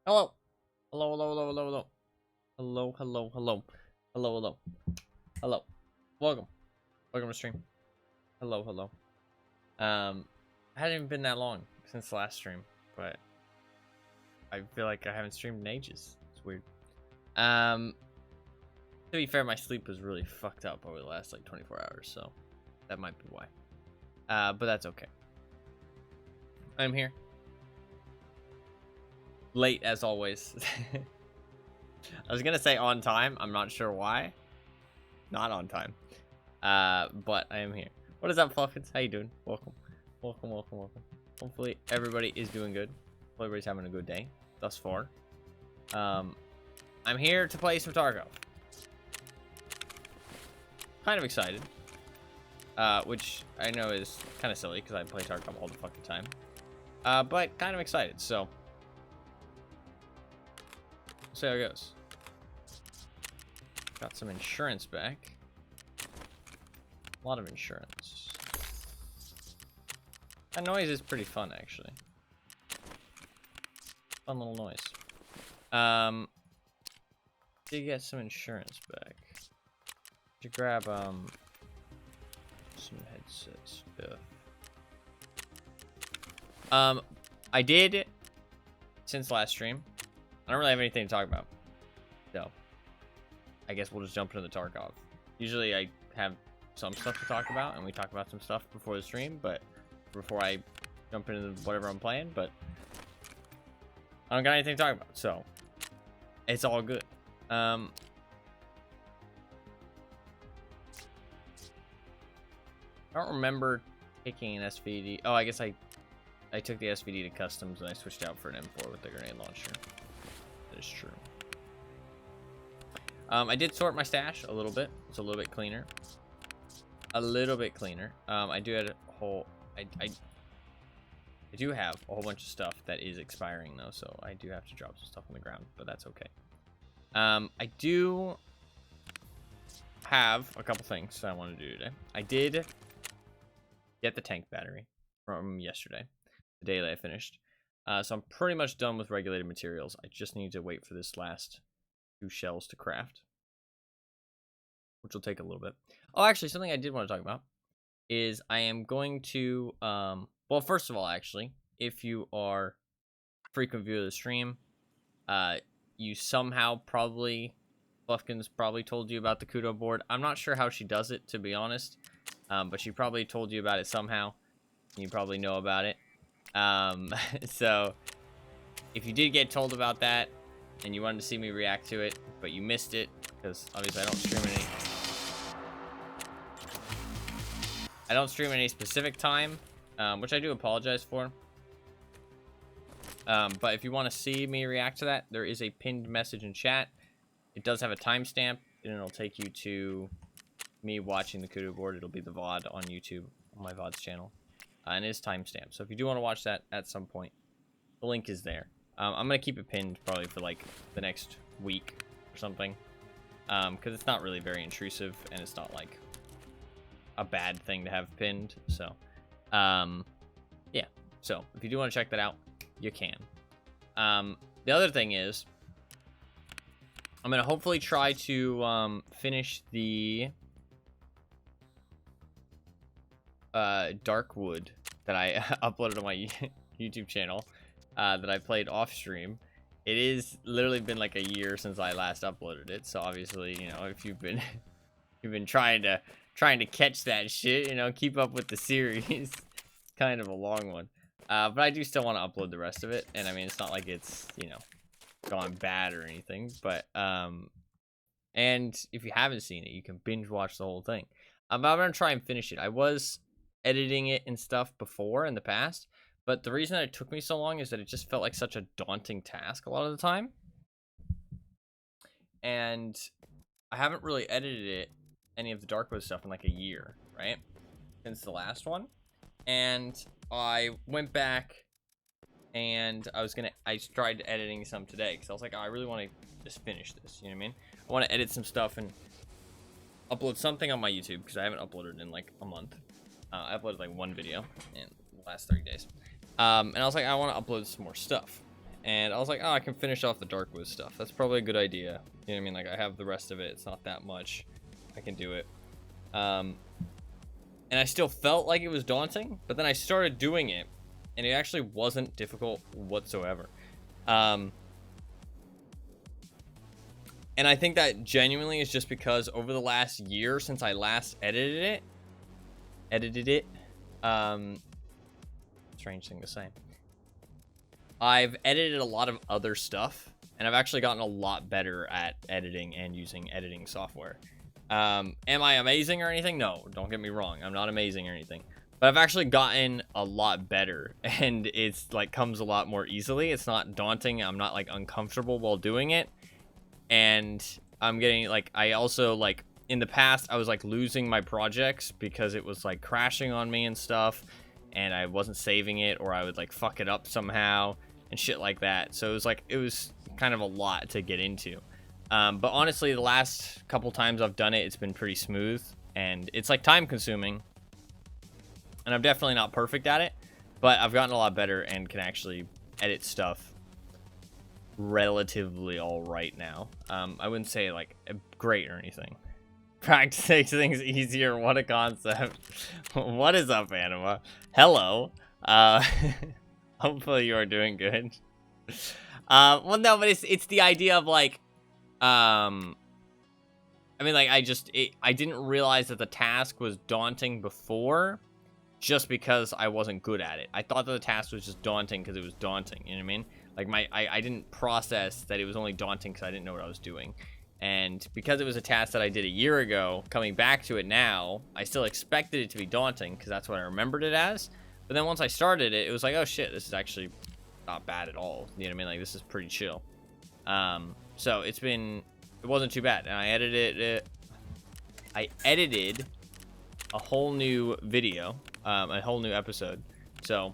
Hello. Hello, hello, hello, hello, hello. Hello, hello, hello. Hello, hello. Hello. Welcome. Welcome to stream. Hello, hello. It hadn't even been that long since the last stream, but I feel like I haven't streamed in ages. It's weird. To be fair, my sleep was really fucked up over the last like 24 hours, so that might be why. But that's okay. I'm here. Late as always. I was gonna say on time. I'm not sure why. Not on time. But I am here. What is up, Falcons? How you doing? Welcome. Welcome, welcome, welcome. Hopefully everybody is doing good. Hopefully everybody's having a good day thus far. I'm here to play some Tarkov. Kind of excited. Which I know is kind of silly because I play Tarkov all the fucking time. But kind of excited, so we'll see how it goes. Got some insurance back. A lot of insurance. That noise is pretty fun, actually. Fun little noise. Did get some insurance back. To grab some headset stuff. I did since last stream. I don't really have anything to talk about, so I guess we'll just jump into the Tarkov. Usually I have some stuff to talk about, and we talk about some stuff before the stream, but before I jump into whatever I'm playing, but I don't got anything to talk about, so it's all good. I don't remember taking an SVD. Oh, I guess I took the SVD to customs and I switched out for an M4 with the grenade launcher. That is true. I did sort my stash a little bit. It's a little bit cleaner. A little bit cleaner. I do have a whole. I do have a whole bunch of stuff that is expiring though, so I do have to drop some stuff on the ground, but that's okay. I do have a couple things that I want to do today. I did get the tank battery from yesterday, the day that I finished. So I'm pretty much done with regulated materials. I just need to wait for this last 2 shells to craft, which will take a little bit. Oh, actually, something I did want to talk about is I am going to, well, first of all, actually, if you are a frequent viewer of the stream, you somehow probably, Fluffkins probably told you about the Kudo board. I'm not sure how she does it, to be honest, but she probably told you about it somehow. You probably know about it. So if you did get told about that and you wanted to see me react to it, but you missed it, because obviously I don't stream at any specific time, which I do apologize for. But if you want to see me react to that, there is a pinned message in chat. It does have a timestamp, and it'll take you to me watching the Kudo board. It'll be the VOD on YouTube, on my VODs channel. And it is timestamped. So if you do want to watch that at some point, the link is there. I'm going to keep it pinned probably for like the next week or something. Because it's not really very intrusive, and it's not like a bad thing to have pinned. So, yeah. So if you do want to check that out, you can. The other thing is, I'm going to hopefully try to finish the Darkwood that I uploaded on my YouTube channel that I played off stream. It is literally been like a year since I last uploaded it, so obviously, you know, if you've been trying to catch that shit, you know, keep up with the series. It's kind of a long one, but I do still want to upload the rest of it, and I mean, it's not like it's, you know, gone bad or anything, but and if you haven't seen it, you can binge watch the whole thing. But I'm gonna try and finish it. I was editing it and stuff before in the past, but the reason that it took me so long is that it just felt like such a daunting task a lot of the time, and I haven't really edited any of the Darkwood stuff in like a year, right, since the last one. And I went back and I tried editing some today because I was like, oh, I really want to just finish this, you know what I mean? I want to edit some stuff and upload something on my YouTube because I haven't uploaded in like a month. I uploaded like 1 video in the last 30 days. And I was like, I want to upload some more stuff. and I was like, oh, I can finish off the Darkwood stuff. That's probably a good idea. You know what I mean? Like, I have the rest of it. It's not that much. I can do it. And I still felt like it was daunting, but then I started doing it, and it actually wasn't difficult whatsoever. And I think that genuinely is just because over the last year since I last edited it, strange thing to say. I've edited a lot of other stuff, and I've actually gotten a lot better at editing and using editing software. Am I amazing or anything? No, don't get me wrong. I'm not amazing or anything. But I've actually gotten a lot better, and it's like comes a lot more easily. It's not daunting. I'm not like uncomfortable while doing it. And I'm getting like, I also like in the past, I was like losing my projects because it was like crashing on me and stuff, and I wasn't saving it, or I would like fuck it up somehow and shit like that. So it was kind of a lot to get into. But honestly, the last couple times I've done it, it's been pretty smooth, and it's like time consuming, and I'm definitely not perfect at it, but I've gotten a lot better and can actually edit stuff relatively all right now. I wouldn't say like great or anything. Practice makes things easier. What a concept. What is up, Anima? Hello. Hopefully you are doing good. Well, no, but it's the idea of like, I mean, like, I didn't realize that the task was daunting before, just because I wasn't good at it. I thought that the task was just daunting because it was daunting, you know what I mean? Like, I didn't process that it was only daunting because I didn't know what I was doing. And because it was a task that I did a year ago, coming back to it now, I still expected it to be daunting because that's what I remembered it as. But then once I started it, it was like, oh shit, this is actually not bad at all. You know what I mean? Like, this is pretty chill. So it wasn't too bad. And I edited a whole new video, a whole new episode. So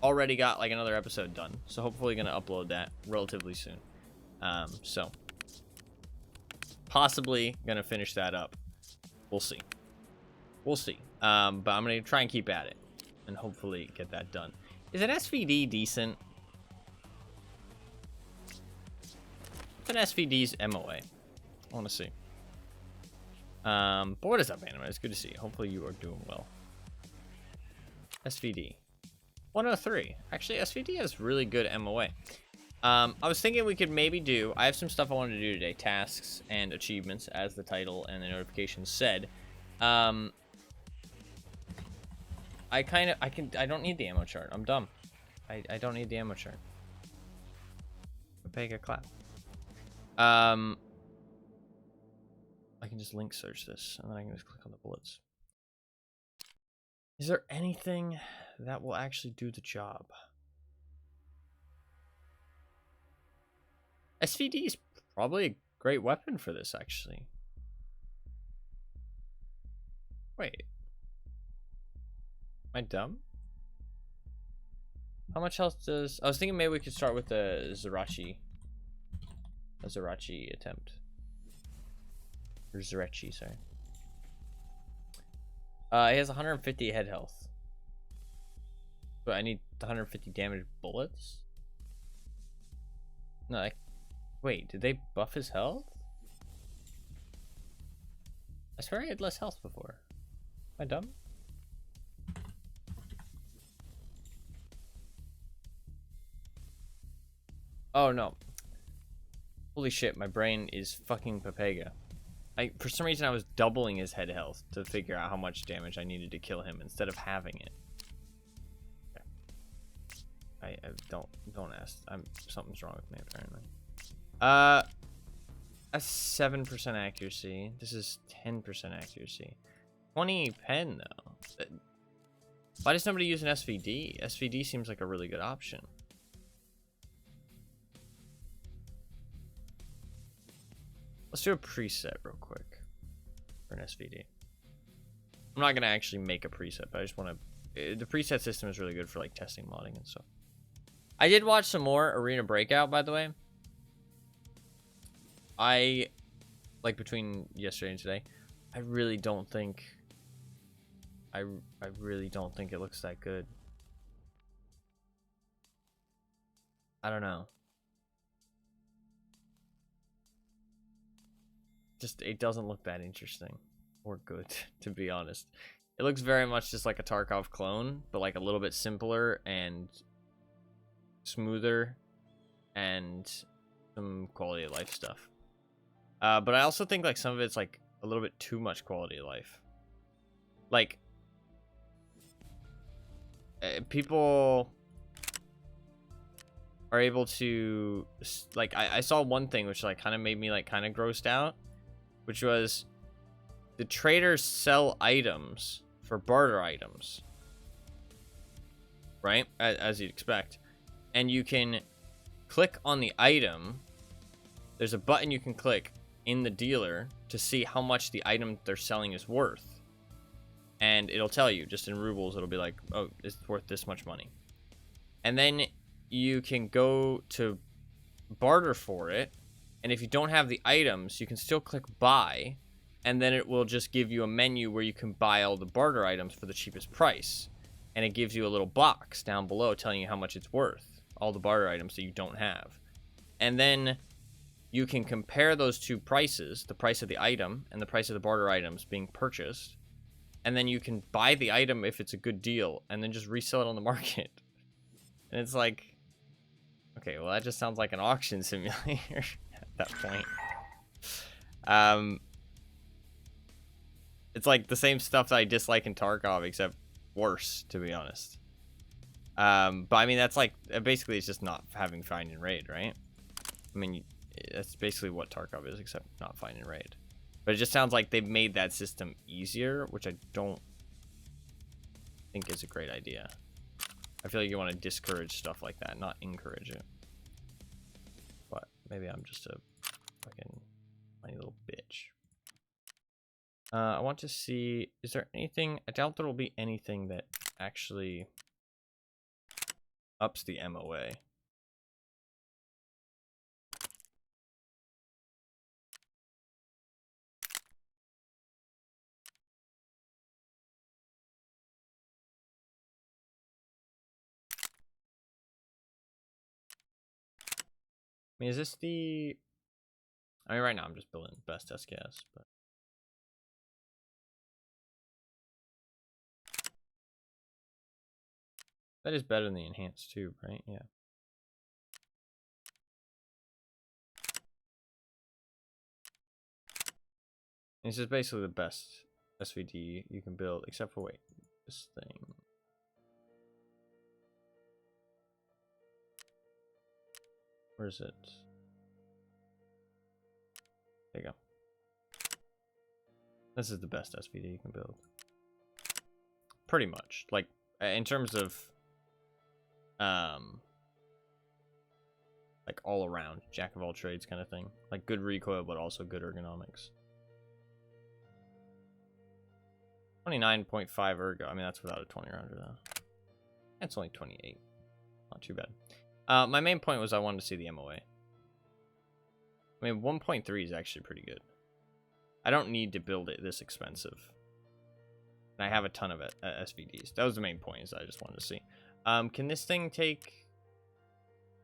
already got like another episode done. So hopefully gonna upload that relatively soon. So possibly gonna finish that up. We'll see. We'll see. But I'm gonna try and keep at it and hopefully get that done. Is an SVD decent? What's an SVD's MOA? I want to see. But what is up, Anima? It's good to see you. Hopefully you are doing well. SVD 103. Actually, SVD has really good MOA. I was thinking we could maybe do, I have some stuff I wanted to do today, tasks and achievements, as the title and the notification said. I don't need the ammo chart. I'm dumb. I don't need the ammo chart. Pega clap. I can just link search this, and then I can just click on the bullets. Is there anything that will actually do the job? SVD is probably a great weapon for this, actually. Wait. Am I dumb? How much health does... I was thinking maybe we could start with the Zerachi. A Zerachi attempt. Or Zerachi, sorry. He has 150 head health. But I need 150 damage bullets? No, wait, did they buff his health? I swear I had less health before. Am I dumb? Oh no. Holy shit, my brain is fucking Papega. For some reason I was doubling his head health to figure out how much damage I needed to kill him instead of having it. Okay. I don't ask. Something's wrong with me apparently. That's 7% accuracy. This is 10% accuracy. 20 pen though. Why does nobody use an SVD? SVD seems like a really good option. Let's do a preset real quick for an SVD. I'm not gonna actually make a preset, but I just want to. The preset system is really good for like testing modding and stuff. I did watch some more Arena Breakout, by the way. Like between yesterday and today, I really don't think. I really don't think it looks that good. I don't know. it doesn't look that interesting or good, to be honest. It looks very much just like a Tarkov clone, but like a little bit simpler and smoother and some quality of life stuff. But I also think like some of it's like a little bit too much quality of life. Like people are able to, like, I saw one thing which like kind of made me like kind of grossed out, which was the traders sell items for barter items, right? As you'd expect. And you can click on the item. There's a button you can click in the dealer to see how much the item they're selling is worth. And it'll tell you, just in rubles, it'll be like, oh, it's worth this much money. And then you can go to barter for it. And if you don't have the items, you can still click buy. And then it will just give you a menu where you can buy all the barter items for the cheapest price. And it gives you a little box down below telling you how much it's worth. All the barter items that you don't have. And then you can compare those two prices, the price of the item and the price of the barter items being purchased. And then you can buy the item if it's a good deal and then just resell it on the market. And it's like, okay, well, that just sounds like an auction simulator at that point. It's like the same stuff that I dislike in Tarkov, except worse, to be honest. But I mean, that's like, basically it's just not having find and raid, right? I mean, that's basically what Tarkov is, except not find and raid. But it just sounds like they've made that system easier, which I don't think is a great idea. I feel like you want to discourage stuff like that, not encourage it. But maybe I'm just a fucking funny little bitch. I want to see, is there anything, I doubt there will be anything that actually ups the MOA. I mean, is this the, I mean, right now I'm just building best SKS, but that is better than the enhanced too, right? Yeah. This is basically the best SVD you can build, except for, wait, this thing. Where is it? There you go. This is the best SVD you can build. Pretty much. Like, in terms of, like all around, jack of all trades kind of thing. Like good recoil, but also good ergonomics. 29.5 ergo. I mean, that's without a 20 rounder though. That's only 28. Not too bad. My main point was I wanted to see the MOA. I mean, 1.3 is actually pretty good. I don't need to build it this expensive. And I have a ton of SVDs. That was the main point, is I just wanted to see. Can this thing take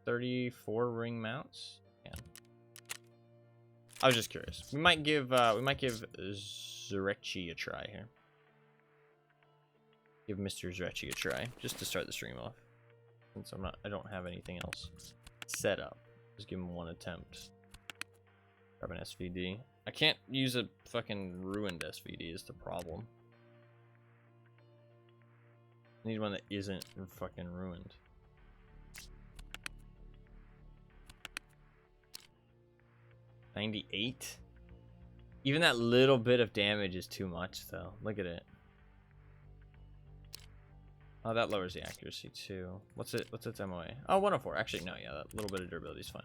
34 ring mounts? Yeah. I was just curious. We might give Zrechi a try here. Give Mr. Zrechi a try, just to start the stream off. Since I don't have anything else set up. Just give him one attempt. Grab an SVD. I can't use a fucking ruined SVD is the problem. I need one that isn't fucking ruined. $98? Even that little bit of damage is too much though. Look at it. Oh, that lowers the accuracy too. What's its MOA? Oh, 104. Actually, no, yeah, that little bit of durability is fine.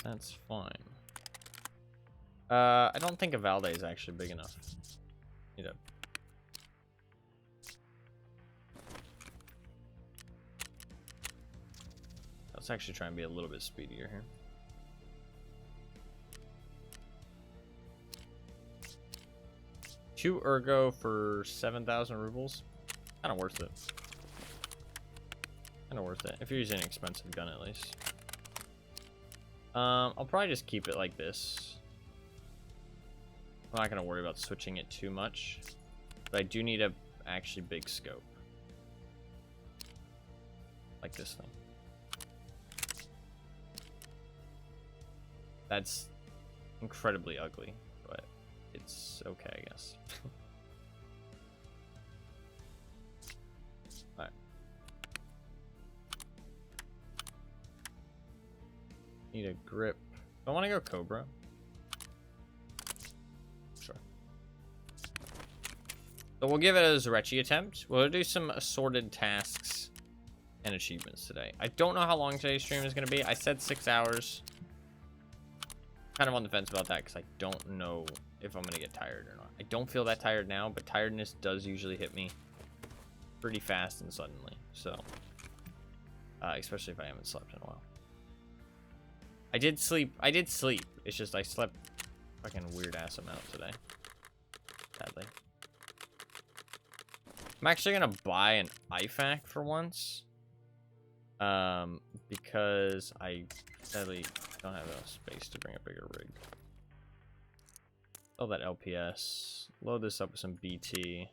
That's fine. I don't think a Valde is actually big enough. You know. Let's actually try and be a little bit speedier here. Two ergo for 7,000 rubles. Kind of worth it. Kind of worth it. If you're using an expensive gun, at least. I'll probably just keep it like this. I'm not going to worry about switching it too much. But I do need a actually big scope. Like this thing. That's incredibly ugly, but it's okay, I guess. Alright. Need a grip. I want to go Cobra. Sure. So we'll give it a Zurechi attempt. We'll do some assorted tasks and achievements today. I don't know how long today's stream is going to be. I said 6 hours. Kind of on the fence about that because I don't know if I'm going to get tired or not. I don't feel that tired now, but tiredness does usually hit me pretty fast and suddenly. So, especially if I haven't slept in a while. I did sleep. It's just I slept fucking weird ass amount today. Sadly. I'm actually going to buy an IFAC for once. Because I sadly don't have enough space to bring a bigger rig. Oh, that LPS. Load this up with some BT.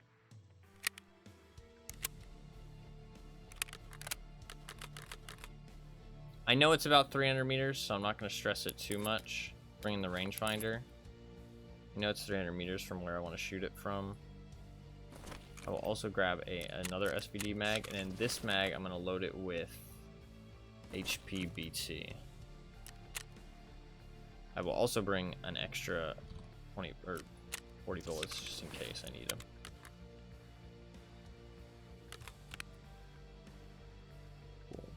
I know it's about 300 meters, so I'm not going to stress it too much. Bringing the rangefinder. I know it's 300 meters from where I want to shoot it from. I will also grab another SVD mag, and in this mag, I'm going to load it with HP BT. I will also bring an extra 20 or 40 bullets just in case I need them. Cool.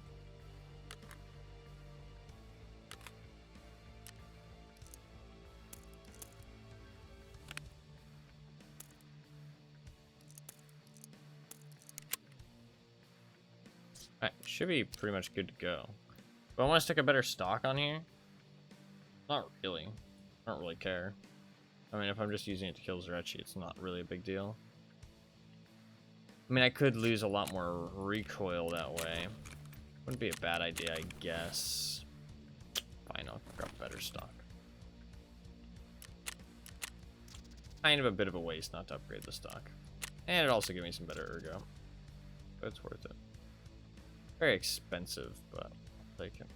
Alright, should be pretty much good to go. Do I want to stick a better stock on here? Not really. I don't really care. I mean, if I'm just using it to kill Zurechi, it's not really a big deal. I mean, I could lose a lot more recoil that way. Wouldn't be a bad idea, I guess. Fine, I'll grab better stock. Kind of a bit of a waste not to upgrade the stock. And it also gives me some better ergo. But it's worth it. Very expensive, but I'll take it.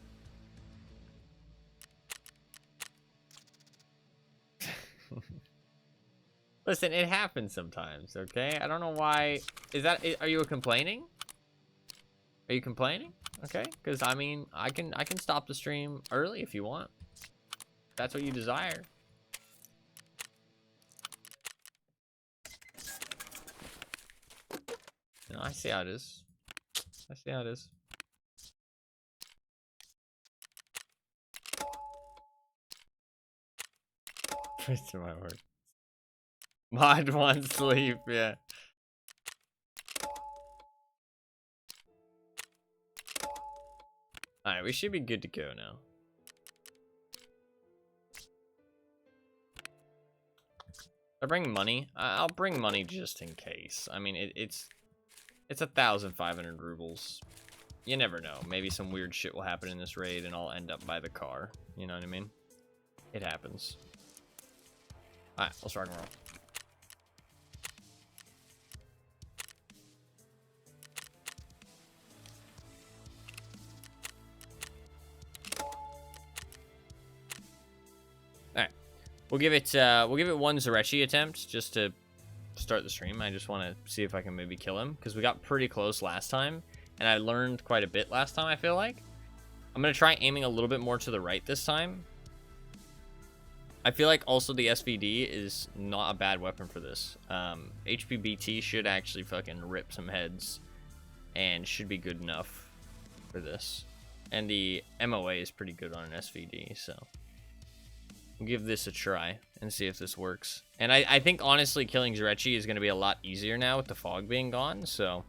Listen, it happens sometimes, okay? I don't know why. Are you complaining? Are you complaining? Okay, because I mean, I can stop the stream early if you want. That's what you desire. No, I see how it is. I see how it is. Praise to my word. Mod 1 sleep, yeah. Alright, we should be good to go now. I bring money. I'll bring money just in case. I mean, it's 1,500 rubles. You never know. Maybe some weird shit will happen in this raid and I'll end up by the car. You know what I mean? It happens. Alright, let's rock and roll. Alright. We'll give it one Zurechi attempt just to start the stream. I just want to see if I can maybe kill him because we got pretty close last time and I learned quite a bit last time, I feel like. I'm going to try aiming a little bit more to the right this time. I feel like also the SVD is not a bad weapon for this. HPBT should actually fucking rip some heads and should be good enough for this. And the MOA is pretty good on an SVD, so we'll give this a try and see if this works. And I think honestly killing Zurechi is going to be a lot easier now with the fog being gone, so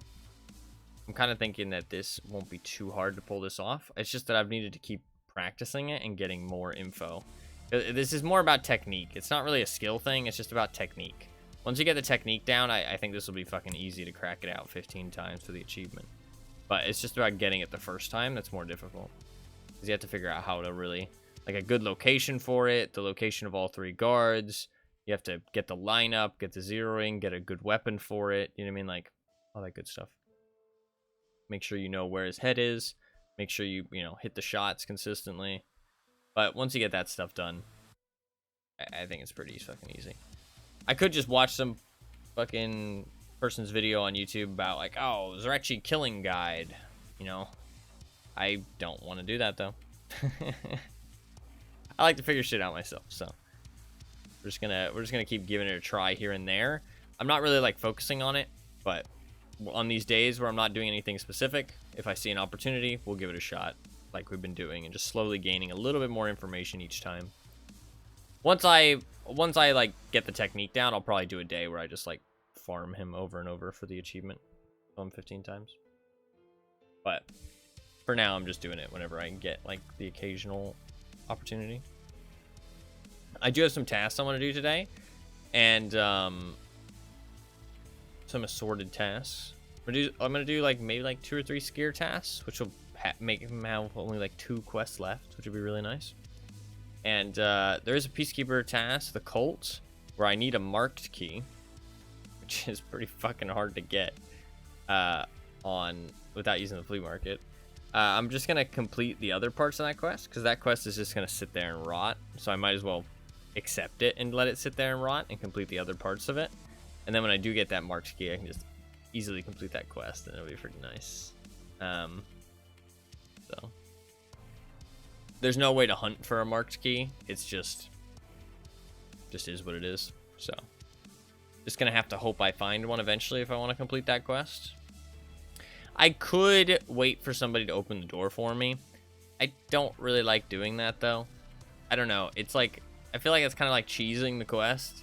I'm kind of thinking that this won't be too hard to pull this off. It's just that I've needed to keep practicing it and getting more info. This is more about technique. It's not really a skill thing. It's just about technique. Once you get the technique down, I think this will be fucking easy to crack it out 15 times for the achievement. But it's just about getting it the first time that's more difficult. Because you have to figure out how to really, like, a good location for it, the location of all 3 guards. You have to get the lineup, get the zeroing, get a good weapon for it. You know what I mean? Like, all that good stuff. Make sure you know where his head is. Make sure you know, hit the shots consistently. But once you get that stuff done, I think it's pretty fucking easy. I could just watch some fucking person's video on YouTube about, like, oh, Zrechi killing guide. You know? I don't want to do that, though. I like to figure shit out myself, so we're just gonna keep giving it a try here and there. I'm not really like focusing on it, but on these days where I'm not doing anything specific, if I see an opportunity, we'll give it a shot, like we've been doing, and just slowly gaining a little bit more information each time. Once I like get the technique down, I'll probably do a day where I just like farm him over and over for the achievement, kill him 15 times. But for now, I'm just doing it whenever I can get like the occasional opportunity. I do have some tasks I want to do today, and some assorted tasks. I'm gonna do like maybe like 2 or 3 scare tasks, which will make him have only like 2 quests left, which would be really nice. And there is a peacekeeper task, the cult, where I need a marked key, which is pretty fucking hard to get on without using the flea market. I'm just gonna complete the other parts of that quest, because that quest is just gonna sit there and rot, so I might as well accept it and let it sit there and rot and complete the other parts of it. And then when I do get that marked key, I can just easily complete that quest, and it'll be pretty nice. So there's no way to hunt for a marked key. It's just is what it is. So just gonna have to hope I find one eventually if I want to complete that quest. I could wait for somebody to open the door for me. I don't really like doing that, though. I don't know. It's like, I feel like it's kind of like cheesing the quest.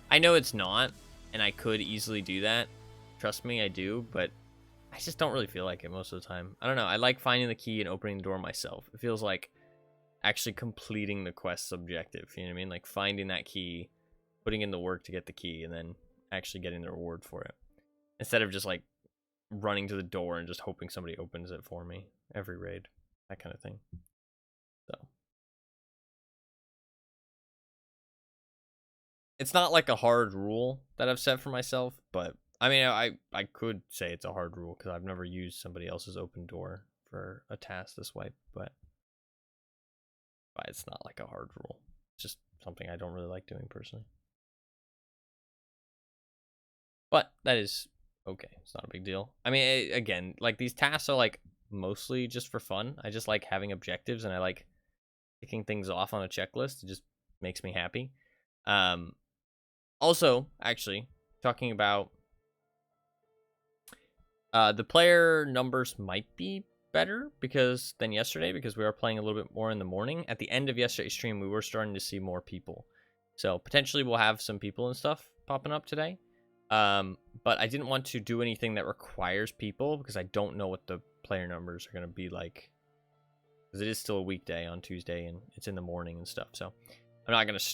I know it's not, and I could easily do that. Trust me, I do, but I just don't really feel like it most of the time. I don't know. I like finding the key and opening the door myself. It feels like actually completing the quest's objective. You know what I mean? Like finding that key, putting in the work to get the key, and then actually getting the reward for it. Instead of just like running to the door and just hoping somebody opens it for me every raid, that kind of thing. So it's not like a hard rule that I've set for myself, but I mean, I could say it's a hard rule because I've never used somebody else's open door for a task this way, but it's not like a hard rule. It's just something I don't really like doing personally. But that is okay. It's not a big deal. I mean, again, like these tasks are like mostly just for fun. I just like having objectives, and I like ticking things off on a checklist. It just makes me happy. Also, actually, talking about the player numbers might be better than yesterday, because we are playing a little bit more in the morning. At the end of yesterday's stream, we were starting to see more people. So potentially we'll have some people and stuff popping up today. But I didn't want to do anything that requires people, because I don't know what the player numbers are going to be like. Because it is still a weekday on Tuesday, and it's in the morning and stuff. So I'm not going to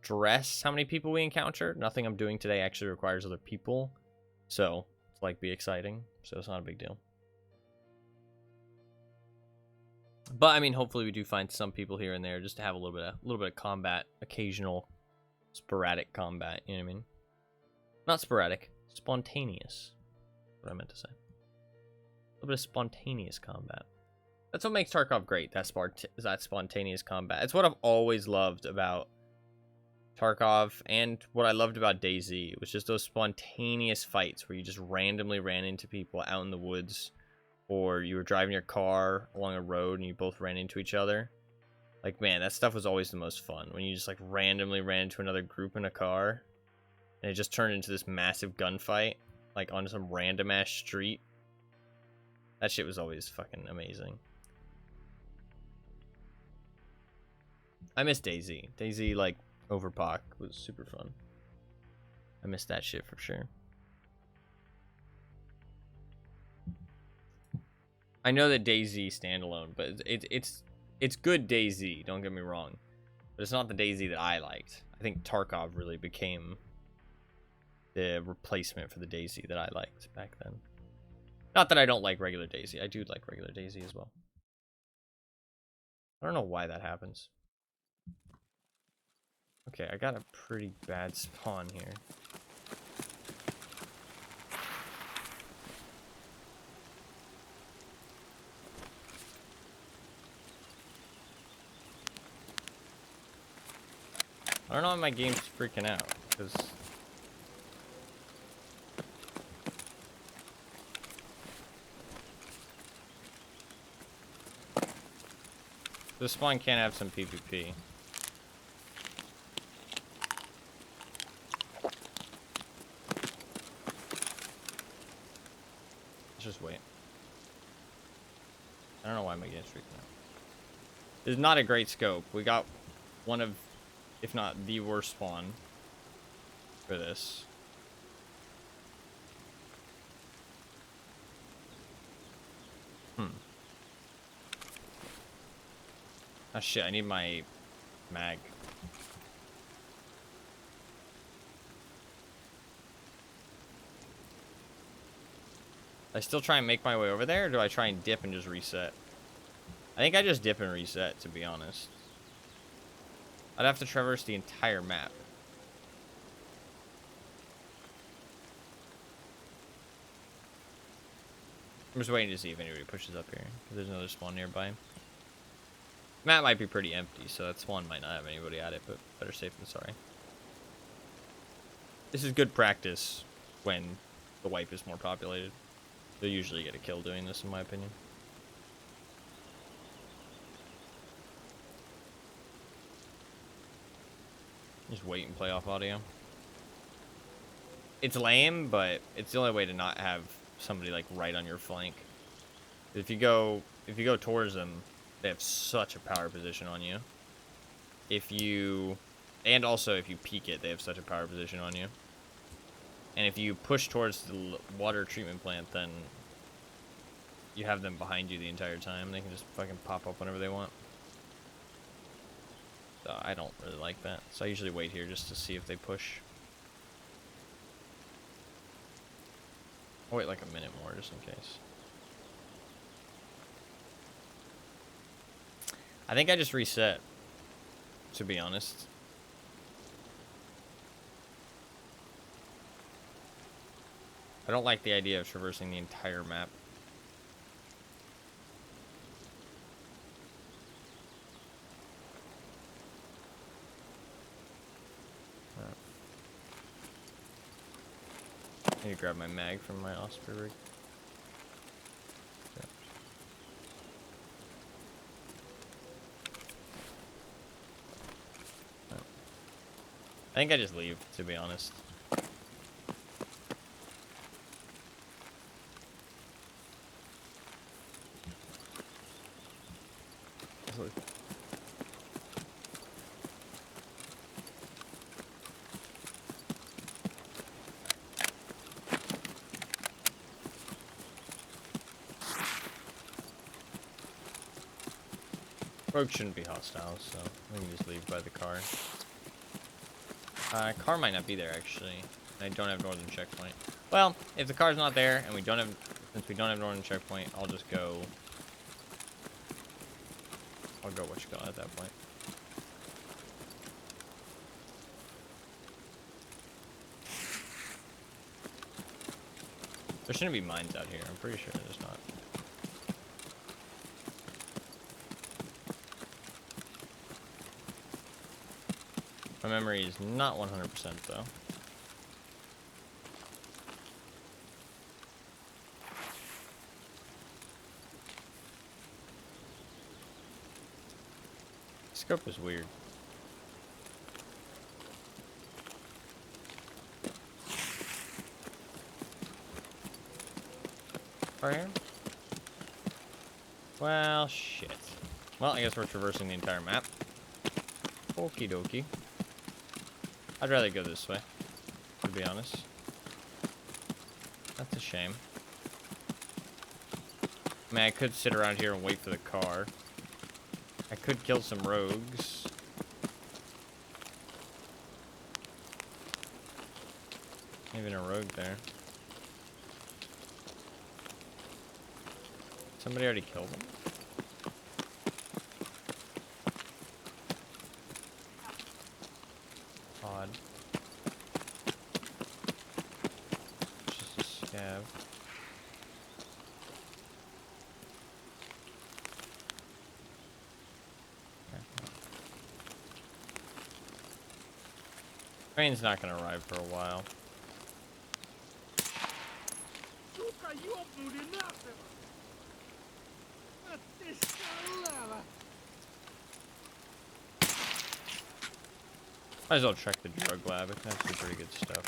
stress how many people we encounter. Nothing I'm doing today actually requires other people. So it's like be exciting. So it's not a big deal. But I mean, hopefully we do find some people here and there just to have a little bit of combat, occasional sporadic combat, you know what I mean? Not sporadic, spontaneous. What I meant to say. A little bit of spontaneous combat. That's what makes Tarkov great. That spontaneous combat. It's what I've always loved about Tarkov, and what I loved about DayZ. It was just those spontaneous fights where you just randomly ran into people out in the woods, or you were driving your car along a road and you both ran into each other. Like, man, that stuff was always the most fun. When you just like randomly ran into another group in a car, and it just turned into this massive gunfight, like on some random ass street. That shit was always fucking amazing. I miss DayZ. DayZ, like, over POC was super fun. I miss that shit for sure. I know that DayZ standalone, but it's good DayZ, don't get me wrong. But it's not the DayZ that I liked. I think Tarkov really became the replacement for the DayZ that I liked back then. Not that I don't like regular Daisy. I do like regular Daisy as well. I don't know why that happens. Okay, I got a pretty bad spawn here. I don't know why my game's freaking out, because... this spawn can have some PvP. Let's just wait. I don't know why my game's freaking out. This is not a great scope. We got one of, if not the worst spawn for this. Oh shit, I need my mag. I still try and make my way over there, or do I try and dip and just reset? I think I just dip and reset, to be honest. I'd have to traverse the entire map. I'm just waiting to see if anybody pushes up here, because there's another spawn nearby. Map might be pretty empty, so that spawn might not have anybody at it, but better safe than sorry. This is good practice when the wipe is more populated. You'll usually get a kill doing this, in my opinion. Just wait and play off audio. It's lame, but it's the only way to not have somebody like right on your flank. If you go towards them, they have such a power position on you. And also if you peek it, they have such a power position on you. And if you push towards the water treatment plant, then you have them behind you the entire time. They can just fucking pop up whenever they want. So I don't really like that. So I usually wait here just to see if they push. I'll wait like a minute more just in case. I think I just reset, to be honest. I don't like the idea of traversing the entire map. I need to grab my mag from my Osprey rig. Yeah. I think I just leave, to be honest. Rogue shouldn't be hostile, so we can just leave by the car. Car might not be there, actually. I don't have northern checkpoint. Well, if the car's not there, and since we don't have northern checkpoint, I'll just go... I'll go what you call it at that point. There shouldn't be mines out here. I'm pretty sure there's not. My memory is not 100% though. Scope is weird. Right here? Well, shit. Well, I guess we're traversing the entire map. Okie dokie. I'd rather go this way, to be honest. That's a shame. I mean, I could sit around here and wait for the car. I could kill some rogues. Even a rogue there. Somebody already killed him? Odd. Just a scav. Train's not gonna arrive for a while. Might as well check the drug lab. It can have some pretty good stuff.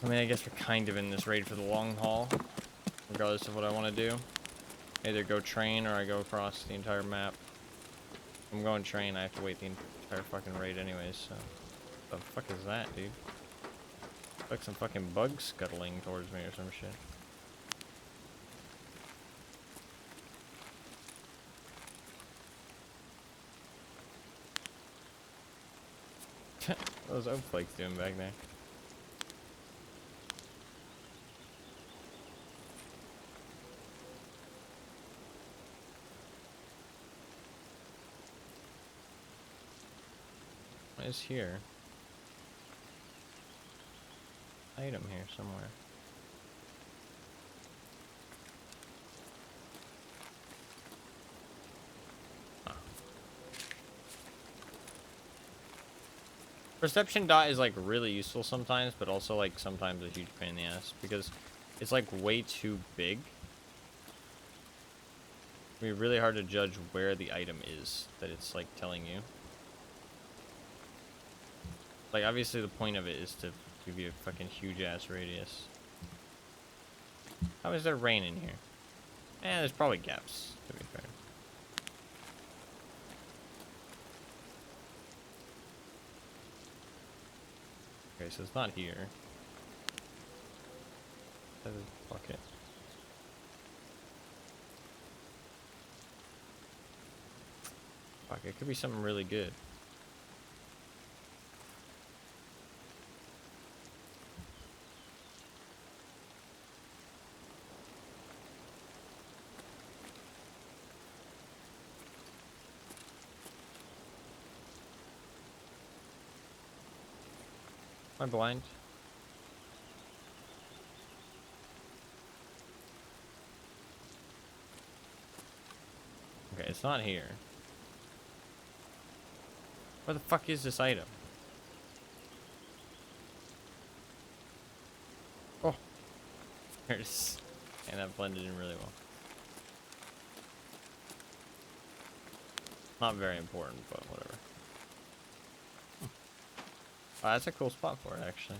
I mean, I guess we're kind of in this raid for the long haul, regardless of what I want to do. Either go train or I go across the entire map. If I'm going train, I have to wait the entire fucking raid anyways, so. What the fuck is that, dude? Like some fucking bugs scuttling towards me or some shit. What was Oak Flakes doing back there? What is here? Item here somewhere. Huh. Perception dot is like really useful sometimes, but also like sometimes a huge pain in the ass because it's like way too big. It'd be really hard to judge where the item is that it's like telling you. Like obviously the point of it is to give you a fucking huge ass radius. How is there rain in here? Eh, there's probably gaps, to be fair. Okay, so it's not here. That is a bucket. Fuck, it could be something really good. Am I blind? Okay, it's not here. Where the fuck is this item? Oh. There it is. And that blended in really well. Not very important, but whatever. Oh, that's a cool spot for it, actually.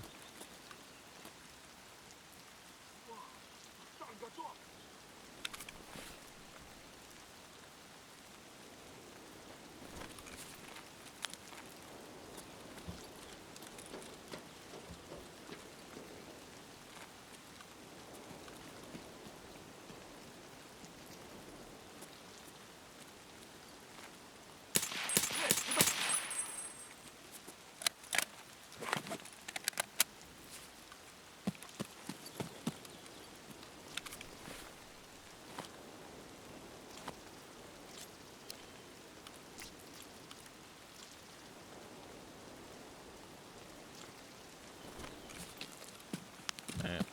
Alright.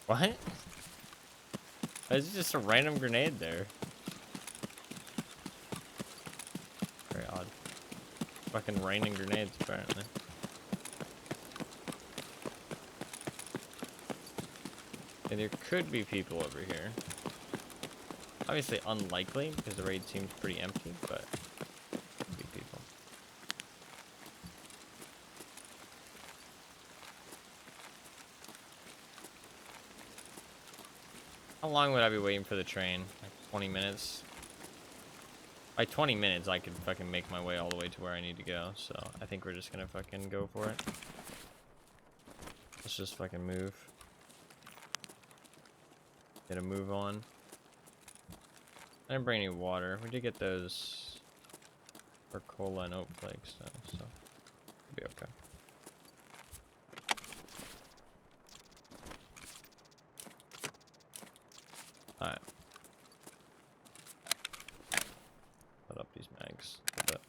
What? Why is it just a random grenade there? Very odd. Fucking raining grenades, apparently. And there could be people over here. Obviously unlikely, because the raid seems pretty empty, but could be people. How long would I be waiting for the train? Like 20 minutes? By 20 minutes, I could fucking make my way all the way to where I need to go, so I think we're just gonna fucking go for it. Let's just fucking move. Get a move on. I didn't bring any water. We did get those Or cola and oat flakes, though, so it'll be okay. Alright. Put up these mags a bit.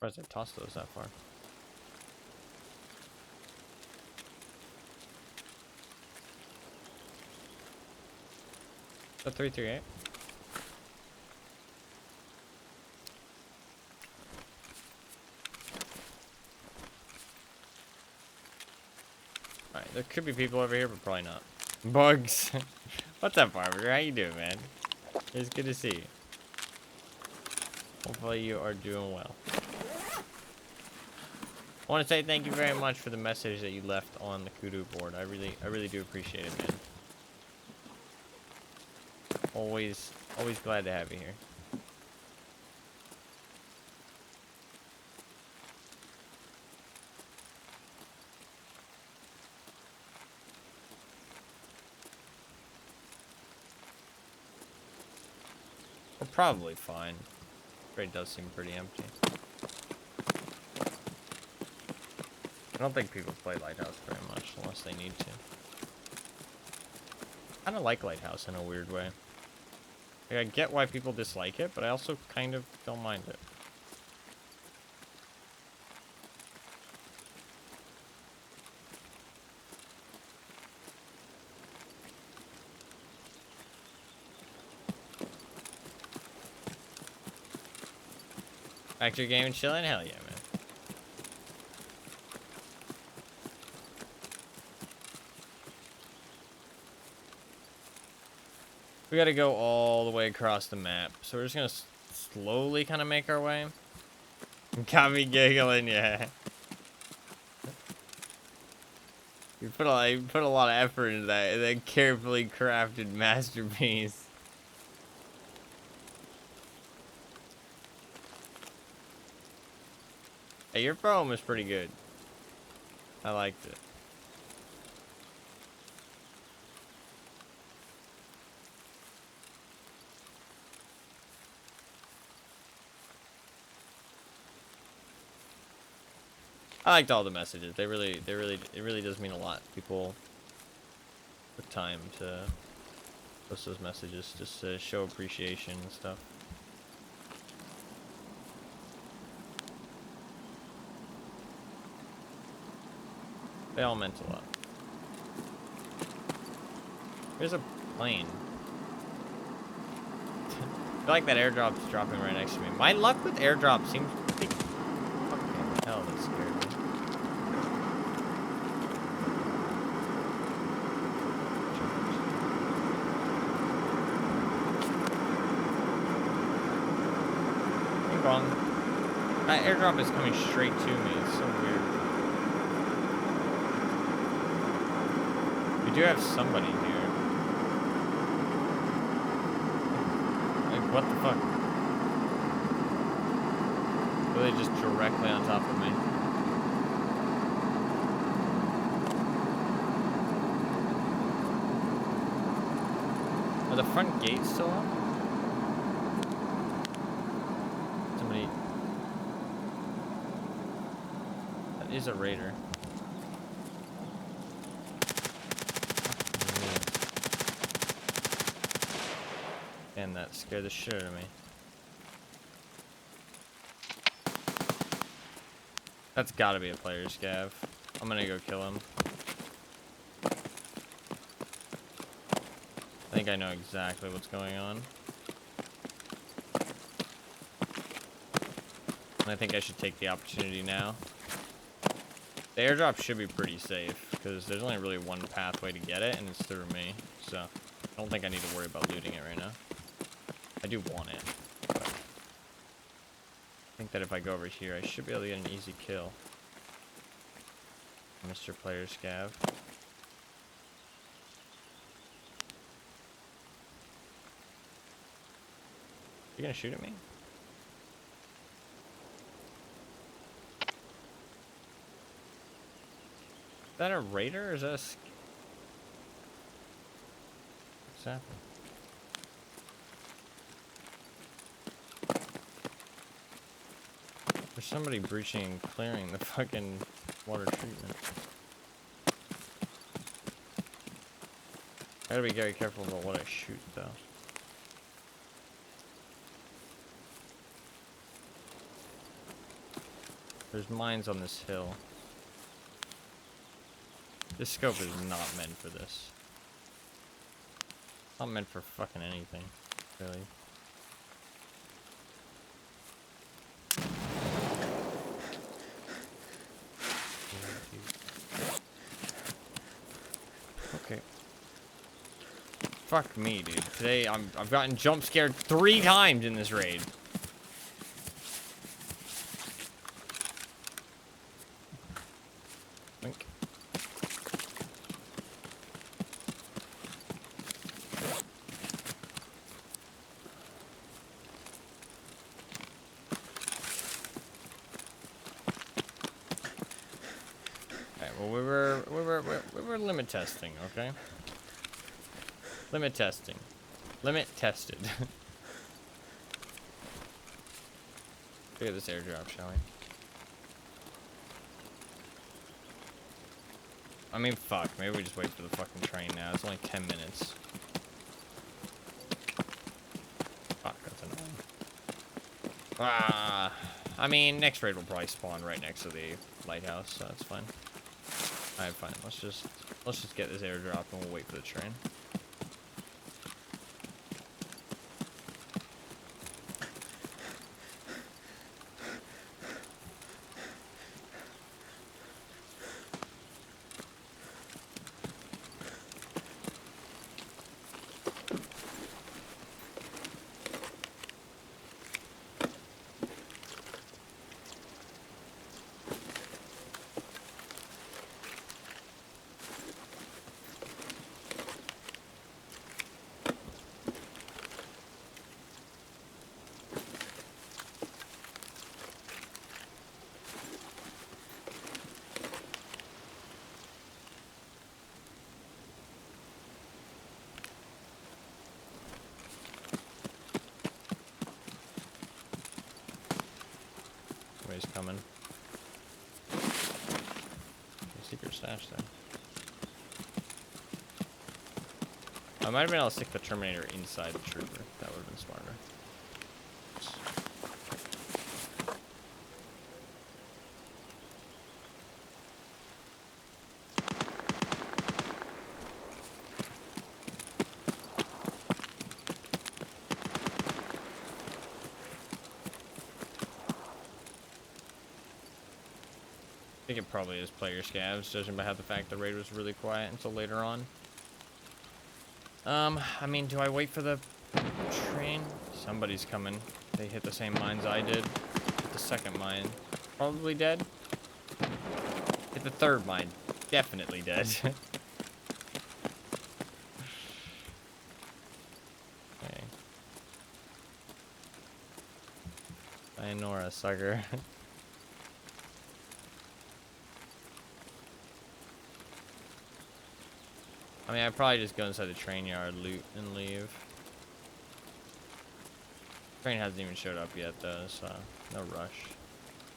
Surprised I tossed those that far. So 338. Alright, there could be people over here, but probably not. Bugs. What's up, Barber? How you doing, man? It's good to see you. Hopefully you are doing well. I want to say thank you very much for the message that you left on the kudu board. I really do appreciate it, man. Always glad to have you here. We're probably fine. Trade does seem pretty empty. I don't think people play Lighthouse very much unless they need to. I kind of like Lighthouse in a weird way. Like, I get why people dislike it, but I also kind of don't mind it. Back to your game and chilling? Hell yeah, man. We gotta go all the way across the map. So we're just gonna slowly kind of make our way. Got me giggling, yeah. You put a lot of effort into that carefully crafted masterpiece. Hey, your foam is pretty good. I liked it. I liked all the messages. It really does mean a lot. People took time to post those messages just to show appreciation and stuff. They all meant a lot. There's a plane. I feel like that airdrop's dropping right next to me. My luck with airdrop seems pretty fucking hell, that scared me. Ping pong. That airdrop is coming straight to me. It's so weird. We do have somebody here. Like, what the fuck? Really just directly on top of me. Are the front gates still up? Somebody... That is a raider. And that scared the shit out of me. That's gotta be a player scav. I'm gonna go kill him. I think I know exactly what's going on. And I think I should take the opportunity now. The airdrop should be pretty safe, because there's only really one pathway to get it, and it's through me. So, I don't think I need to worry about looting it right now. I do want it. But think that if I go over here, I should be able to get an easy kill. Mr. Player Scav. You gonna shoot at me? Is that a raider or is that a what's happening? There's somebody breaching and clearing the fucking water treatment. I gotta be very careful about what I shoot though. There's mines on this hill. This scope is not meant for this. Not meant for fucking anything, really. Okay. Fuck me, dude. Today I've gotten jump scared 3 times in this raid. Blink. Okay, well we were limit testing, okay? Limit testing. Limit tested. Look at this airdrop, shall we? I mean, fuck. Maybe we just wait for the fucking train now. It's only 10 minutes. Fuck, that's annoying. Ah, I mean, next raid will probably spawn right next to the lighthouse, so that's fine. Alright, fine. Let's just get this airdrop and we'll wait for the train. Somebody's coming. Secret stash there. I might have been able to stick the Terminator inside the trooper. That would have been smarter. I think it probably is player scavs, judging by how the fact the raid was really quiet until later on. I mean, do I wait for the train? Somebody's coming. They hit the same mines I did. Hit the second mine. Probably dead. Hit the third mine. Definitely dead. Okay. Sayonara, sucker. I mean, I'd probably just go inside the train yard, loot, and leave. Train hasn't even showed up yet, though, so no rush.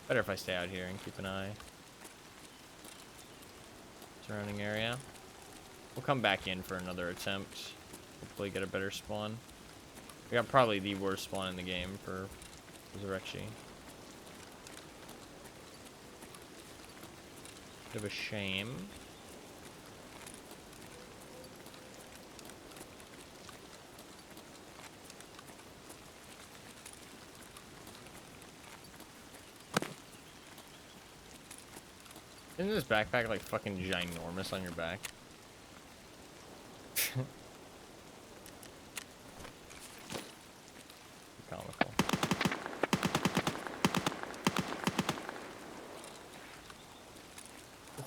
Better if I stay out here and keep an eye. Surrounding area. We'll come back in for another attempt. Hopefully get a better spawn. We got probably the worst spawn in the game for Resurrection. Bit of a shame. Isn't this backpack like fucking ginormous on your back? Comical.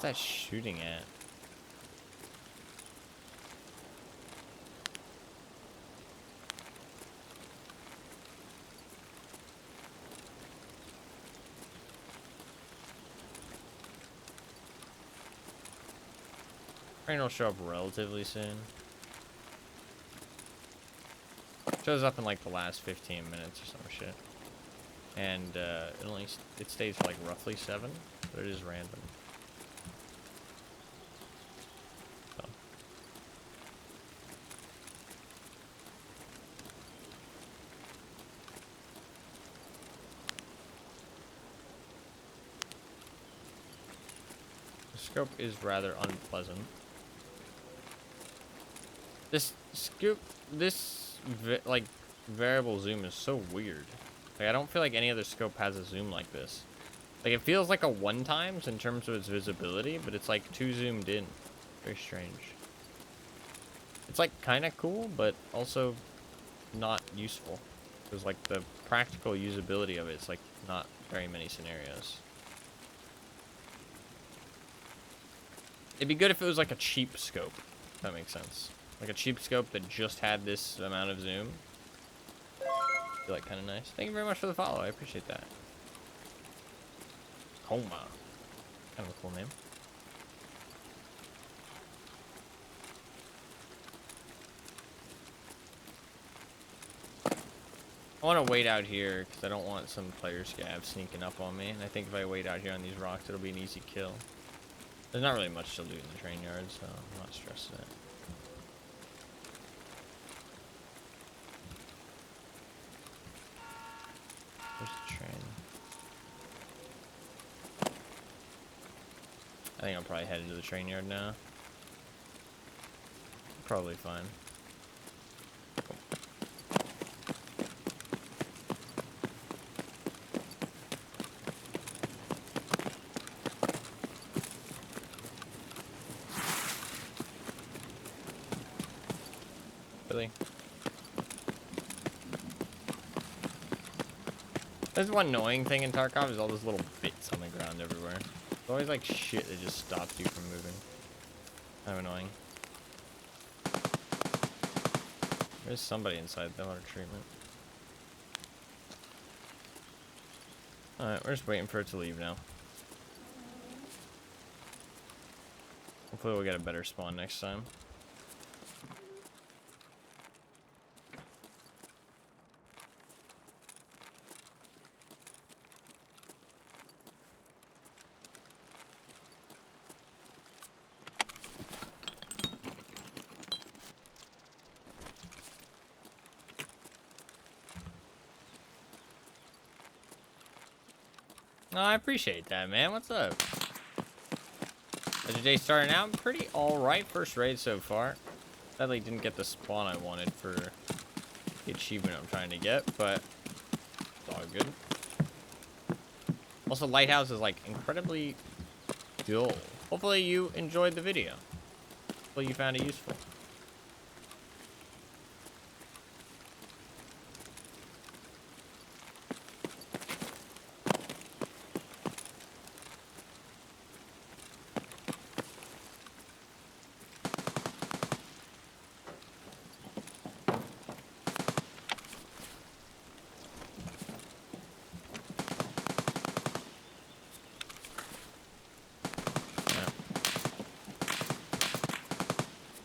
that shooting at? Train will show up relatively soon. Shows up in like the last 15 minutes or some shit. And it stays for like roughly 7, but it is random. So. The scope is rather unpleasant. This variable zoom is so weird. Like, I don't feel like any other scope has a zoom like this. Like, it feels like a 1x in terms of its visibility, but it's like too zoomed in. Very strange. It's like kind of cool, but also not useful. Because like the practical usability of it is like not very many scenarios. It'd be good if it was like a cheap scope, if that makes sense. Like a cheap scope that just had this amount of zoom. I feel like kind of nice. Thank you very much for the follow. I appreciate that. Coma. Kind of a cool name. I want to wait out here because I don't want some player scav sneaking up on me. And I think if I wait out here on these rocks, it'll be an easy kill. There's not really much to loot in the train yard, so I'm not stressed in it. There's the train. I think I'm probably headed to the train yard now. Probably fine. Really? There's one annoying thing in Tarkov is all those little bits on the ground everywhere. It's always like shit that just stops you from moving. Kind of annoying. There's somebody inside the water treatment. Alright, we're just waiting for it to leave now. Hopefully we'll get a better spawn next time. Oh, I appreciate that, man. What's up? How's your day starting out? Pretty alright. First raid so far. Sadly didn't get the spawn I wanted for the achievement I'm trying to get, but it's all good. Also, Lighthouse is like incredibly dull. Hopefully you enjoyed the video. Hopefully you found it useful.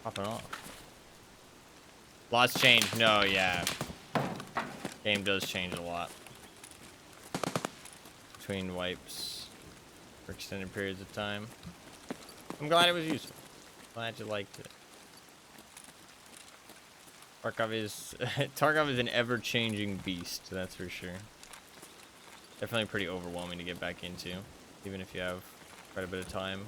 Popping off. Lots changed. No, yeah. Game does change a lot. Between wipes for extended periods of time. I'm glad it was useful. Glad you liked it. Tarkov is an ever-changing beast, that's for sure. Definitely pretty overwhelming to get back into, even if you have quite a bit of time.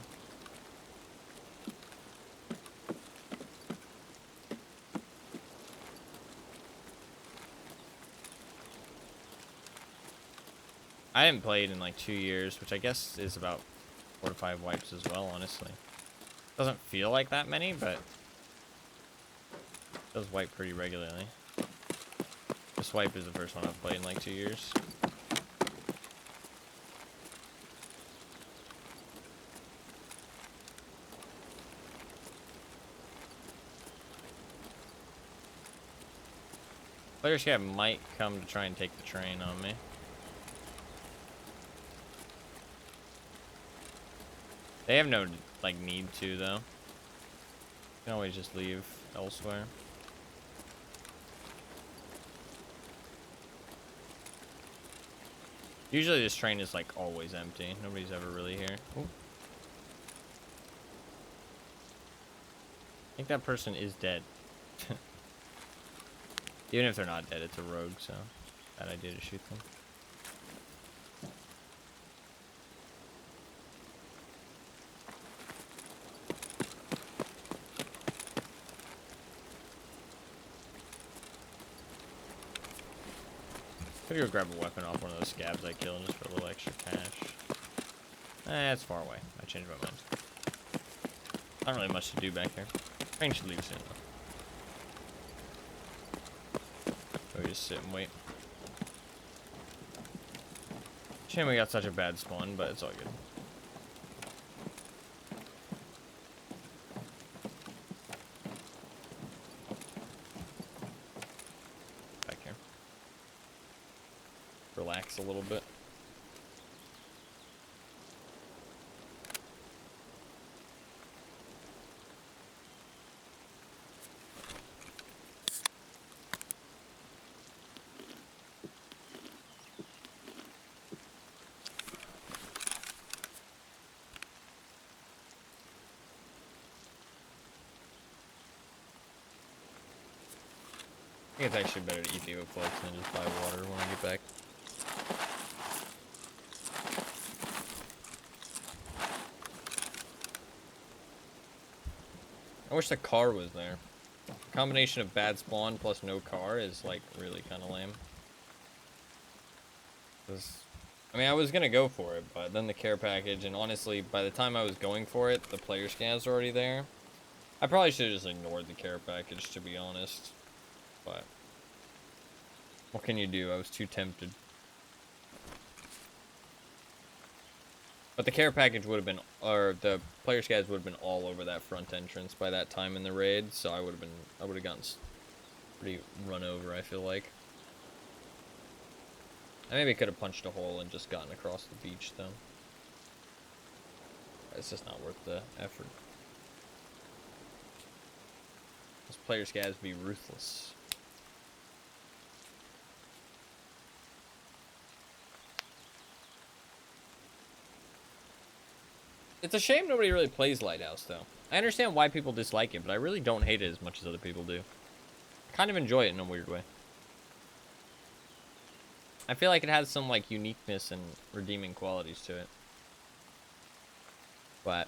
I haven't played in like 2 years, which I guess is about 4 to 5 wipes as well, honestly. Doesn't feel like that many, but it does wipe pretty regularly. This wipe is the first one I've played in like 2 years. Player scav might come to try and take the train on me. They have no, like, need to, though. You can always just leave elsewhere. Usually this train is, like, always empty. Nobody's ever really here. Ooh. I think that person is dead. Even if they're not dead, it's a rogue, so bad idea to shoot them. Could go grab a weapon off one of those scabs I killed just for a little extra cash. It's far away. I changed my mind. Not really much to do back here. Train should leave soon though. So we just sit and wait. Shame we got such a bad spawn, but it's all good. Back here. Relax a little bit. I think it's actually better to eat the oak flakes than just buy water when I get back. I wish the car was there. A combination of bad spawn plus no car is like really kind of lame. I mean, I was gonna go for it, but then the care package, and honestly, by the time I was going for it, the player scan's already there. I probably should have just ignored the care package, to be honest. But what can you do? I was too tempted. But the care package would have been, or the player's guides would have been all over that front entrance by that time in the raid, so I would have gotten pretty run over, I feel like. I maybe could have punched a hole and just gotten across the beach, though. It's just not worth the effort. Those player's guides be ruthless. It's a shame nobody really plays Lighthouse, though. I understand why people dislike it, but I really don't hate it as much as other people do. I kind of enjoy it in a weird way. I feel like it has some, like, uniqueness and redeeming qualities to it. But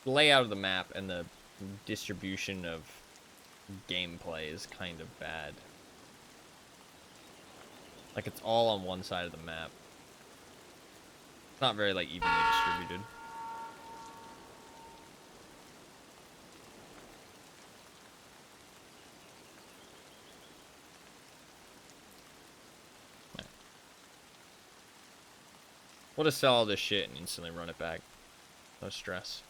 the layout of the map and the distribution of gameplay is kind of bad. Like, it's all on one side of the map. It's not very, like, evenly distributed. We'll just sell all this shit and instantly run it back. No stress.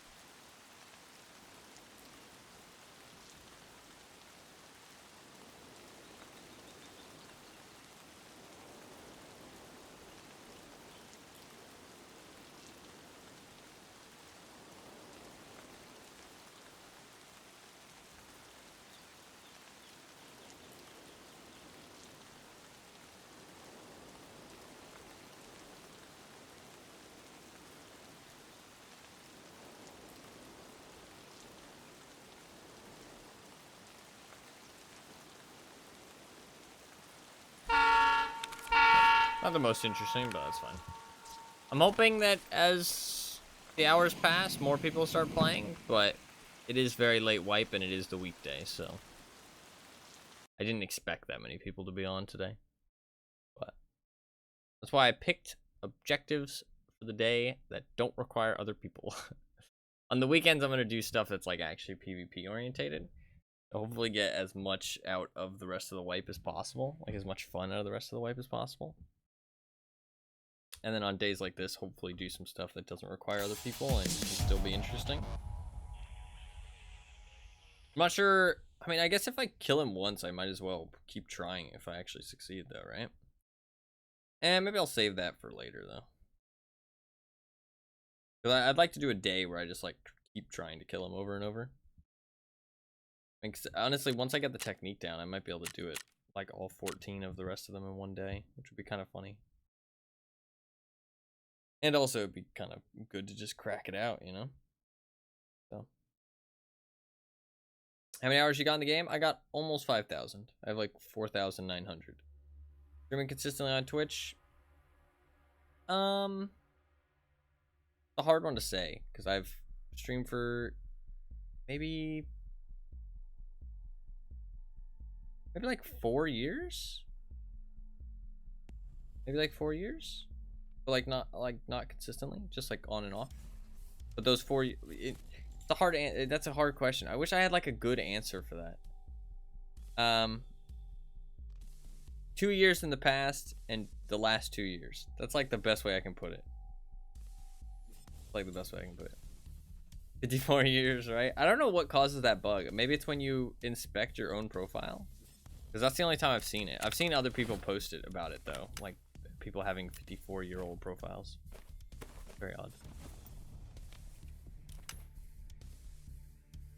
Not the most interesting, but that's fine. I'm hoping that as the hours pass, more people start playing, but it is very late wipe and it is the weekday, so I didn't expect that many people to be on today. But that's why I picked objectives for the day that don't require other people. On the weekends, I'm going to do stuff that's like actually PvP orientated. Hopefully get as much out of the rest of the wipe as possible, like as much fun out of the rest of the wipe as possible. And then on days like this, hopefully do some stuff that doesn't require other people and can still be interesting. I'm not sure I mean, I guess if I kill him once, I might as well keep trying if I actually succeed, though, right? And maybe I'll save that for later, though. Because I'd like to do a day where I just, like, keep trying to kill him over and over. And honestly, once I get the technique down, I might be able to do it, like, all 14 of the rest of them in one day, which would be kind of funny. And also, it'd be kind of good to just crack it out, you know? So. How many hours you got in the game? I got almost 5,000. I have, like, 4,900. Streaming consistently on Twitch? A hard one to say, because I've streamed for maybe like 4 years, maybe like 4 years, but like not consistently, just like on and off. But those 4, it's a hard, that's a hard question. I wish I had like a good answer for that. 2 years in the past and the last 2 years. That's like the best way I can put it. Like the best way I can put it. 54 years, right? I don't know what causes that bug. Maybe it's when you inspect your own profile, because that's the only time I've seen it. I've seen other people post it about it though, like people having 54-year-old profiles. Very odd.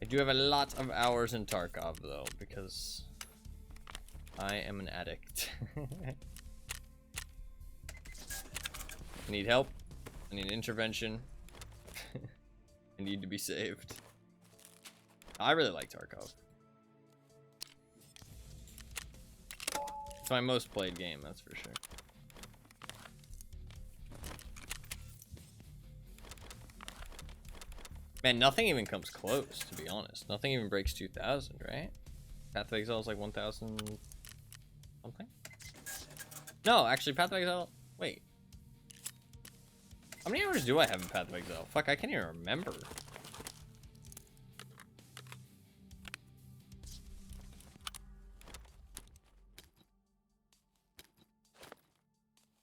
I do have a lot of hours in Tarkov though, because I am an addict. I need help. I need intervention. I need to be saved. I really like Tarkov. It's my most played game, that's for sure. Man, nothing even comes close, to be honest. Nothing even breaks 2,000, right? Path of Exile is like 1,000 something? No, actually, Path of Exile... Wait. How many hours do I have in Path of Exile? Fuck, I can't even remember.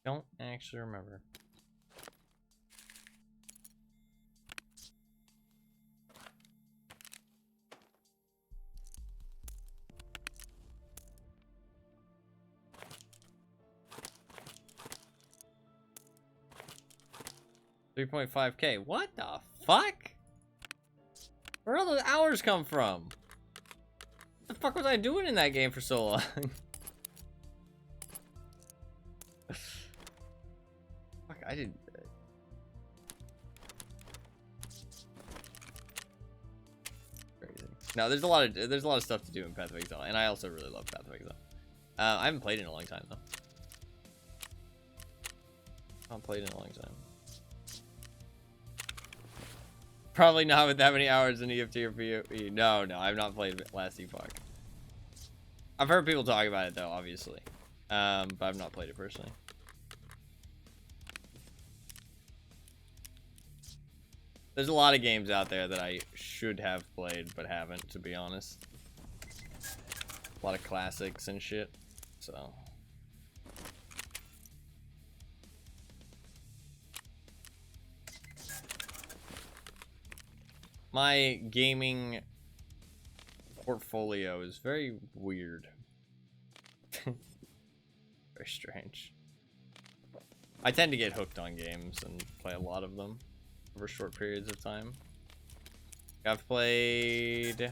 Don't actually remember. $3.5K. What the fuck? Where all those hours come from? What the fuck was I doing in that game for so long? Fuck, I didn't. Crazy. No, there's a lot of stuff to do in Path of Exile, and I also really love Path of Exile. I haven't played it in a long time though. I haven't played it in a long time. Probably not with that many hours in EFT or PvE. No, I've not played Last Epoch. I've heard people talk about it though, obviously. But I've not played it personally. There's a lot of games out there that I should have played, but haven't, to be honest. A lot of classics and shit, so... My gaming portfolio is very weird. Very strange. I tend to get hooked on games and play a lot of them over short periods of time. I've played...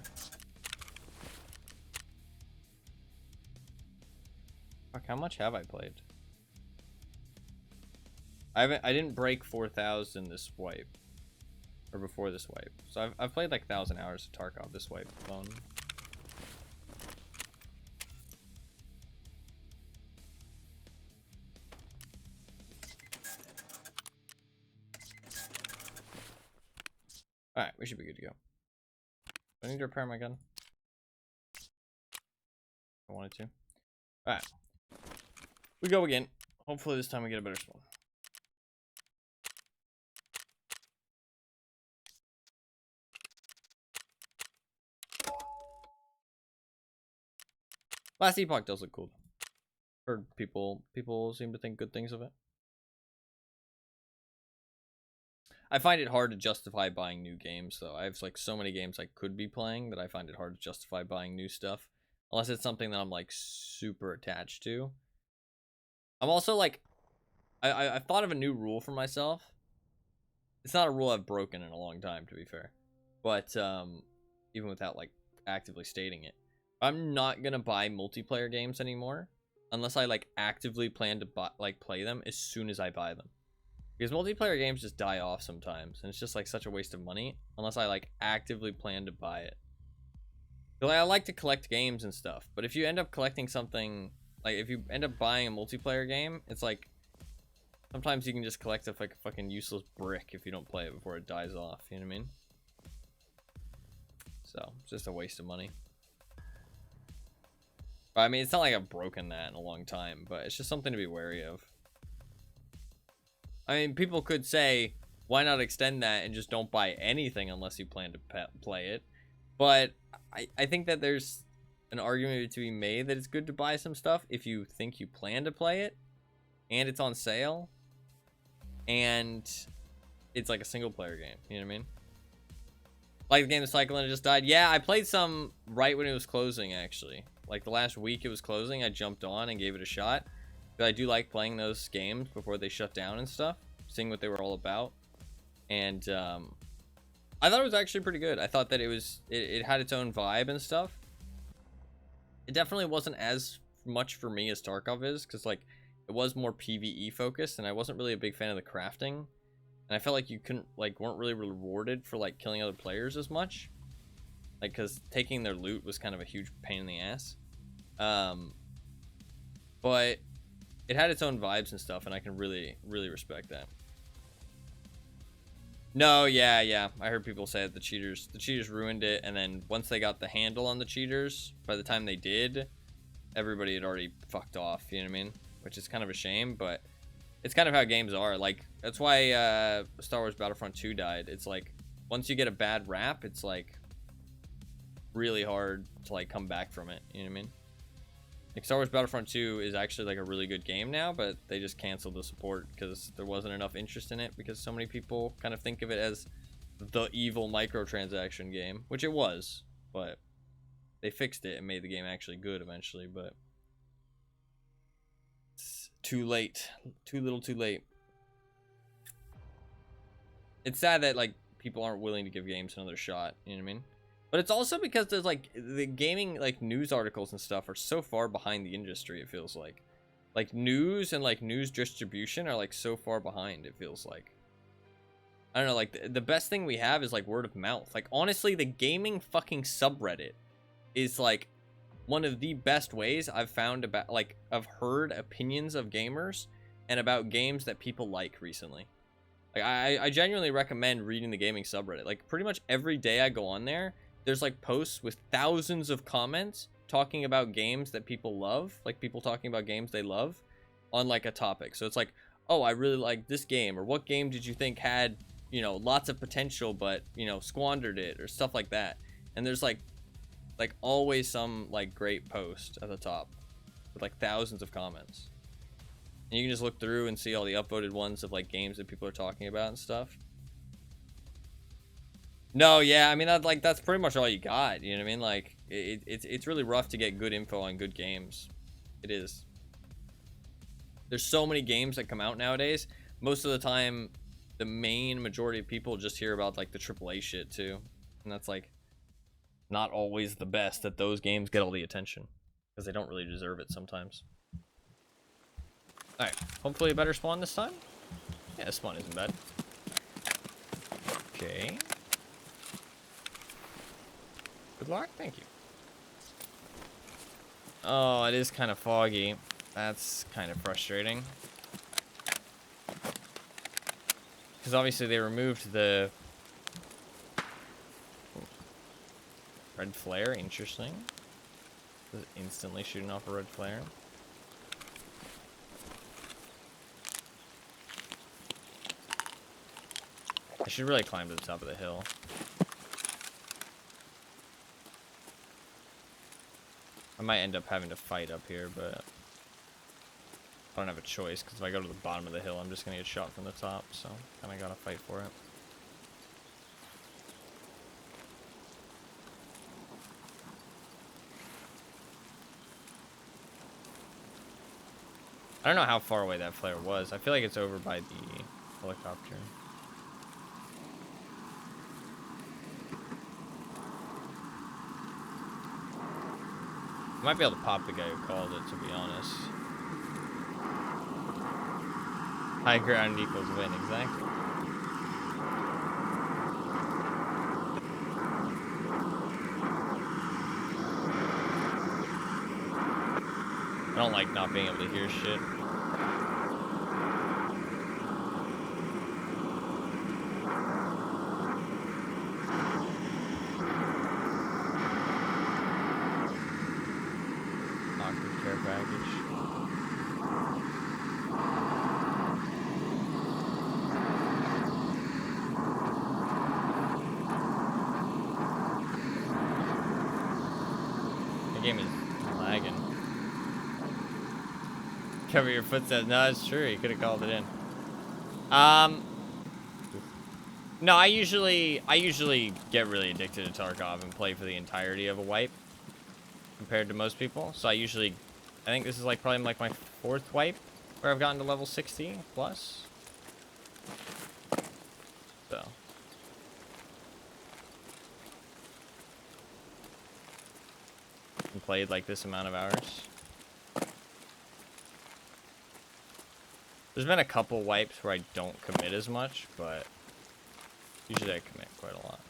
Fuck, how much have I played? I didn't break 4,000 this wipe. Or before this wipe. So I've played like 1,000 hours of Tarkov this wipe alone. Alright, we should be good to go. Do I need to repair my gun? I wanted to. Alright. We go again. Hopefully this time we get a better spawn. Last Epoch does look cool. Heard people seem to think good things of it. I find it hard to justify buying new games, though. I have like so many games I could be playing that I find it hard to justify buying new stuff, unless it's something that I'm like super attached to. I'm also like, I thought of a new rule for myself. It's not a rule I've broken in a long time, to be fair, but even without like actively stating it, I'm not gonna buy multiplayer games anymore unless I like actively plan to play them as soon as I buy them. Because multiplayer games just die off sometimes, and it's just like such a waste of money unless I like actively plan to buy it. But, like, I like to collect games and stuff, but if you end up collecting something, like if you end up buying a multiplayer game, it's like sometimes you can just collect a fucking useless brick if you don't play it before it dies off. You know what I mean? So it's just a waste of money. But, I mean, it's not like I've broken that in a long time, but it's just something to be wary of. I mean, people could say, why not extend that and just don't buy anything unless you plan to play it? But I think that there's an argument to be made that it's good to buy some stuff if you think you plan to play it and it's on sale and it's like a single player game. You know what I mean? Like the game of Cycling just died. Yeah, I played some right when it was closing, actually. Like the last week it was closing, I jumped on and gave it a shot. But I do like playing those games before they shut down and stuff, seeing what they were all about. And I thought it was actually pretty good. I thought that it had its own vibe and stuff. It definitely wasn't as much for me as Tarkov is, because like it was more PvE focused, and I wasn't really a big fan of the crafting. And I felt like you weren't really rewarded for like killing other players as much, like because taking their loot was kind of a huge pain in the ass. But it had its own vibes and stuff, and I can really respect that. No, yeah. I heard people say that the cheaters ruined it, and then once they got the handle on the cheaters, by the time they did, everybody had already fucked off, you know what I mean? Which is kind of a shame, but it's kind of how games are. Like, that's why Star Wars Battlefront 2 died. It's like, once you get a bad rap, it's like really hard to like come back from it, you know what I mean? Like, Star Wars Battlefront 2 is actually like a really good game now, but they just canceled the support because there wasn't enough interest in it, because so many people kind of think of it as the evil microtransaction game, which it was, but they fixed it and made the game actually good eventually. But it's too late, too little too late. It's sad that like people aren't willing to give games another shot, you know what I mean? But it's also because there's like the gaming like news articles and stuff are so far behind the industry. It feels like news and like news distribution are like so far behind. It feels like, I don't know, like the best thing we have is like word of mouth. Like honestly, the gaming fucking subreddit is like one of the best ways I've found about like I've heard opinions of gamers and about games that people like recently. Like I genuinely recommend reading the gaming subreddit. Like pretty much every day I go on there, there's like posts with thousands of comments talking about games that people love, like people talking about games they love on like a topic. So it's like, oh, I really like this game, or what game did you think had, you know, lots of potential but, you know, squandered it, or stuff like that. And there's like always some like great post at the top with like thousands of comments. And you can just look through and see all the upvoted ones of like games that people are talking about and stuff. No, yeah, I mean, that's pretty much all you got, you know what I mean? Like, it's really rough to get good info on good games. It is. There's so many games that come out nowadays. Most of the time, the main majority of people just hear about, like, the AAA shit, too. And that's, like, not always the best that those games get all the attention. Because they don't really deserve it sometimes. Alright, hopefully a better spawn this time. Yeah, this spawn isn't bad. Okay. Good luck, thank you. Oh, it is kind of foggy. That's kind of frustrating. Because obviously they removed the red flare. Interesting. Just instantly shooting off a red flare. I should really climb to the top of the hill. I might end up having to fight up here, but I don't have a choice, because if I go to the bottom of the hill, I'm just going to get shot from the top, so kind of got to fight for it. I don't know how far away that flare was. I feel like it's over by the helicopter. I might be able to pop the guy who called it, to be honest. High ground equals win, exactly. I don't like not being able to hear shit. Awkward care package. The game is lagging. Cover your footsteps. No, it's true. You could have called it in. No, I usually get really addicted to Tarkov and play for the entirety of a wipe compared to most people. So I think this is like probably like my 4th wipe where I've gotten to level 60 plus. So. And played like this amount of hours. There's been a couple wipes where I don't commit as much, but usually I commit quite a lot.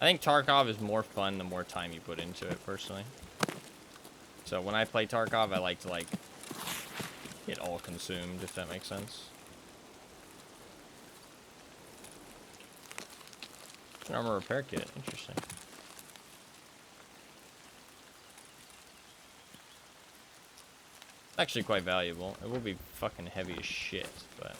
I think Tarkov is more fun the more time you put into it, personally. So when I play Tarkov, I like to like get all consumed, if that makes sense. An armor repair kit, interesting. Actually quite valuable. It will be fucking heavy as shit, but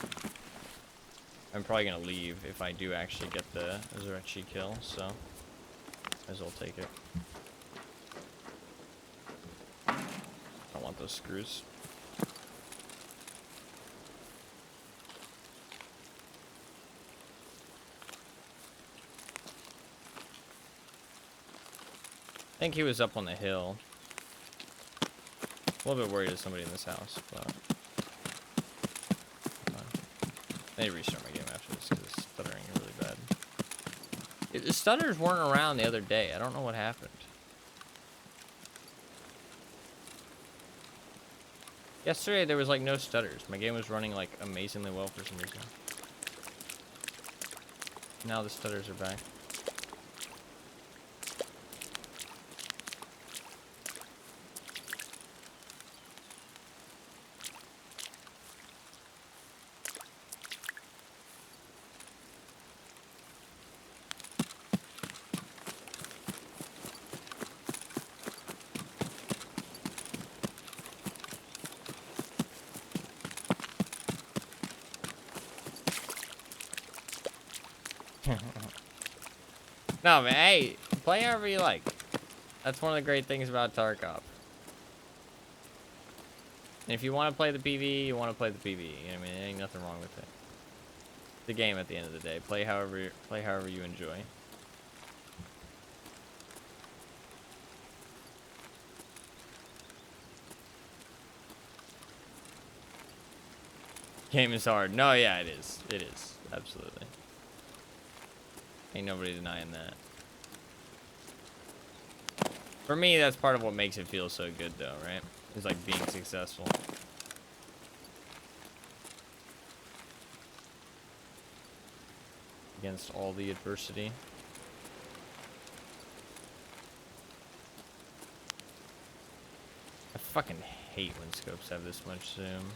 I'm probably gonna leave if I do actually get the Zurachi kill, so might as well take it. I don't want those screws. I think he was up on the hill. A little bit worried there's somebody in this house, but I need to restart my game after this because it's stuttering really bad. The stutters weren't around the other day. I don't know what happened. Yesterday there was like no stutters. My game was running like amazingly well for some reason. Now the stutters are back. No, man, hey, play however you like. That's one of the great things about Tarkov. And if you want to play the PvE, you want to play the PvE. You know what I mean? There ain't nothing wrong with it. It's the game at the end of the day. Play however you enjoy. Game is hard. No, yeah, it is. It is. Absolutely. Ain't nobody denying that. For me, that's part of what makes it feel so good, though, right? It's like being successful. Against all the adversity. I fucking hate when scopes have this much zoom.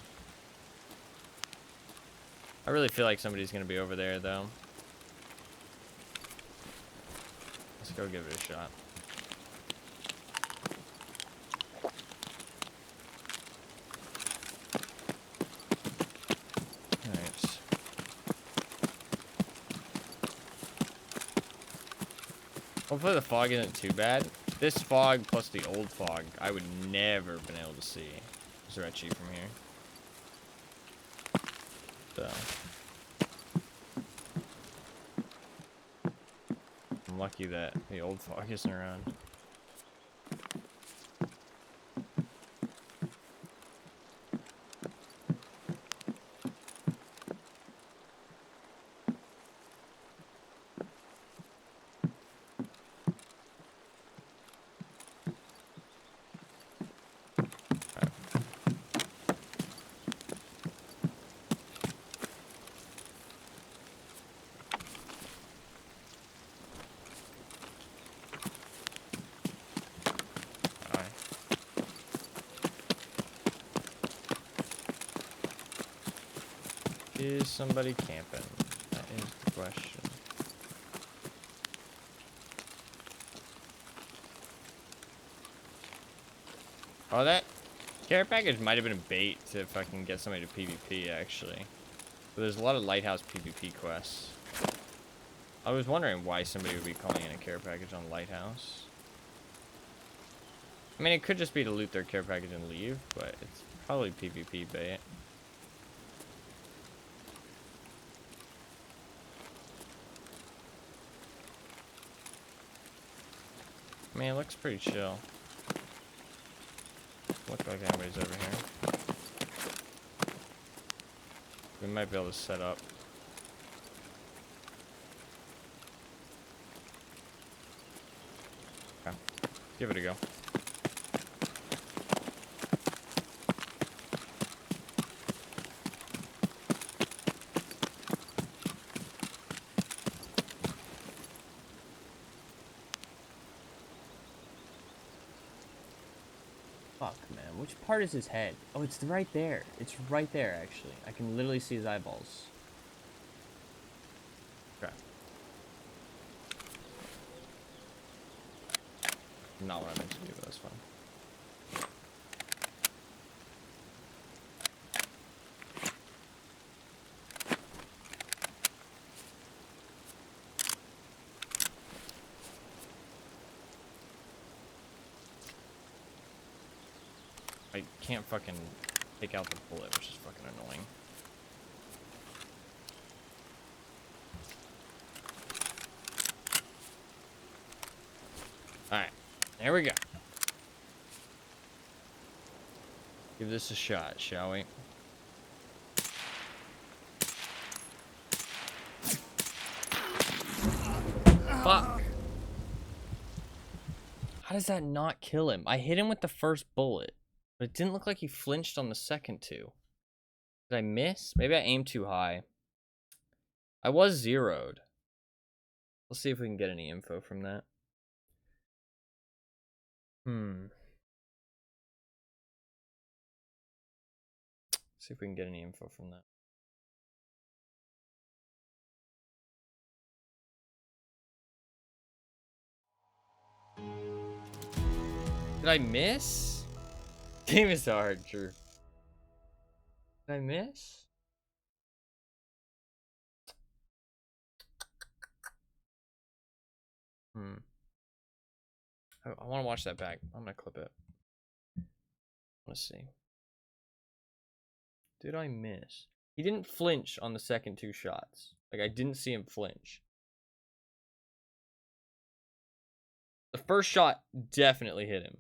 I really feel like somebody's gonna be over there, though. Let's go give it a shot. Alright. Hopefully the fog isn't too bad. This fog plus the old fog, I would never have been able to see Zurachi from here. So. I'm lucky that the old fog isn't around. Is somebody camping? That is the question. Oh, that care package might have been a bait to fucking get somebody to PvP, actually. But there's a lot of lighthouse PvP quests. I was wondering why somebody would be calling in a care package on lighthouse. I mean, it could just be to loot their care package and leave, but it's probably PvP bait. I mean, it looks pretty chill. Look like anybody's over here. We might be able to set up. Okay. Give it a go. Fuck, man. Which part is his head? Oh, it's right there. It's right there, actually. I can literally see his eyeballs. Okay. Not what I meant to do, but that's fine. I can't fucking take out the bullet, which is fucking annoying. Alright, there we go. Give this a shot, shall we? Fuck! How does that not kill him? I hit him with the first bullet, but it didn't look like he flinched on the second two. Did I miss? Maybe I aimed too high. I was zeroed. Let's see if we can get any info from that. See if we can get any info from that. Did I miss? Game is hard, true. Did I miss? I want to watch that back. I'm gonna clip it. Let's see. Did I miss? He didn't flinch on the second two shots. Like, I didn't see him flinch. The first shot definitely hit him.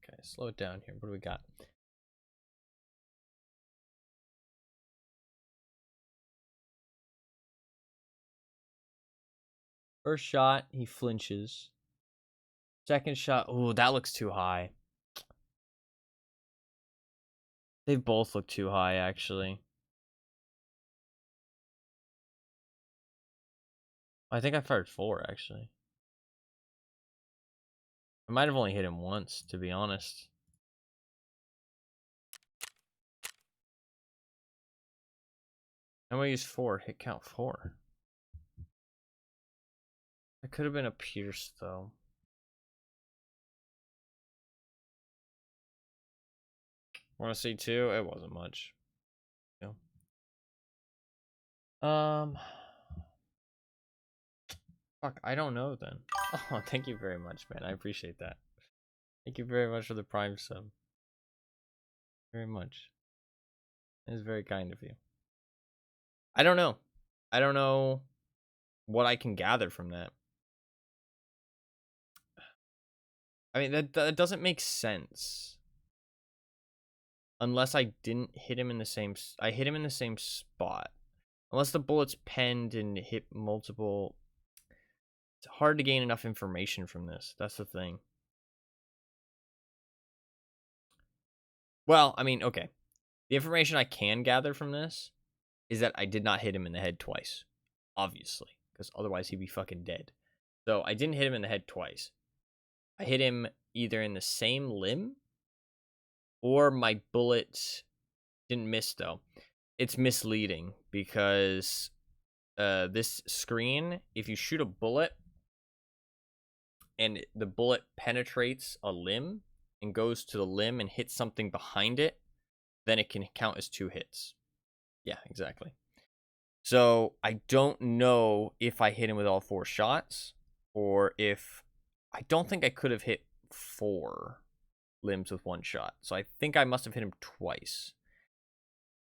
Okay, slow it down here. What do we got? First shot, he flinches. Second shot, ooh, that looks too high. They both look too high, actually. I think I fired 4, actually. I might have only hit him once, to be honest. I'm gonna use 4. Hit count 4. It could have been a pierce, though. Want to see 2? It wasn't much. Yeah. Fuck, I don't know then. Oh, thank you very much, man. I appreciate that. Thank you very much for the Prime sub. Very much. It is very kind of you. I don't know. I don't know what I can gather from that. I mean, that doesn't make sense. Unless I didn't hit him in the same... I hit him in the same spot. Unless the bullet's penned and hit multiple... It's hard to gain enough information from this. That's the thing. Well, I mean, okay. The information I can gather from this is that I did not hit him in the head twice. obviously, because otherwise he'd be fucking dead. So I didn't hit him in the head twice. I hit him either in the same limb, or my bullet didn't miss, though. It's misleading, because this screen, if you shoot a bullet, and the bullet penetrates a limb, and goes to the limb and hits something behind it, then it can count as 2 hits. Yeah, exactly. So I don't know if I hit him with all 4 shots, or if... I don't think I could have hit 4 limbs with 1 shot. So I think I must have hit him twice.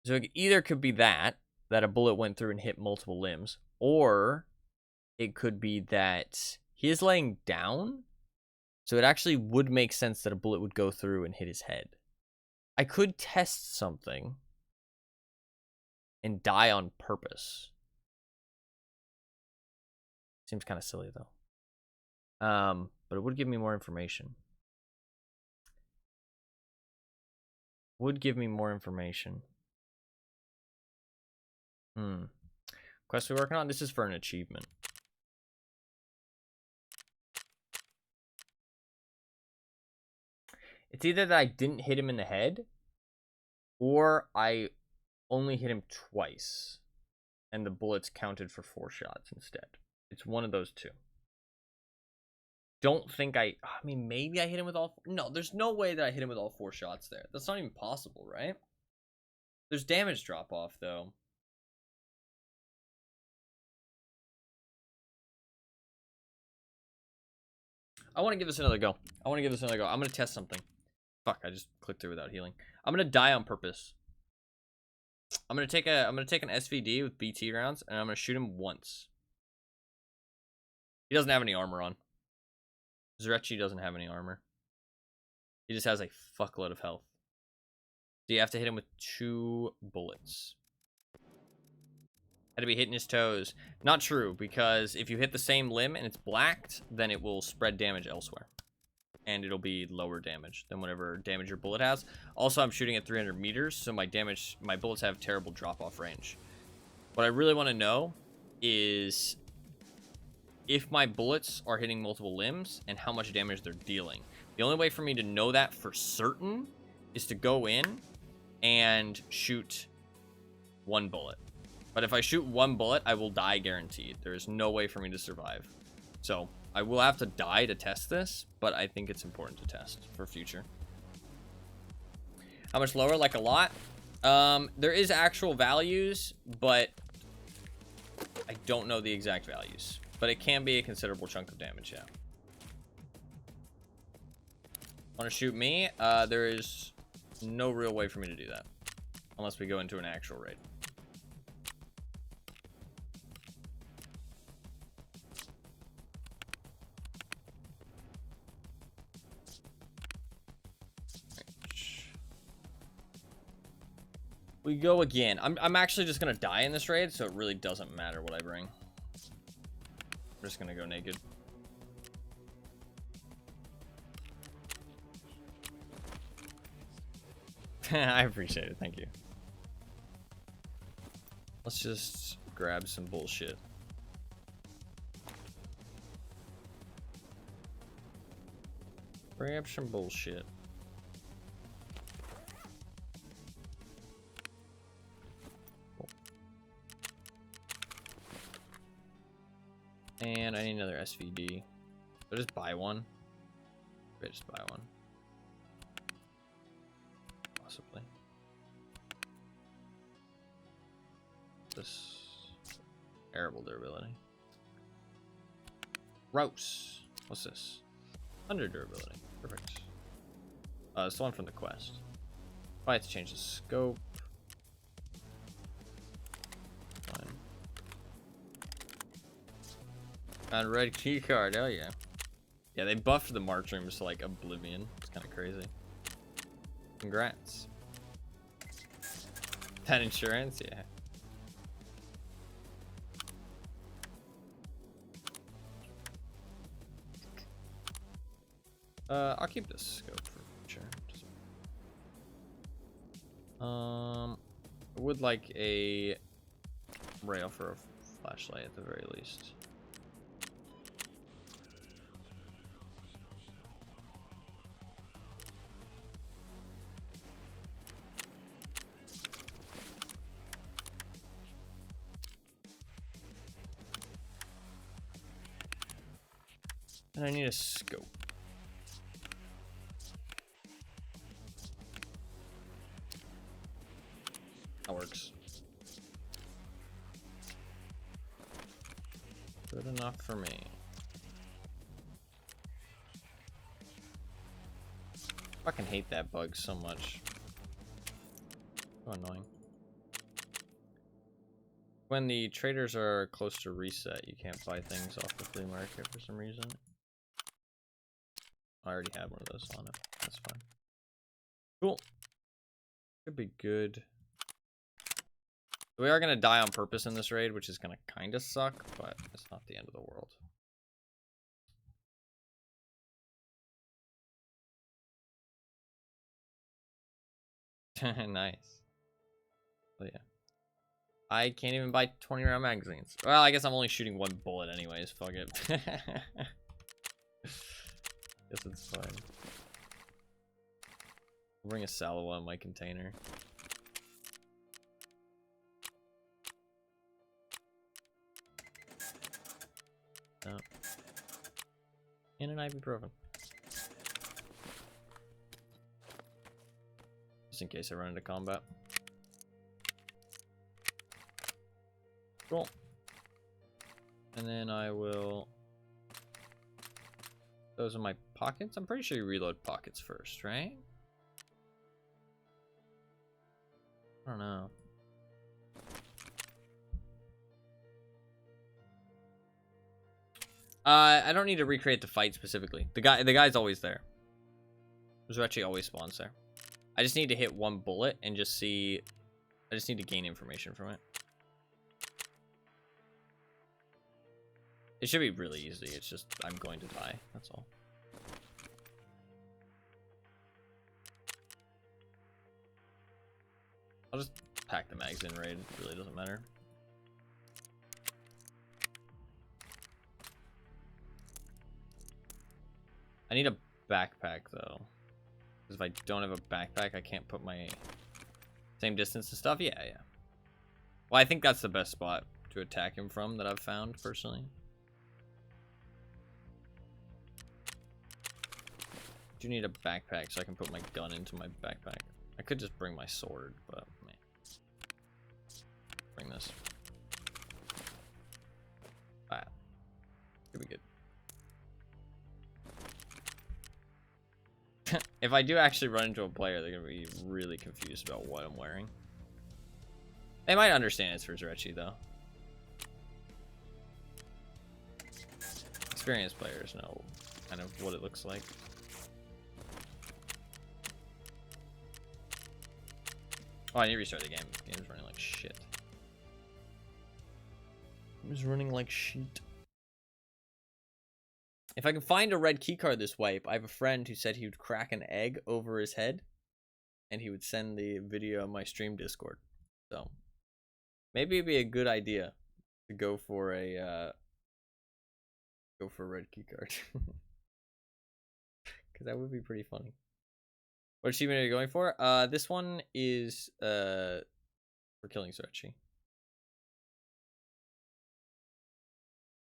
So it either could be that a bullet went through and hit multiple limbs, or it could be that he is laying down, so it actually would make sense that a bullet would go through and hit his head. I could test something and die on purpose. Seems kind of silly, though. But it would give me more information. Quest we're working on? This is for an achievement. It's either that I didn't hit him in the head, or I only hit him twice, and the bullets counted for 4 shots instead. It's one of those two. Don't think I mean, maybe I hit him with all... No, there's no way that I hit him with all 4 shots there. That's not even possible, right? There's damage drop-off, though. I want to give this another go. I'm going to test something. Fuck, I just clicked through without healing. I'm going to die on purpose. I'm going to take an SVD with BT rounds, and I'm going to shoot him once. He doesn't have any armor on. Zrechi doesn't have any armor. He just has a fuckload of health. So you have to hit him with 2 bullets. Had to be hitting his toes. Not true, because if you hit the same limb and it's blacked, then it will spread damage elsewhere. And it'll be lower damage than whatever damage your bullet has. Also, I'm shooting at 300 meters, so my bullets have terrible drop-off range. What I really want to know is if my bullets are hitting multiple limbs and how much damage they're dealing. The only way for me to know that for certain is to go in and shoot 1 bullet. But if I shoot 1 bullet, I will die guaranteed. There is no way for me to survive. So I will have to die to test this, but I think it's important to test for future. How much lower? Like a lot. There is actual values, but I don't know the exact values. But it can be a considerable chunk of damage, yeah. Want to shoot me? There is no real way for me to do that. Unless we go into an actual raid. We go again. I'm actually just gonna die in this raid, so it really doesn't matter what I bring. I'm just gonna go naked. I appreciate it, thank you. Let's just grab some bullshit. Grab some bullshit. And I need another SVD. So just buy one. Maybe just buy one. Possibly. This terrible durability. Gross. What's this? Under durability. Perfect. It's the one from the quest. Probably have to change the scope. Fine. And red key card, hell yeah. Yeah, they buffed the March rooms to like oblivion. It's kind of crazy. Congrats. That insurance, yeah. I'll keep this scope for future. I would like a rail for a flashlight at the very least. And I need a scope. That works. Good enough for me. Fucking hate that bug so much. So annoying. When the traders are close to reset, you can't buy things off the flea market for some reason. I already had one of those on it. That's fine. Cool. Could be good. We are going to die on purpose in this raid, which is going to kind of suck, but it's not the end of the world. Nice. Oh, yeah. I can't even buy 20 round magazines. Well, I guess I'm only shooting one bullet anyways. Fuck it. Guess it's fine. I'll bring a Salawa in my container. No. And an ibuprofen. Just in case I run into combat. Cool. And then I will... Those are my pockets? I'm pretty sure you reload pockets first, right? I don't know. I don't need to recreate the fight specifically. The guy's always there. Resurrection always spawns there. I just need to hit one bullet and just see... I just need to gain information from it. It should be really easy. It's just I'm going to die. That's all. I'll just pack the mags in raid. It really doesn't matter. I need a backpack though. Because if I don't have a backpack, I can't put my same distance and stuff. Yeah, yeah. Well, I think that's the best spot to attack him from that I've found personally. I do need a backpack so I can put my gun into my backpack. I could just bring my sword, but man. Bring this. Alright. Should be good. If I do actually run into a player, they're gonna be really confused about what I'm wearing. They might understand it's for Zurechi though. Experienced players know kind of what it looks like. Oh, I need to restart the game. The game's running like shit. It was running like shit. If I can find a red keycard this wipe, I have a friend who said he would crack an egg over his head and he would send the video on my stream Discord. So maybe it'd be a good idea to go for a red keycard. Because that would be pretty funny. What achievement are you going for? This one is for killing Sochi.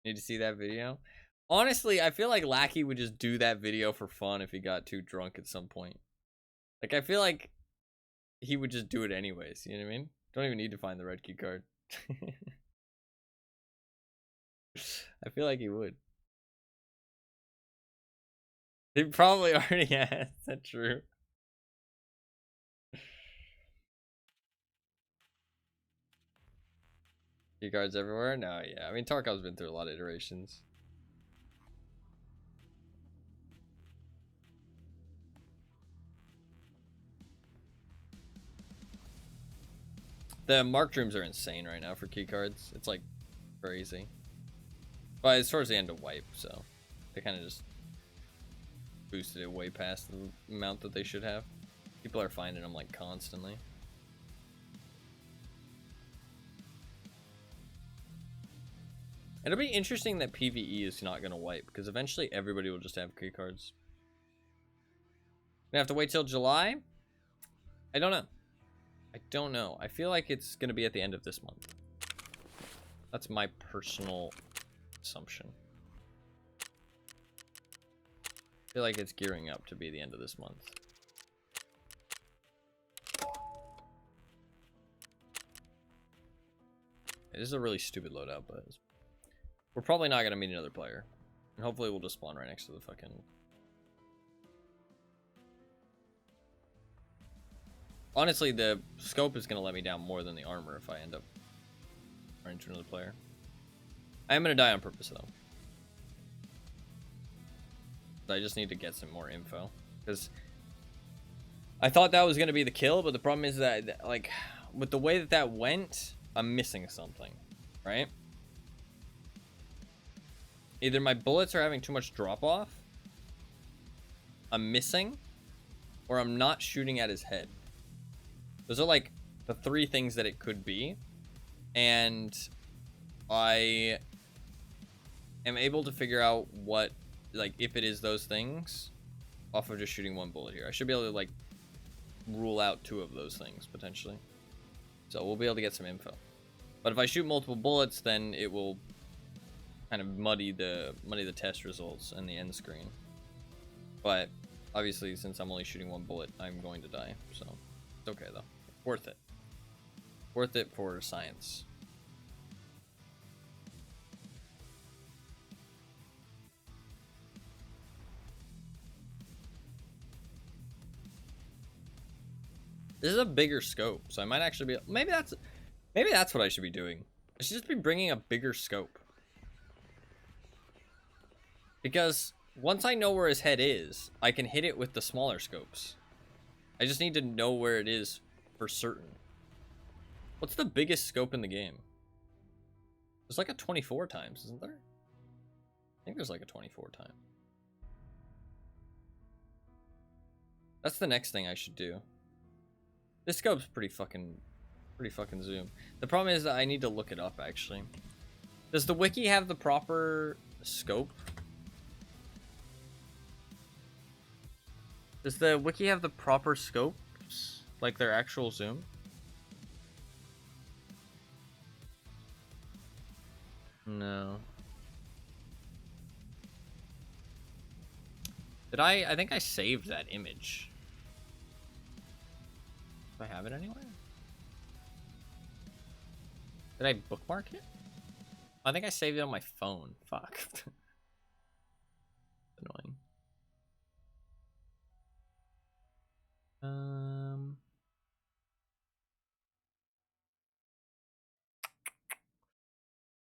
Need to see that video? Honestly, I feel like Lackey would just do that video for fun if he got too drunk at some point. Like, I feel like he would just do it anyways, you know what I mean? Don't even need to find the red key card. I feel like he would. He probably already has. Is that true? Key cards everywhere? No, yeah. I mean, Tarkov's been through a lot of iterations. The marked rooms are insane right now for key cards. It's like crazy. But it's towards the end of wipe, so they kind of just boosted it way past the amount that they should have. People are finding them like constantly. It'll be interesting that PvE is not going to wipe, because eventually everybody will just have key cards. Gonna have to wait till July? I don't know. I don't know. I feel like it's going to be at the end of this month. That's my personal assumption. I feel like it's gearing up to be the end of this month. This is a really stupid loadout, but we're probably not going to meet another player. And hopefully we'll just spawn right next to the fucking... Honestly, the scope is going to let me down more than the armor if I end up running into another player. I am going to die on purpose, though. I just need to get some more info. Because I thought that was going to be the kill, but the problem is that, like, with the way that that went, I'm missing something, right? Either my bullets are having too much drop-off, I'm missing, or I'm not shooting at his head. Those are, like, the three things that it could be. And I am able to figure out what, like, if it is those things off of just shooting one bullet here. I should be able to, like, rule out two of those things, potentially. So we'll be able to get some info. But if I shoot multiple bullets, then it will kind of muddy the test results and the end screen. But obviously, since I'm only shooting one bullet, I'm going to die. So it's okay, though. Worth it. Worth it for science. This is a bigger scope, so I might actually be... Maybe that's what I should be doing. I should just be bringing a bigger scope. Because once I know where his head is, I can hit it with the smaller scopes. I just need to know where it is for certain. What's the biggest scope in the game? There's like a 24 times, isn't there? I think there's like a 24 time. That's the next thing I should do. This scope's pretty fucking zoom. The problem is that I need to look it up, actually. Does the wiki have the proper scope? Does the wiki have the proper scopes? Like their actual zoom? No. Did I think I saved that image. Do I have it anywhere? Did I bookmark it? I think I saved it on my phone. Fuck. Annoying.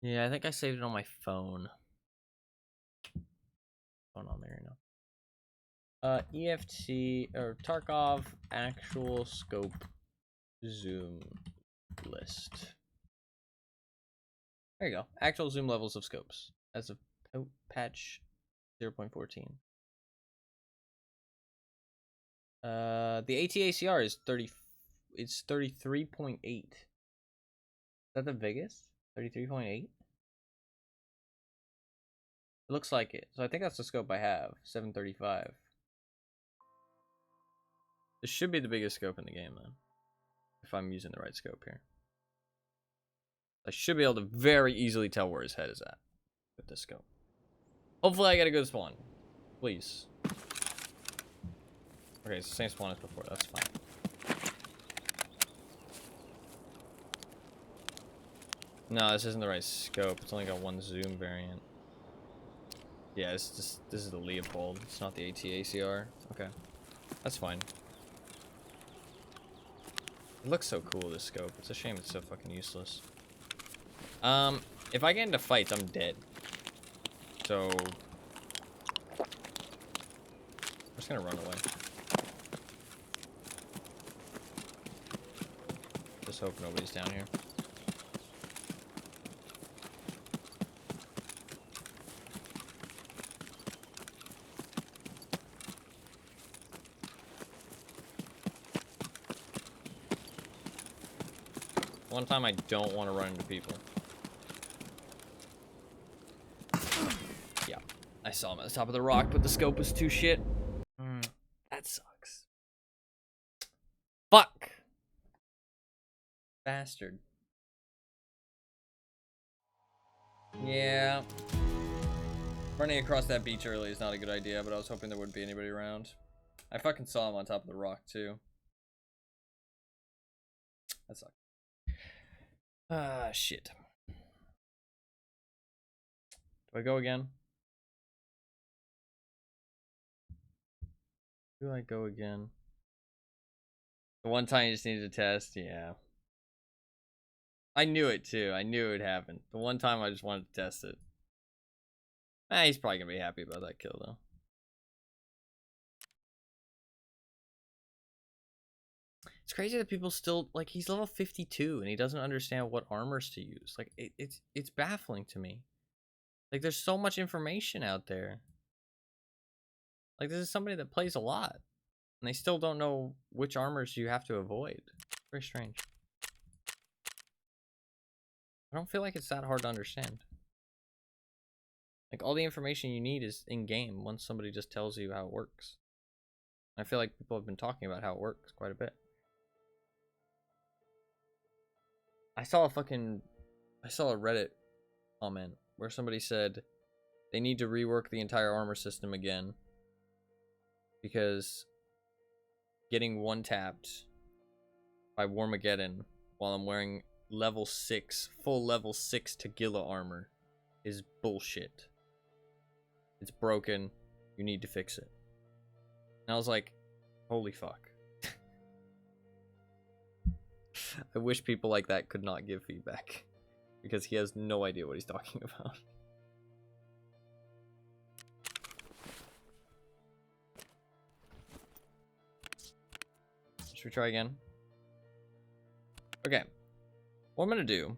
Yeah, I think I saved it on my phone. Phone on there now. EFT or Tarkov actual scope zoom list. There you go. Actual zoom levels of scopes as of patch 0.14. The ATACR is 30. It's 33.8. Is that the biggest? 33.8. It looks like it. So I think that's the scope I have. 735. This should be the biggest scope in the game, then. If I'm using the right scope here. I should be able to very easily tell where his head is at with this scope. Hopefully I get a good spawn. Please. Okay, it's the same spawn as before. That's fine. No, this isn't the right scope. It's only got one zoom variant. Yeah, this is the Leopold. It's not the ATACR. Okay. That's fine. It looks so cool, this scope. It's a shame it's so fucking useless. If I get into fights, I'm dead. So... I'm just gonna run away. Just hope nobody's down here. One time I don't want to run into people. saw him at the top of the rock, but the scope was too shit. That sucks. Fuck. Bastard. Yeah. Running across that beach early is not a good idea, but I was hoping there wouldn't be anybody around. I fucking saw him on top of the rock, too. That sucks. Ah, shit. Do I go again? Do I go again? The one time you just needed to test? Yeah. I knew it, too. I knew it would happen. The one time I just wanted to test it. He's probably gonna be happy about that kill, though. It's crazy that people still, like, he's level 52 and he doesn't understand what armors to use. Like, it's baffling to me. Like, there's so much information out there. Like, this is somebody that plays a lot. And they still don't know which armors you have to avoid. Very strange. I don't feel like it's that hard to understand. Like, all the information you need is in-game once somebody just tells you how it works. I feel like people have been talking about how it works quite a bit. I saw a Reddit comment where somebody said they need to rework the entire armor system again because getting one-tapped by Warmageddon while I'm wearing level 6, full level 6 Tagilla armor is bullshit. It's broken. You need to fix it. And I was like, holy fuck. I wish people like that could not give feedback because he has no idea what he's talking about. Should we try again? Okay. What I'm going to do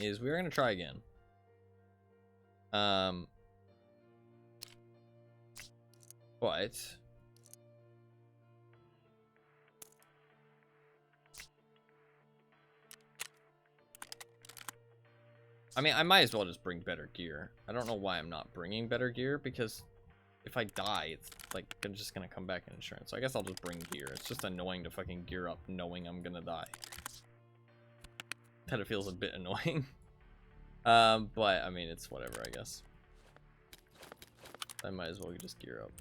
is we're going to try again. But I mean, I might as well just bring better gear. I don't know why I'm not bringing better gear, because if I die, it's like I'm just gonna come back in insurance. So I guess I'll just bring gear. It's just annoying to fucking gear up knowing I'm gonna die. Kind of feels a bit annoying. But I mean, it's whatever, I guess. I might as well just gear up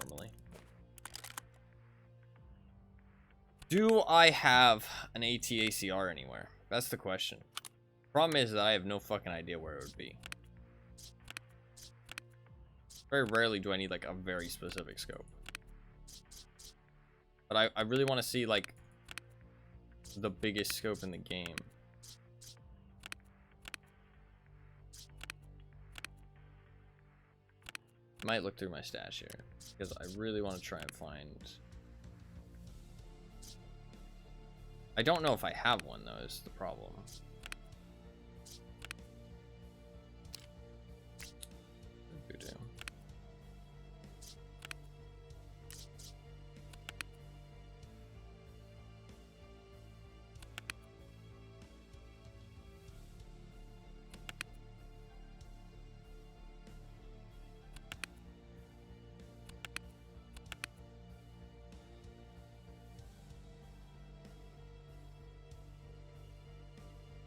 normally. Do I have an AT-ACR anywhere? That's the question. Problem is that I have no fucking idea where it would be. Very rarely do I need like a very specific scope. But I really want to see like the biggest scope in the game. Might look through my stash here because I really want to try and find. I don't know if I have one though, is the problem.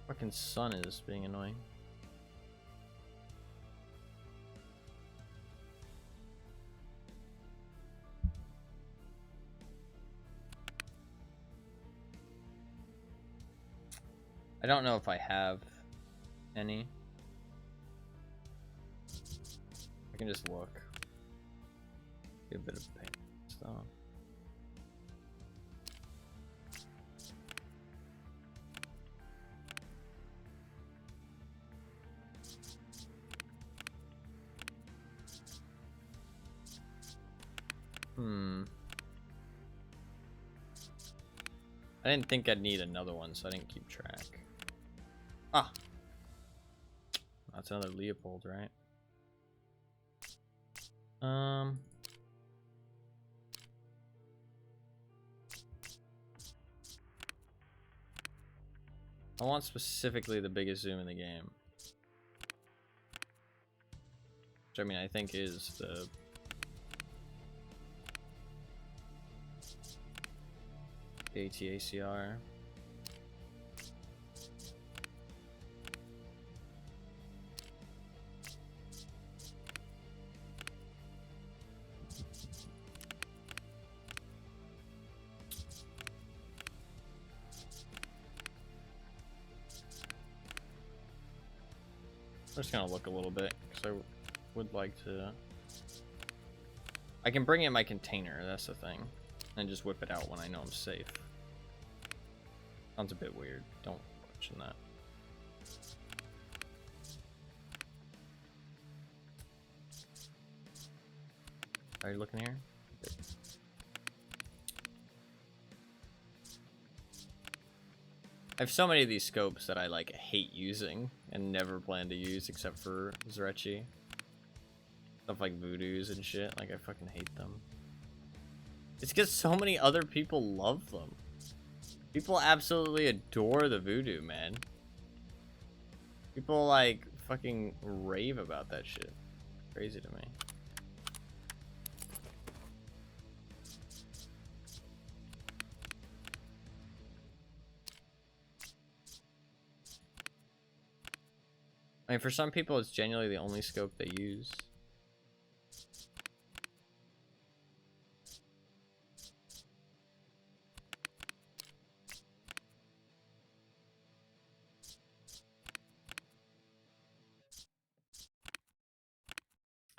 Fucking sun is being annoying. I don't know if I have any. I can just look. Get a bit of paint stuff. I didn't think I'd need another one, so I didn't keep track. Ah! That's another Leopold, right? I want specifically the biggest zoom in the game. which I mean I think is the ATACR. I'm just gonna look a little bit because I would like to. I can bring in my container, that's the thing, and just whip it out when I know I'm safe. Sounds a bit weird. Don't question that. Are you looking here? Good. I have so many of these scopes that I like hate using and never plan to use except for Zrechi. Stuff like VODs and shit, like I fucking hate them. It's because so many other people love them. People absolutely adore the voodoo, man. People like fucking rave about that shit. Crazy to me. I mean, for some people, it's genuinely the only scope they use.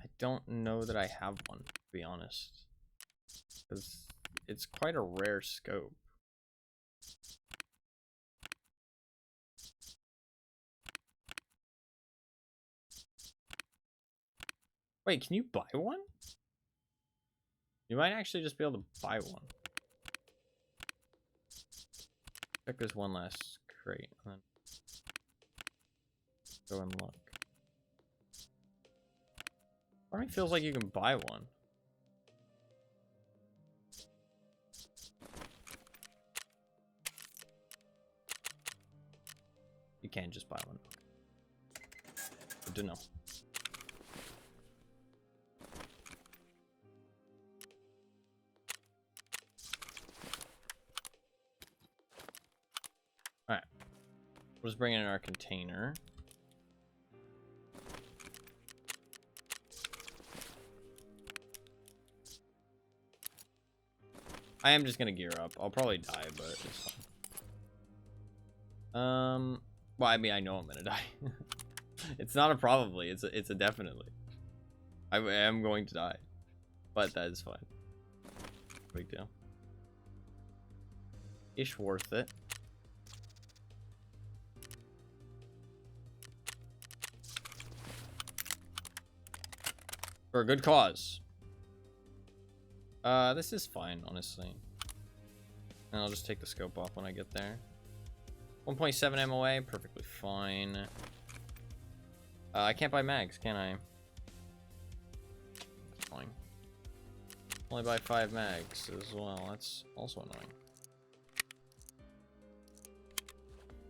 I don't know that I have one, to be honest. Because it's quite a rare scope. Wait, can you buy one? You might actually just be able to buy one. Check this one last crate, and then go and look. Part of me feels like you can buy one. You can't just buy one. Good to know. Alright. We'll just bring in our container. I am just gonna gear up. I'll probably die, but it's fine. Well, I mean, I know I'm gonna die. It's not a probably, it's a definitely. I am going to die. But that is fine. Big deal. Ish worth it. For a good cause. This is fine, honestly. And I'll just take the scope off when I get there. 1.7 MOA, perfectly fine. I can't buy mags, can I? That's fine. Only buy 5 mags as well. That's also annoying.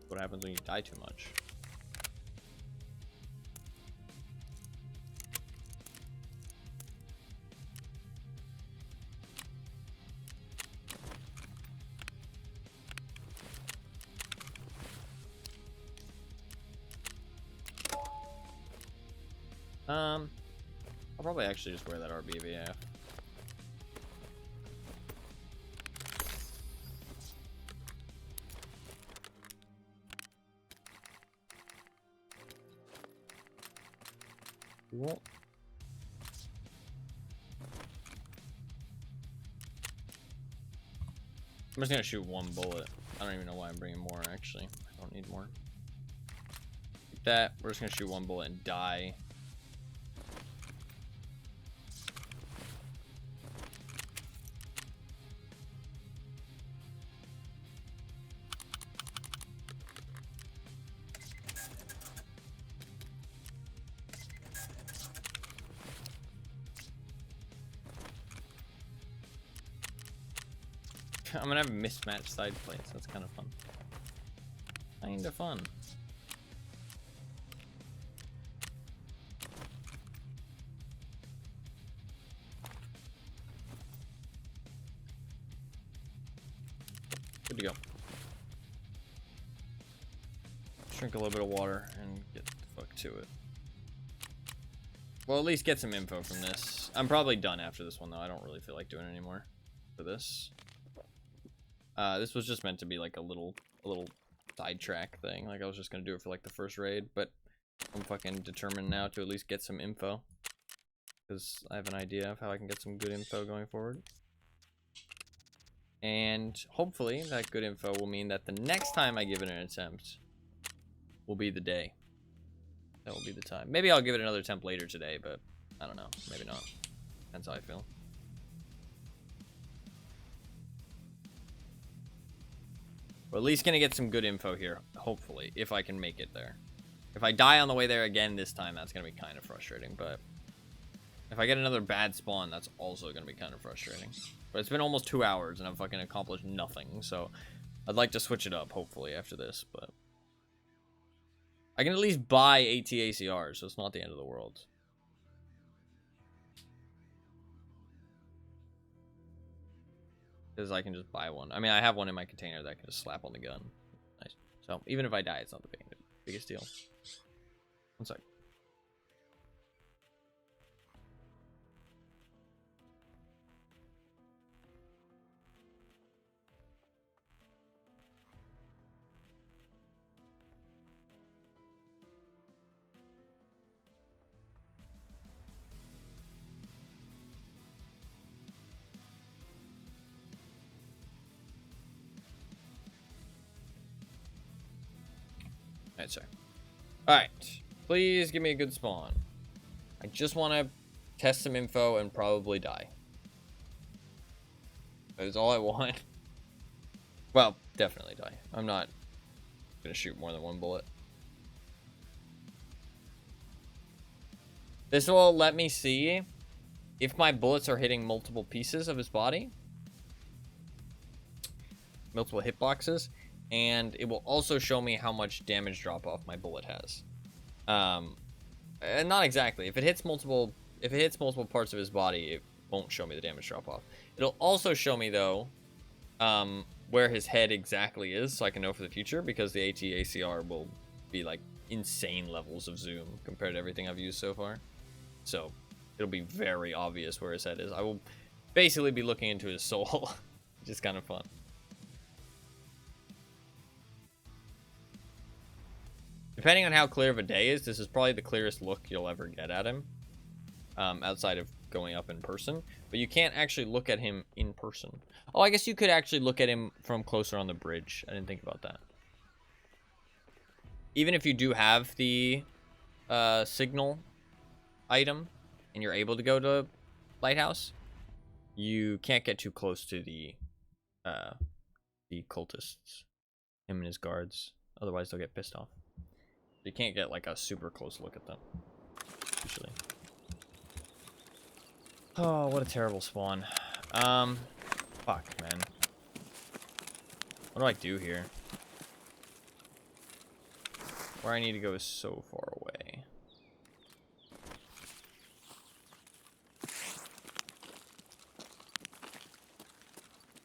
What happens when you die too much? I'll probably actually just wear that RBVF. Cool. I'm just gonna shoot one bullet. I don't even know why I'm bringing more, actually. I don't need more. Like that, we're just gonna shoot one bullet and die. I'm gonna have mismatched side plates. That's kind of fun. Kinda fun. to go. Drink a little bit of water and get the fuck to it. Well, at least get some info from this. I'm probably done after this one, though. I don't really feel like doing it anymore for this. This was just meant to be like a little sidetrack thing. Like I was just gonna do it for like the first raid, but I'm fucking determined now to at least get some info, because I have an idea of how I can get some good info going forward. And hopefully that good info will mean that the next time I give it an attempt will be the day. That will be the time. Maybe I'll give it another attempt later today, but I don't know. Maybe not. Depends how I feel. We're at least gonna get some good info here, hopefully, if I can make it there. If I die on the way there again this time, that's gonna be kind of frustrating, but if I get another bad spawn, that's also gonna be kind of frustrating. But it's been almost 2 hours and I've fucking accomplished nothing, so I'd like to switch it up, hopefully, after this, but I can at least buy AT-ACRs, so it's not the end of the world. Because I can just buy one. I mean, I have one in my container that I can just slap on the gun. Nice. So, even if I die, it's not the biggest deal. One sec. Alright, sorry. Alright. Please give me a good spawn. I just want to test some info and probably die. That is all I want. Well, definitely die. I'm not going to shoot more than one bullet. This will let me see if my bullets are hitting multiple pieces of his body. Multiple hitboxes. And it will also show me how much damage drop off my bullet has. And not exactly. If it hits multiple parts of his body, it won't show me the damage drop off. It'll also show me though, where his head exactly is, so I can know for the future, because the AT-ACR will be like insane levels of zoom compared to everything I've used so far. So it'll be very obvious where his head is. I will basically be looking into his soul, which is kind of fun. Depending on how clear of a day is, this is probably the clearest look you'll ever get at him, outside of going up in person. But you can't actually look at him in person. Oh, I guess you could actually look at him from closer on the bridge. I didn't think about that. Even if you do have the signal item and you're able to go to Lighthouse, you can't get too close to the cultists, him and his guards. Otherwise, they'll get pissed off. You can't get like a super close look at them, usually. Oh, what a terrible spawn. Fuck, man. What do I do here? Where I need to go is so far away.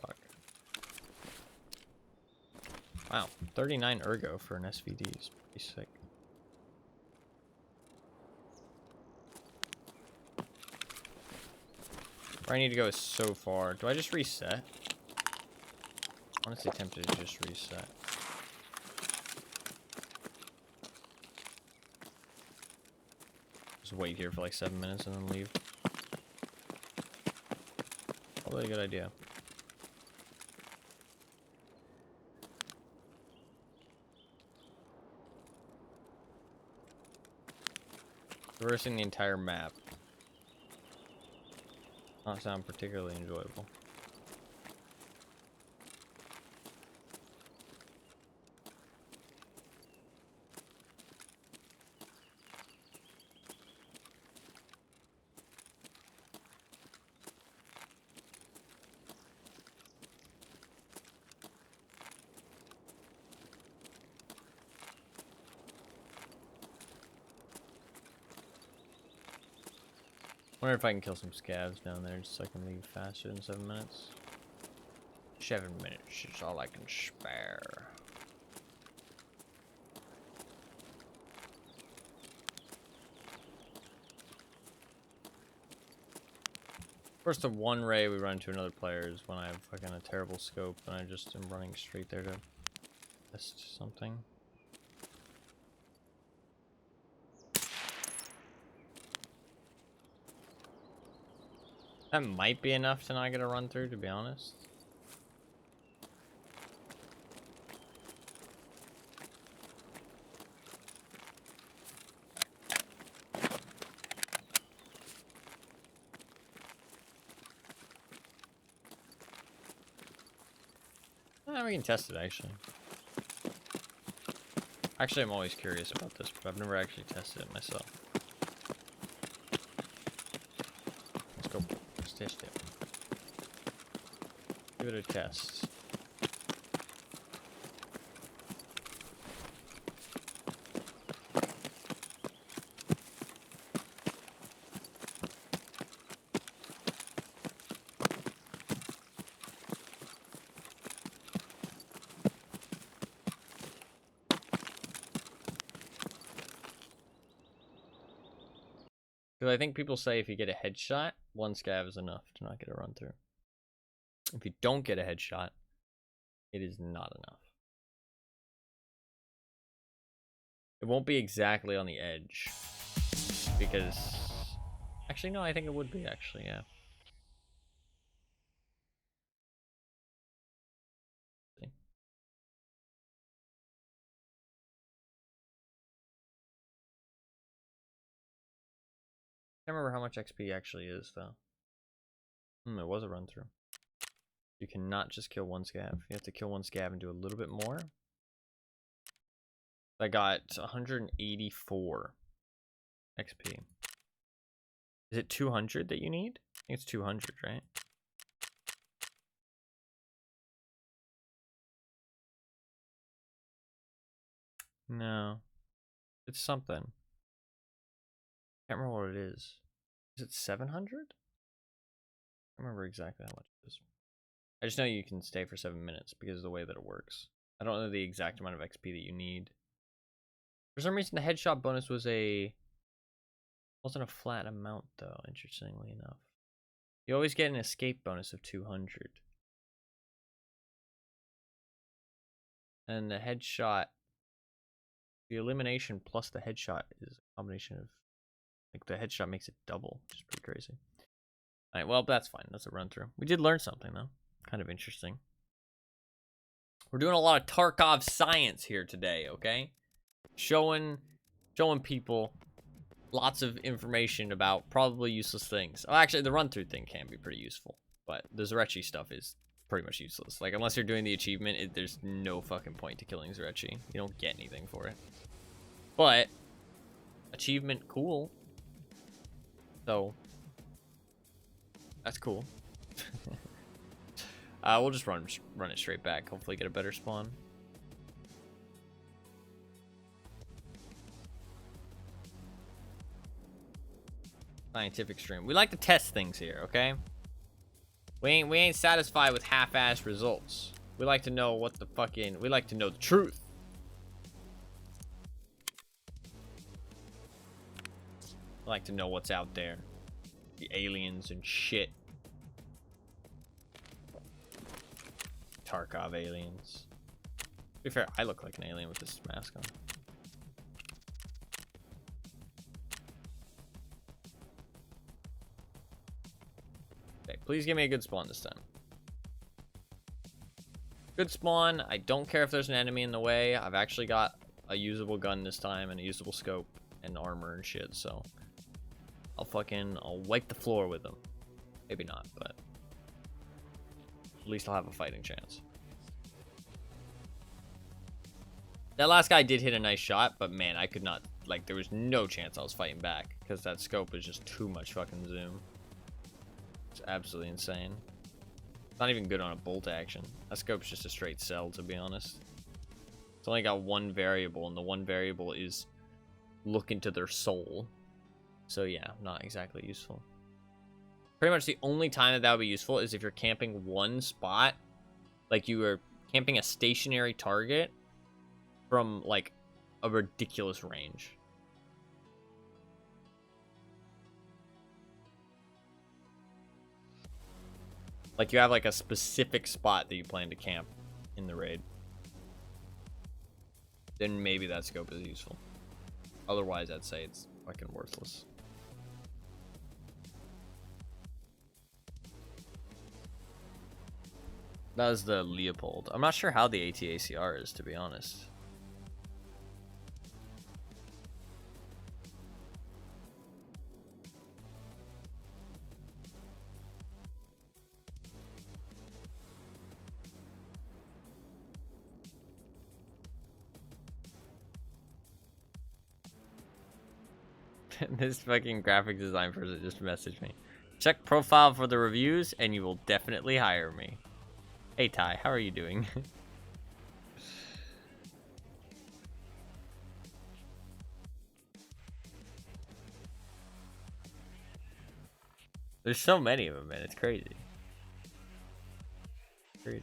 Fuck. Wow, 39 ergo for an SVD is pretty sick. Where I need to go is so far. Do I just reset? Honestly tempted to just reset. Just wait here for like 7 minutes and then leave. Probably a good idea. Traversing the entire map. Not sound particularly enjoyable. Wonder if I can kill some scavs down there just so I can leave faster than 7 minutes. 7 minutes is all I can spare. First, the one ray we run into another player is when I have fucking a terrible scope and I just am running straight there to test something. That might be enough to not get a run through, to be honest. We can test it, actually. Actually, I'm always curious about this, but I've never actually tested it myself. Let's go. Let's test it. Give it a test. Because I think people say if you get a headshot, one scav is enough to not get a run through. If you don't get a headshot, it is not enough. It won't be exactly on the edge. Because... Actually, no, I think it would be, actually, yeah. I can't remember how much XP actually is, though. It was a run through. You cannot just kill one scav. You have to kill one scav and do a little bit more. I got 184 XP. Is it 200 that you need? I think it's 200, right? No. It's something. Can't remember what it is. Is it 700? I don't remember exactly how much it is. I just know you can stay for 7 minutes because of the way that it works. I don't know the exact amount of XP that you need. For some reason, the headshot bonus wasn't a flat amount, though, interestingly enough. You always get an escape bonus of 200. And the headshot, the elimination plus the headshot is a combination of, like, the headshot makes it double, which is pretty crazy. Alright, well, that's fine. That's a run through. We did learn something, though. Kind of interesting. We're doing a lot of Tarkov science here today, okay? Showing people lots of information about probably useless things. Oh, actually, the run-through thing can be pretty useful, but the Zrechi stuff is pretty much useless. Like, unless you're doing the achievement, there's no fucking point to killing Zrechi. You don't get anything for it. But, achievement, cool. So, that's cool. We'll just run it straight back. Hopefully get a better spawn. Scientific stream. We like to test things here, okay? We ain't satisfied with half-assed results. We like to know what the fucking... We like to know the truth. We like to know what's out there. The aliens and shit. Tarkov aliens. To be fair, I look like an alien with this mask on. Okay, please give me a good spawn this time. Good spawn. I don't care if there's an enemy in the way. I've actually got a usable gun this time and a usable scope and armor and shit, so I'll wipe the floor with them. Maybe not, but at least I'll have a fighting chance. That last guy did hit a nice shot, but man, I could not, like, there was no chance I was fighting back because that scope was just too much fucking zoom. It's absolutely insane. It's not even good on a bolt action. That scope's just a straight sell, to be honest. It's only got one variable, and the one variable is look into their soul. So yeah, not exactly useful. Pretty much the only time that would be useful is if you're camping one spot Like you were camping a stationary target from like a ridiculous range. Like you have like a specific spot that you plan to camp in the raid. Then maybe that scope is useful. Otherwise, I'd say it's fucking worthless. That was the Leopold. I'm not sure how the AT-ACR is, to be honest. This fucking graphic design person just messaged me. Check profile for the reviews and you will definitely hire me. Hey Ty, how are you doing? There's so many of them, man. It's crazy. Crazy.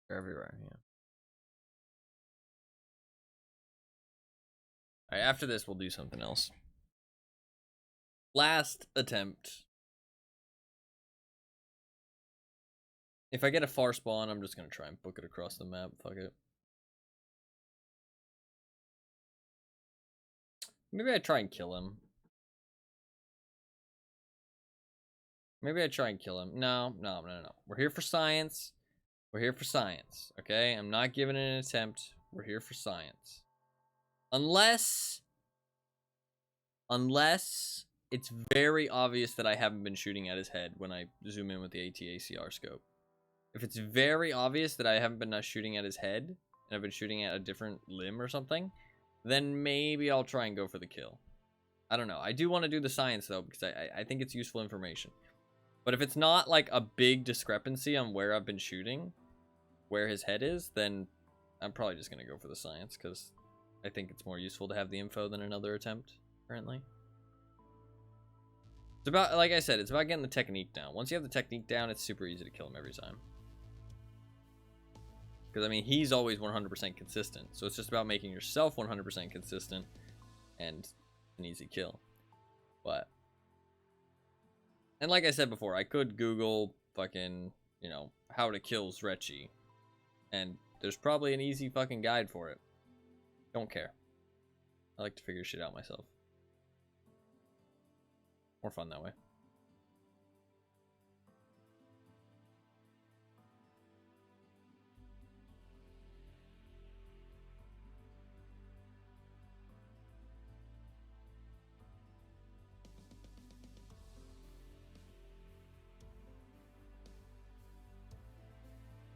They're everywhere, yeah. Alright, after this, we'll do something else. Last attempt. If I get a far spawn, I'm just gonna try and book it across the map. Fuck it. Maybe I try and kill him. Maybe I try and kill him. No. We're here for science. We're here for science, okay? I'm not giving it an attempt. We're here for science. Unless it's very obvious that I haven't been shooting at his head when I zoom in with the AT-ACR scope. If it's very obvious that I haven't been shooting at his head, and I've been shooting at a different limb or something, then maybe I'll try and go for the kill. I don't know. I do want to do the science, though, because I think it's useful information. But if it's not, like, a big discrepancy on where I've been shooting, where his head is, then I'm probably just going to go for the science, because I think it's more useful to have the info than another attempt, currently. It's about, like I said, it's about getting the technique down. Once you have the technique down, it's super easy to kill him every time. Because, I mean, he's always 100% consistent. So it's just about making yourself 100% consistent and an easy kill. But, and like I said before, I could Google fucking, you know, how to kill Zrechi. And there's probably an easy fucking guide for it. Don't care. I like to figure shit out myself. More fun that way.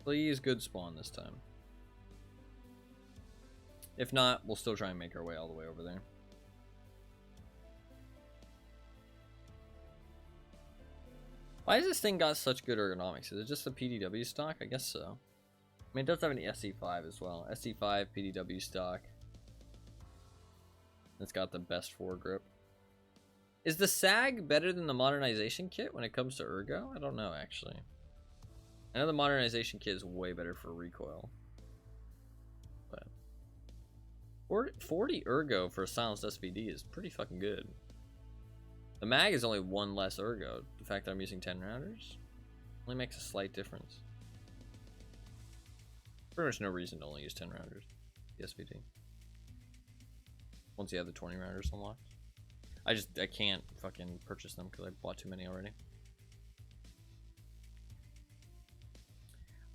Please, good spawn this time. If not, we'll still try and make our way all the way over there. Why has this thing got such good ergonomics? Is it just the PDW stock? I guess so. I mean, it does have an SC5 as well. SC5 PDW stock. It's got the best foregrip. Is the SAG better than the modernization kit when it comes to ergo? I don't know, actually. I know the modernization kit is way better for recoil. But 40 ergo for a silenced SVD is pretty fucking good. The mag is only one less ergo. The fact that I'm using 10 rounders only makes a slight difference. Pretty much no reason to only use 10 rounders. The SVD. Once you have the 20 rounders unlocked. I can't fucking purchase them because I bought too many already.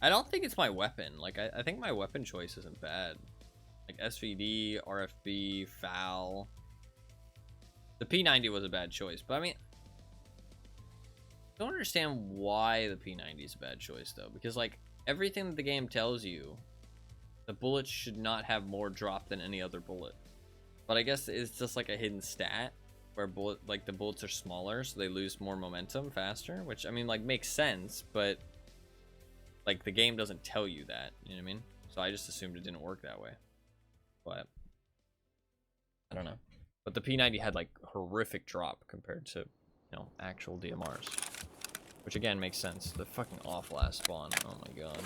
I don't think it's my weapon. Like, I think my weapon choice isn't bad. Like SVD, RFB, FAL. The P90 was a bad choice, but I mean, I don't understand why the P90 is a bad choice though, because like everything that the game tells you, the bullets should not have more drop than any other bullet. But I guess it's just like a hidden stat where the bullets are smaller, so they lose more momentum faster, which I mean like makes sense, but like the game doesn't tell you that, you know what I mean? So I just assumed it didn't work that way. But I don't know. But the P90 had like horrific drop compared to, you know, actual DMRs. Which again makes sense. The fucking awful ass spawn. Oh my god.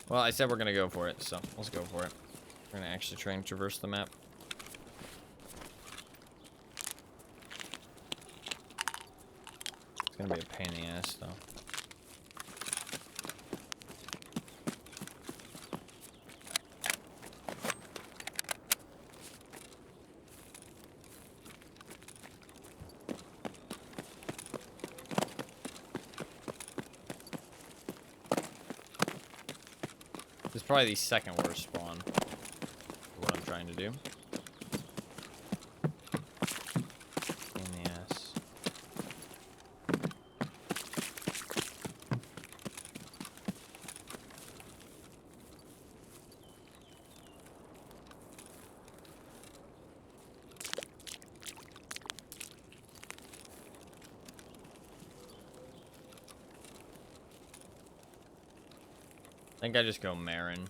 Well, I said we're gonna go for it, so let's go for it. We're gonna actually try and traverse the map. It's gonna be a pain in the ass though. This is probably the second worst spawn for what I'm trying to do. In the ass. I think I just go Marin.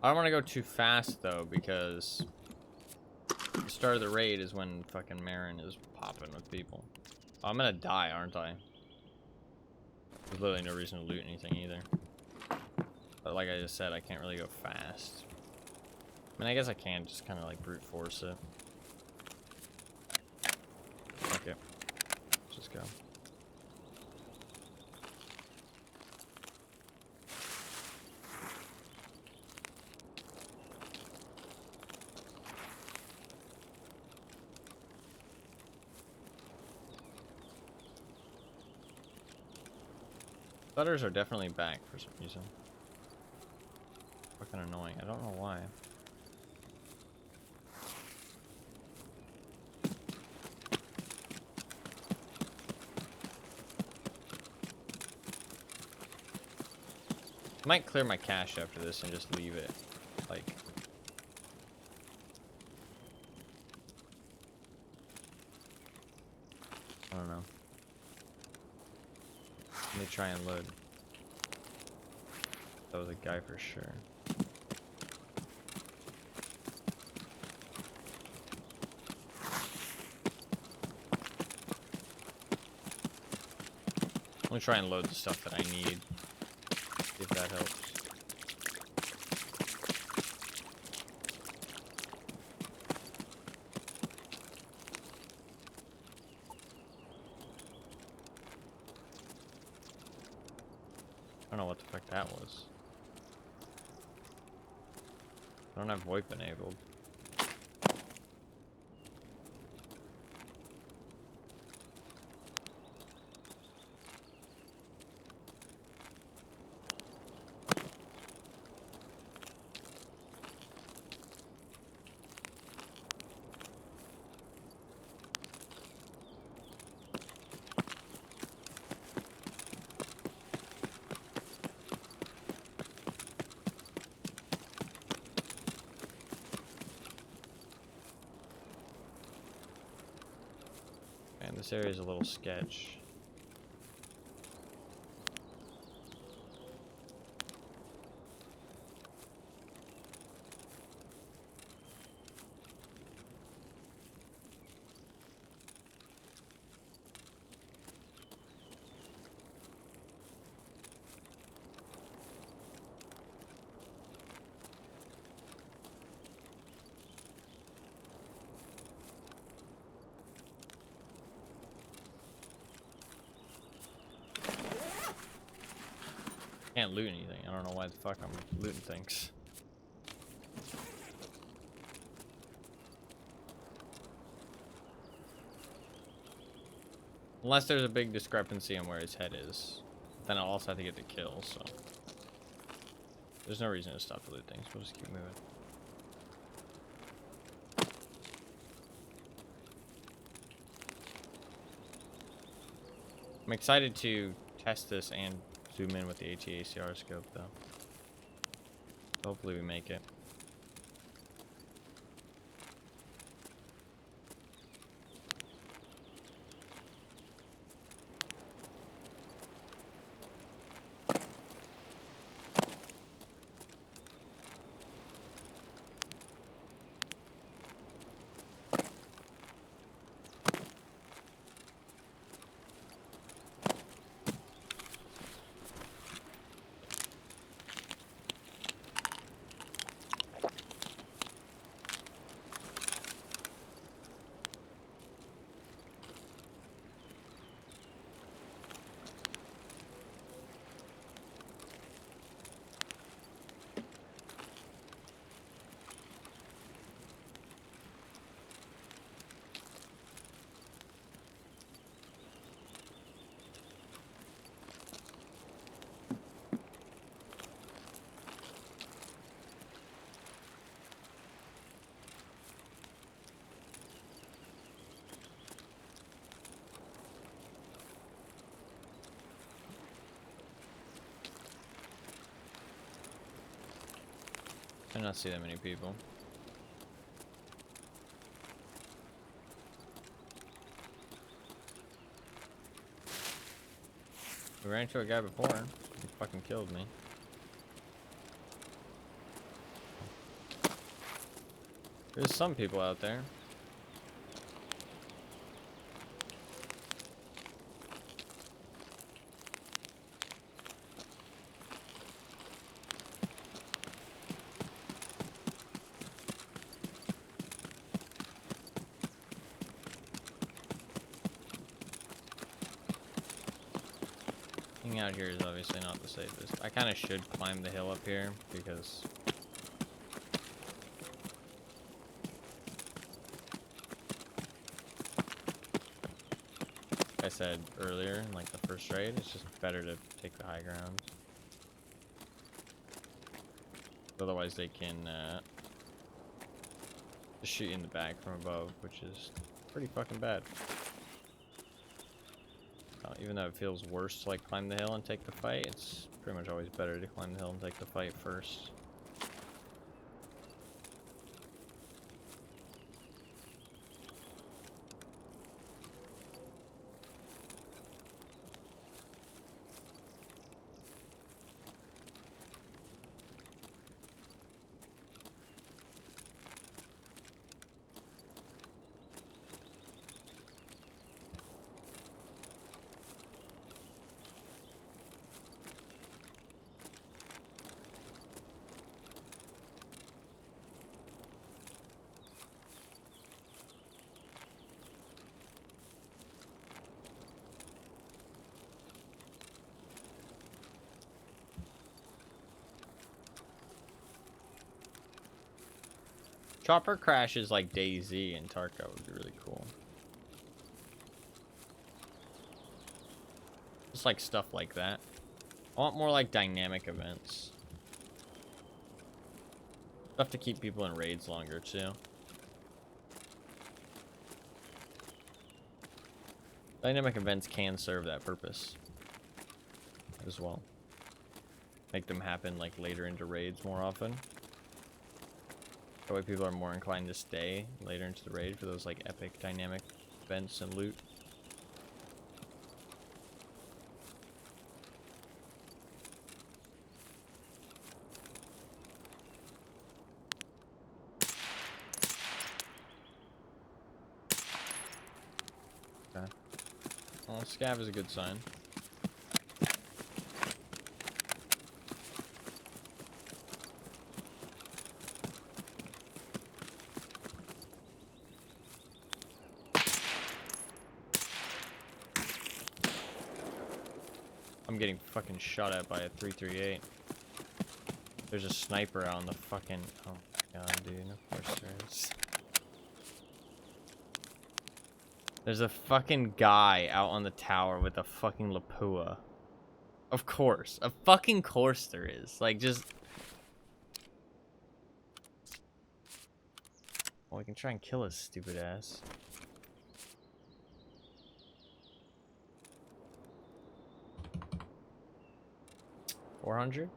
I don't want to go too fast though, because the start of the raid is when fucking Marin is popping with people. Oh, I'm gonna die, aren't I? There's literally no reason to loot anything either. But like I just said, I can't really go fast. I mean, I guess I can just kind of like brute force it. Okay. Let's just go. Butters are definitely back for some reason. Fucking annoying. I don't know why. I might clear my cache after this and just leave it. Like, I don't know. Let me try and load. That was a guy for sure. Let me try and load the stuff that I need. See if that helps. I don't know what the fuck that was. I don't have VoIP enabled. This area is a little sketch. Can't loot anything. I don't know why the fuck I'm looting things. Unless there's a big discrepancy in where his head is. Then I'll also have to get the kill, so. There's no reason to stop to loot things. We'll just keep moving. I'm excited to test this and zoom in with the AT-ACR scope, though. Hopefully we make it. I do not see that many people. We ran into a guy before. He fucking killed me. There's some people out there. Being out here is obviously not the safest. I kind of should climb the hill up here because like I said earlier in like the first raid, it's just better to take the high ground. Otherwise they can just shoot you in the back from above, which is pretty fucking bad. Even though it feels worse to like climb the hill and take the fight, it's pretty much always better to climb the hill and take the fight first. Chopper crashes like DayZ and Tarka would be really cool. Just like stuff like that. I want more like dynamic events. Stuff to keep people in raids longer too. Dynamic events can serve that purpose as well. Make them happen like later into raids more often. That way people are more inclined to stay later into the raid for those like epic dynamic events and loot. Okay. Well, scav is a good sign. I'm getting fucking shot at by a 338. There's a sniper out on the fucking... Oh my god, dude. Of course there is. There's a fucking guy out on the tower with a fucking Lapua. Of course. Of fucking course there is. Like, just... Well, we can try and kill his stupid ass. $400?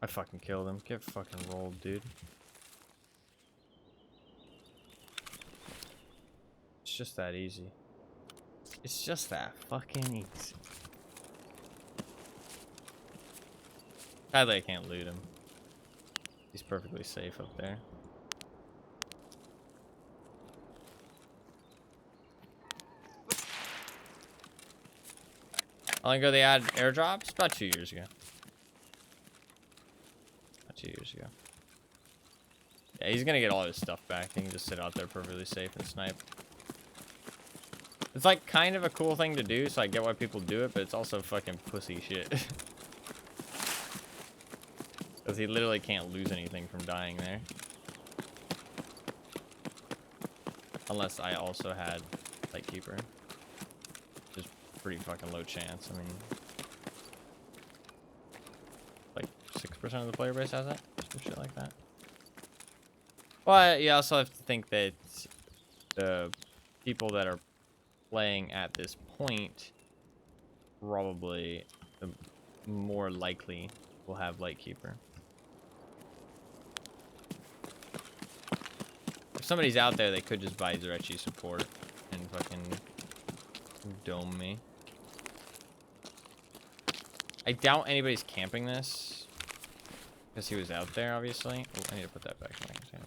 fucking killed him. Get fucking rolled, dude. It's just that easy. It's just that fucking easy. Sadly, I can't loot him. He's perfectly safe up there. How long ago they added airdrops? About 2 years ago. About 2 years ago. Yeah, he's gonna get all his stuff back. He can just sit out there perfectly safe and snipe. It's like kind of a cool thing to do, so I get why people do it, but it's also fucking pussy shit. Because he literally can't lose anything from dying there. Unless I also had Lightkeeper. Which is pretty fucking low chance. I mean, like 6% of the player base has it? Some shit like that. But you also have to think that the people that are playing at this point probably the more likely will have Lightkeeper. If somebody's out there, they could just buy Zurechi support and fucking dome me. I doubt anybody's camping this because he was out there, obviously. Oh, I need to put that back in my container.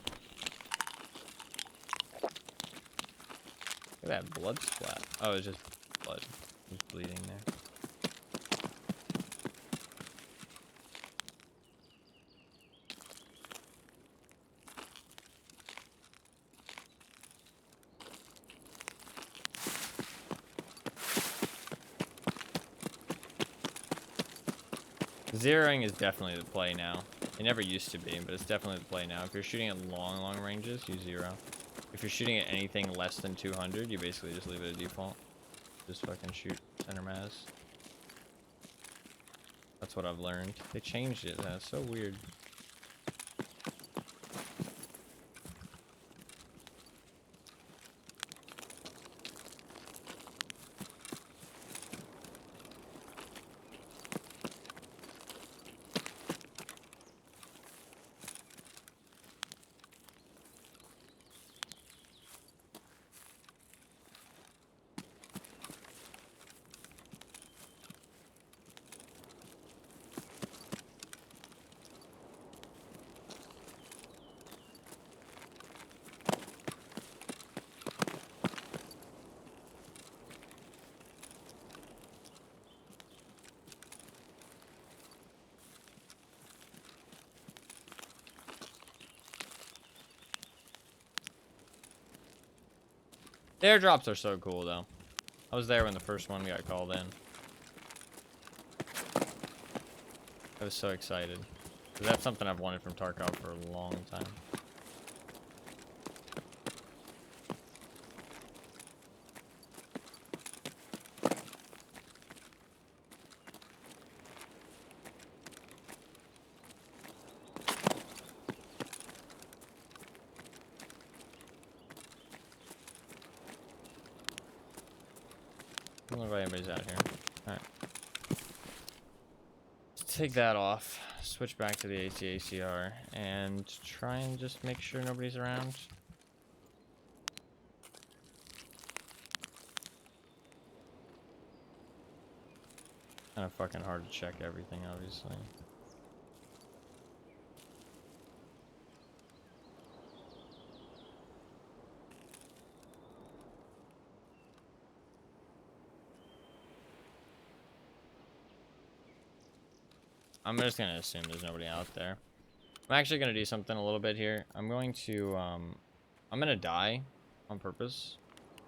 Look at that blood splat. Oh, it's just blood. It's bleeding there. Zeroing is definitely the play now. It never used to be, but it's definitely the play now. If you're shooting at long ranges, you zero. If you're shooting at anything less than 200, you basically just leave it at default. Just fucking shoot center mass. That's what I've learned. They changed it. That's so weird. The airdrops are so cool, though. I was there when the first one got called in. I was so excited. Because that's something I've wanted from Tarkov for a long time. I don't know if anybody's out here. Alright. Let's take that off. Switch back to the ACR and try and just make sure nobody's around. Kind of fucking hard to check everything, obviously. I'm just gonna assume there's nobody out there. I'm actually gonna do something a little bit here. I'm going to, I'm gonna die on purpose,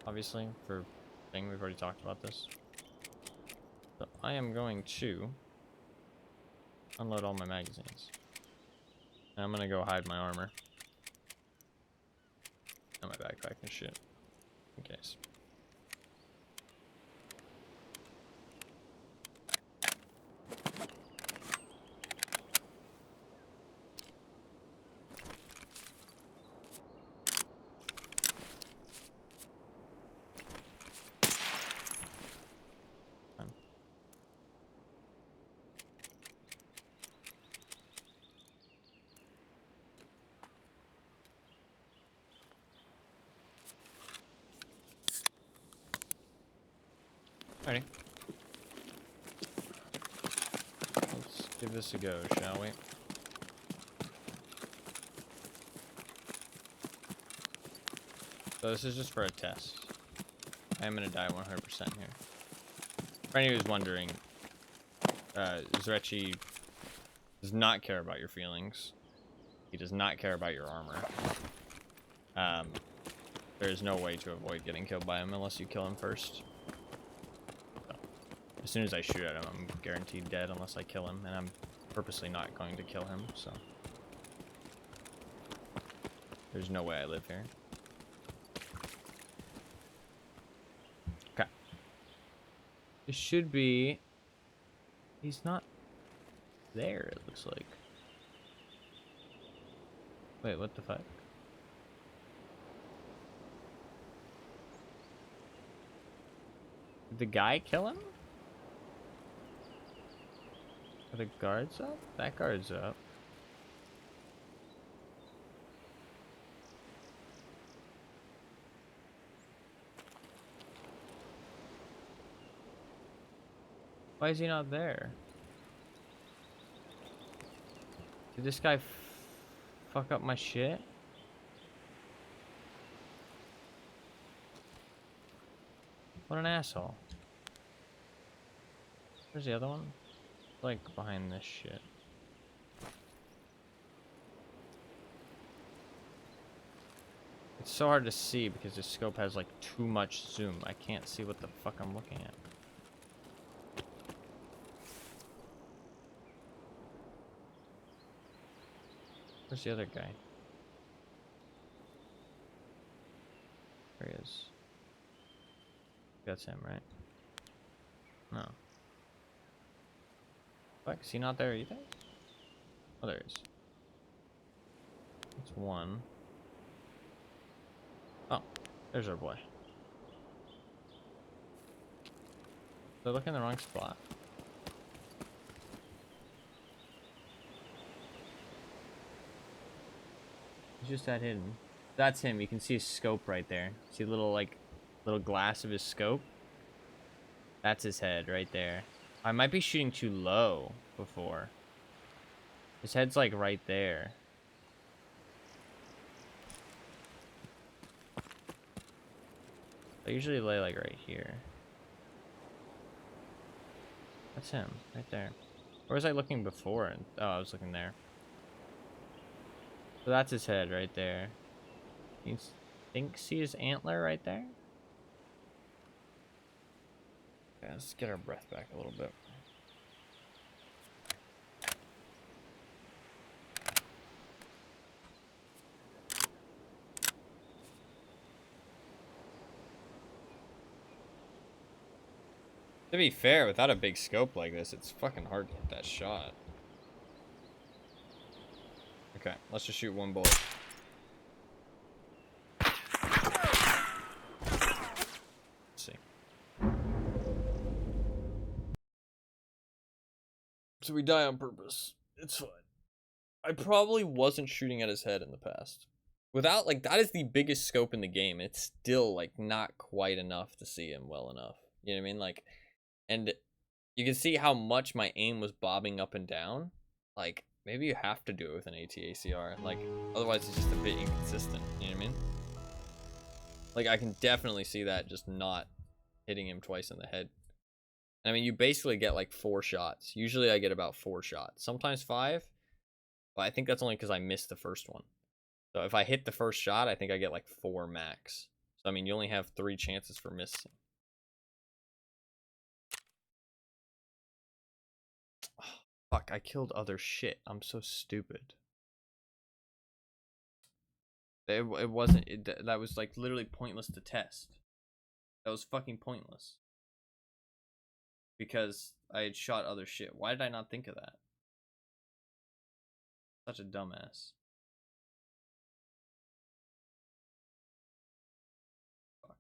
obviously, for thing. We've already talked about this. So I am going to unload all my magazines. And I'm gonna go hide my armor. And my backpack and shit. In case. Alrighty. Let's give this a go, shall we? So this is just for a test. I am gonna die 100% here. For anyone who's wondering, Zrechi does not care about your feelings. He does not care about your armor. There is no way to avoid getting killed by him unless you kill him first. So, as soon as I shoot at him, I'm guaranteed dead unless I kill him, and I'm purposely not going to kill him, so... There's no way I live here. Okay. It should be... He's not there, it looks like. Wait, what the fuck? Did the guy kill him? Are the guards up? That guard's up. Why is he not there? Did this guy fuck up my shit? What an asshole. Where's the other one? Like behind this shit. It's so hard to see because this scope has like too much zoom. I can't see what the fuck I'm looking at. Where's the other guy? There he is. That's him, right? No. Fuck, is he not there either? Oh, there he is. That's one. Oh, there's our boy. They're looking in the wrong spot. He's just that hidden. That's him. You can see his scope right there. See a little, like, little glass of his scope? That's his head right there. I might be shooting too low before. His head's, like, right there. I usually lay, like, right here. That's him, right there. Where was I looking before? Oh, I was looking there. So that's his head right there. You see his antler right there? Yeah, let's get our breath back a little bit. To be fair, without a big scope like this, it's fucking hard to hit that shot. Okay, let's just shoot one bullet. Let's see. So we die on purpose. It's fine. I probably wasn't shooting at his head in the past. Without, like, that is the biggest scope in the game. It's still, like, not quite enough to see him well enough. You know what I mean? Like, and you can see how much my aim was bobbing up and down. Like, maybe you have to do it with an AT-ACR. Like, otherwise it's just a bit inconsistent. You know what I mean? Like, I can definitely see that just not hitting him twice in the head. I mean, you basically get, like, 4 shots. Usually I get about 4 shots. Sometimes 5. But I think that's only because I missed the first one. So if I hit the first shot, I think I get, like, 4 max. So, I mean, you only have 3 chances for missing. Fuck, I killed other shit. I'm so stupid. It wasn't, that was like literally pointless to test. That was fucking pointless. Because I had shot other shit. Why did I not think of that? Such a dumbass. Fuck.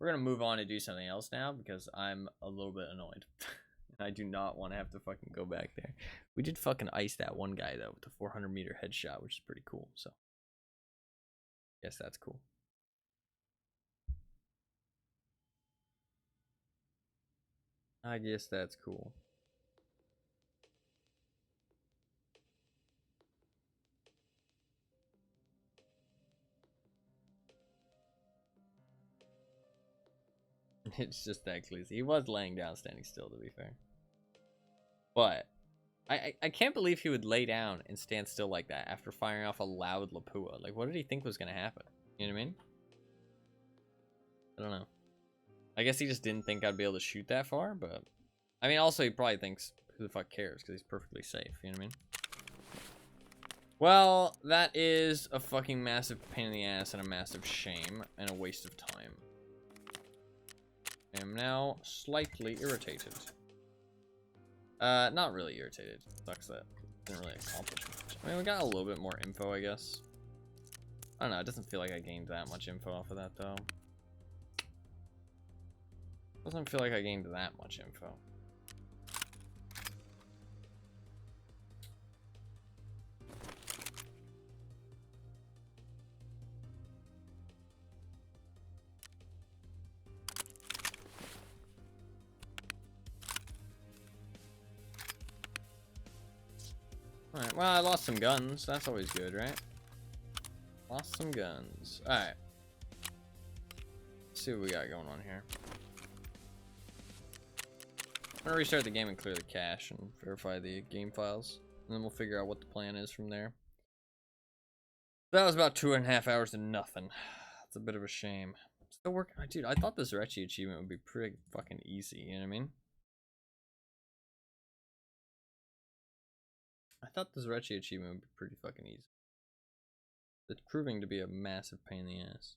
We're gonna move on to do something else now because I'm a little bit annoyed. I do not want to have to fucking go back there. We did fucking ice that one guy though with the 400-meter headshot, which is pretty cool. So, yes, that's cool. I guess that's cool. It's just that crazy. He was laying down, standing still, to be fair. But I can't believe he would lay down and stand still like that after firing off a loud Lapua. Like, what did he think was gonna happen? You know what I mean? I don't know. I guess he just didn't think I'd be able to shoot that far, but I mean, also he probably thinks, who the fuck cares? Because he's perfectly safe. You know what I mean? Well, that is a fucking massive pain in the ass and a massive shame and a waste of time. I am now slightly irritated. Not really irritated. Sucks that didn't really accomplish much. I mean, we got a little bit more info, I guess. I don't know, it doesn't feel like I gained that much info off of that, though. Doesn't feel like I gained that much info. Alright, well, I lost some guns. That's always good, right? Lost some guns. Alright. Let's see what we got going on here. I'm gonna restart the game and clear the cache and verify the game files. And then we'll figure out what the plan is from there. That was about 2.5 hours to nothing. It's a bit of a shame. Still working. Dude, I thought this Retchie achievement would be pretty fucking easy, you know what I mean? I thought this Retchie achievement would be pretty fucking easy. It's proving to be a massive pain in the ass.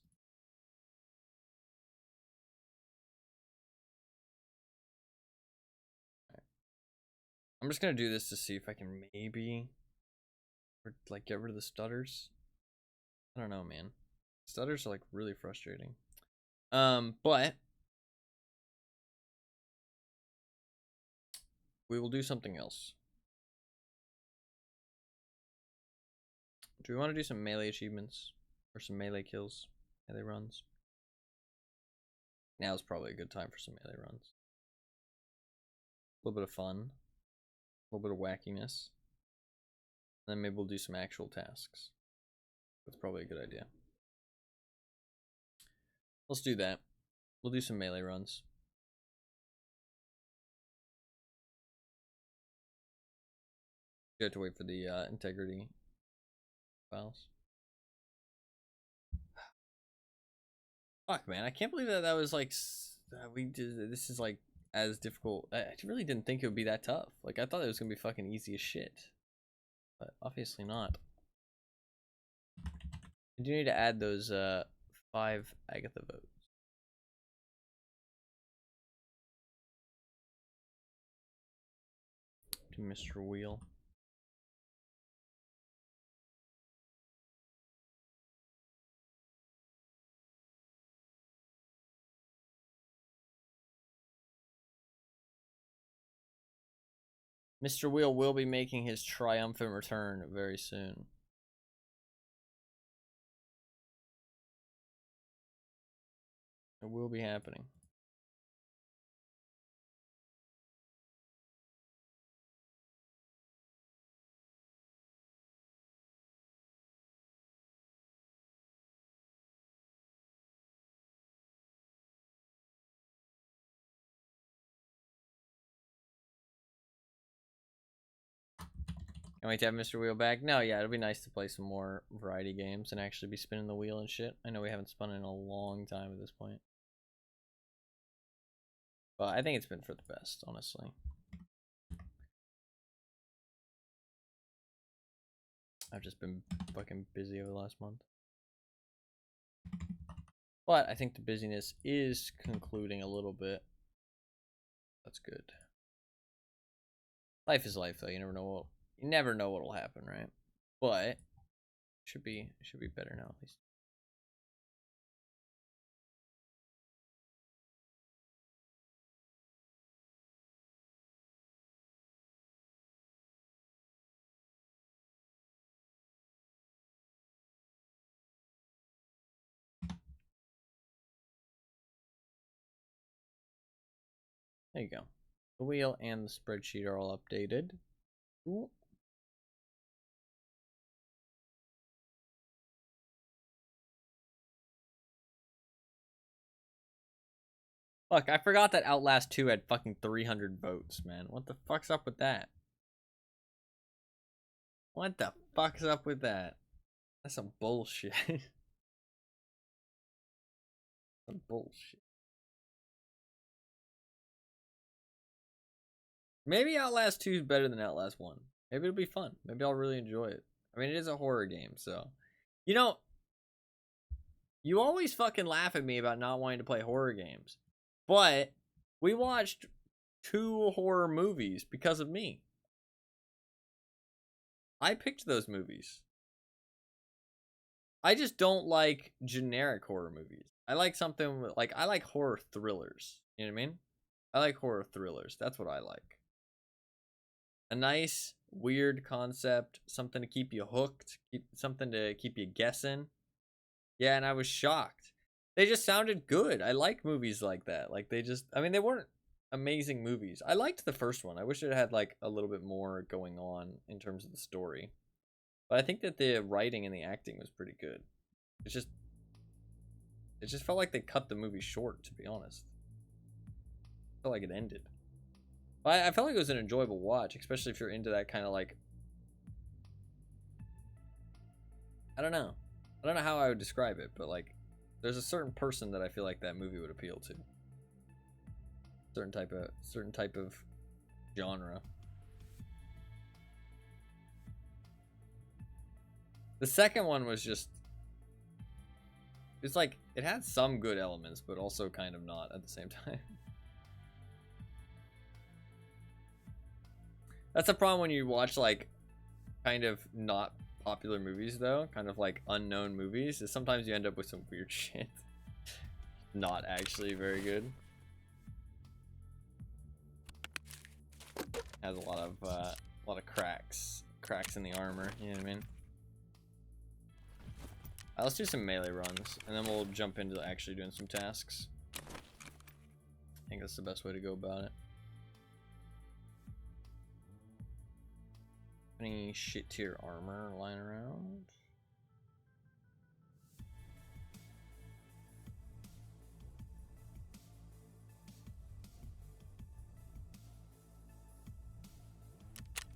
Right. I'm just gonna do this to see if I can maybe, like, get rid of the stutters. I don't know, man. Stutters are like really frustrating. But we will do something else. Do we want to do some melee achievements or some melee kills, melee runs? Now is probably a good time for some melee runs. A little bit of fun, a little bit of wackiness. Then maybe we'll do some actual tasks. That's probably a good idea. Let's do that. We'll do some melee runs. You have to wait for the integrity files. Fuck, man, I can't believe that was like we did. This is like as difficult. I really didn't think it would be that tough. Like I thought it was gonna be fucking easy as shit, but obviously not. I do need to add those 5 Agatha votes. To Mr. Wheel. Mr. Wheel will be making his triumphant return very soon. It will be happening. Can't wait to have Mr. Wheel back. No, yeah, it'll be nice to play some more variety games and actually be spinning the wheel and shit. I know we haven't spun in a long time at this point. But I think it's been for the best, honestly. I've just been fucking busy over the last month. But I think the busyness is concluding a little bit. That's good. Life is life, though. You never know what'll happen, right? But it should be better now, at least. There you go. The wheel and the spreadsheet are all updated. Ooh. Look, I forgot that Outlast 2 had fucking 300 votes, man. What the fuck's up with that? What the fuck's up with that? That's some bullshit. Some bullshit. Maybe Outlast 2 is better than Outlast 1. Maybe it'll be fun. Maybe I'll really enjoy it. I mean, it is a horror game, so. You know, you always fucking laugh at me about not wanting to play horror games. But we watched 2 horror movies because of me. I picked those movies. I just don't like generic horror movies. I like something like, I like horror thrillers. You know what I mean? I like horror thrillers. That's what I like. A nice, weird concept, something to keep you hooked, something to keep you guessing. Yeah, and I was shocked. They just sounded good. I like movies like that. Like, they just, I mean, they weren't amazing movies. I liked the first one. I wish it had like a little bit more going on in terms of the story. But I think that the writing and the acting was pretty good. It just felt like they cut the movie short, to be honest. It felt like it ended. But I felt like it was an enjoyable watch, especially if you're into that kind of like, I don't know how I would describe it, but like, there's a certain person that I feel like that movie would appeal to. Certain type of genre. The second one was just, it's like, it had some good elements, but also kind of not at the same time. That's the problem when you watch like kind of not popular movies though, kind of like unknown movies, is sometimes you end up with some weird shit. Not actually very good. Has a lot of cracks in the armor, you know what I mean? Let's do some melee runs, and then we'll jump into actually doing some tasks. I think that's the best way to go about it. Any shit tier armor lying around?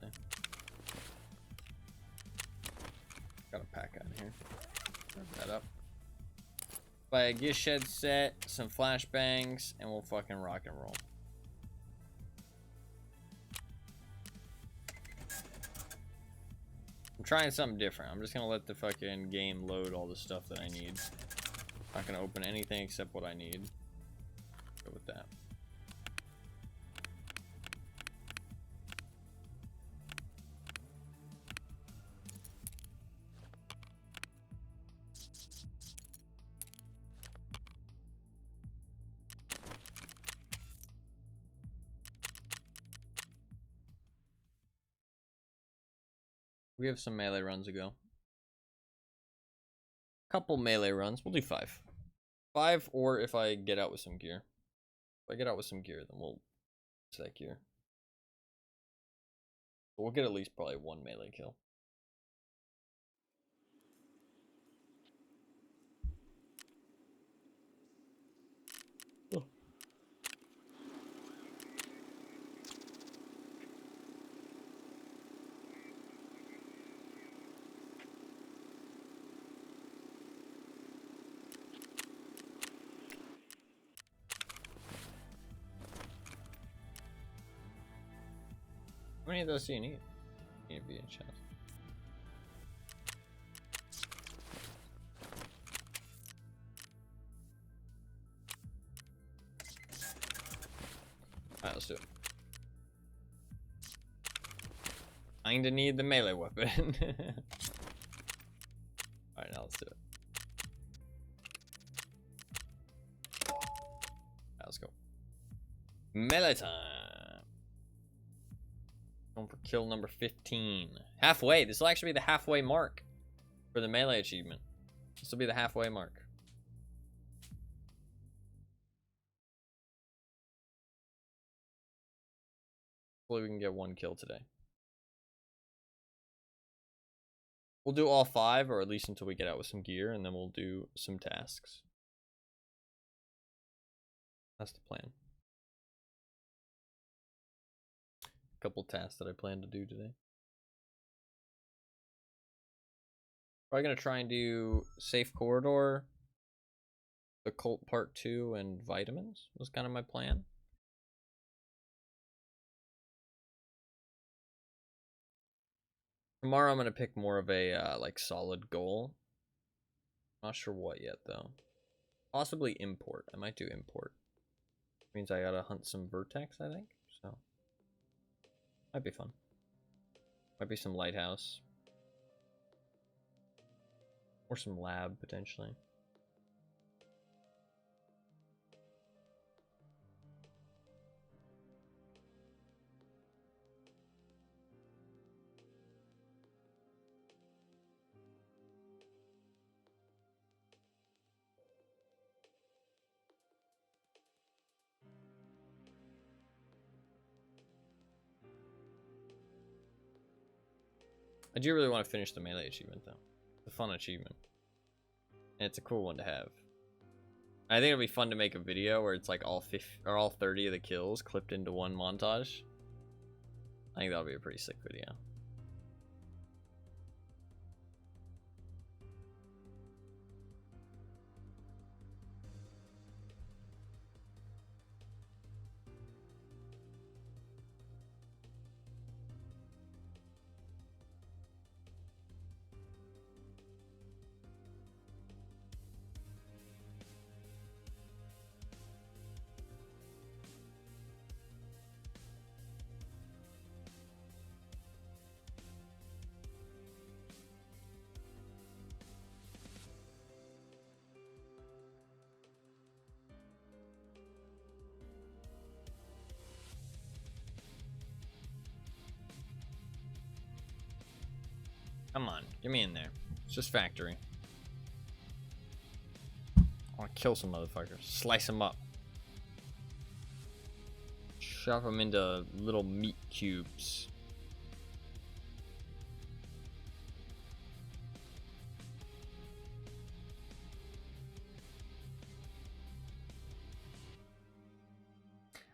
Okay. Got a pack out here. Grab that up. Buy a gift shed set, some flashbangs, and we'll fucking rock and roll. I'm trying something different. I'm just gonna let the fucking game load all the stuff that I need. Not gonna open anything except what I need. Go with that. We have some melee runs to go. Couple melee runs. We'll do 5. 5, or if I get out with some gear. If I get out with some gear, then we'll use that gear. But we'll get at least probably 1 melee kill. Oh. How many of those do you need? You need to be in chest. Alright, let's do it. Kinda need the melee weapon. Alright, now let's do it. Alright, let's go. Melee time. Going for kill number 15. Halfway. This will actually be the halfway mark for the melee achievement. This will be the halfway mark. Hopefully we can get 1 kill today. We'll do all 5, or at least until we get out with some gear, and then we'll do some tasks. That's the plan. A couple tasks that I plan to do today. Probably gonna try and do Safe Corridor, the Cult Part 2, and Vitamins was kind of my plan. Tomorrow I'm gonna pick more of a like solid goal. Not sure what yet though. Possibly import. I might do import. Means I gotta hunt some vertex, I think. So might be fun. Might be some lighthouse. Or some lab potentially. I do really want to finish the melee achievement though. It's a fun achievement. And it's a cool one to have. I think it'll be fun to make a video where it's like all 30 of the kills clipped into one montage. I think that'll be a pretty sick video. Come on, get me in there. It's just factory. I want to kill some motherfuckers. Slice them up. Chop them into little meat cubes.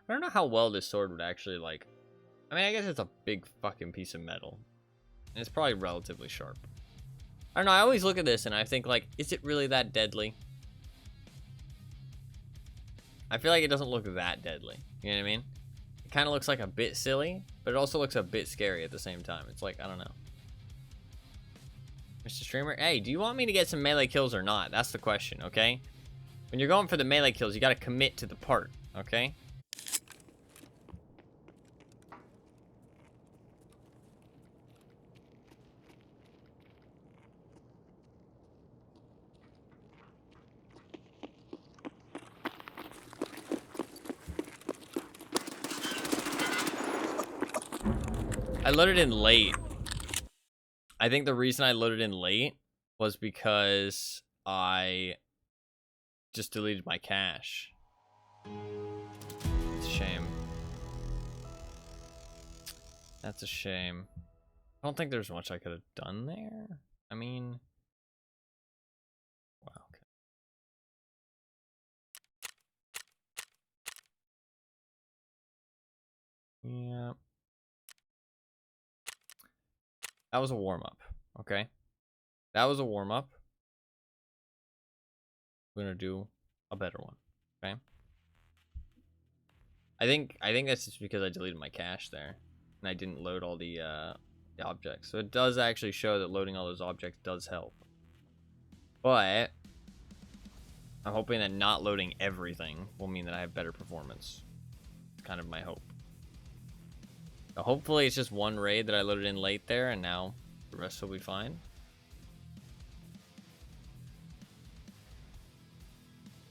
I don't know how well this sword would actually like... I mean, I guess it's a big fucking piece of metal. And it's probably relatively sharp. I don't know, I always look at this and I think like, is it really that deadly? I feel like it doesn't look that deadly. You know what I mean? It kind of looks like a bit silly, but it also looks a bit scary at the same time. It's like, I don't know. Mr. Streamer, hey, do you want me to get some melee kills or not? That's the question, okay? When you're going for the melee kills, you gotta commit to the part, okay? I loaded in late. I think the reason I loaded in late was because I just deleted my cache. It's a shame. That's a shame. I don't think there's much I could have done there. I mean... Wow, okay. Yeah. That was a warm-up, okay? That was a warm-up. We're gonna do a better one, okay? I think that's just because I deleted my cache there, and I didn't load all the objects. So it does actually show that loading all those objects does help. But I'm hoping that not loading everything will mean that I have better performance. It's kind of my hope. So hopefully it's just one raid that I loaded in late there, and now the rest will be fine.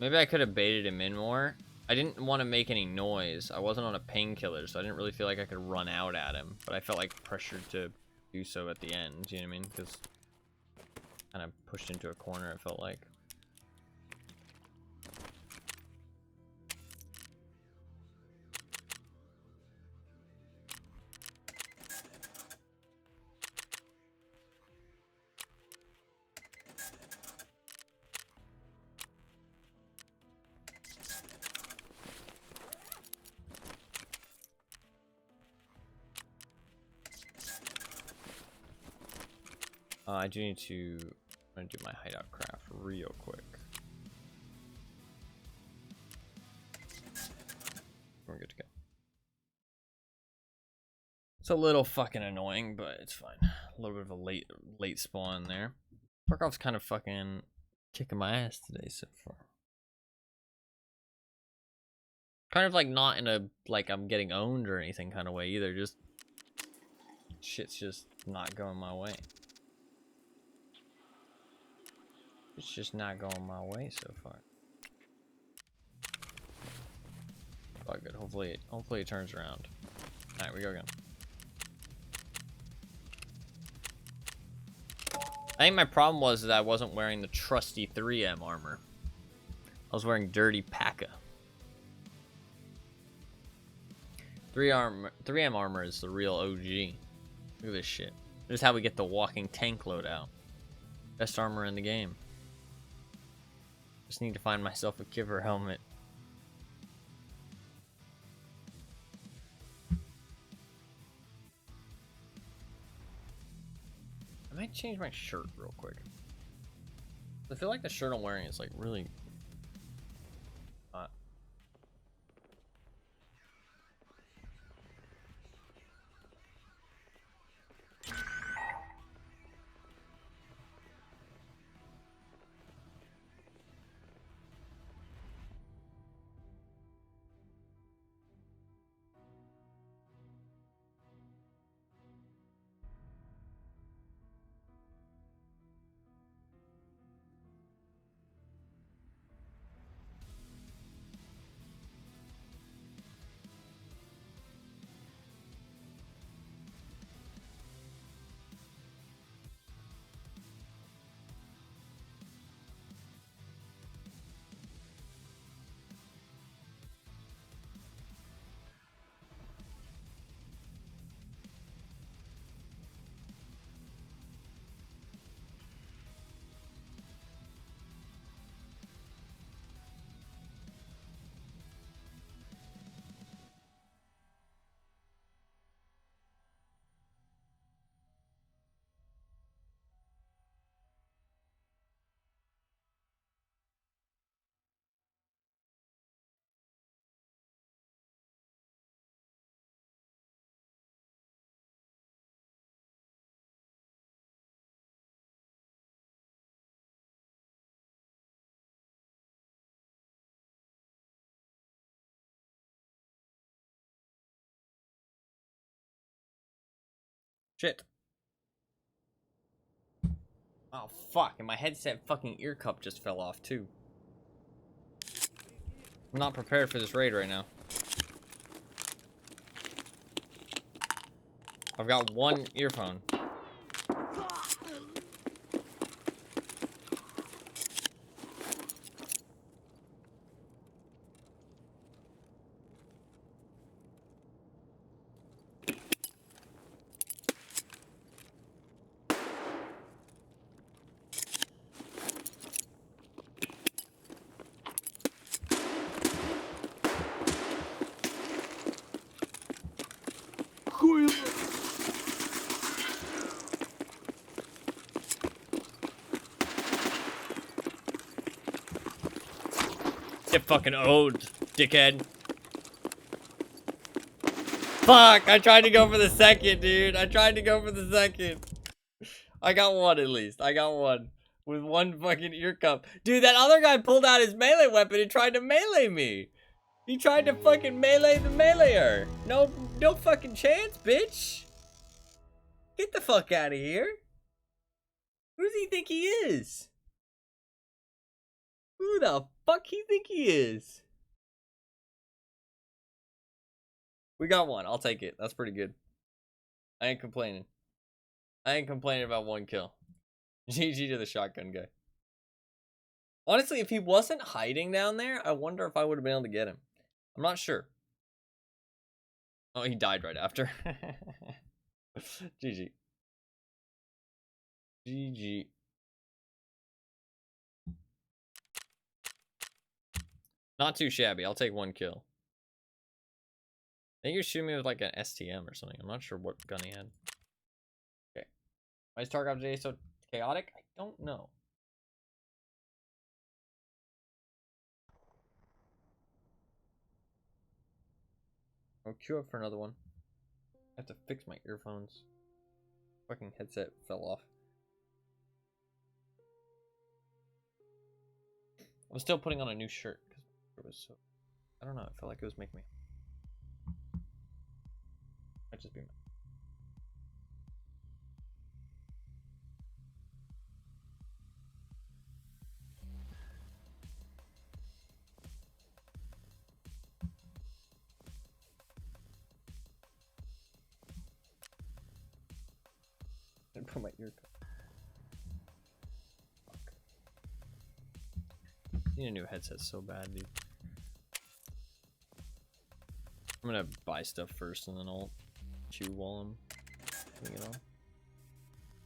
Maybe I could have baited him in more. I didn't want to make any noise. I wasn't on a painkiller, so I didn't really feel like I could run out at him. But I felt like pressured to do so at the end, you know what I mean? Because kind of pushed into a corner, it felt like. I do need to. I'm gonna do my hideout craft real quick. We're good to go. It's a little fucking annoying, but it's fine. A little bit of a late spawn there. Tarkov's kind of fucking kicking my ass today so far. Kind of like not in a like I'm getting owned or anything kind of way either. Just shit's just not going my way. It's just not going my way so far. Oh, good. Hopefully it turns around. All right, we go again. I think my problem was that I wasn't wearing the trusty 3M armor. I was wearing dirty P.A.C.A. 3M armor is the real OG. Look at this shit. This is how we get the walking tank loadout. Best armor in the game. Just need to find myself a Kiver helmet. I might change my shirt real quick. I feel like the shirt I'm wearing is like really hot. Shit. Oh fuck, and my headset fucking ear cup just fell off too. I'm not prepared for this raid right now. I've got one earphone. Get fucking owed, dickhead. Fuck, I tried to go for the second, dude. I tried to go for the second. I got one at least. I got one. With one fucking ear cup. Dude, that other guy pulled out his melee weapon and tried to melee me. He tried to fucking melee the meleeer. No fucking chance, bitch. Get the fuck out of here. Who does he think he is? Who the fuck he think he is? We got one. I'll take it. That's pretty good. I ain't complaining. I ain't complaining about one kill. GG to the shotgun guy. Honestly, if he wasn't hiding down there, I wonder if I would have been able to get him. I'm not sure. Oh, he died right after. GG. GG. Not too shabby. I'll take one kill. I think he was shooting me with like an STM or something. I'm not sure what gun he had. Okay. Why is Tarkov today so chaotic? I don't know. I'll queue up for another one. I have to fix my earphones. Fucking headset fell off. I'm still putting on a new shirt because it was so. I don't know. It felt like it was making me. Might just be. I put my ear. Fuck. I need a new headset so bad, dude. I'm gonna buy stuff first and then I'll chew while I'm putting it on.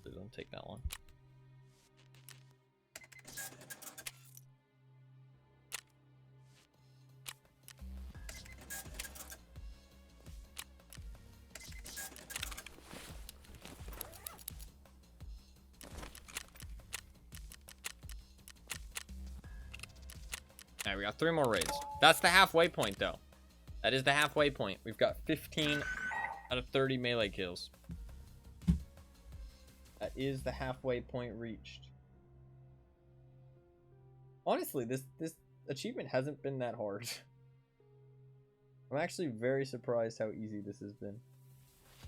Please don't take that one. Alright, we got 3 more raids. That's the halfway point, though. That is the halfway point. We've got 15 out of 30 melee kills. That is the halfway point reached. Honestly, this achievement hasn't been that hard. I'm actually very surprised how easy this has been.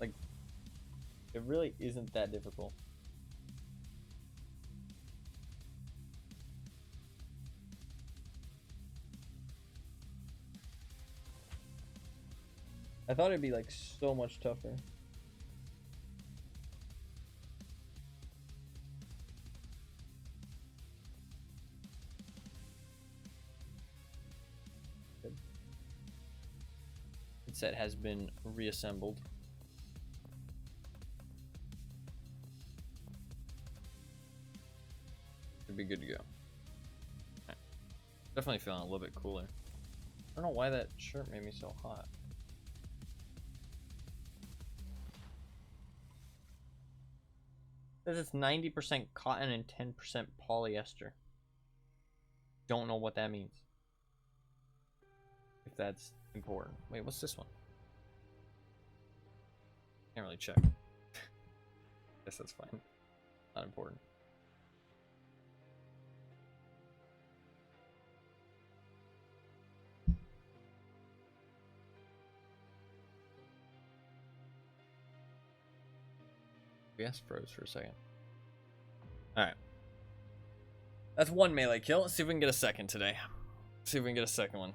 Like, it really isn't that difficult. I thought it'd be like so much tougher. The set has been reassembled. Should be good to go. Right. Definitely feeling a little bit cooler. I don't know why that shirt made me so hot. This is 90% cotton and 10% polyester. Don't know what that means. If that's important. Wait, what's this one? Can't really check. Guess that's fine. Not important. OBS froze for a second. Alright. That's one melee kill. Let's see if we can get a second today. See if we can get a second one.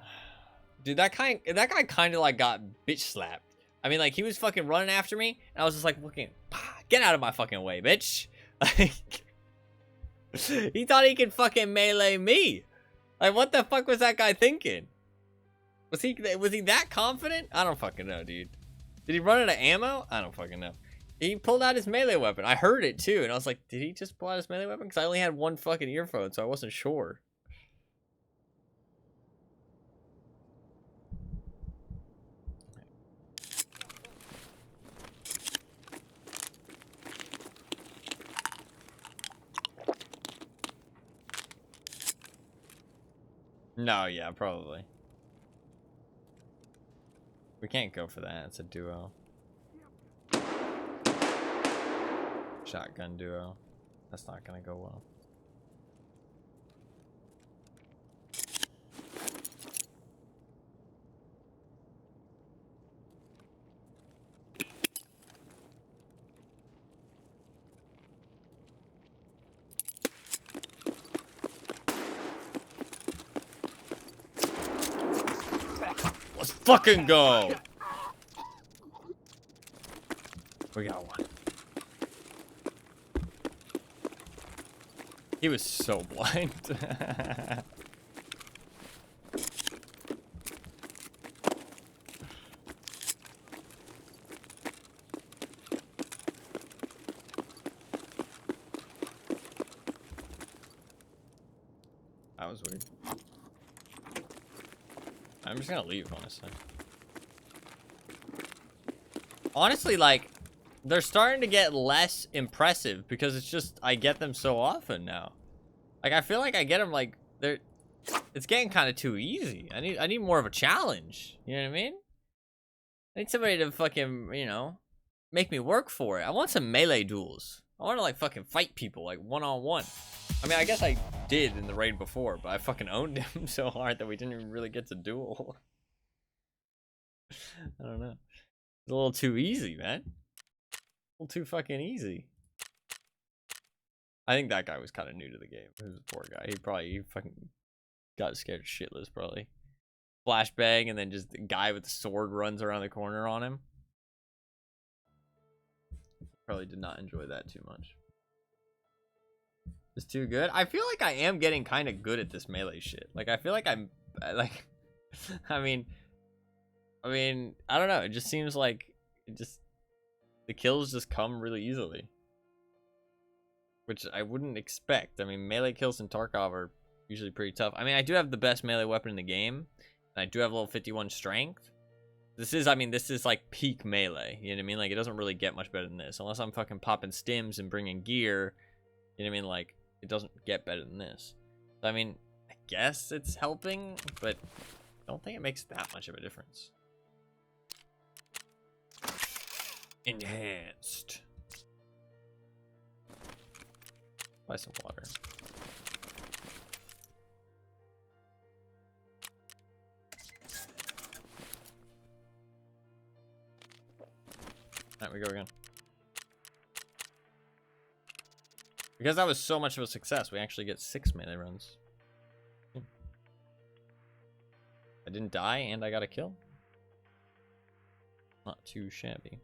Dude, that guy kind of like got bitch slapped. I mean, like, he was fucking running after me, and I was just like, looking, get out of my fucking way, bitch. Like, he thought he could fucking melee me. Like, what the fuck was that guy thinking? Was he that confident? I don't fucking know, dude. Did he run out of ammo? I don't fucking know. He pulled out his melee weapon. I heard it too, and I was like, did he just pull out his melee weapon? Because I only had one fucking earphone, so I wasn't sure. No, yeah, probably. We can't go for that. It's a duo. Shotgun duo. That's not gonna go well. Let's fucking go! We got one. He was so blind. That was weird. I'm just gonna leave, honestly. Honestly, like, they're starting to get less impressive because it's just I get them so often now. Like I feel like I get them like they're. It's getting kind of too easy. I need more of a challenge. You know what I mean? I need somebody to fucking, you know, make me work for it. I want some melee duels. I want to like fucking fight people like one-on-one. I mean, I guess I did in the raid before, but I fucking owned him so hard that we didn't even really get to duel. I don't know. It's a little too easy, man. A little too fucking easy. I think that guy was kind of new to the game. He was a poor guy. He fucking got scared shitless, probably. Flashbang, and then just the guy with the sword runs around the corner on him. Probably did not enjoy that too much. It's too good. I feel like I am getting kind of good at this melee shit. Like I feel like I'm like I mean I don't know, it just seems like the kills just come really easily. Which I wouldn't expect. I mean, melee kills in Tarkov are usually pretty tough. I mean, I do have the best melee weapon in the game. And I do have level 51 strength. This is like peak melee. You know what I mean? Like, it doesn't really get much better than this. Unless I'm fucking popping stims and bringing gear. You know what I mean? Like, it doesn't get better than this. So, I mean, I guess it's helping. But I don't think it makes that much of a difference. Enhanced. Buy some water. Alright, we go again. Because that was so much of a success, we actually get 6 melee runs. I didn't die and I got a kill. Not too shabby.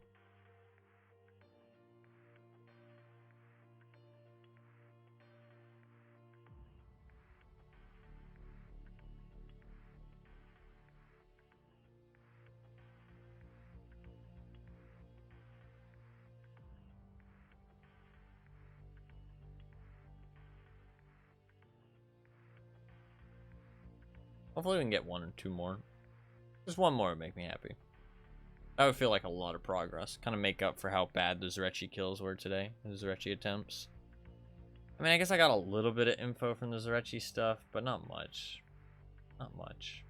Hopefully we can get 1 or 2 more. Just 1 more would make me happy. That would feel like a lot of progress. Kind of make up for how bad the Zrechi kills were today. The Zrechi attempts. I mean, I guess I got a little bit of info from the Zrechi stuff, but not much. Not much.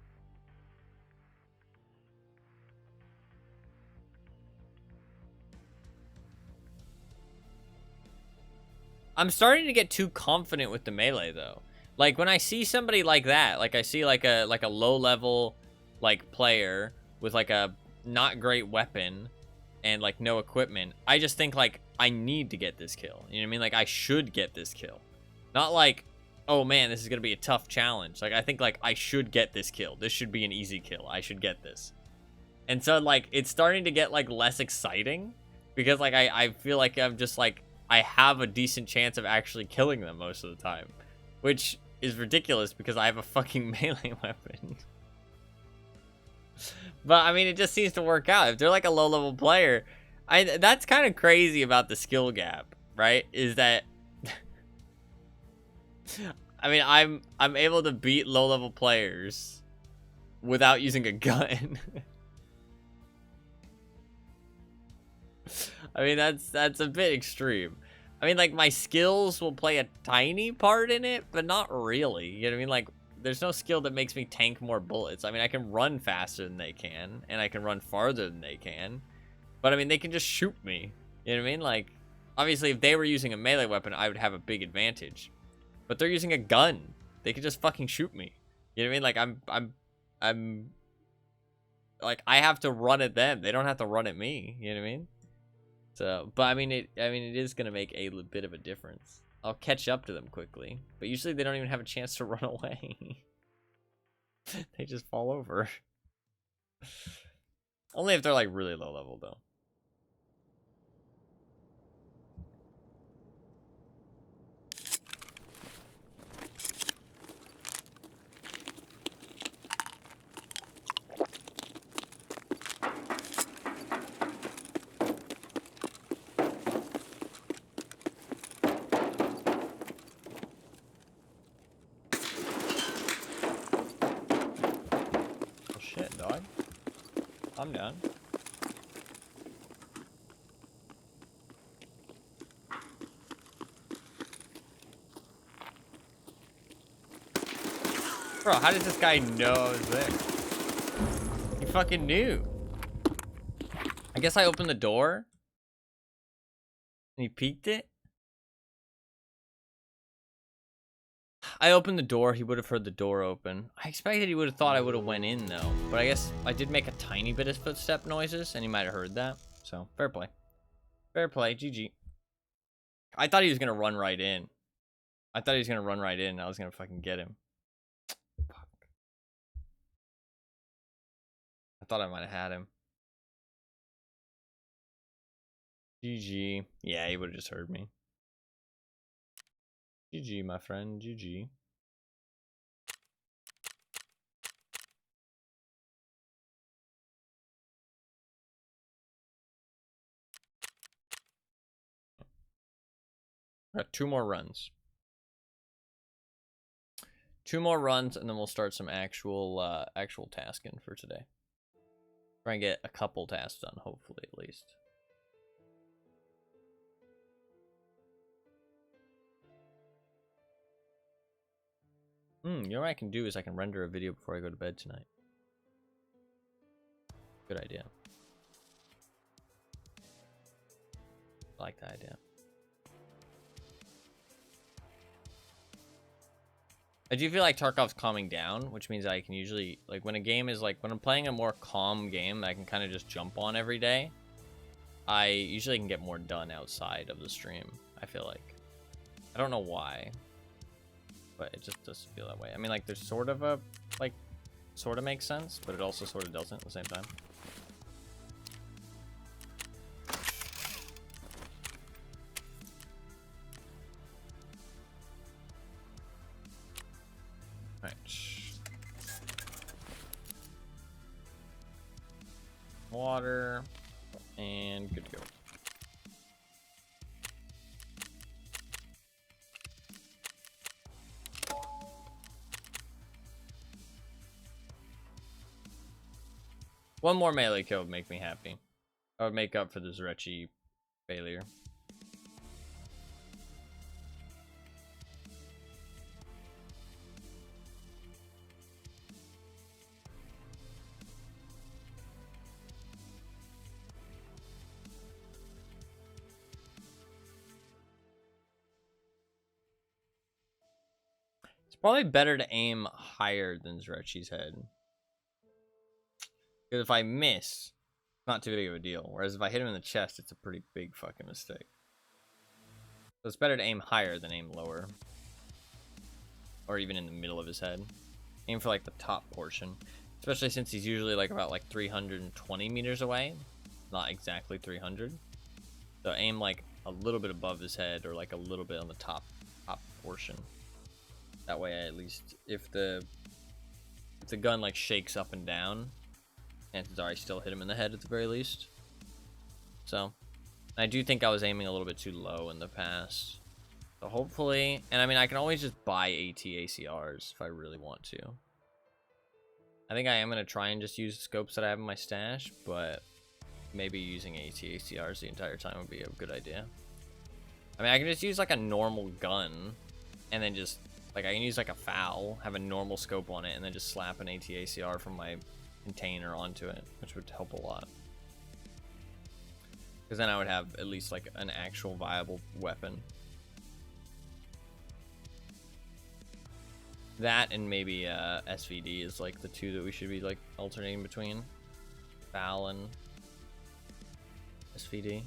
I'm starting to get too confident with the melee, though. Like, when I see somebody like that, like I see like a low-level like player with like a not great weapon and like no equipment, I just think like I need to get this kill. You know what I mean? Like I should get this kill. Not like, oh man, this is gonna be a tough challenge. Like I think like I should get this kill. This should be an easy kill. I should get this. And so like it's starting to get like less exciting because like I feel like I'm just like I have a decent chance of actually killing them most of the time, which is ridiculous because I have a fucking melee weapon. But I mean, it just seems to work out. If they're like a low-level player, that's kind of crazy about the skill gap, right? Is that I mean, I'm able to beat low-level players without using a gun. I mean, that's a bit extreme. I mean, like, my skills will play a tiny part in it, but not really. You know what I mean? Like, there's no skill that makes me tank more bullets. I mean, I can run faster than they can, and I can run farther than they can. But, I mean, they can just shoot me. You know what I mean? Like, obviously, if they were using a melee weapon, I would have a big advantage. But they're using a gun. They could just fucking shoot me. You know what I mean? Like, I'm... Like, I have to run at them. They don't have to run at me. You know what I mean? So, but I mean, it is gonna make a bit of a difference. I'll catch up to them quickly, but usually they don't even have a chance to run away. They just fall over. Only if they're like really low level, though. I'm down. Bro, how does this guy know I was there? He fucking knew. I guess I opened the door. And he peeked it. I opened the door. He would have heard the door open. I expected he would have thought I would have went in, though. But I guess I did make a tiny bit of footstep noises, and he might have heard that. So, fair play. Fair play. GG. I thought he was going to run right in. I thought he was going to run right in, and I was going to fucking get him. Fuck. I thought I might have had him. GG. Yeah, he would have just heard me. GG, my friend. GG. Got 2 more runs. 2 more runs, and then we'll start some actual tasking for today. Try and get a couple tasks done, hopefully, at least. You know what I can do is I can render a video before I go to bed tonight. Good idea. I like that idea. I do feel like Tarkov's calming down, which means I can usually, like, when a game is, like, when I'm playing a more calm game that I can kind of just jump on every day, I usually can get more done outside of the stream, I feel like. I don't know why, but it just does feel that way. I mean, like, there's sort of a, like, sort of makes sense, but it also sort of doesn't at the same time. Water, and good to go. One more melee kill would make me happy. I would make up for the Zrechi failure. Probably better to aim higher than Zrechi's head. Because if I miss, it's not too big of a deal. Whereas if I hit him in the chest, it's a pretty big fucking mistake. So it's better to aim higher than aim lower. Or even in the middle of his head. Aim for like the top portion. Especially since he's usually like about like 320 meters away. Not exactly 300. So aim like a little bit above his head or like a little bit on the top portion. That way, at least, if the gun like shakes up and down, chances are I still hit him in the head at the very least. So, I do think I was aiming a little bit too low in the past. So hopefully, and I mean, I can always just buy AT-ACRs if I really want to. I think I am going to try and just use the scopes that I have in my stash, but maybe using AT-ACRs the entire time would be a good idea. I mean, I can just use like a normal gun, and then just... like, I can use, like, a FAL, have a normal scope on it, and then just slap an AT-ACR from my container onto it, which would help a lot. Because then I would have at least, like, an actual viable weapon. That and maybe SVD is, like, the two that we should be, like, alternating between. FAL and SVD.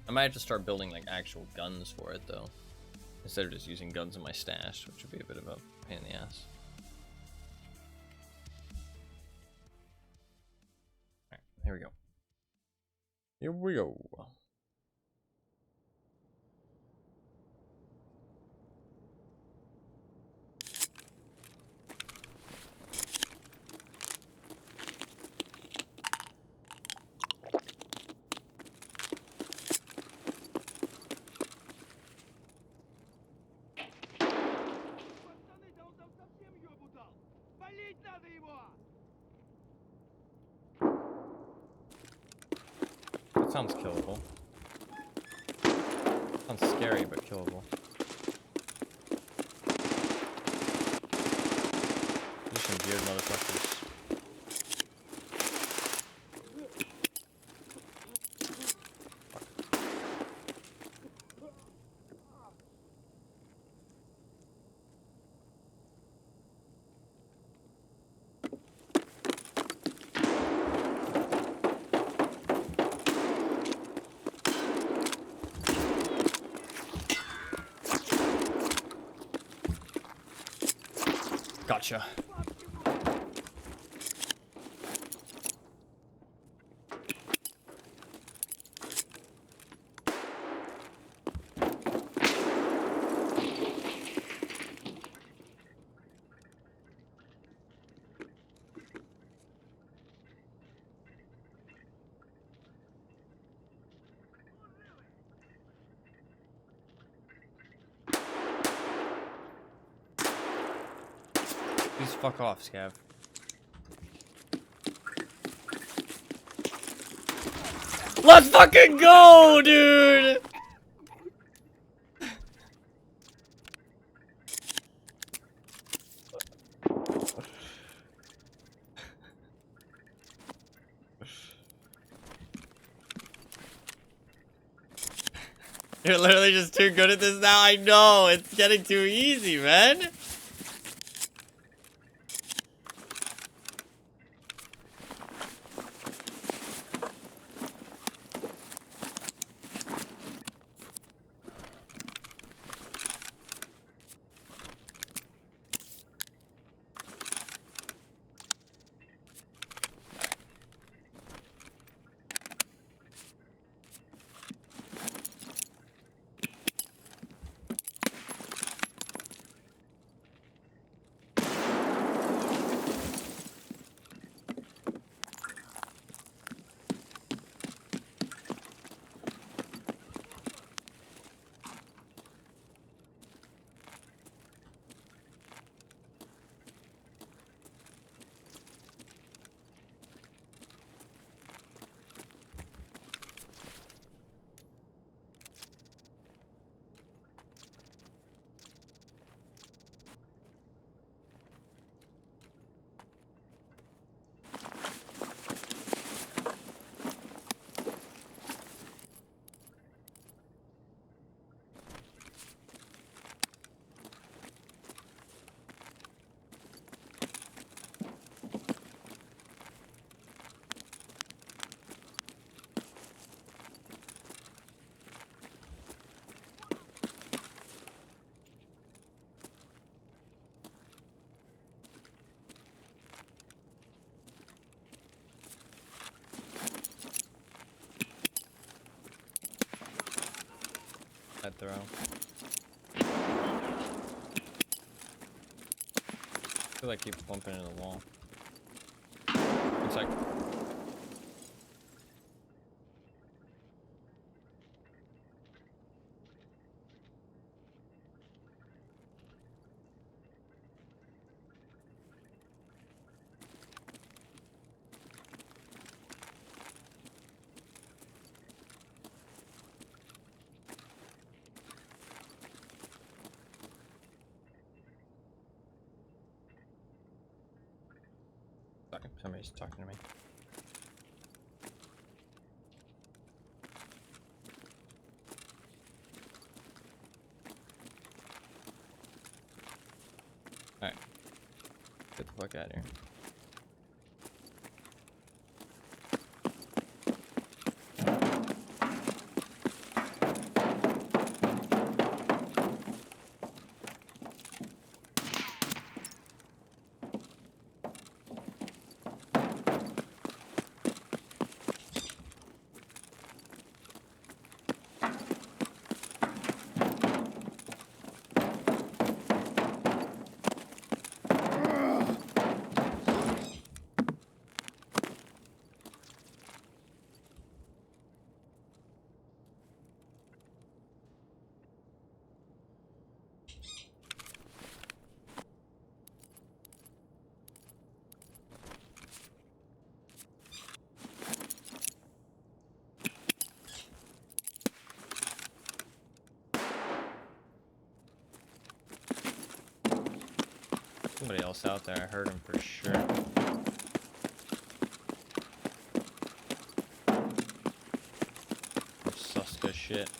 I might have to start building like actual guns for it though, instead of just using guns in my stash, which would be a bit of a pain in the ass. Alright, here we go. Here we go. Sounds killable. Sounds scary, but killable. These some weird motherfuckers. Gotcha. Please fuck off, Scav. Let's fucking go, dude! You're literally just too good at this now. I know, it's getting too easy, man. Head throw. I feel like keep bumping into the wall. It's like somebody's talking to me. Alright. Get the fuck out of here. Somebody else out there. I heard him for sure. Some Suska shit.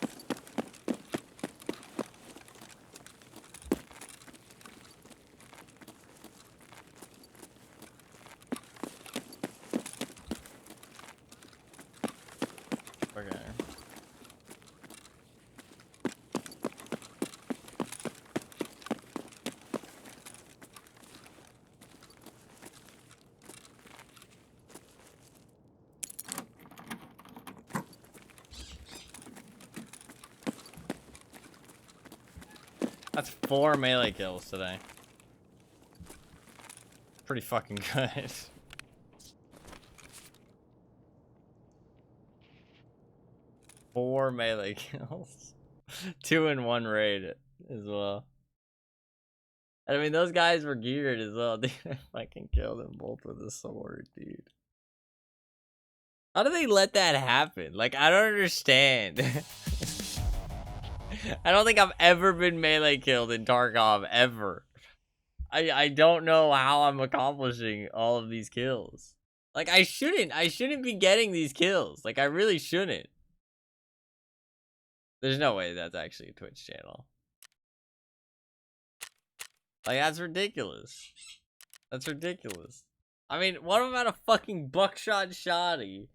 Okay. That's 4 melee kills today. Pretty fucking good. 4 melee kills. 2 in 1 raid as well. I mean, those guys were geared as well, dude. I can kill them both with a sword, dude. How do they let that happen? Like, I don't understand. I don't think I've ever been melee killed in Tarkov, ever. I don't know how I'm accomplishing all of these kills. Like, I shouldn't be getting these kills. Like, I really shouldn't. There's no way that's actually a Twitch channel. Like, that's ridiculous. That's ridiculous. I mean, one of them had a fucking buckshot shotty.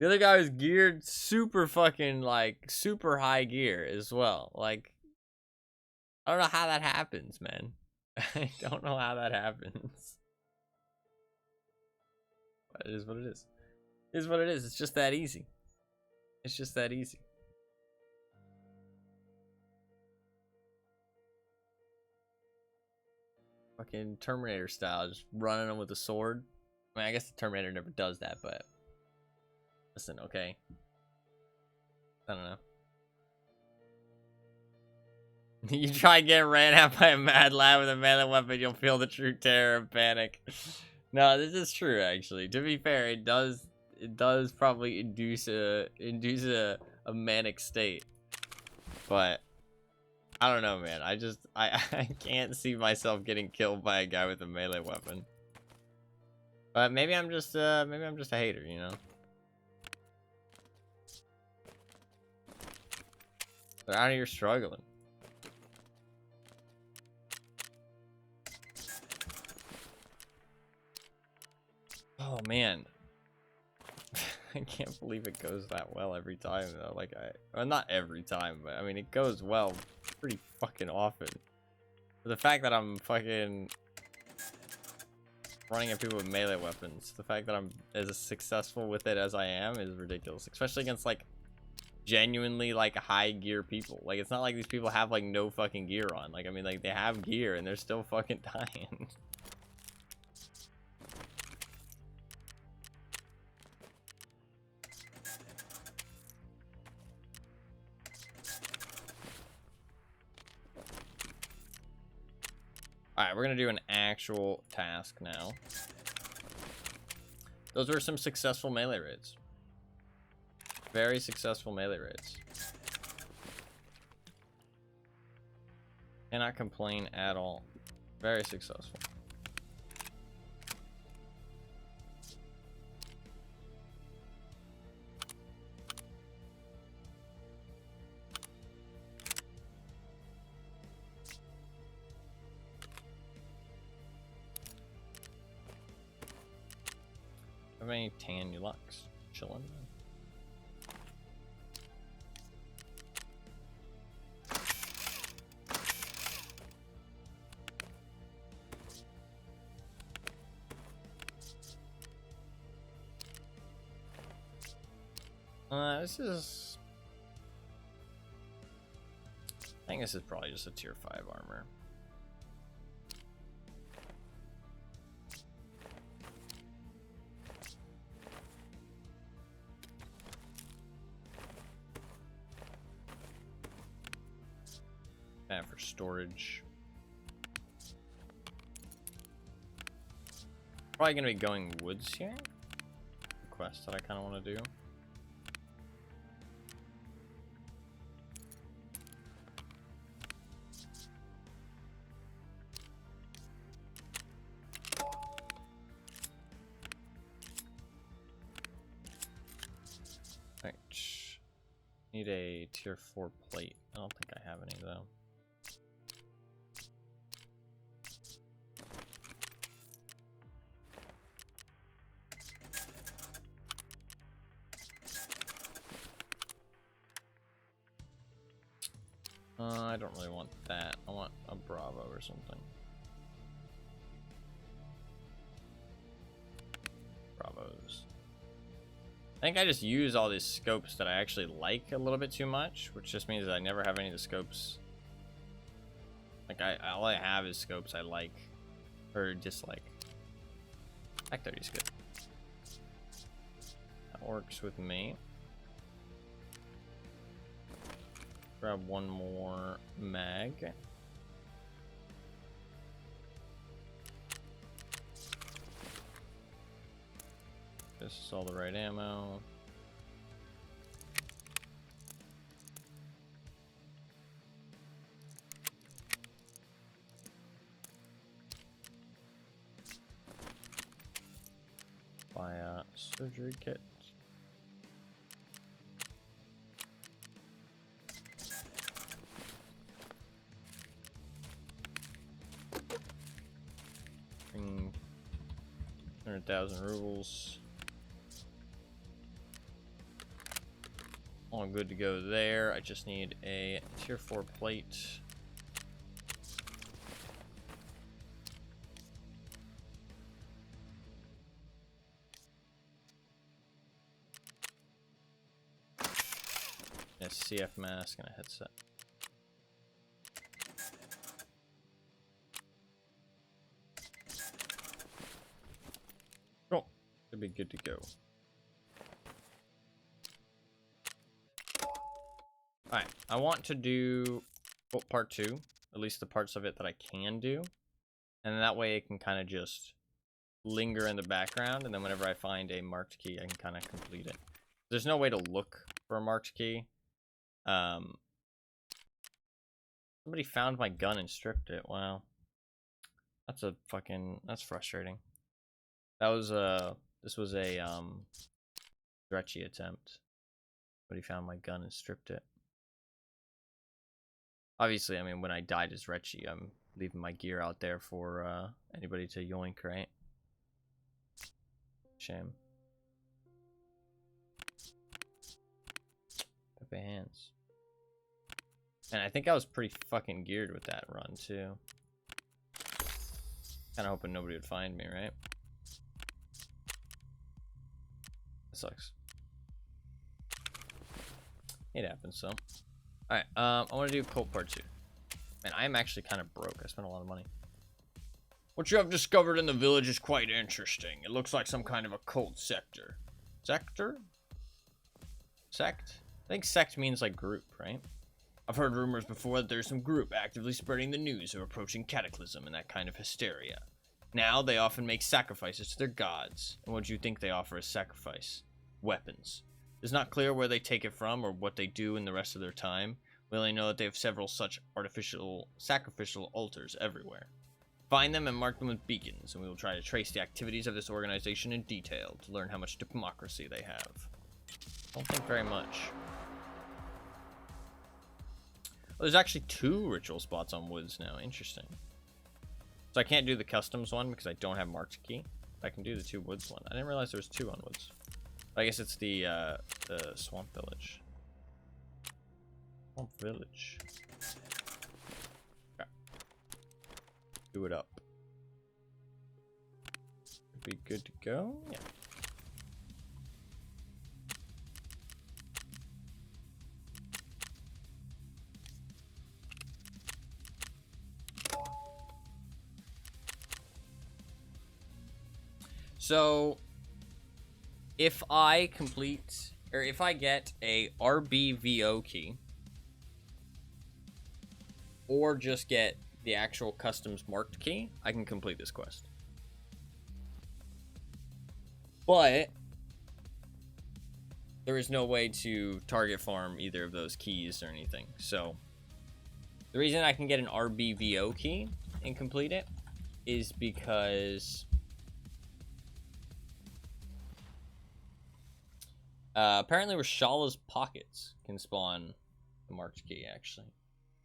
The other guy was geared super fucking, like, super high gear as well. Like, I don't know how that happens, man. I don't know how that happens. But it is what it is. It is what it is. It's just that easy. It's just that easy. Fucking Terminator style, just running them with a sword. I mean, I guess the Terminator never does that, but listen, okay. I don't know. You try getting ran out by a mad lad with a melee weapon, you'll feel the true terror and panic. No, this is true, actually. To be fair, it does probably induce a manic state. But I don't know, man. I can't see myself getting killed by a guy with a melee weapon. But maybe I'm just a hater, you know. They're out here struggling. Oh man. I can't believe it goes that well every time though. Like well, not every time, but I mean it goes well pretty fucking often. But the fact that I'm fucking running at people with melee weapons, the fact that I'm as successful with it as I am is ridiculous, especially against like genuinely like high gear people. Like it's not like these people have like no fucking gear on. Like I mean like they have gear and they're still fucking dying. Alright, we're gonna do an actual task now. Those were some successful melee raids. Very successful melee raids. Cannot complain at all. Very successful. Have any tan Ulux chilling? This is... I think this is probably just a tier 5 armor. For storage. Probably gonna be going woods here. The quest that I kind of want to do. Need a tier 4 plate. I don't think I have any though. I don't really want that. I want a Bravo or something. Bravos. I think I just use all these scopes that I actually like a little bit too much, which just means that I never have any of the scopes. Like, all I have is scopes I like or dislike. Back 30 is good. That works with me. Grab one more mag. This is all the right ammo. Buy a surgery kit. Bring 100,000 rubles. All good to go there. I just need a tier 4 plate. A CF mask and a headset. Cool. Should be good to go. Alright, I want to do part 2, at least the parts of it that I can do. And that way it can kind of just linger in the background, and then whenever I find a marked key, I can kind of complete it. There's no way to look for a marked key. Somebody found my gun and stripped it. Wow. That's frustrating. That was this was a stretchy attempt. Somebody found my gun and stripped it. Obviously, I mean, when I died as Retchi, I'm leaving my gear out there for anybody to yoink, right? Shame. Pepe hands. And I think I was pretty fucking geared with that run, too. Kinda hoping nobody would find me, right? That sucks. It happens, so. Alright, I want to do Cult Part 2. Man, I am actually kind of broke. I spent a lot of money. What you have discovered in the village is quite interesting. It looks like some kind of a cult sector. Sector? Sect? I think sect means like group, right? I've heard rumors before that there's some group actively spreading the news of approaching cataclysm and that kind of hysteria. Now, they often make sacrifices to their gods. And what do you think they offer as sacrifice? Weapons. It's not clear where they take it from or what they do in the rest of their time. We only know that they have several such artificial sacrificial altars everywhere. Find them and mark them with beacons, and we will try to trace the activities of this organization in detail to learn how much democracy they have. Don't think very much. Oh, there's actually 2 ritual spots on woods now. Interesting. So I can't do the customs one because I don't have marked key. I can do the 2 woods one. I didn't realize there was 2 on woods. I guess it's the swamp village. Swamp village. Okay. Do it up. Should be good to go. Yeah. So if I complete, or if I get a RBVO key, or just get the actual customs marked key, I can complete this quest. But there is no way to target farm either of those keys or anything. So the reason I can get an RBVO key and complete it is because Apparently Rashala's pockets can spawn the marked key, actually.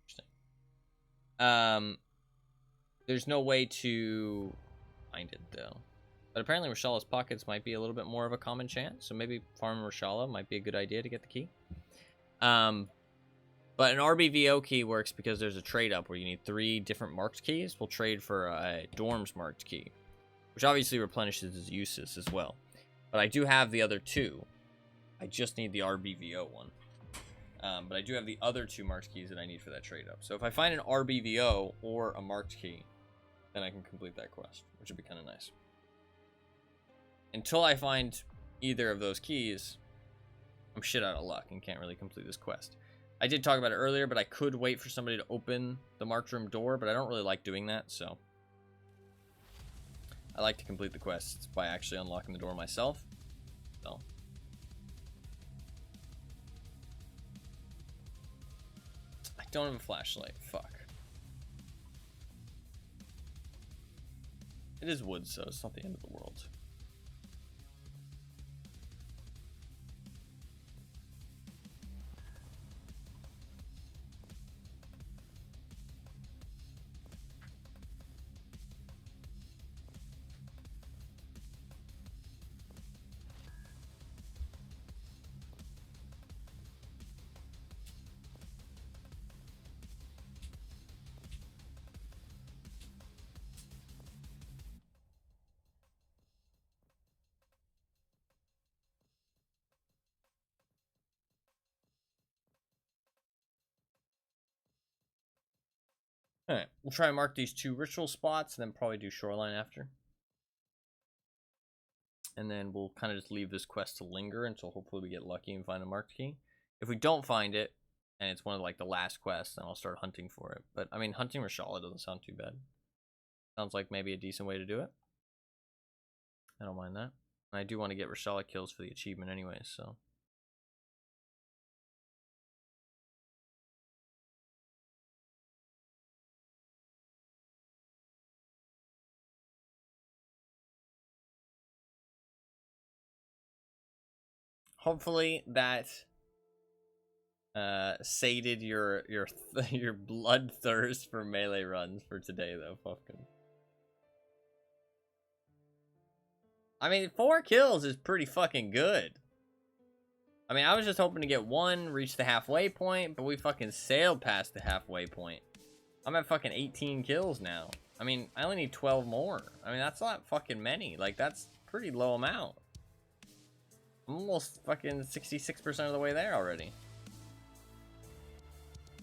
Interesting. There's no way to find it, though. But apparently Rashala's pockets might be a little bit more of a common chance, so maybe farm Rashala might be a good idea to get the key. But an RBVO key works because there's a trade-up where you need 3 different marked keys. We'll trade for a Dorm's marked key, which obviously replenishes his uses as well. But I do have the other 2. I just need the RBVO one. But I do have the other 2 marked keys that I need for that trade-up. So if I find an RBVO or a marked key, then I can complete that quest, which would be kind of nice. Until I find either of those keys, I'm shit out of luck and can't really complete this quest. I did talk about it earlier, but I could wait for somebody to open the marked room door, but I don't really like doing that, so I like to complete the quests by actually unlocking the door myself. So I don't have a flashlight. Fuck. It is wood, so it's not the end of the world. Alright, we'll try and mark these 2 ritual spots and then probably do shoreline after. And then we'll kind of just leave this quest to linger until hopefully we get lucky and find a marked key. If we don't find it, and it's one of like the last quests, then I'll start hunting for it. But I mean, hunting Rashala doesn't sound too bad. Sounds like maybe a decent way to do it. I don't mind that. And I do want to get Rashala kills for the achievement anyway, so. Hopefully that sated your bloodthirst for melee runs for today, though, Puffkin. I mean, 4 kills is pretty fucking good. I mean, I was just hoping to get 1, reach the halfway point, but we fucking sailed past the halfway point. I'm at fucking 18 kills now. I mean, I only need 12 more. I mean, that's not fucking many. Like, that's a pretty low amount. I'm almost fucking 66% of the way there already.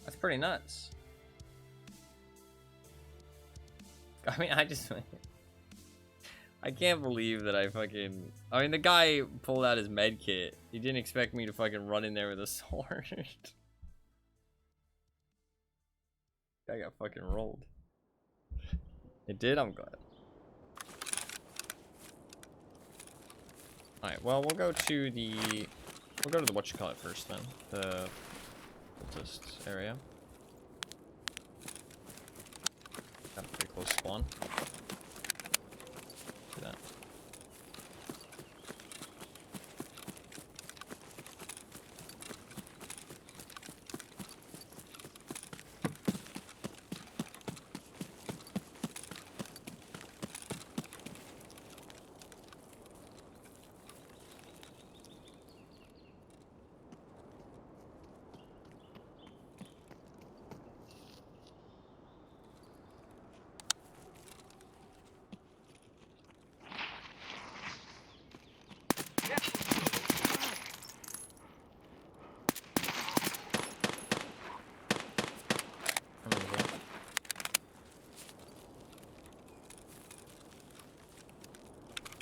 That's pretty nuts. I mean, I can't believe that I mean, the guy pulled out his med kit. He didn't expect me to fucking run in there with a sword. I got fucking rolled. It did? I'm glad. Alright, well, we'll go to the whatchamacallit first then. The cultist area. Got a pretty close spawn. Do that.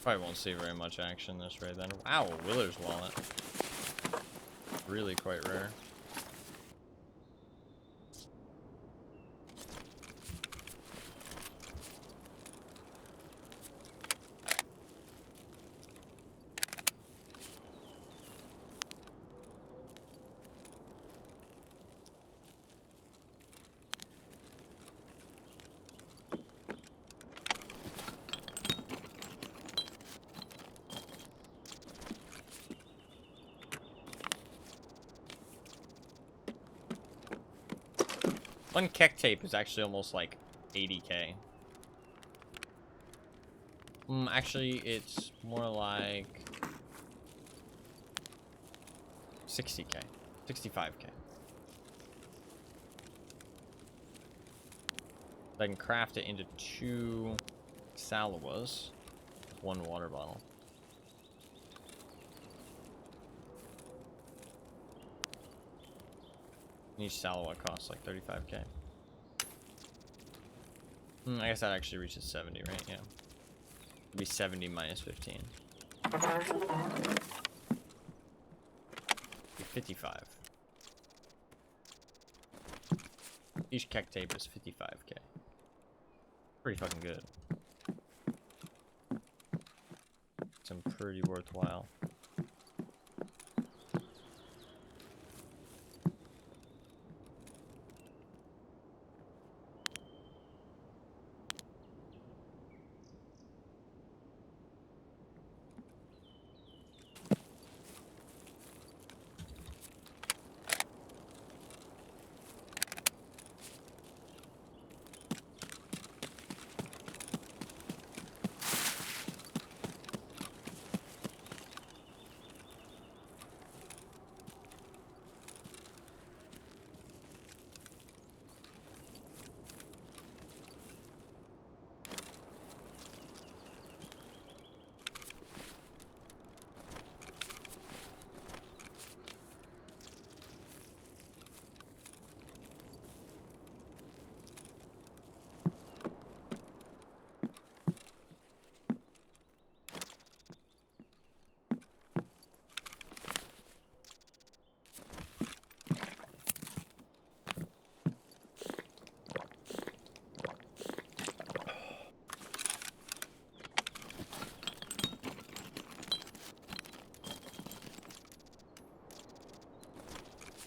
Probably won't see very much action this raid then. Wow, a Willer's wallet. Really quite rare. One keck tape is actually almost like 80k. Actually, it's more like 60k, 65k. I can craft it into 2 Salawas, 1 water bottle. Each Salawa costs like 35k. I guess that actually reaches 70, right? Yeah. It'd be 70 minus 15. Be 55. Each keck tape is 55k. Pretty fucking good. Some pretty worthwhile.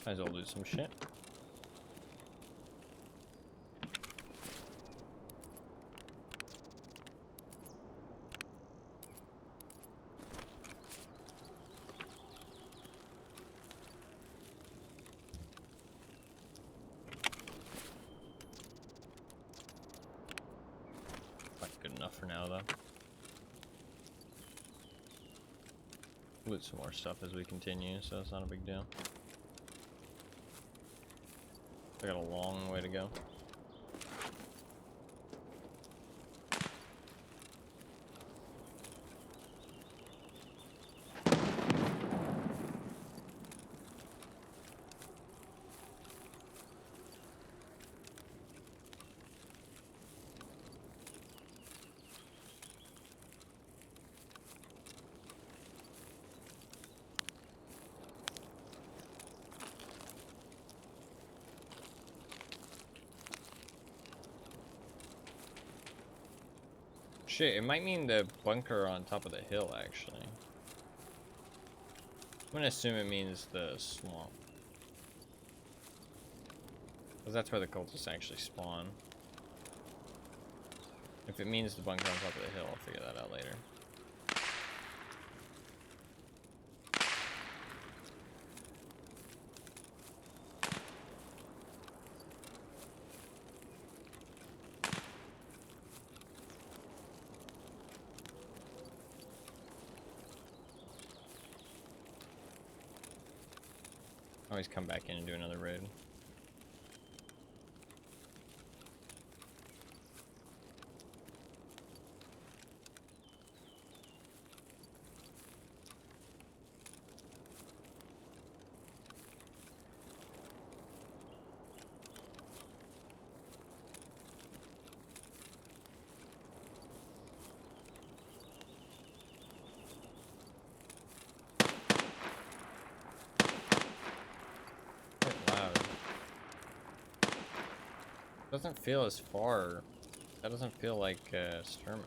Might as well do some shit. Not good enough for now, though. Loot some more stuff as we continue, so it's not a big deal. I got a long way to go. Shit, it might mean the bunker on top of the hill, actually. I'm gonna assume it means the swamp. Because that's where the cultists actually spawn. If it means the bunker on top of the hill, I'll figure that out later. Always come back in and do another raid. Doesn't feel as far. That doesn't feel like Sturman.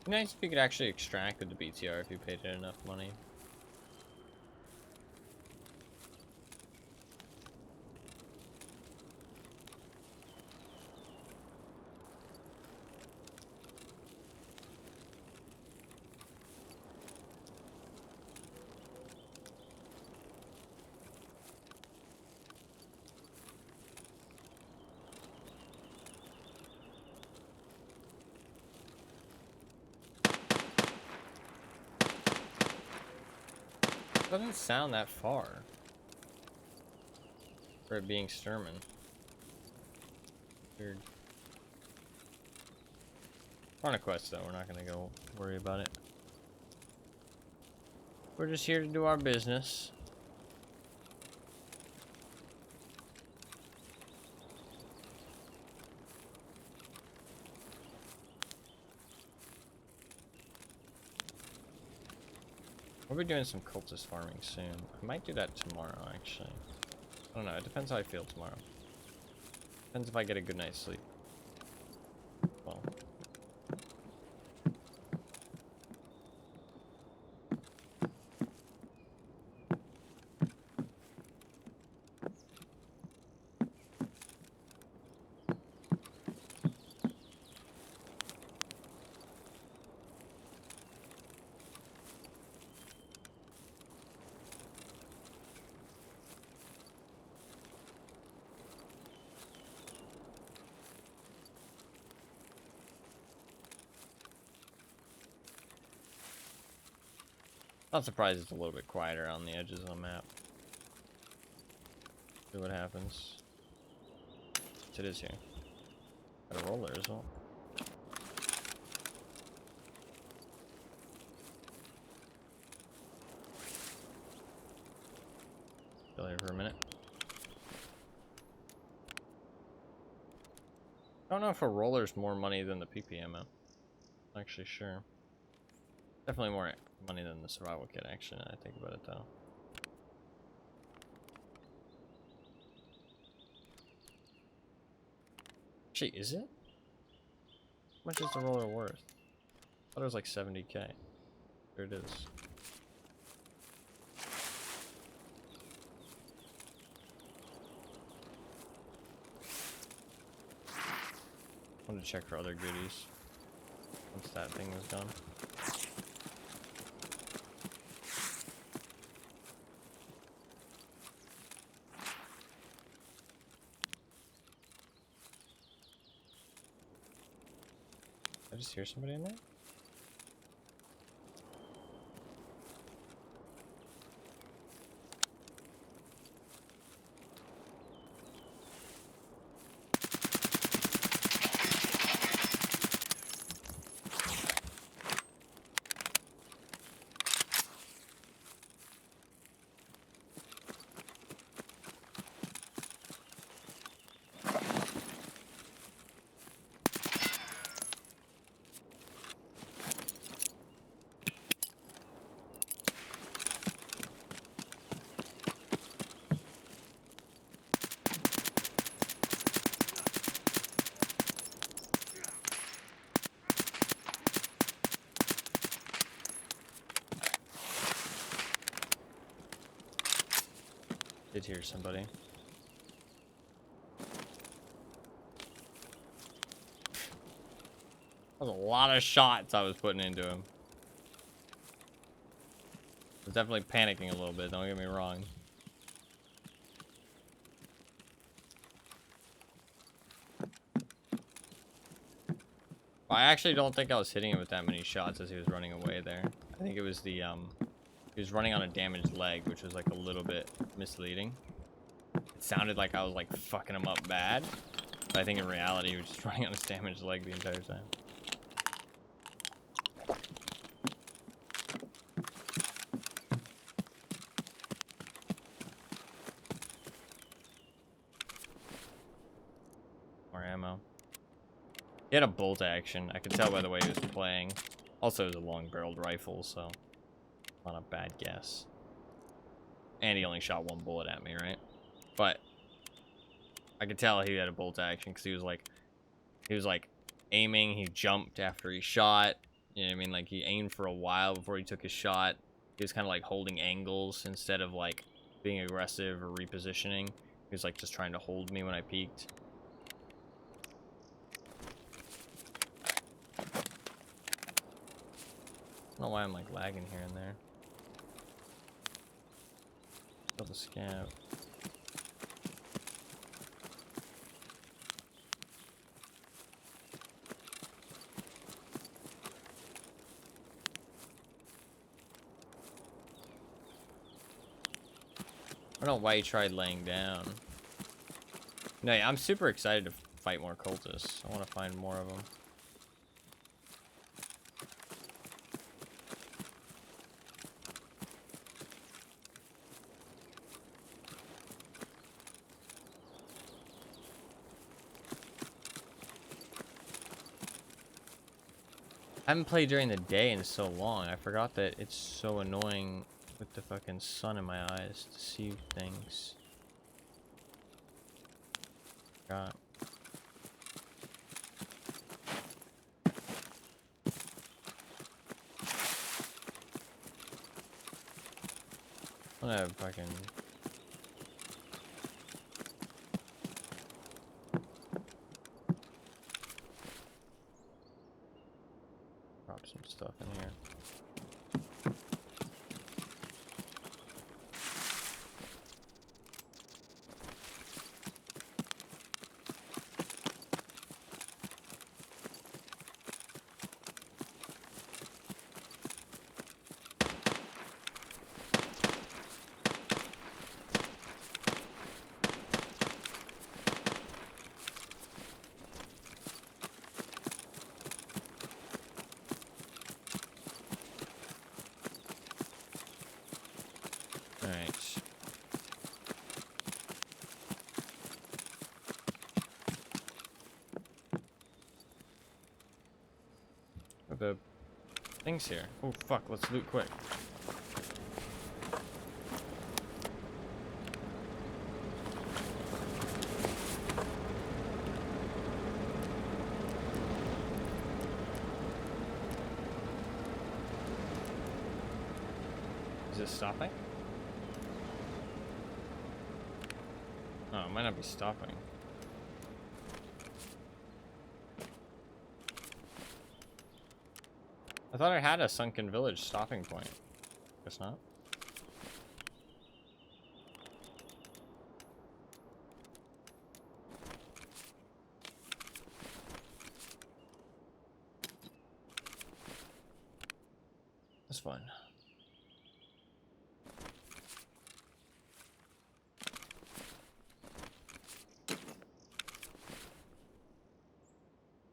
Nice if you could actually extract with the BTR if you paid it enough money. Doesn't sound that far for it being Sturman. Weird. We're on a quest though, we're not gonna go worry about it. We're just here to do our business. We'll be doing some cultist farming soon. I might do that tomorrow, actually. I don't know, it depends how I feel tomorrow. Depends if I get a good night's sleep. Well. Not surprised it's a little bit quieter on the edges of the map. See what happens. It is here. Got a roller as well. Still here for a minute. I don't know if a roller's more money than the PPMO. I'm actually sure. Definitely more money than the survival kit, actually, now I think about it, though. Actually, is it? How much is the roller worth? I thought it was like 70k. There it is. I wanted to check for other goodies once that thing was done. Did I just hear somebody in there? Did hear somebody. That was a lot of shots I was putting into him. I was definitely panicking a little bit, don't get me wrong. I actually don't think I was hitting him with that many shots as he was running away there. I think it was the he was running on a damaged leg, which was like a little bit misleading. It sounded like I was like fucking him up bad, but I think in reality he was just running on his damaged leg the entire time. More ammo. He had a bolt action. I could tell by the way he was playing. Also, it was a long-barreled rifle, so not a bad guess. And he only shot one bullet at me, right? But I could tell he had a bolt action because he was like aiming. He jumped after he shot. You know what I mean? Like, he aimed for a while before he took his shot. He was kind of like holding angles instead of like being aggressive or repositioning. He was like just trying to hold me when I peeked. I don't know why I'm like lagging here and there. Kill the scout. I don't know why he tried laying down. No, yeah, I'm super excited to fight more cultists. I want to find more of them. I haven't played during the day in so long. I forgot that it's so annoying with the fucking sun in my eyes to see things. God. I'm gonna fucking... drop some stuff in here. Alright. The things here. Oh fuck, let's loot quick. Is it stopping? Oh, it might not be stopping. I thought I had a sunken village stopping point. Guess not. This one.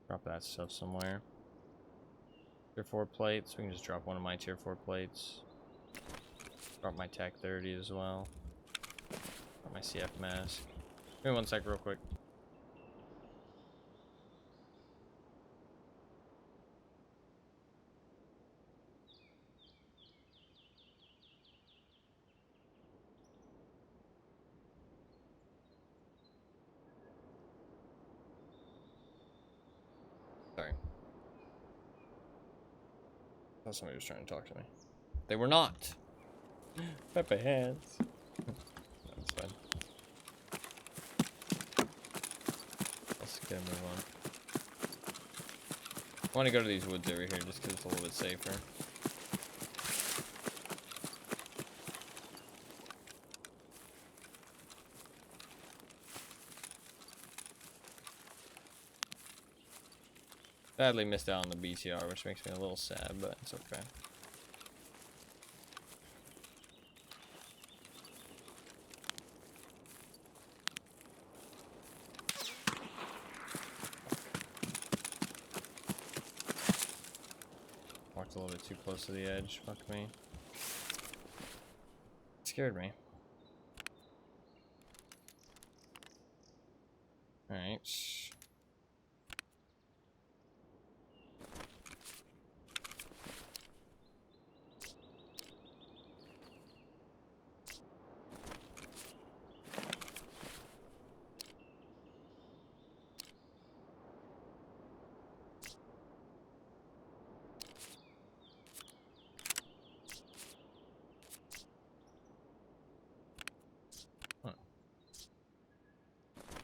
Drop that stuff somewhere. Tier 4 plates. We can just drop one of my tier 4 plates. Drop my TAC 30 as well. Drop my CF mask. Give me 1 sec real quick. Sorry. I thought somebody was trying to talk to me. They were not. Pepe hands. That's fine. Let's get a move on. I want to go to these woods over here just because it's a little bit safer. Sadly missed out on the BTR, which makes me a little sad, but it's okay. Walked a little bit too close to the edge. Fuck me. It scared me. Alright.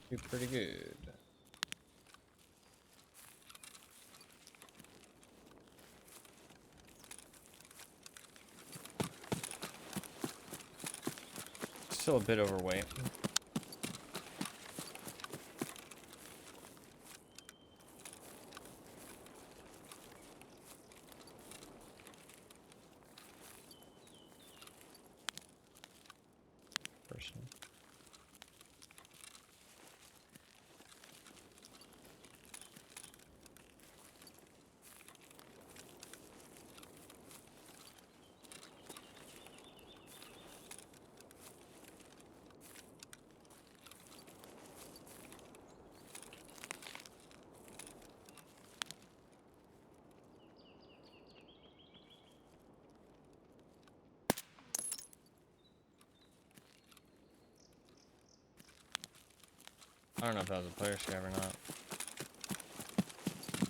Do pretty good. Still a bit overweight. Person. I don't know if that was a player scav or not.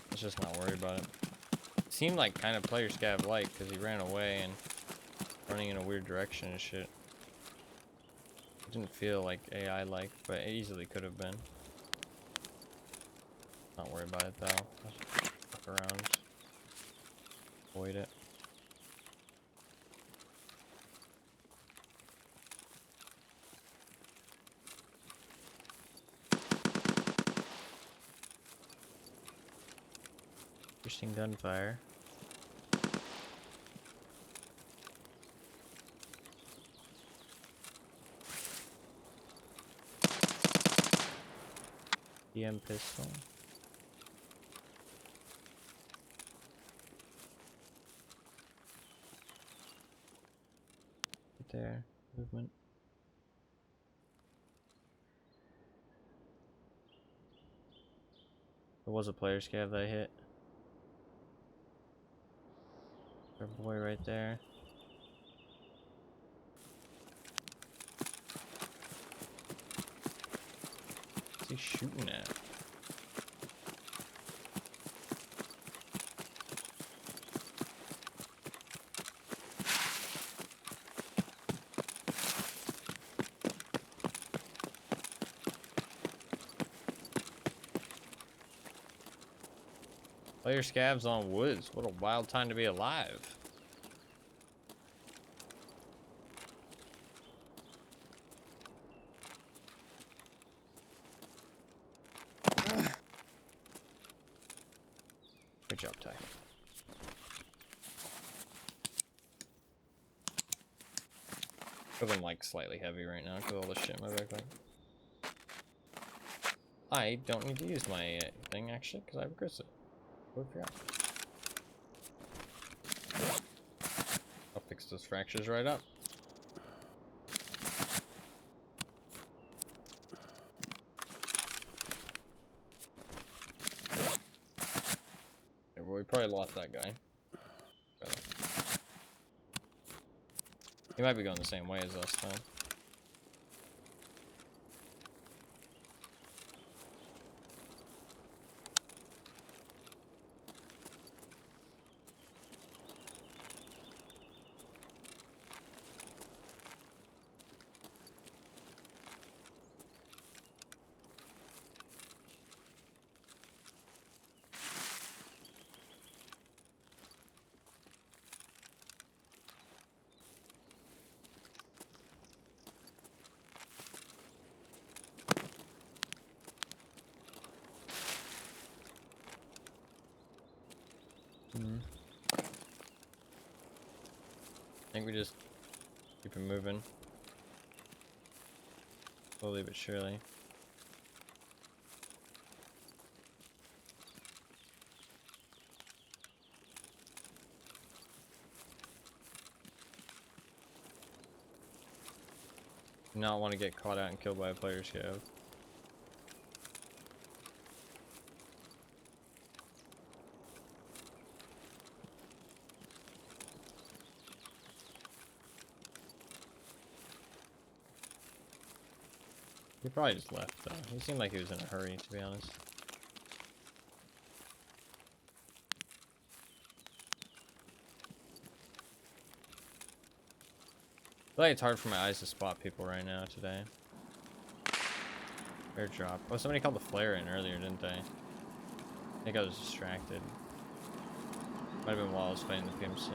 Let's just not worry about it. It seemed like kind of player scav like because he ran away and running in a weird direction and shit. It didn't feel like AI like, but it easily could have been. Not worry about it though. Just fuck around. Avoid it. Interesting gunfire. DM pistol. Right there. Movement. There was a player scav that I hit. Our boy right there. What's he shooting at? Player scavs on woods. What a wild time to be alive. Good job, Ty. Feeling like slightly heavy right now because all the shit in my backpack. I don't need to use my thing actually because I have a gristle. I'll fix those fractures right up. Yeah, well, we probably lost that guy. He might be going the same way as us though. I think we just keep it moving. Slowly but surely. Do not want to get caught out and killed by a player scav. He probably just left though. He seemed like he was in a hurry, to be honest. I feel like it's hard for my eyes to spot people right now today. Airdrop. Oh, somebody called the flare in earlier, didn't they? I think I was distracted. Might have been while I was fighting the PMC.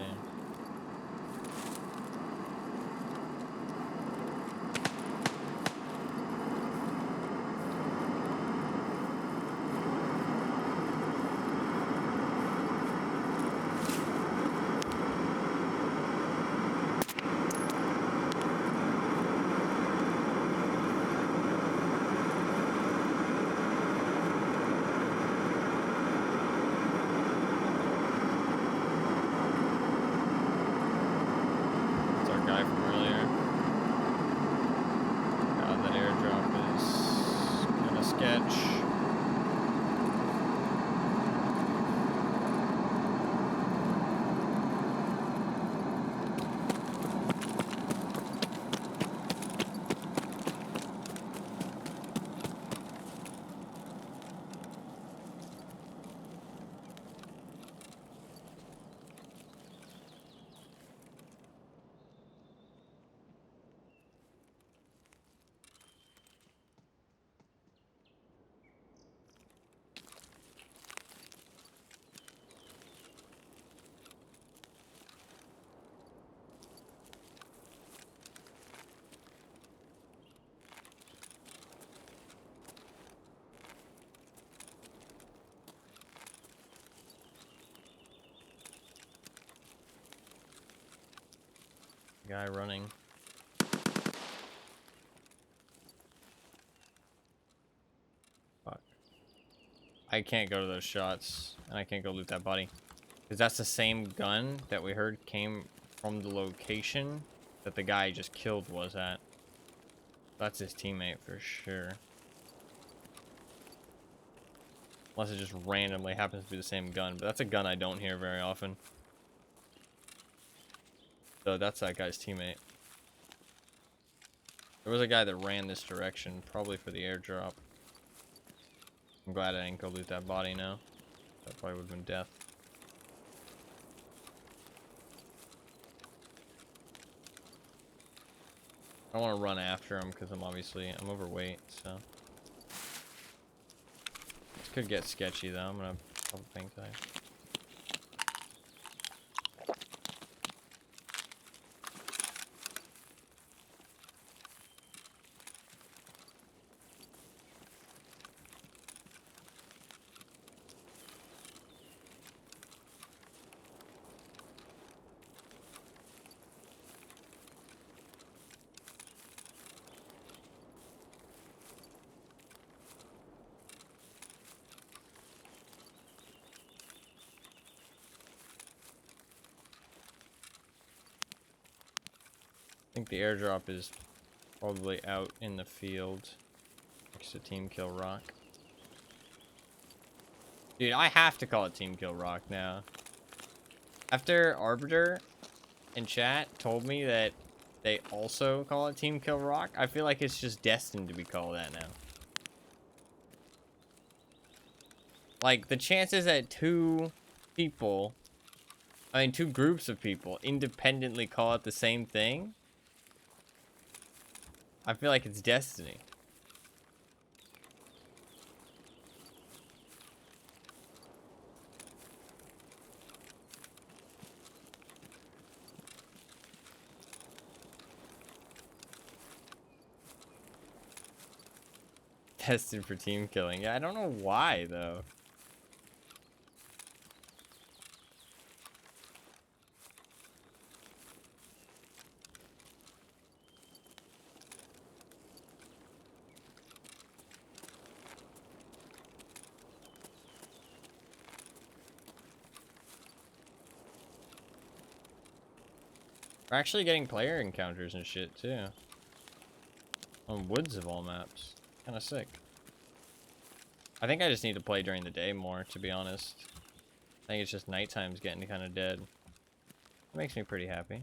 Guy running. Fuck. I can't go to those shots, and I can't go loot that body. Because that's the same gun that we heard came from the location that the guy just killed was at. That's his teammate for sure. Unless it just randomly happens to be the same gun. But that's a gun I don't hear very often. So that's that guy's teammate. There was a guy that ran this direction, probably for the airdrop. I'm glad I didn't go loot that body now. That probably would have been death. I don't want to run after him because I'm overweight, so. This could get sketchy though. I'm gonna pop a painkiller. I think the airdrop is probably out in the field next to Team Kill Rock. Dude, I have to call it Team Kill Rock now. After Arbiter in chat told me that they also call it Team Kill Rock, I feel like it's just destined to be called that now. Like, the chances that two groups of people independently call it the same thing, I feel like it's destiny. Tested for team killing. Yeah, I don't know why, though. We're actually getting player encounters and shit, too. On woods of all maps. Kinda sick. I think I just need to play during the day more, to be honest. I think it's just nighttime's getting kinda dead. It makes me pretty happy.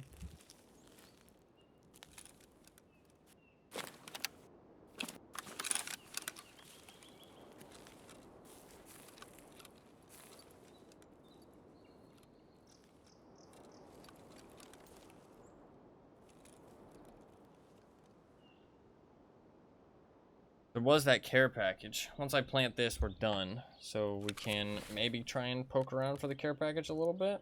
There was that care package. Once I plant this, we're done. So we can maybe try and poke around for the care package a little bit.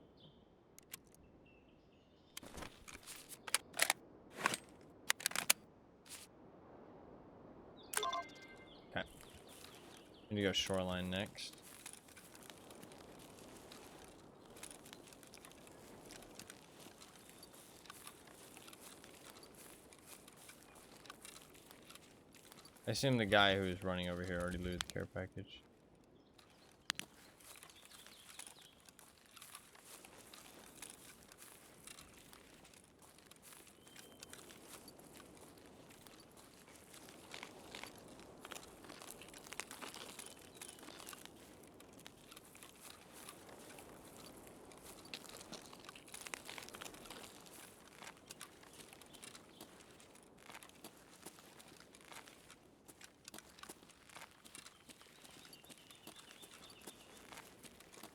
Okay. Need to go shoreline next. I assume the guy who was running over here already looted the care package.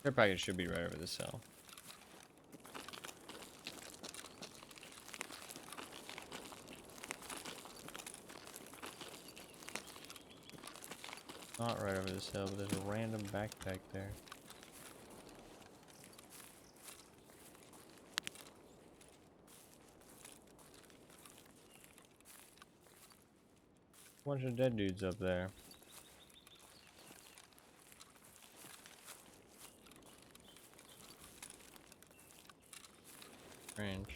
Care package should be right over this hill. Not right over this hill, but there's a random backpack there. Bunch of dead dudes up there. Strange.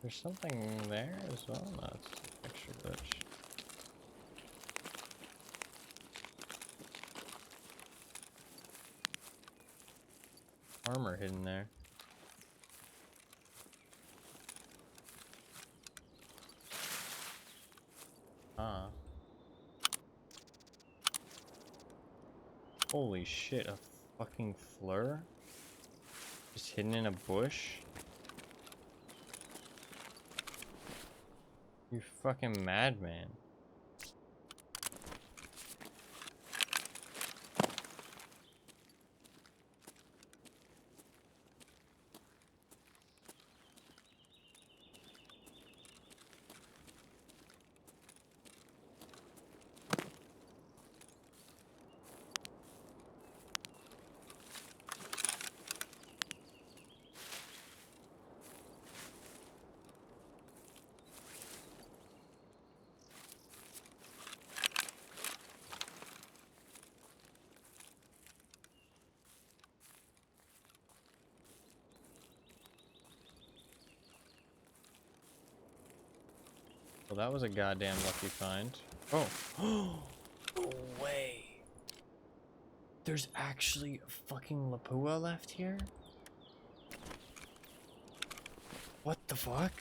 There's something there as well? No, it's an extra glitch. Armor hidden there. Ah. Holy shit, a fucking fleur? Just hidden in a bush? You fucking madman. Well, that was a goddamn lucky find. Oh. No way. There's actually a fucking Lapua left here? What the fuck?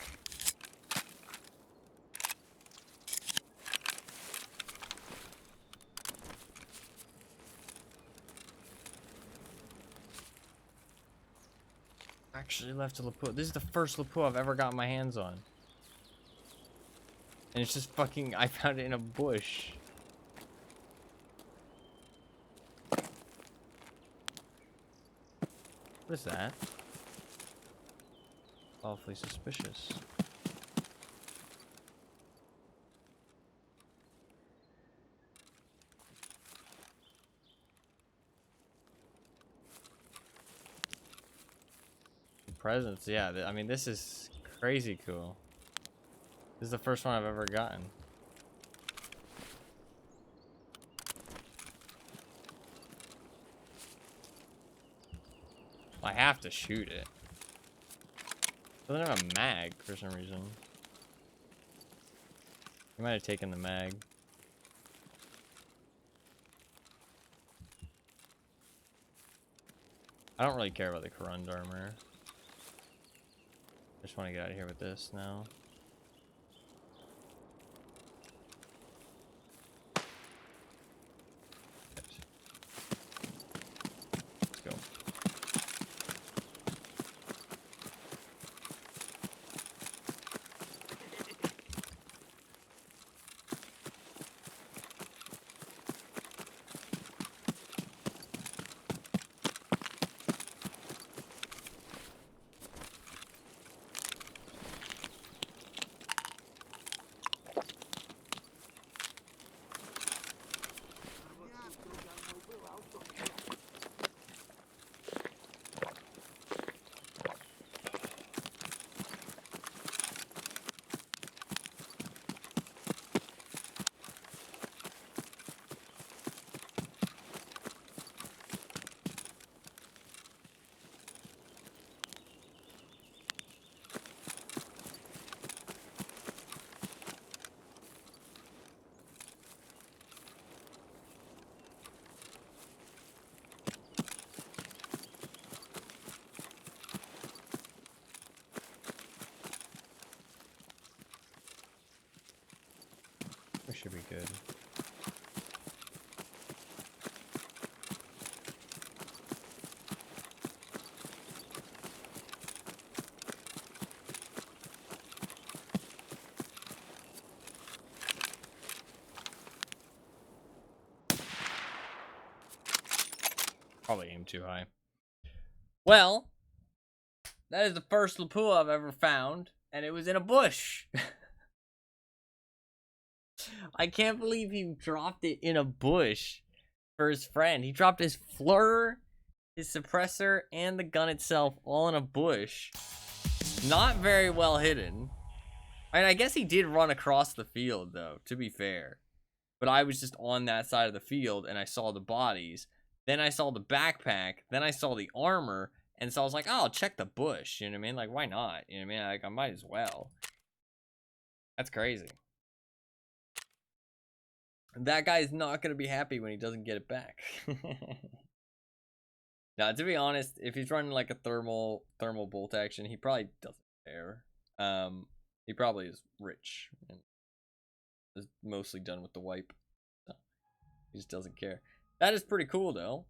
Actually left a Lapua. This is the first Lapua I've ever gotten my hands on. And it's just fucking, I found it in a bush. What is that? Awfully suspicious. Presents, yeah. I mean, this is crazy cool. This is the first one I've ever gotten. I have to shoot it. It doesn't have a mag for some reason. You might have taken the mag. I don't really care about the Corund armor. I just want to get out of here with this now. Let's go. good. Probably aimed too high. Well, that is the first Lapua I've ever found, and it was in a bush. I can't believe he dropped it in a bush for his friend. He dropped his fleur, his suppressor, and the gun itself all in a bush. Not very well hidden. I mean, I guess he did run across the field, though, to be fair. But I was just on that side of the field, and I saw the bodies. Then I saw the backpack. Then I saw the armor. And so I was like, oh, I'll check the bush. You know what I mean? Like, why not? You know what I mean? Like, I might as well. That's crazy. That guy's not going to be happy when he doesn't get it back. Now, to be honest, if he's running like a thermal bolt action, he probably doesn't care. He probably is rich and is mostly done with the wipe. So he just doesn't care. That is pretty cool, though.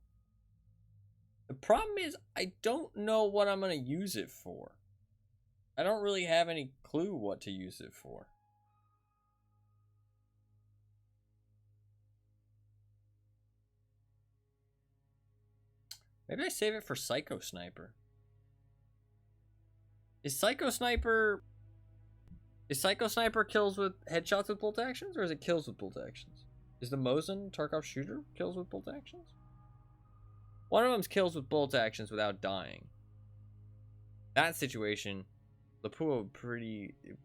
The problem is, I don't know what I'm going to use it for. I don't really have any clue what to use it for. Maybe I save it for Psycho Sniper. Is Psycho Sniper kills with headshots with bolt actions, or is it kills with bolt actions? Is the Mosin Tarkov shooter kills with bolt actions? One of them's kills with bolt actions without dying. That situation, Lapua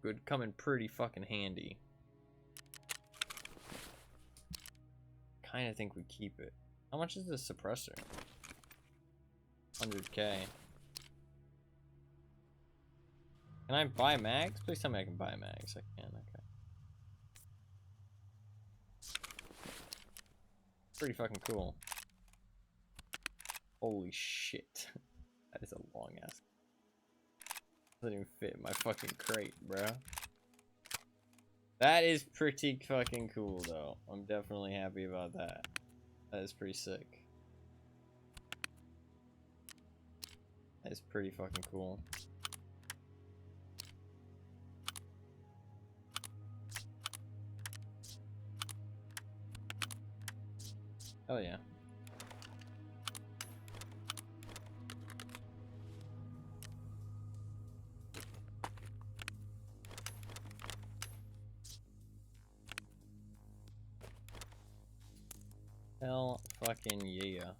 would come in pretty fucking handy. Kinda think we keep it. How much is this suppressor? 100k. Can I buy mags? Please tell me I can buy mags. I can, okay. Pretty fucking cool. Holy shit. That is a long ass. Doesn't even fit in my fucking crate, bro. That is pretty fucking cool, though. I'm definitely happy about that. That is pretty sick. That is pretty fucking cool. Hell yeah. Hell fucking yeah.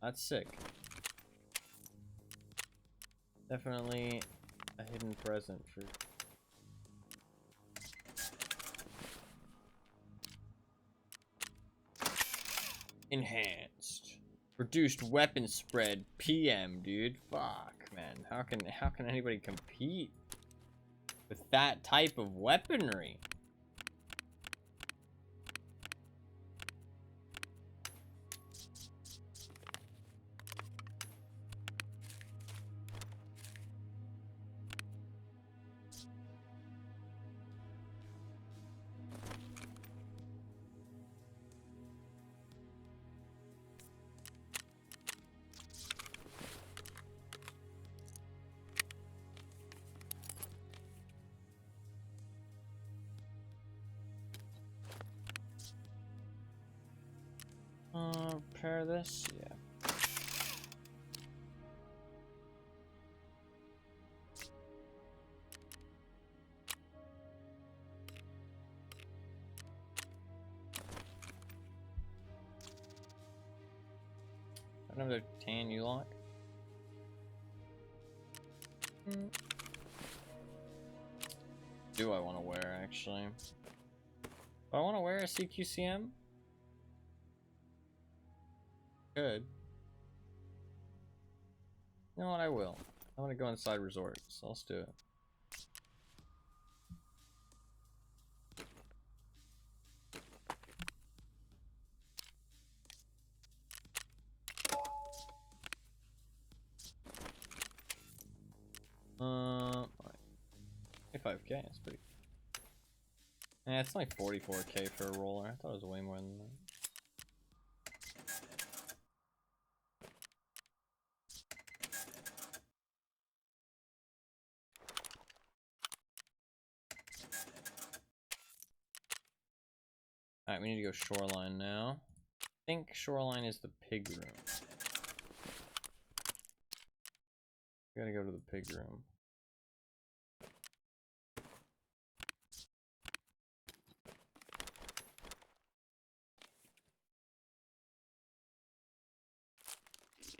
That's sick. Definitely a hidden present for... Enhanced. Reduced weapon spread PM, dude. Fuck, man. How can anybody compete with that type of weaponry? Repair this? Yeah. Another tan U-lock. Do I want to wear, actually? Do I want to wear a CQCM? Good. You know what, I will. I'm gonna go inside resort, so let's do it. Like 5k, that's pretty. Yeah, it's like 44k for a roller. I thought it was way more than that. Alright, we need to go shoreline now. I think shoreline is the pig room. We gotta go to the pig room.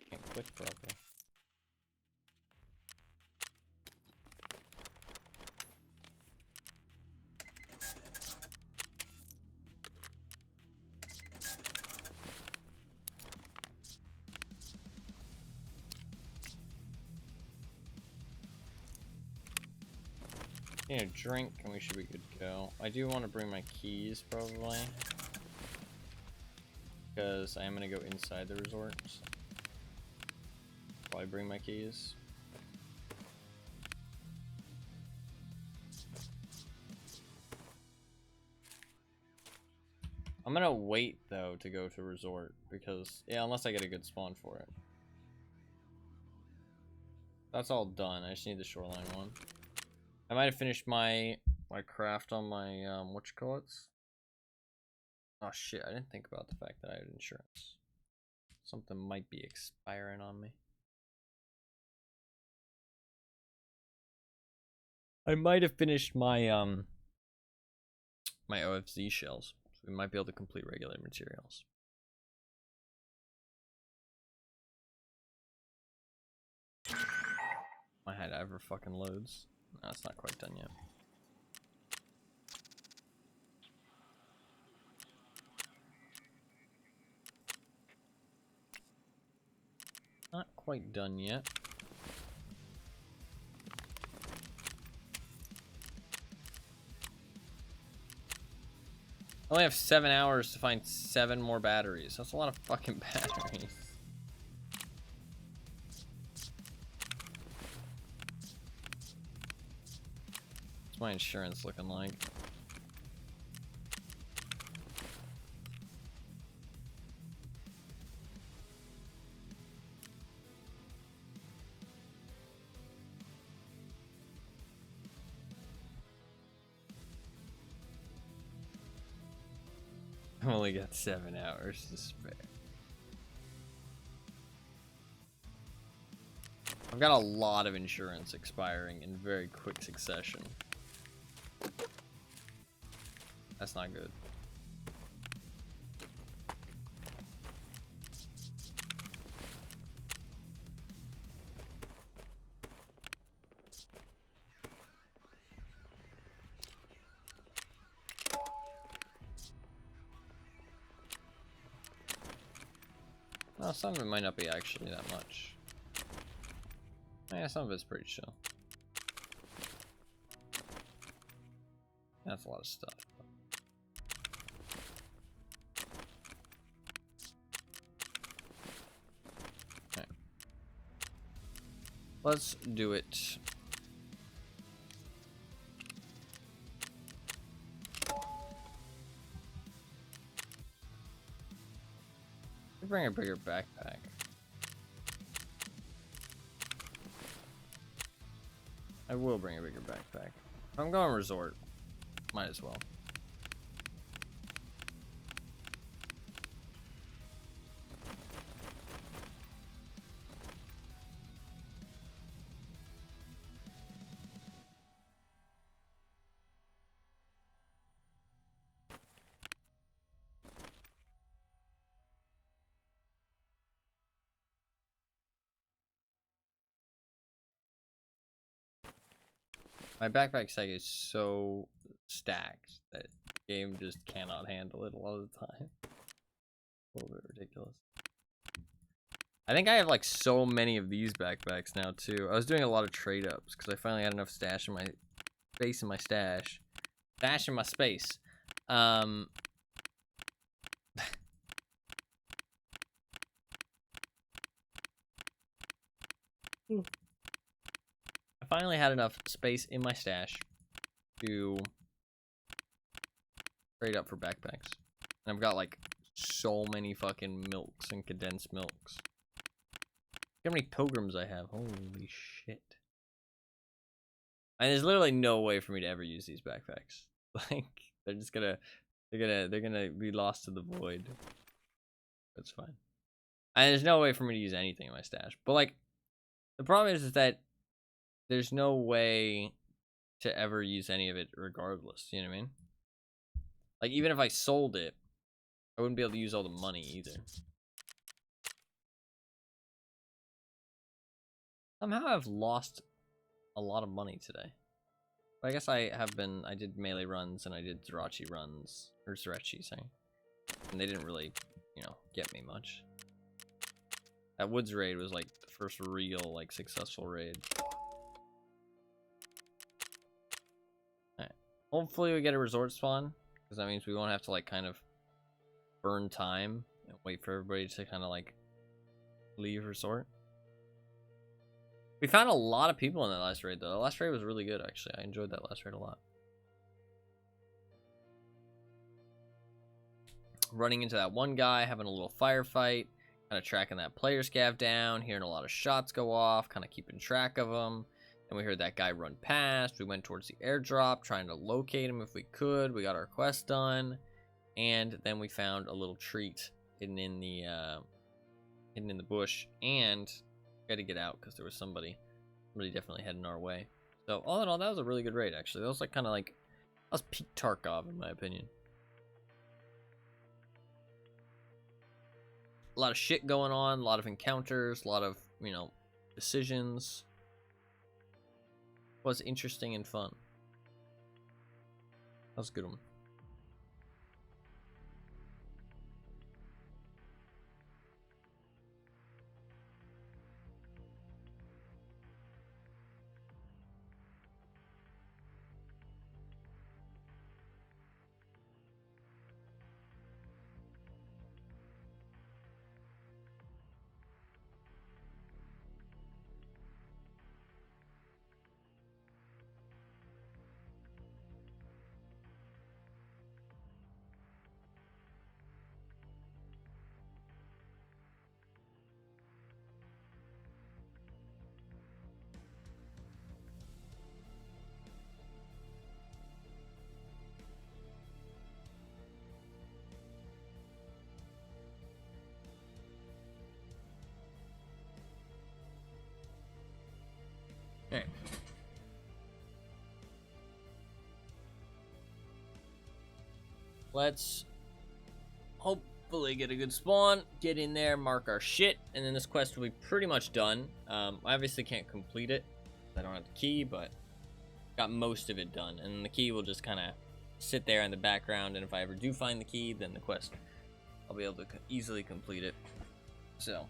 Can't click properly. A drink and we should be good to go. I do want to bring my keys probably, because I am going to go inside the resort. Probably bring my keys. I'm going to wait though to go to resort because, yeah, unless I get a good spawn for it. That's all done. I just need the shoreline one. I might have finished my craft on my whatchamacallits. Oh shit, I didn't think about the fact that I had insurance. Something might be expiring on me. I might have finished my my OFZ shells. So we might be able to complete regular materials. My head ever fucking loads. No, it's not quite done yet. Not quite done yet. I only have 7 hours to find 7 more batteries. That's a lot of fucking batteries. What's my insurance looking like? I've only got 7 hours to spare. I've got a lot of insurance expiring in very quick succession. That's not good. Well, some of it might not be actually that much. Yeah, some of it's pretty chill. That's a lot of stuff. Okay. Let's do it. Bring a bigger backpack. I will bring a bigger backpack. If I'm going resort, might as well. My backpack stack is so stacked that the game just cannot handle it a lot of the time. A little bit ridiculous. I think I have like so many of these backpacks now too. I was doing a lot of trade ups because I finally had enough stash in my space in my stash. Stash in my space. I finally had enough space in my stash to Straight up for backpacks. And I've got like so many fucking milks and condensed milks. Look how many pilgrims I have. Holy shit. And there's literally no way for me to ever use these backpacks. Like, they're just gonna, they're gonna be lost to the void. That's fine. And there's no way for me to use anything in my stash. But like, the problem is that there's no way to ever use any of it regardless. You know what I mean? Like, even if I sold it, I wouldn't be able to use all the money either. Somehow I've lost a lot of money today. But I guess I did melee runs and I did Zerachi runs. Or Zerachi, sorry. And they didn't really, you know, get me much. That woods raid was like the first real, like, successful raid. Alright. Hopefully we get a resort spawn. Because that means we won't have to, like, kind of burn time and wait for everybody to kind of, like, leave resort. We found a lot of people in that last raid, though. The last raid was really good, actually. I enjoyed that last raid a lot. Running into that one guy, having a little firefight, kind of tracking that player scav down, hearing a lot of shots go off, kind of keeping track of them. Then we heard that guy run past. We went towards the airdrop, trying to locate him if we could. We got our quest done. And then we found a little treat hidden in the bush. And we had to get out because there was somebody definitely heading our way. So all in all, that was a really good raid, actually. That was like kind of like, that was peak Tarkov in my opinion. A lot of shit going on, a lot of encounters, a lot of, you know, decisions. It was interesting and fun. That was a good one. Alright. Let's hopefully get a good spawn, get in there, mark our shit, and then this quest will be pretty much done. I obviously can't complete it. I don't have the key, but got most of it done. And the key will just kind of sit there in the background, and if I ever do find the key, then the quest, I'll be able to easily complete it. So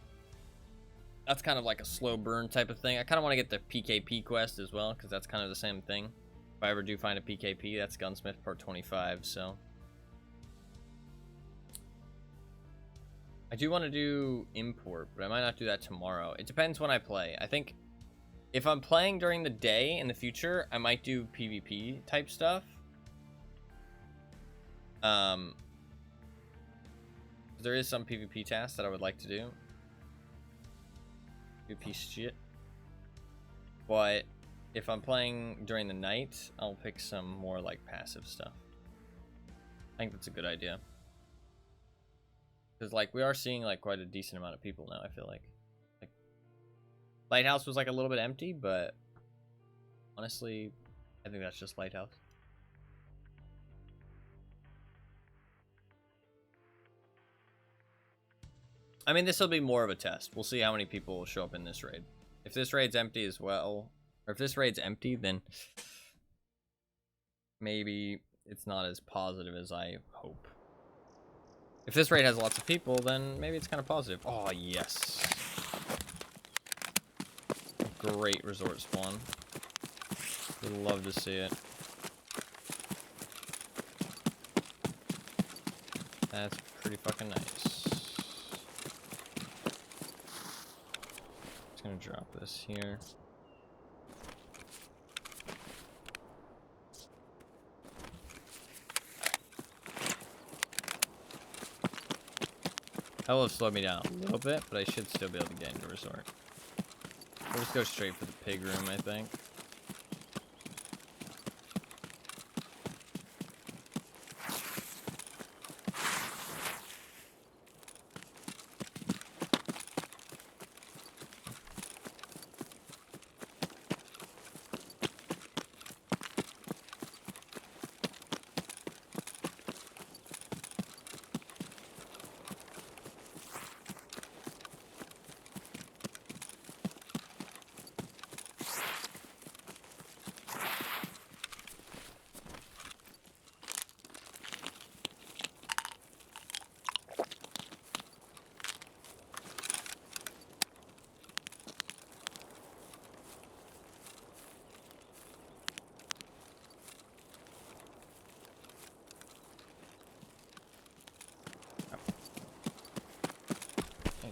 that's kind of like a slow burn type of thing. I kind of want to get the PKP quest as well, because that's kind of the same thing. If I ever do find a PKP, that's Gunsmith Part 25, so. I do want to do import, but I might not do that tomorrow. It depends when I play. I think if I'm playing during the day in the future, I might do PvP type stuff. There is some PvP tasks that I would like to do. PvP shit. But if I'm playing during the night, I'll pick some more like passive stuff. I think that's a good idea. Because like we are seeing like quite a decent amount of people now, I feel like. Lighthouse was like a little bit empty, but honestly, I think that's just Lighthouse. I mean, this will be more of a test. We'll see how many people will show up in this raid. If this raid's empty as well, or if this raid's empty, then maybe it's not as positive as I hope. If this raid has lots of people, then maybe it's kind of positive. Oh, yes. Great resort spawn. Would love to see it. That's pretty fucking nice. Just gonna drop this here. That will have slowed me down a little bit, but I should still be able to get into resort. We'll just go straight for the pig room, I think.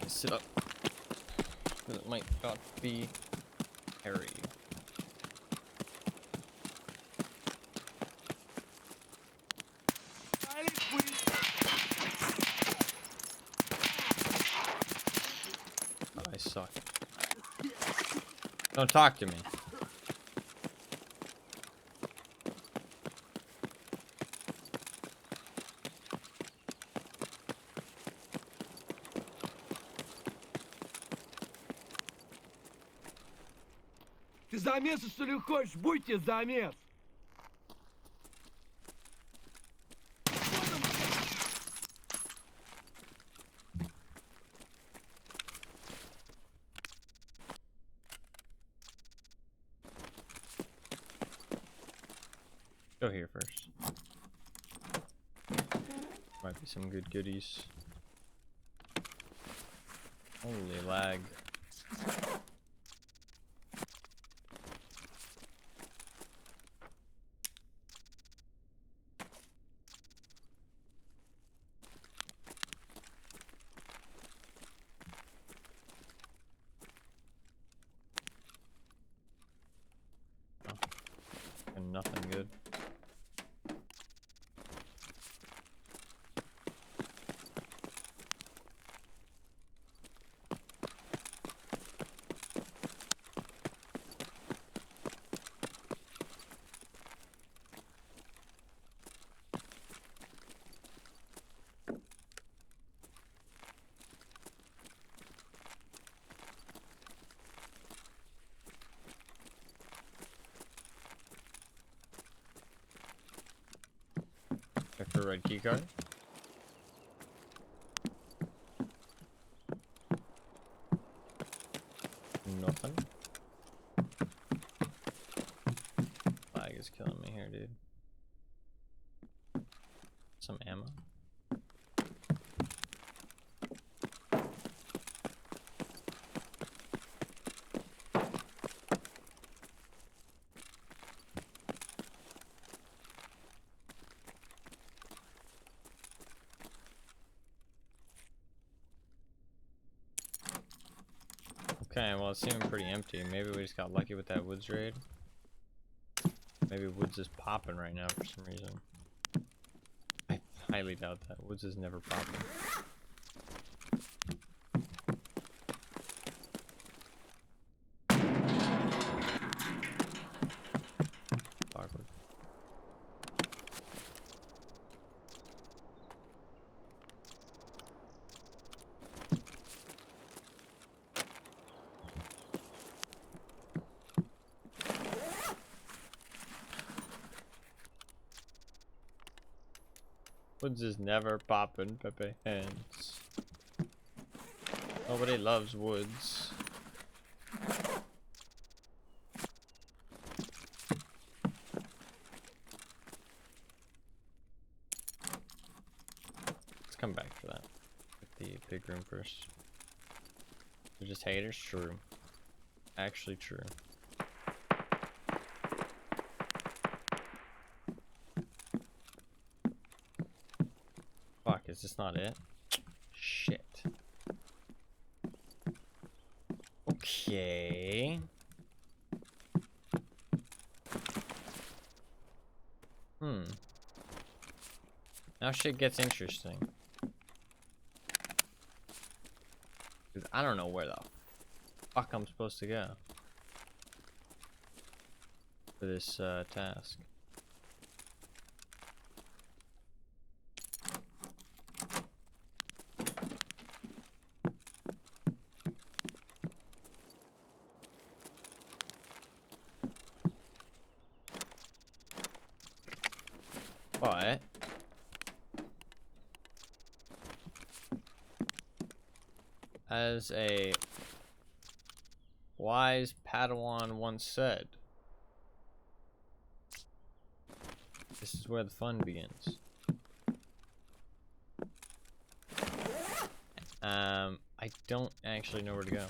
Sit up, because it might not be hairy. Oh, I suck. Don't talk to me. Ты замеса, что ли, хочешь? Будьте замес! Go here first. Might be some good goodies. Holy lag. And nothing good. Check for a red key card. Nothing. Lag is killing me here, dude. Some ammo. Okay, well, it's seeming pretty empty. Maybe we just got lucky with that woods raid. Maybe woods is popping right now for some reason. I highly doubt that. Woods is never popping. Awkward. Woods is never popping, Pepe hands. Nobody loves woods. Let's come back for that. Get the big room first. They're just haters? True. Actually true. Fuck, is this not it? Shit. Okay. Now shit gets interesting. I don't know where the fuck I'm supposed to go for this task. But as a wise Padawan once said, this is where the fun begins. I don't actually know where to go.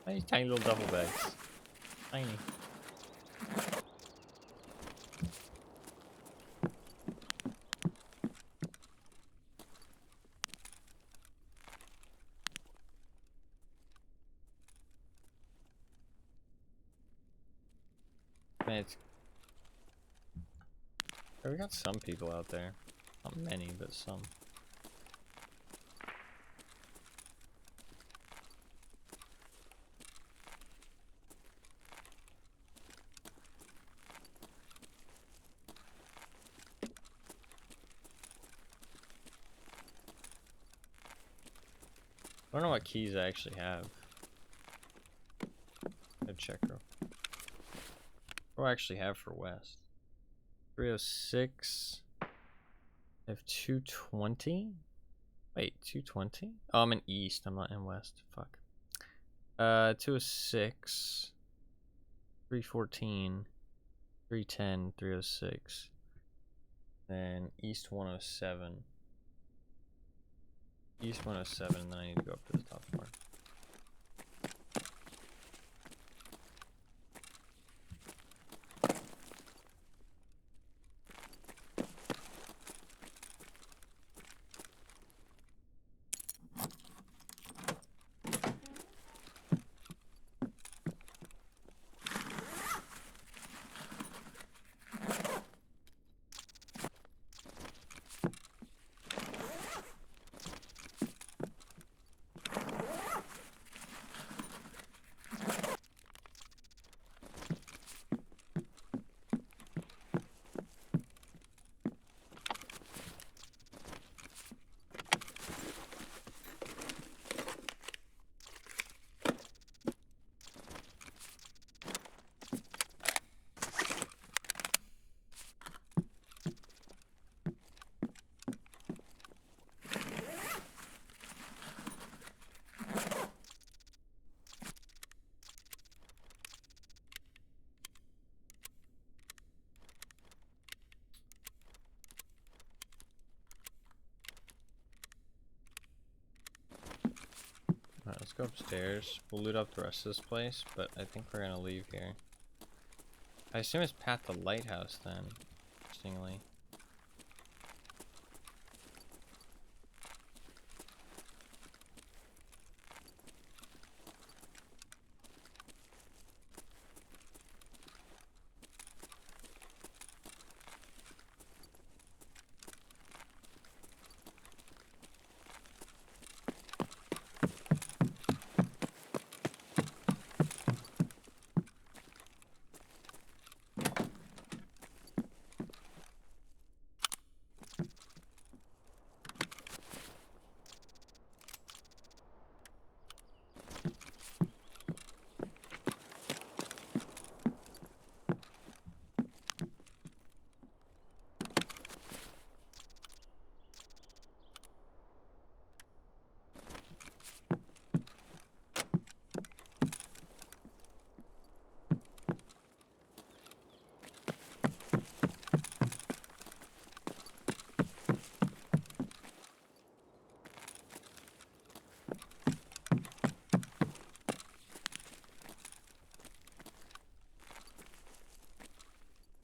These tiny little duffel bags. Tiny. Man, it's... We got some people out there. Not many, but some. I don't know what keys I actually have. I'd check real. What do I actually have for west? 306. I have 220. Wait, 220? Oh, I'm in east. I'm not in west. Fuck. 206. 314. 310. 306. Then east 107. East 107, and then I need to go up to the top floor. Alright, let's go upstairs. We'll loot up the rest of this place, but I think we're gonna leave here. I assume it's past the lighthouse then, interestingly.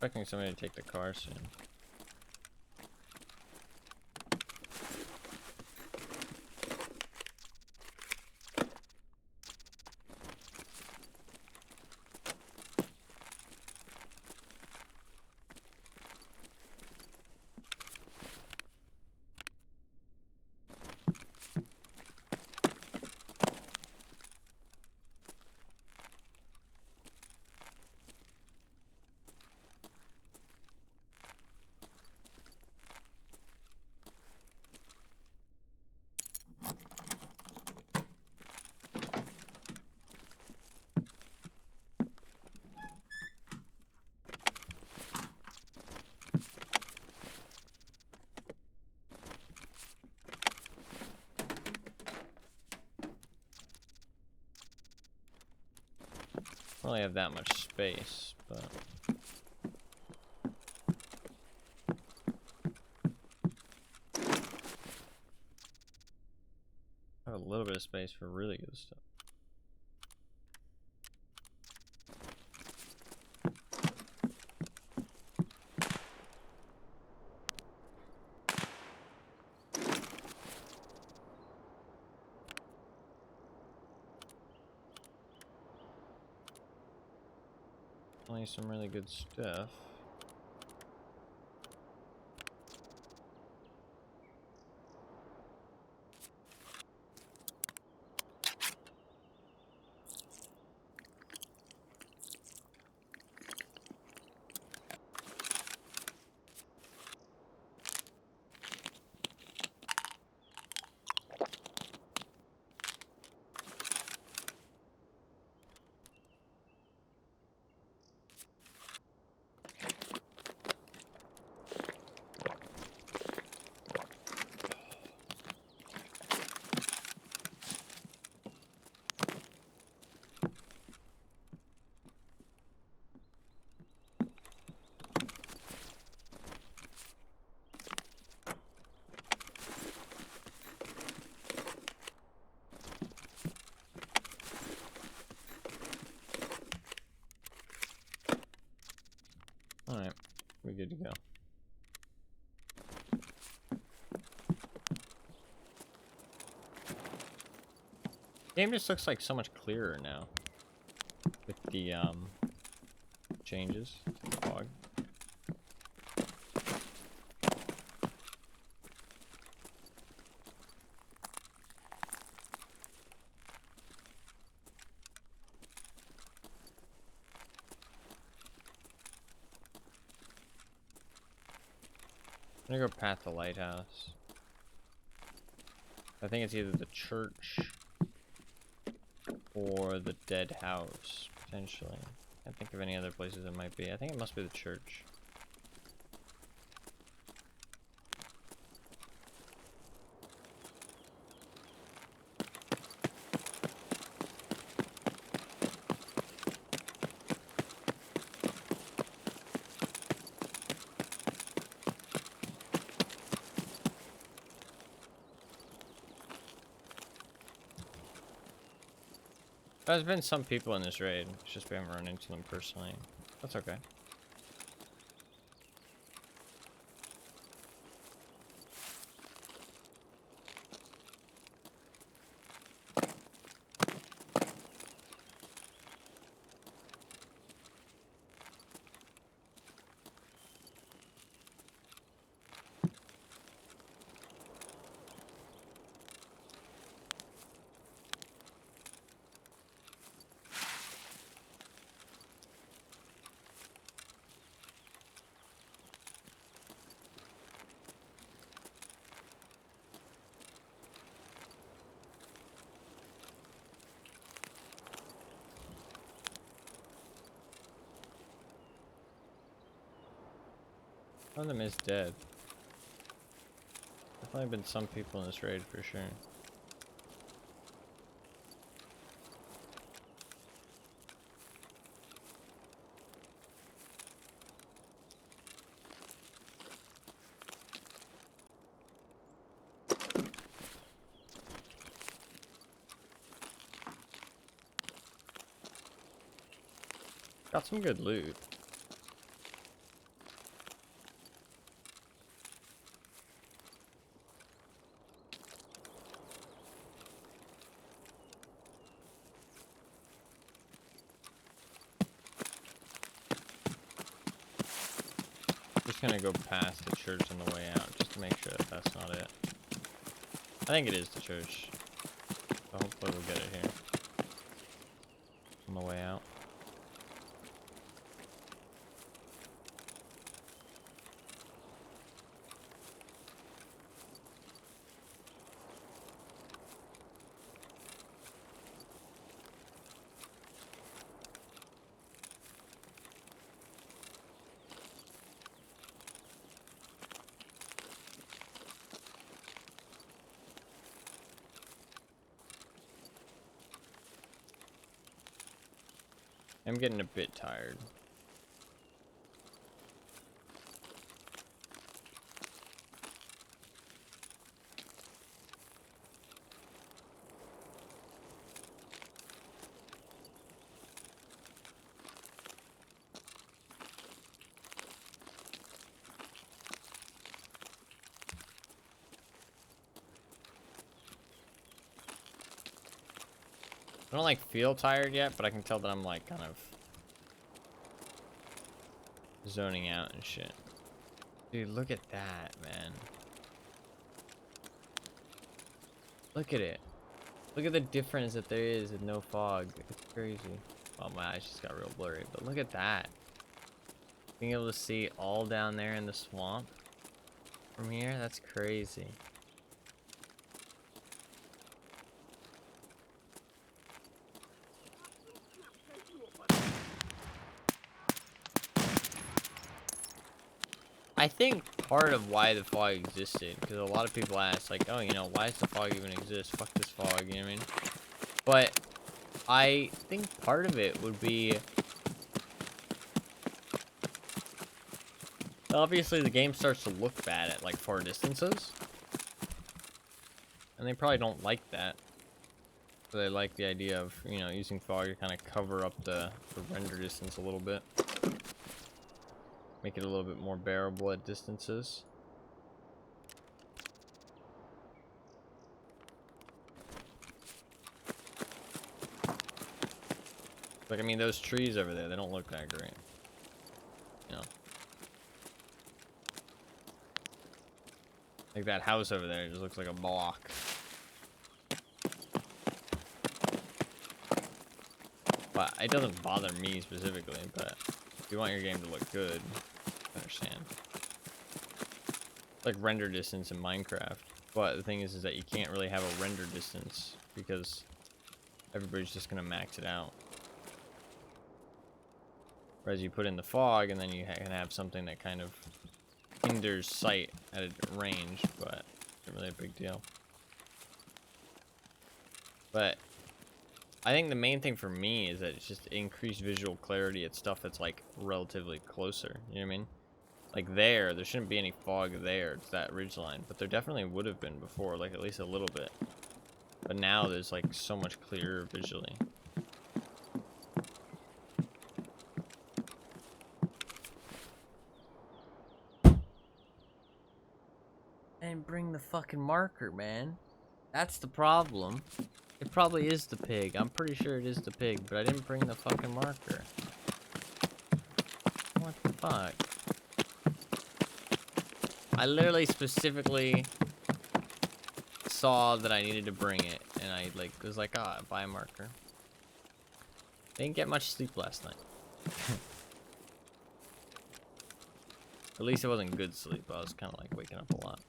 Expecting somebody to take the car soon. don't really have that much space, but I have a little bit of space for really good stuff. Only some really good stuff. Alright, we're good to go. Game just looks like so much clearer now with the changes to the fog. I'm gonna go past the lighthouse. I think it's either the church or the dead house, potentially. Can't think of any other places it might be. I think it must be the church. There's been some people in this raid, it's just we haven't run into them personally. That's okay. One of them is dead. Definitely been some people in this raid for sure. Got some good loot. Just gonna go past the church on the way out, just to make sure that that's not it. I think it is the church. So hopefully we'll get it here. On the way out. I'm getting a bit tired. I don't like feel tired yet, but I can tell that I'm like kind of zoning out and shit. Dude, look at that, man. Look at it. Look at the difference that there is with no fog. It's crazy. Well, my eyes just got real blurry, but look at that. Being able to see all down there in the swamp from here, that's crazy. I think part of why the fog existed, because a lot of people ask, like, oh, you know, why does the fog even exist? Fuck this fog, you know what I mean? But I think part of it would be, obviously the game starts to look bad at, like, far distances. And they probably don't like that. So they like the idea of, you know, using fog to kind of cover up the render distance a little bit. Make it a little bit more bearable at distances. Like, I mean, those trees over there, they don't look that great. You know? Like that house over there, it just looks like a block. But it doesn't bother me specifically, but if you want your game to look good, I understand. It's like render distance in Minecraft. But the thing is that you can't really have a render distance because everybody's just gonna max it out. Whereas you put in the fog and then you can have something that kind of hinders sight at a range, but not really a big deal. But I think the main thing for me is that it's just increased visual clarity at stuff that's like relatively closer. You know what I mean? Like there shouldn't be any fog there. It's that ridgeline, but there definitely would have been before, like at least a little bit. But now there's like so much clearer visually. And bring the fucking marker, man. That's the problem. It probably is the pig. I'm pretty sure it is the pig, but I didn't bring the fucking marker. What the fuck? I literally specifically saw that I needed to bring it, and I like was like, ah, buy a marker. Didn't get much sleep last night. At least it wasn't good sleep. I was kind of like waking up a lot.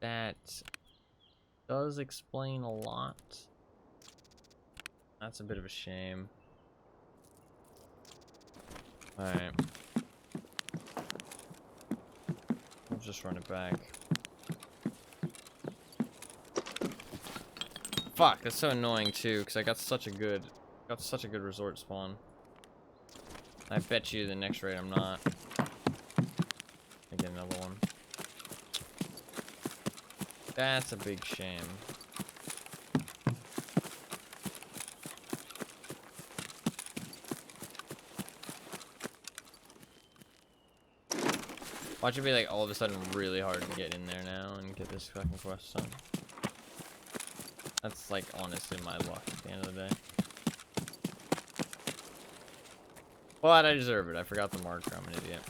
That does explain a lot. That's a bit of a shame. Alright. I'll just run it back. Fuck, that's so annoying too, because I got such a good resort spawn. I bet you the next raid I'm not. I get another one. That's a big shame. Watch it be like all of a sudden really hard to get in there now and get this fucking quest done. That's like honestly my luck at the end of the day. But I deserve it. I forgot the marker. I'm an idiot.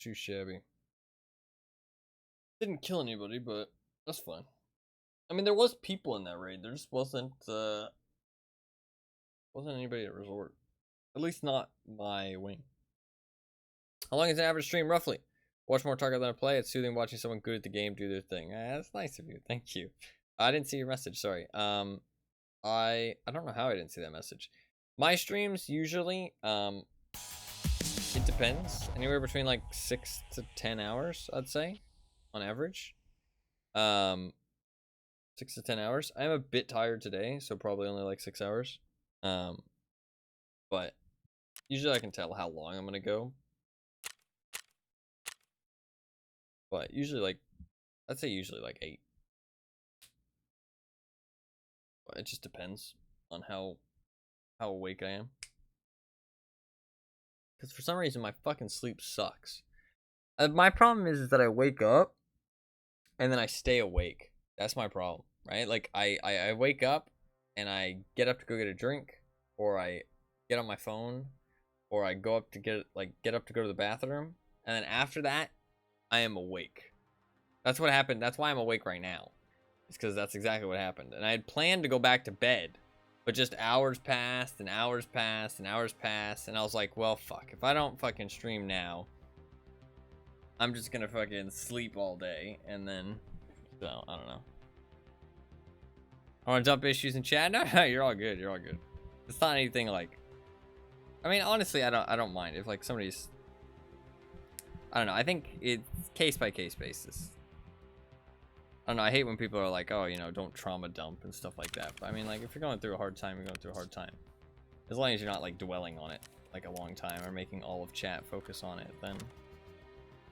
Too shabby. Didn't kill anybody, but that's fine. I mean, there was people in that raid. There just wasn't anybody at resort. At least not my wing. How long is an average stream, roughly? Watch more Target than I play. It's soothing watching someone good at the game do their thing. That's nice of you. Thank you. I didn't see your message. Sorry. I don't know how I didn't see that message. My streams usually, it depends. Anywhere between like 6 to 10 hours, I'd say, on average. 6 to 10 hours. I'm a bit tired today, so probably only like 6 hours. But usually I can tell how long I'm gonna go. But usually like, I'd say usually like 8. But it just depends on how awake I am. Because for some reason my fucking sleep sucks. My problem is that I wake up and then I stay awake. That's my problem, right? Like I wake up and I get up to go get a drink, or I get on my phone, or I go up to get up to go to the bathroom, and then after that I am awake. That's what happened. That's why I'm awake right now. It's because that's exactly what happened. And I had planned to go back to bed, but just hours passed and hours passed and hours passed, and I was like, well, fuck. If I don't fucking stream now, I'm just gonna fucking sleep all day, and then, so, I don't know. I wanna dump issues in chat? No, you're all good, you're all good. It's not anything like, I mean, honestly, I don't mind if like somebody's, I don't know, I think it's case by case basis. I don't know, I hate when people are like, oh, you know, don't trauma dump and stuff like that. But I mean, like, if you're going through a hard time, you're going through a hard time. As long as you're not, like, dwelling on it, like, a long time, or making all of chat focus on it, then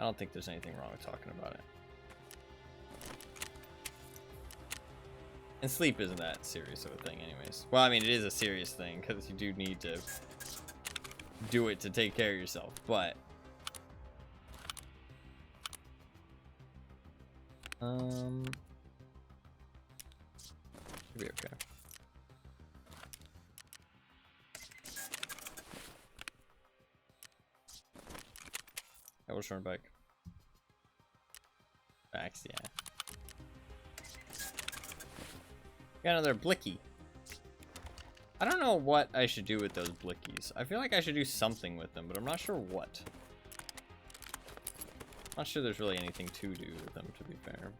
I don't think there's anything wrong with talking about it. And sleep isn't that serious of a thing anyways. Well, I mean, it is a serious thing, because you do need to do it to take care of yourself, but should be okay. I will turn back. Facts, yeah. Got another blicky. I don't know what I should do with those blickies. I feel like I should do something with them, but I'm not sure what. Not sure there's really anything to do with them, to be fair.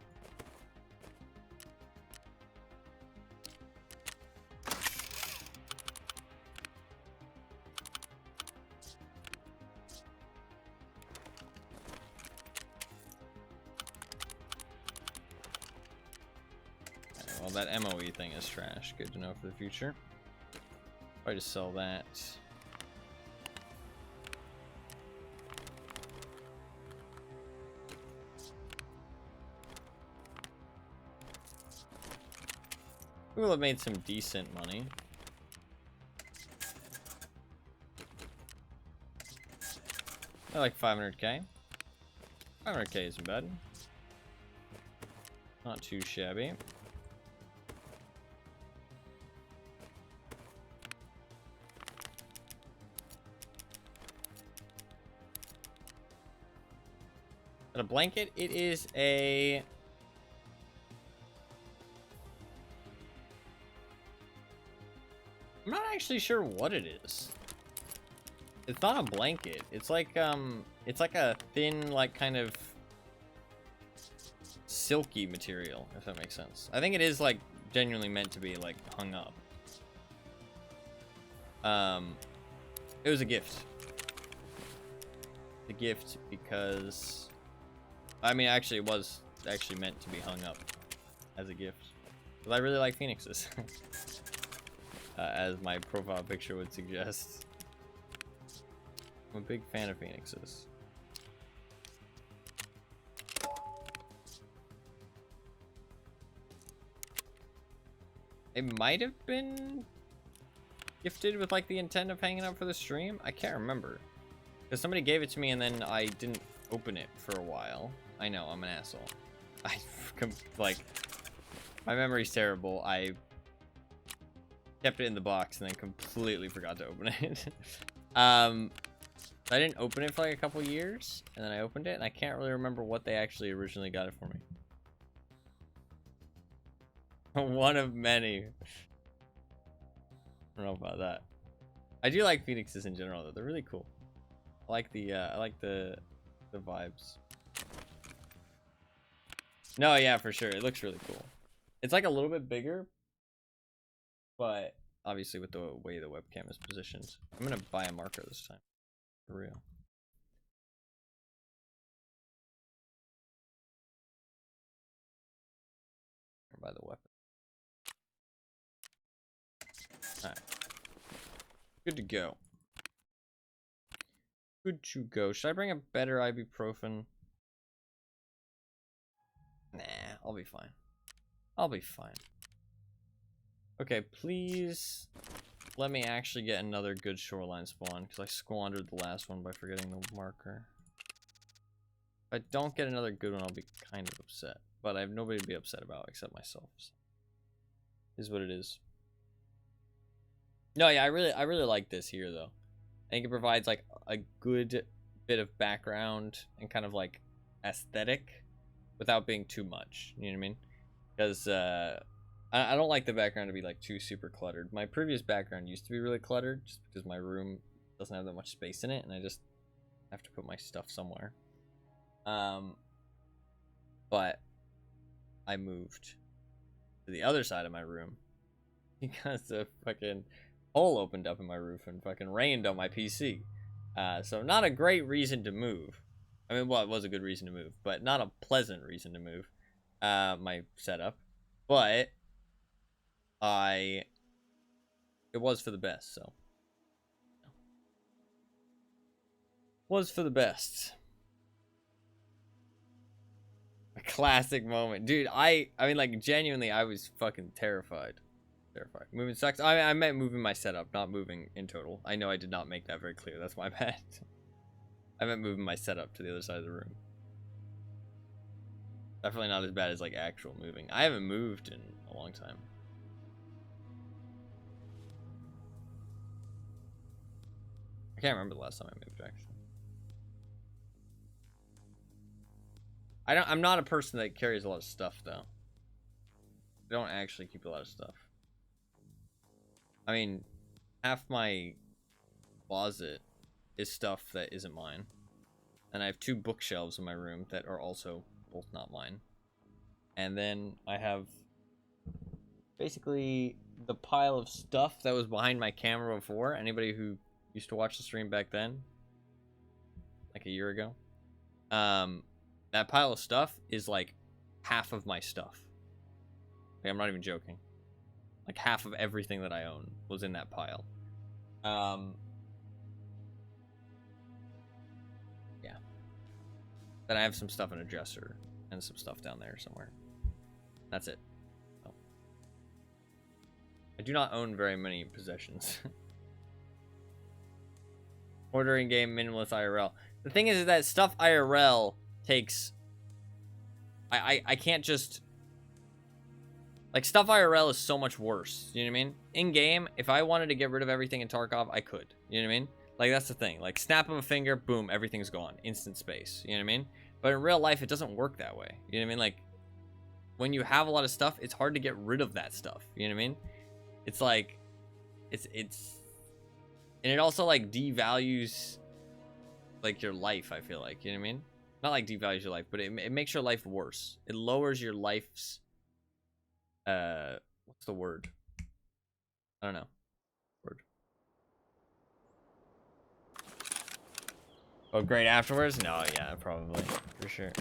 Okay, well, that MOE thing is trash. Good to know for the future. Try to sell that. We will have made some decent money. I like 500k. 500k isn't bad. Not too shabby. A blanket? It is a... I'm not actually sure what it is. It's not a blanket. It's like a thin, like, kind of silky material, if that makes sense. I think it is, like, genuinely meant to be, like, hung up. It was a gift. A gift because... I mean, actually, it was actually meant to be hung up as a gift. Because I really like phoenixes. As my profile picture would suggest. I'm a big fan of phoenixes. It might have been gifted with like the intent of hanging up for the stream. I can't remember. Because somebody gave it to me and then I didn't open it for a while. I know, I'm an asshole. Like, my memory's terrible. I kept it in the box and then completely forgot to open it. I didn't open it for like a couple years, and then I opened it, and I can't really remember what they actually originally got it for me. One of many. I don't know about that. I do like phoenixes in general, though. They're really cool. I like the vibes. No, yeah, for sure. It looks really cool. It's like a little bit bigger, but obviously with the way the webcam is positioned. I'm gonna buy a marker this time. For real. Or buy the weapon. Alright. Good to go. Good to go. Should I bring a better ibuprofen? Nah, I'll be fine. I'll be fine. Okay, please let me actually get another good shoreline spawn, because I squandered the last one by forgetting the marker. If I don't get another good one, I'll be kind of upset. But I have nobody to be upset about except myself. So. Is what it is. No, yeah, I really like this here though. I think it provides like a good bit of background and kind of like aesthetic without being too much. You know what I mean? Because I don't like the background to be like too super cluttered. My previous background used to be really cluttered just because my room doesn't have that much space in it and I just have to put my stuff somewhere. But I moved to the other side of my room because the fucking hole opened up in my roof and fucking rained on my PC. So not a great reason to move. I mean, well, it was a good reason to move, but not a pleasant reason to move my setup. But it was for the best, so. Was for the best. A classic moment. Dude, I mean, like, genuinely, I was fucking terrified. Terrified. Moving sucks. I meant moving my setup, not moving in total. I know I did not make that very clear. That's my bad. I meant moving my setup to the other side of the room. Definitely not as bad as, like, actual moving. I haven't moved in a long time. I can't remember the last time I moved, actually. I'm not a person that carries a lot of stuff, though. I don't actually keep a lot of stuff. I mean, half my closet is stuff that isn't mine. And I have 2 bookshelves in my room that are also both not mine. And then I have basically the pile of stuff that was behind my camera before. Anybody who used to watch the stream back then, like a year ago, that pile of stuff is like half of my stuff. Like, I'm not even joking. Like half of everything that I own was in that pile. Yeah. Then I have some stuff in a dresser and some stuff down there somewhere. That's it. Oh. I do not own very many possessions. Ordering game minimalist IRL. The thing is that stuff IRL takes... I can't just... Like, stuff IRL is so much worse. You know what I mean? In-game, if I wanted to get rid of everything in Tarkov, I could. You know what I mean? Like, that's the thing. Like, snap of a finger, boom, everything's gone. Instant space. You know what I mean? But in real life, it doesn't work that way. You know what I mean? Like, when you have a lot of stuff, it's hard to get rid of that stuff. You know what I mean? It's like... It's... And it also, like, devalues... like, your life, I feel like. You know what I mean? Not like devalues your life, but it makes your life worse. It lowers your life's... what's the word? I don't know. Word. Oh, great afterwards? No, yeah, probably. For sure.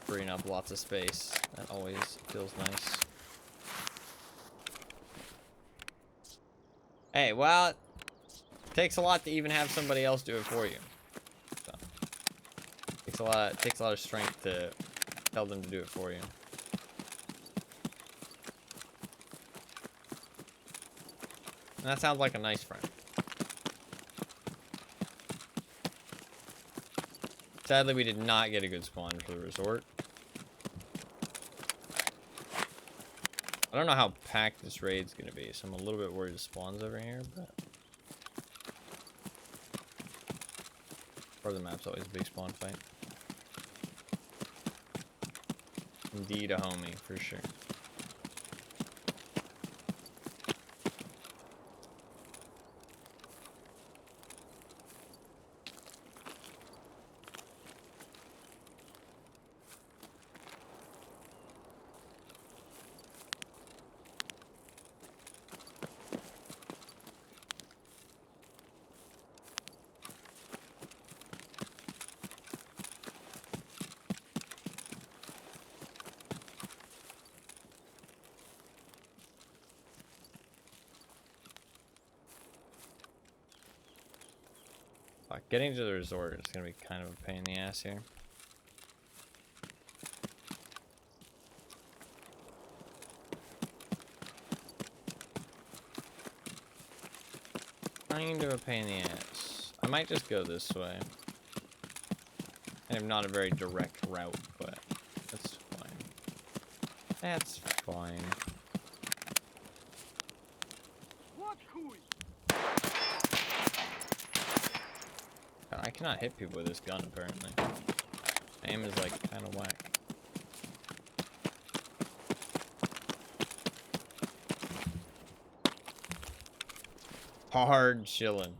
Freeing up lots of space. That always feels nice. Hey, well, it takes a lot to even have somebody else do it for you. So, takes a lot of strength to tell them to do it for you. And that sounds like a nice friend. Sadly, we did not get a good spawn for the resort. I don't know how packed this raid's gonna be, so I'm a little bit worried the spawns over here, but... Part of the map's always a big spawn fight. Indeed a homie, for sure. Getting to the resort is gonna be kind of a pain in the ass here. Kind of a pain in the ass. I might just go this way. Kind of not a very direct route, but that's fine. That's fine. Вот хуй! God, I cannot hit people with this gun, apparently. Aim is, like, kind of whack. Hard chillin'.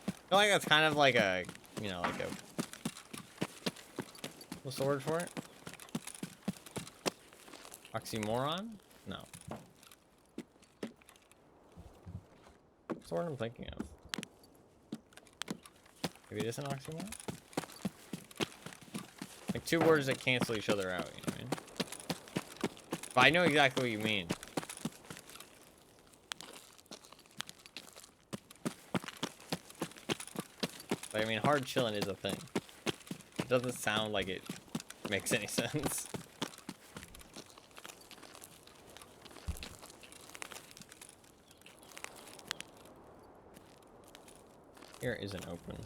I feel like that's kind of like a, you know, like a... What's the word for it? Oxymoron? No. What's the word I'm thinking of? Maybe it is an oxymoron? Like two words that cancel each other out, you know what I mean? But I know exactly what you mean. But I mean, hard chillin' is a thing. It doesn't sound like it makes any sense. Here isn't open.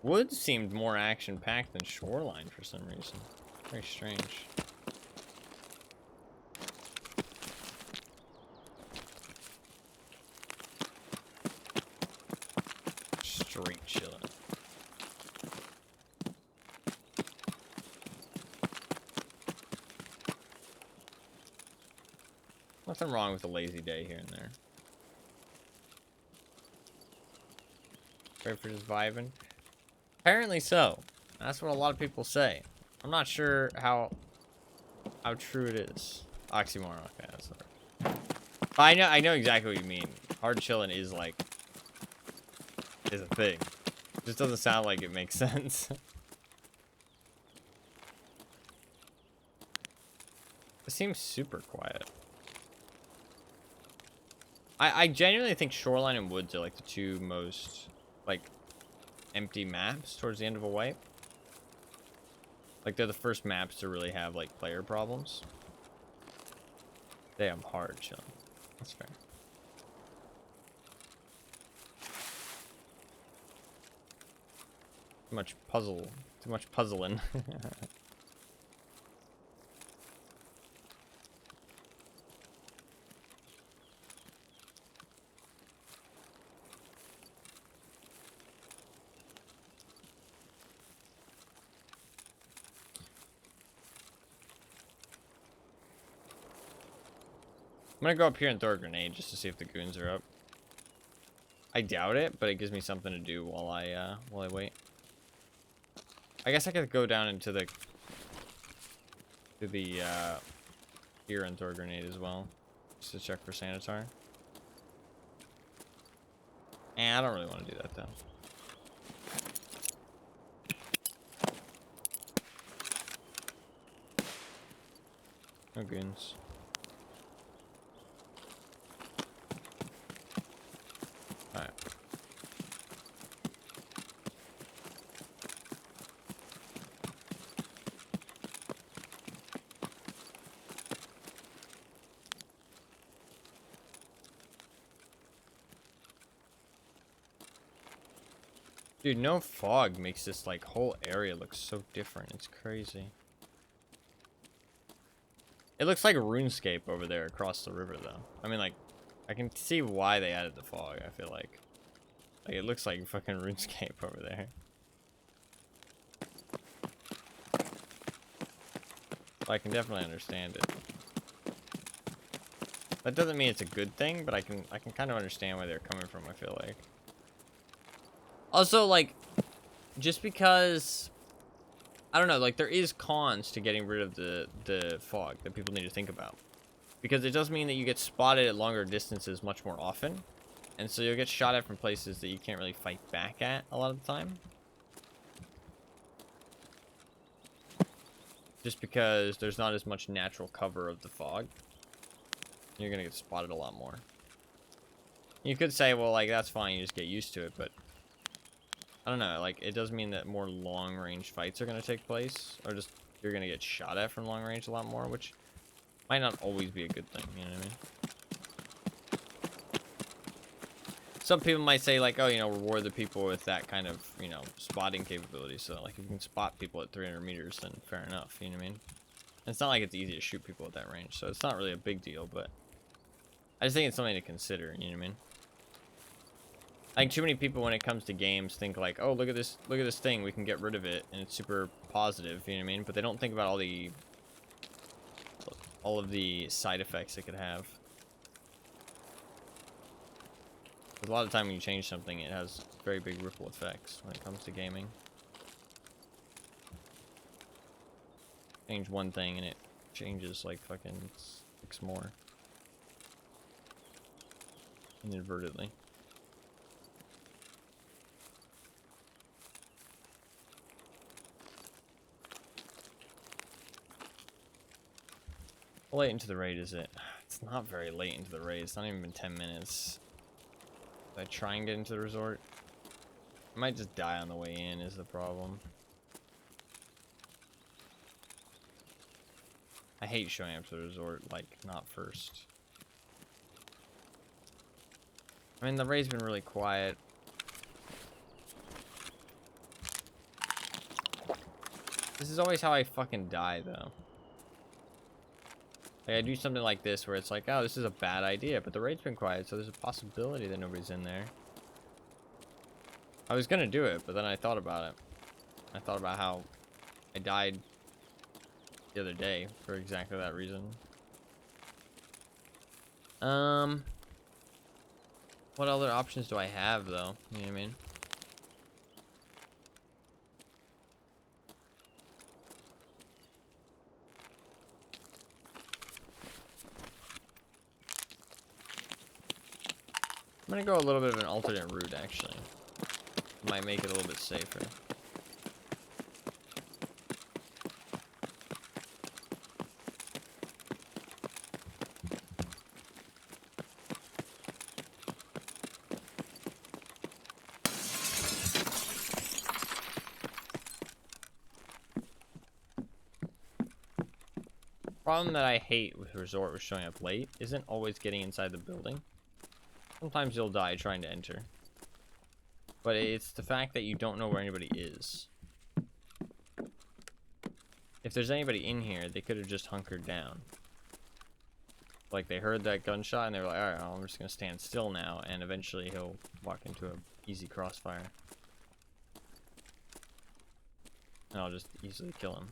Woods seemed more action-packed than Shoreline for some reason. Very strange. Straight chillin'. Nothing wrong with a lazy day here and there. Great for just vibing. Apparently so. That's what a lot of people say. I'm not sure how true it is. Oxymoron. Okay, that's the word. I know exactly what you mean. Hard chillin' is like is a thing. It just doesn't sound like it makes sense. It seems super quiet. I genuinely think Shoreline and Woods are like the two most like empty maps towards the end of a wipe. Like they're the first maps to really have like player problems. Damn hard chilling. That's fair. Too much puzzling. I'm gonna go up here and throw a grenade just to see if the goons are up. I doubt it, but it gives me something to do while I wait. I guess I could go down into the here and throw a grenade as well, just to check for Sanitar. And I don't really want to do that though. No goons. Alright. Dude, no fog makes this like whole area look so different. It's crazy. It looks like RuneScape over there across the river though. I mean, like, I can see why they added the fog, I feel like. Like, it looks like fucking RuneScape over there. But I can definitely understand it. That doesn't mean it's a good thing, but I can kind of understand where they're coming from, I feel like. Also, like, just because, I don't know, like, there is cons to getting rid of the fog that people need to think about. Because it does mean that you get spotted at longer distances much more often. And so you'll get shot at from places that you can't really fight back at a lot of the time. Just because there's not as much natural cover of the fog. You're gonna get spotted a lot more. You could say, well, like, that's fine, you just get used to it, but I don't know, like, it does mean that more long-range fights are going to take place, or just you're going to get shot at from long range a lot more, which might not always be a good thing, you know what I mean? Some people might say, like, oh, you know, reward the people with that kind of, you know, spotting capability. So, like, if you can spot people at 300 meters, then fair enough, you know what I mean? And it's not like it's easy to shoot people at that range, so it's not really a big deal, but I just think it's something to consider, you know what I mean? I think too many people, when it comes to games, think like, oh, look at this thing, we can get rid of it, and it's super positive, you know what I mean? But they don't think about all of the side effects it could have. A lot of time when you change something, it has very big ripple effects when it comes to gaming. Change one thing and it changes like fucking 6 more. Inadvertently. How late into the raid is it? It's not very late into the raid. It's not even been 10 minutes. If I try and get into the resort, I might just die on the way in is the problem. I hate showing up to the resort, like, not first. I mean, the raid's been really quiet. This is always how I fucking die, though. Like, I do something like this where it's like, oh, this is a bad idea, but the raid's been quiet, so there's a possibility that nobody's in there. I was gonna do it, but then I thought about it. I thought about how I died the other day for exactly that reason. What other options do I have, though? You know what I mean? I'm gonna go a little bit of an alternate route, actually. Might make it a little bit safer. Problem that I hate with Resort with showing up late isn't always getting inside the building. Sometimes you'll die trying to enter. But it's the fact that you don't know where anybody is. If there's anybody in here, they could have just hunkered down. Like, they heard that gunshot and they were like, alright, I'm just gonna stand still now, and eventually he'll walk into an easy crossfire. And I'll just easily kill him.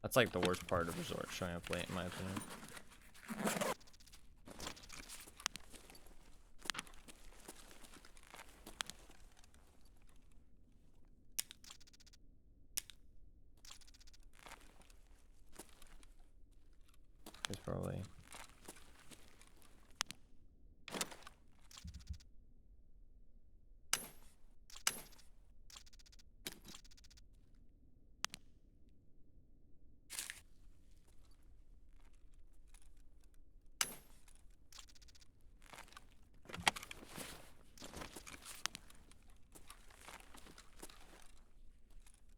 That's like the worst part of Resort, showing up late, in my opinion. It's probably...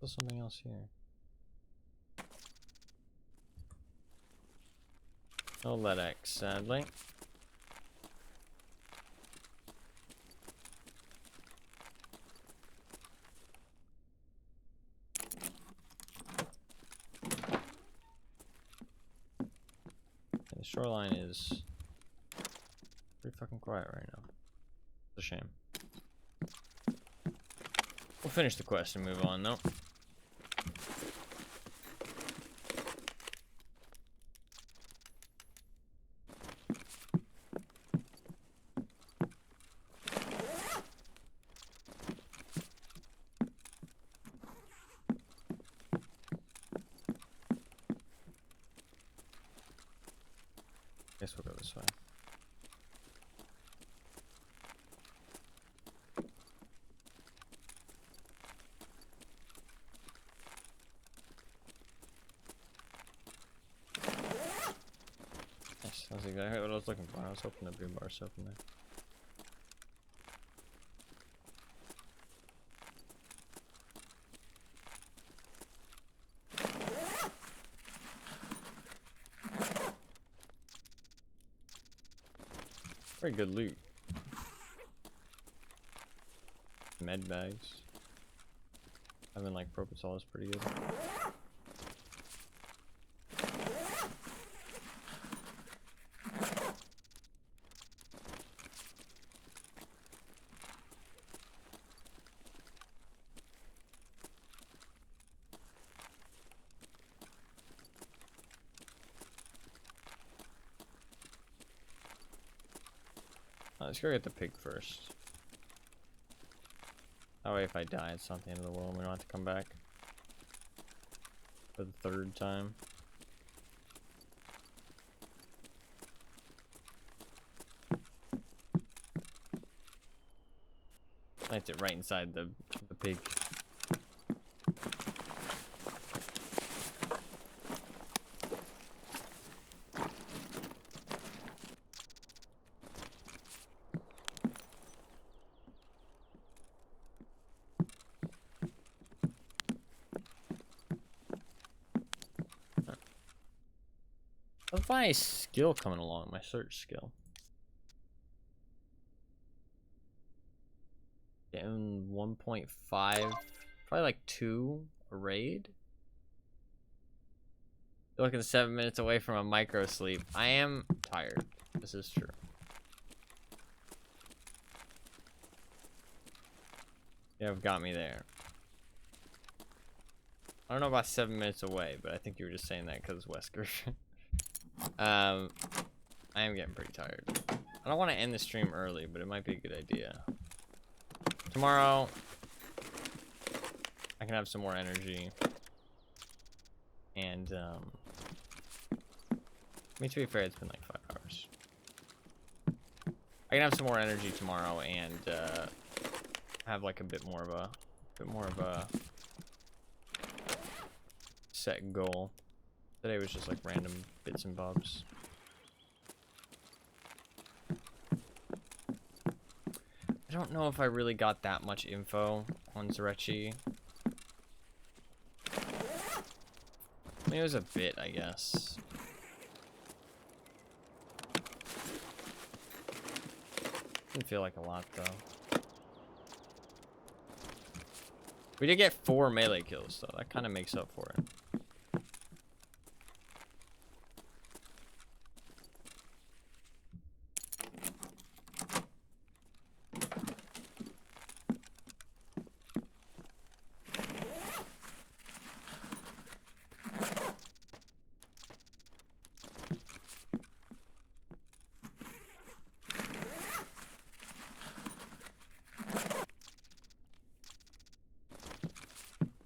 There's something else here. No LEDX, sadly. The shoreline is pretty fucking quiet right now. It's a shame. We'll finish the quest and move on, though. Guess we'll go this way. exactly what I was looking for. I was hoping there'd be a bar soap in there. Very good loot. Med bags. Having like propofol is pretty good. Let's go get the pig first. That way if I die, it's not the end of the world. We don't have to come back for the third time. Lights it right inside the pig. What's my skill coming along? My search skill. Getting 1.5, probably like 2 a raid. Looking 7 minutes away from a micro sleep. I am tired. This is true. You have got me there. I don't know about 7 minutes away, but I think you were just saying that because Wesker. I am getting pretty tired. I don't want to end the stream early, but it might be a good idea. Tomorrow, I can have some more energy. And, I mean, to be fair, it's been like 5 hours. I can have some more energy tomorrow and, have like a bit more of a set goal. Today was just like random bits and bobs. I don't know if I really got that much info on Zerechi. I mean, it was a bit, I guess. Didn't feel like a lot, though. We did get 4 melee kills, though. That kind of makes up for it.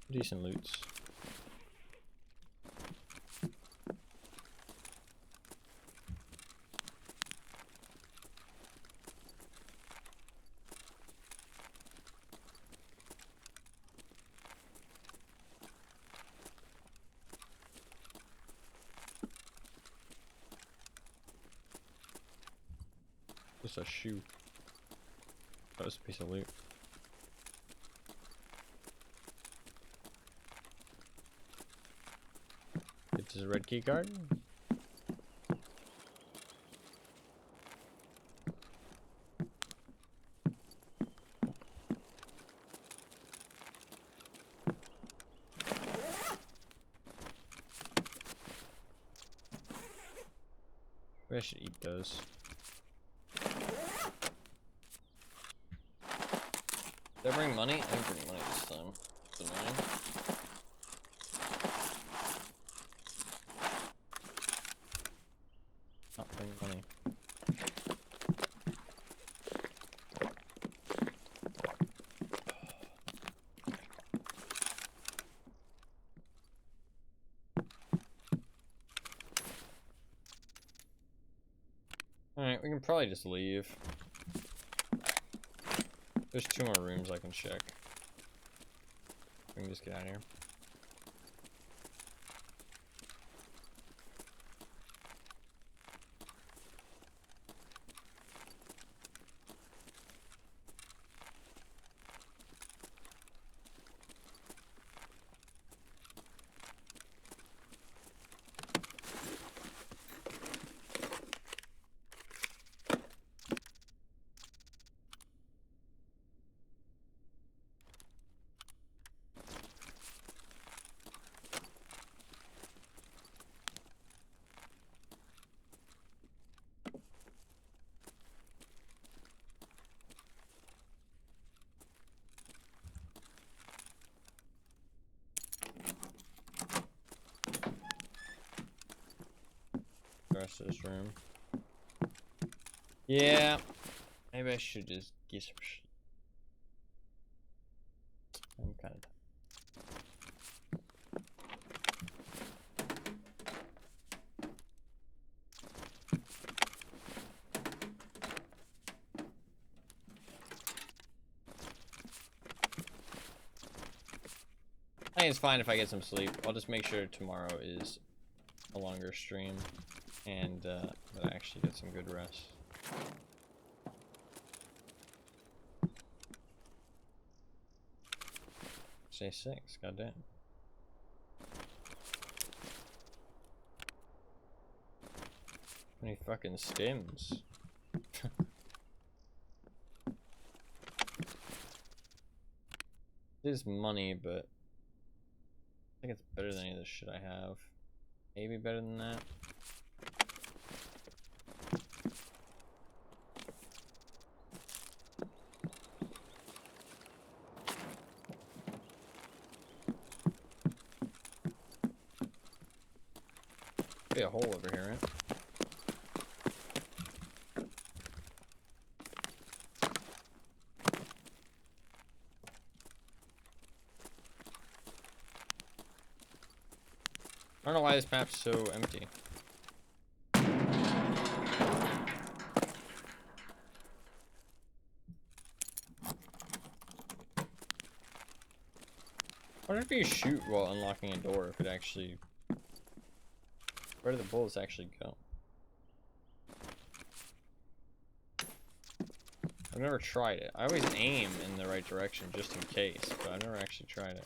Decent loots. Just a shoe. That was a piece of loot. It's a red key card. Maybe I should eat those. Did I bring money? I didn't bring money this time. It's annoying. Not bring money. Alright, we can probably just leave. There's 2 more rooms I can check. We can just get out of here. rest of this room. Yeah. Maybe I should just get some shit. I'm kind of. I think it's fine if I get some sleep. I'll just make sure tomorrow is a longer stream and that I actually get some good rest. Say 6, goddamn. How many fucking stims? It is money, but I think it's better than any of the shit I have. Maybe better than that. Be a hole over here, right? I don't know why this map's so empty. What if you shoot while unlocking a door if it actually... Where do the bullets actually go? I've never tried it. I always aim in the right direction just in case, but I've never actually tried it.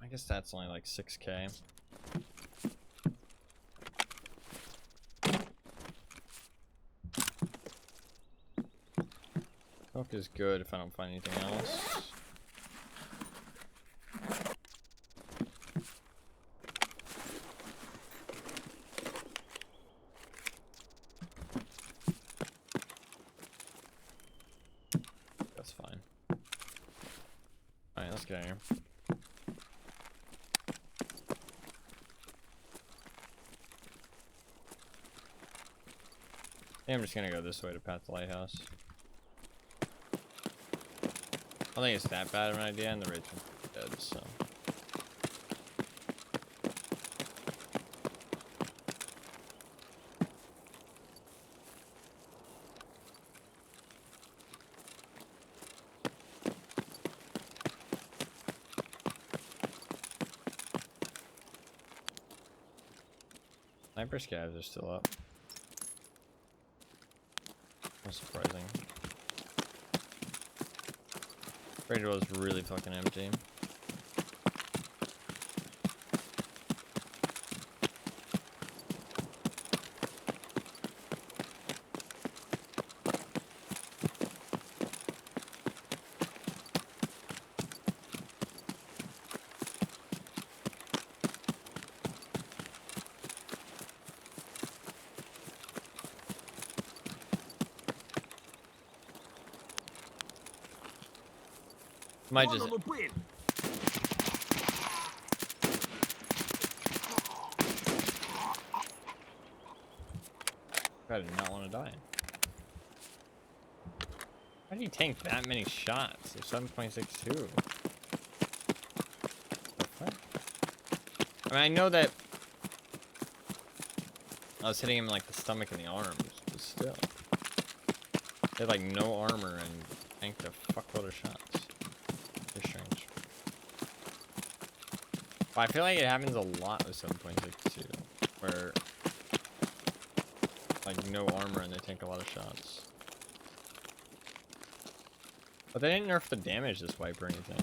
I guess that's only like 6K. Coke is good if I don't find anything else. That's fine. Alright, let's get out of here. Yeah, I'm just gonna go this way to Path the Lighthouse. I don't think it's that bad of an idea, and the raid's dead, so. Sniper scavs are still up. That's surprising. Raider was really fucking empty. Might just... I did not want to die. How do you tank that many shots? There's 7.62. I mean, I know that I was hitting him like the stomach and the arms, but still. They had like no armor and tanked a fuckload of shots. Very strange. But I feel like it happens a lot with 7.62, where like no armor and they tank a lot of shots. But they didn't nerf the damage this wipe or anything.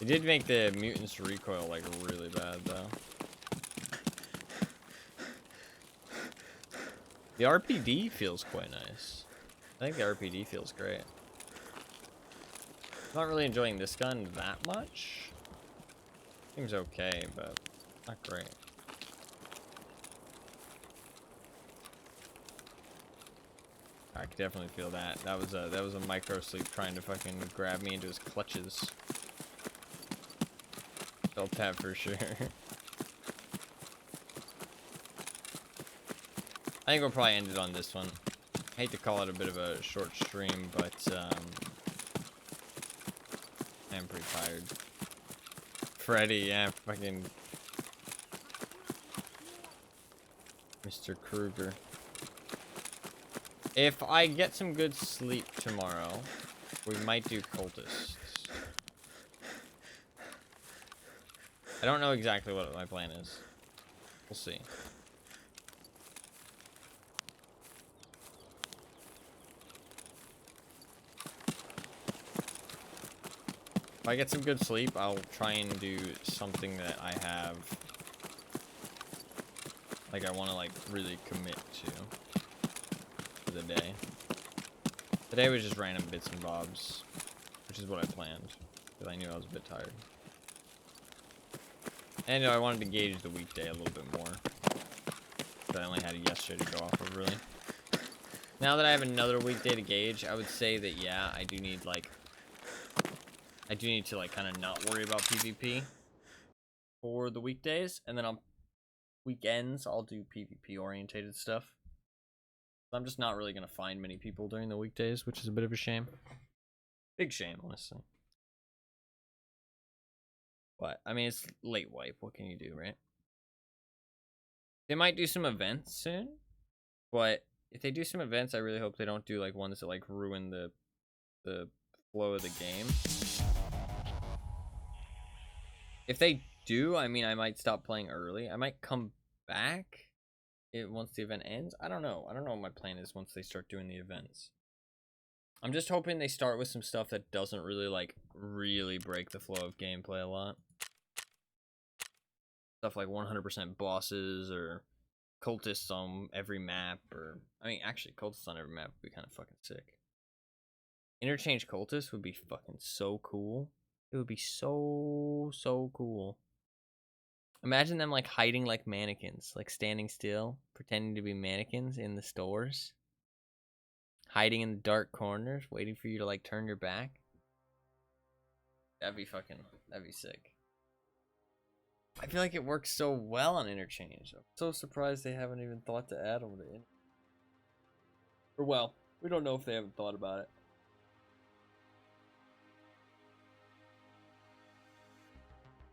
It did make the mutants recoil like really bad though. The RPD feels quite nice. I think the RPD feels great. Not really enjoying this gun that much. Seems okay, but not great. I could definitely feel that. That was a micro sleep trying to fucking grab me into his clutches. Felt that for sure. I think we'll probably end it on this one. I hate to call it a bit of a short stream, but I am pretty tired. Freddy, yeah, fucking Mr. Kruger. If I get some good sleep tomorrow, we might do cultists. I don't know exactly what my plan is. We'll see. If I get some good sleep, I'll try and do something that I have, like, I want to, like, really commit to for the day. Today was just random bits and bobs, which is what I planned, because I knew I was a bit tired. And I wanted to gauge the weekday a little bit more, but I only had it yesterday to go off of, really. Now that I have another weekday to gauge, I would say that, yeah, I do need, like, to, like, kind of not worry about PvP for the weekdays, and then on weekends, I'll do PvP-orientated stuff. I'm just not really going to find many people during the weekdays, which is a bit of a shame. Big shame, honestly. But, I mean, it's late wipe. What can you do, right? They might do some events soon, but if they do some events, I really hope they don't do, like, ones that, like, ruin the flow of the game. If they do, I mean, I might stop playing early. I might come back once the event ends. I don't know. I don't know what my plan is once they start doing the events. I'm just hoping they start with some stuff that doesn't really, like, really break the flow of gameplay a lot. Stuff like 100% bosses or cultists on every map, or... I mean, actually, cultists on every map would be kind of fucking sick. Interchange cultists would be fucking so cool. It would be so cool. Imagine them, like, hiding like mannequins, like standing still, pretending to be mannequins in the stores. Hiding in the dark corners, waiting for you to, like, turn your back. That'd be sick. I feel like it works so well on Interchange. I'm so surprised they haven't even thought to add them to it. Or, well, we don't know if they haven't thought about it.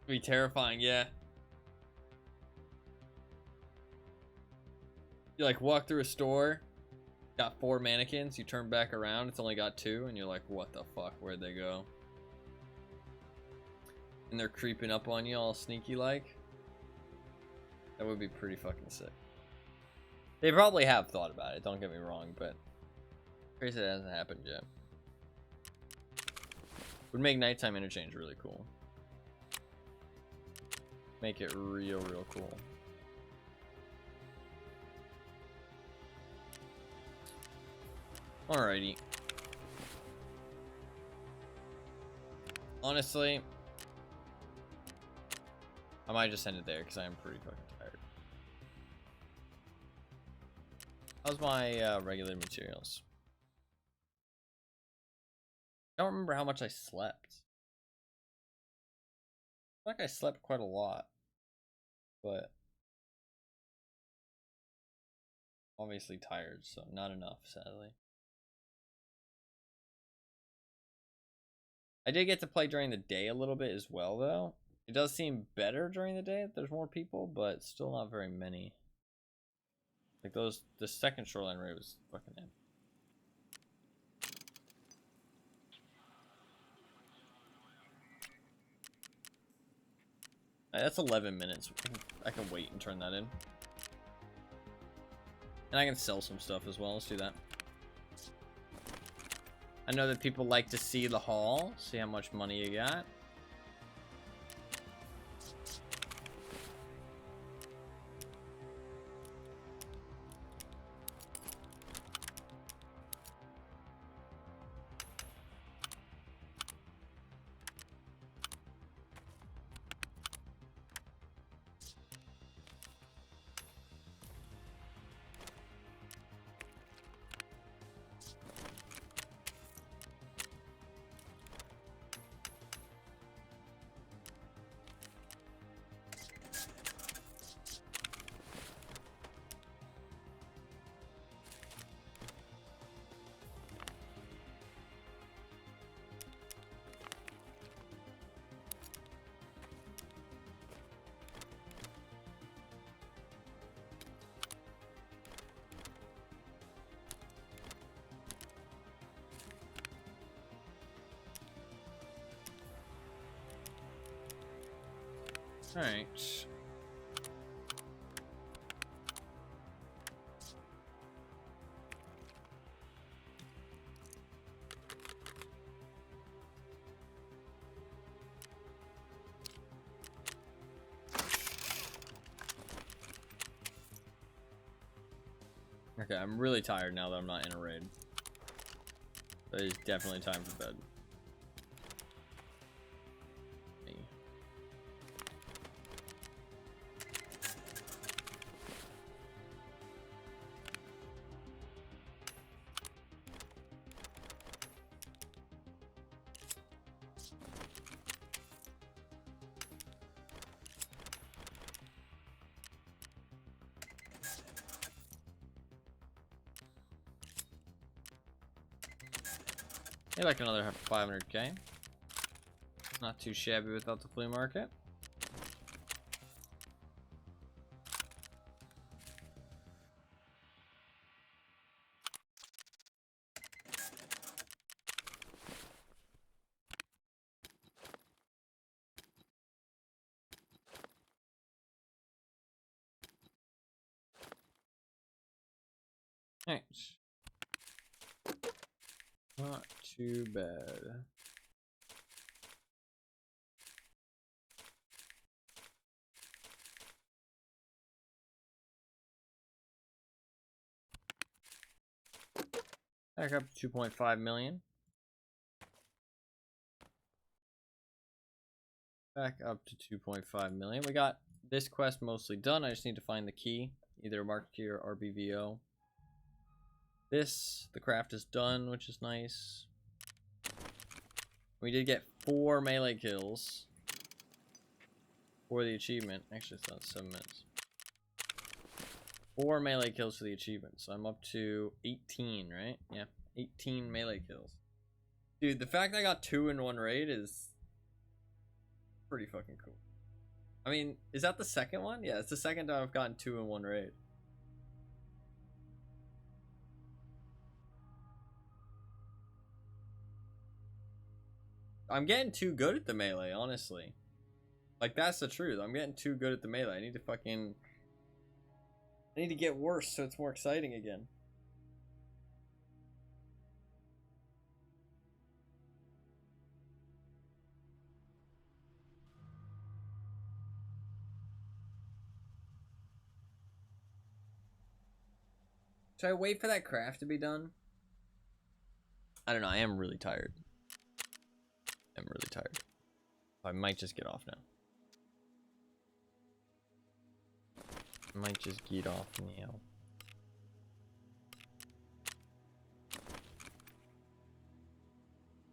It'd be terrifying, yeah. You, like, walk through a store, got 4 mannequins, you turn back around, it's only got 2, and you're like, what the fuck, where'd they go? And they're creeping up on you all sneaky like. That would be pretty fucking sick. They probably have thought about it, don't get me wrong, but crazy that hasn't happened yet. Would make nighttime interchange really cool. Make it real cool. Alrighty. Honestly, I might just end it there because I am pretty fucking tired. How's my regular materials? I don't remember how much I slept. I feel like I slept quite a lot, but obviously tired, so not enough, sadly. I did get to play during the day a little bit as well, though. It does seem better during the day if there's more people, but still not very many. Like the second shoreline raid was fucking empty. That's 11 minutes. I can wait and turn that in. And I can sell some stuff as well. Let's do that. I know that people like to see the haul, see how much money you got. Alright. Okay, I'm really tired now that I'm not in a raid. But it's definitely time for bed. Maybe like another 500k. Not too shabby without the flea market. Thanks. Not too bad. Back up to 2.5 million. Back up to 2.5 million. We got this quest mostly done. I just need to find the key, either market key or RBVO. The craft is done, which is nice. We did get 4 melee kills for the achievement. Actually, it's not 7 minutes. 4 melee kills for the achievement. So I'm up to 18, right? Yeah, 18 melee kills. Dude, the fact that I got 2 in one raid is pretty fucking cool. I mean, is that the second one? Yeah, it's the second time I've gotten 2 in one raid. I'm getting too good at the melee, honestly. Like, that's the truth. I'm getting too good at the melee. I need to get worse so it's more exciting again. Should I wait for that craft to be done? I don't know. I am really tired. I'm really tired. I might just get off now. I might just get off now.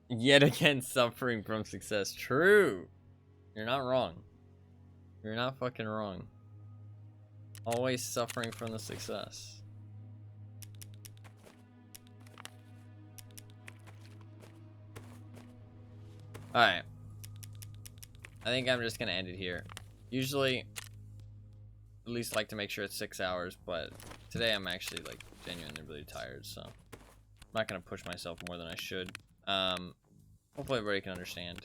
Yet again, suffering from success. True. You're not wrong. You're not fucking wrong. Always suffering from the success. Alright. I think I'm just gonna end it here. Usually, at least like to make sure it's 6 hours, but today I'm actually like genuinely really tired, so I'm not gonna push myself more than I should. Hopefully everybody can understand.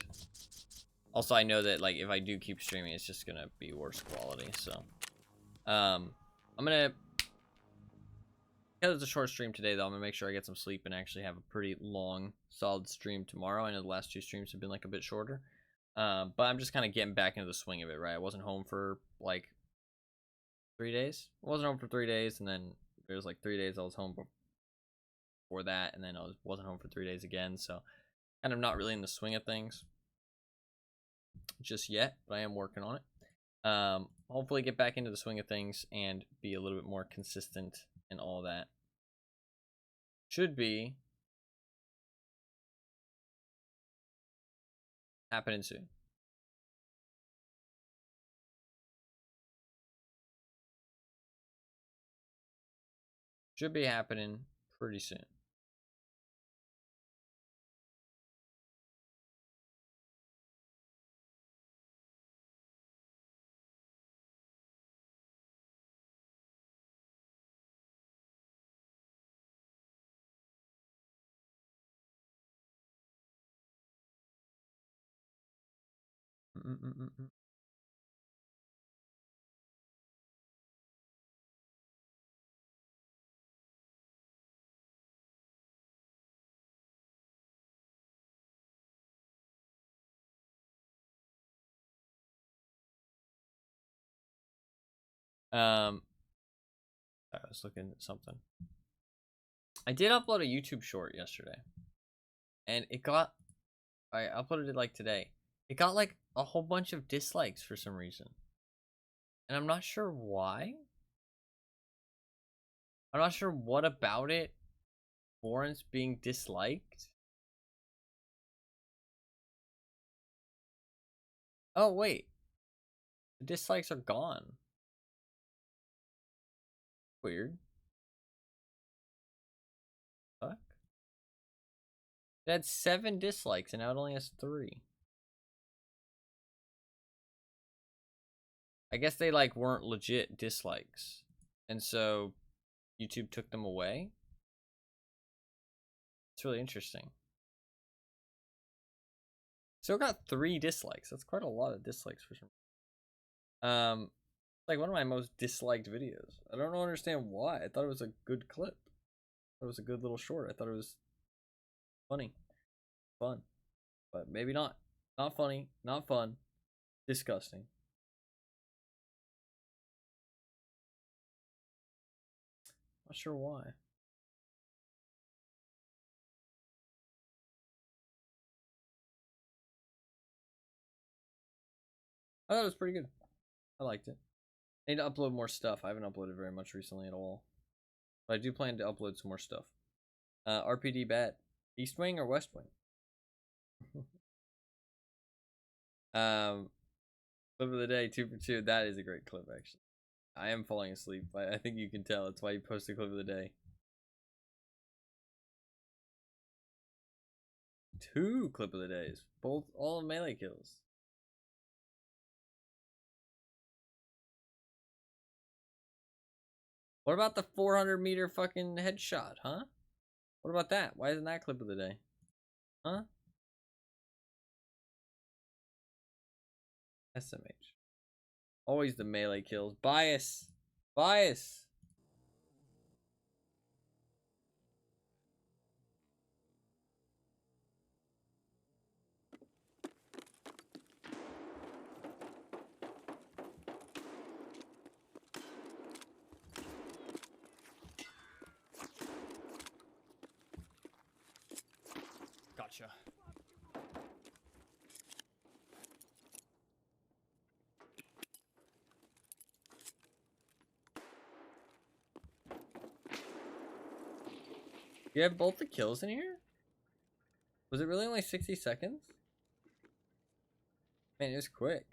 Also, I know that like if I do keep streaming, it's just gonna be worse quality, so I'm gonna, because it's a short stream today though, I'm gonna make sure I get some sleep and actually have a pretty long solid stream tomorrow. I know the last 2 streams have been like a bit shorter, but I'm just kind of getting back into the swing of it, right? I wasn't home for like 3 days. I wasn't home for 3 days, and then there was like 3 days I was home before that, and then I wasn't home for 3 days again, so kind of not really in the swing of things just yet, but I am working on it. Hopefully get back into the swing of things and be a little bit more consistent and all that. Should be happening soon. Should be happening pretty soon. I was looking at something. I did upload a YouTube short yesterday, and it got. I uploaded it like today. It got like a whole bunch of dislikes for some reason, and I'm not sure why. I'm not sure what about it warrants being disliked. Oh wait, the dislikes are gone. Weird. Fuck. It had 7 dislikes and now it only has 3. I guess they like weren't legit dislikes, and so YouTube took them away. It's really interesting. Still got 3 dislikes. That's quite a lot of dislikes for some. Like one of my most disliked videos. I don't understand why. I thought it was a good clip. It was a good little short. I thought it was funny, fun, but maybe not. Not funny, not fun, disgusting. Not sure why. I thought it was pretty good. I liked it. I need to upload more stuff. I haven't uploaded very much recently at all. But I do plan to upload some more stuff. RPD bad. East Wing or West Wing? Clip of the day, 2 for 2. That is a great clip, actually. I am falling asleep. I think you can tell. That's why you post a clip of the day. 2 clip of the days. Both all melee kills. What about the 400-meter fucking headshot, huh? What about that? Why isn't that clip of the day? Huh? SMH. Always the melee kills. Bias. Bias. Gotcha. You have both the kills in here? Was it really only 60 seconds? Man, it was quick.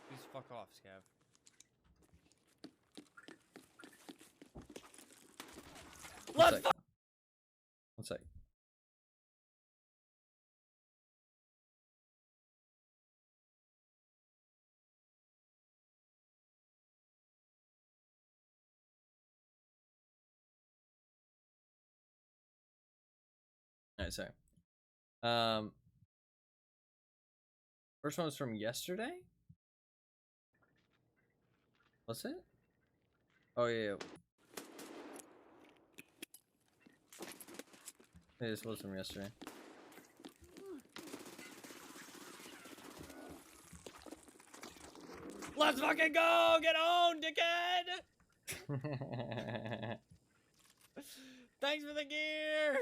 Please fuck off, Scav. Let's fuck. One sec. Alright, sorry. First one was from yesterday? What's it? Oh, yeah. Hey, this was from yesterday. Let's fucking go! Get on, dickhead! Thanks for the gear!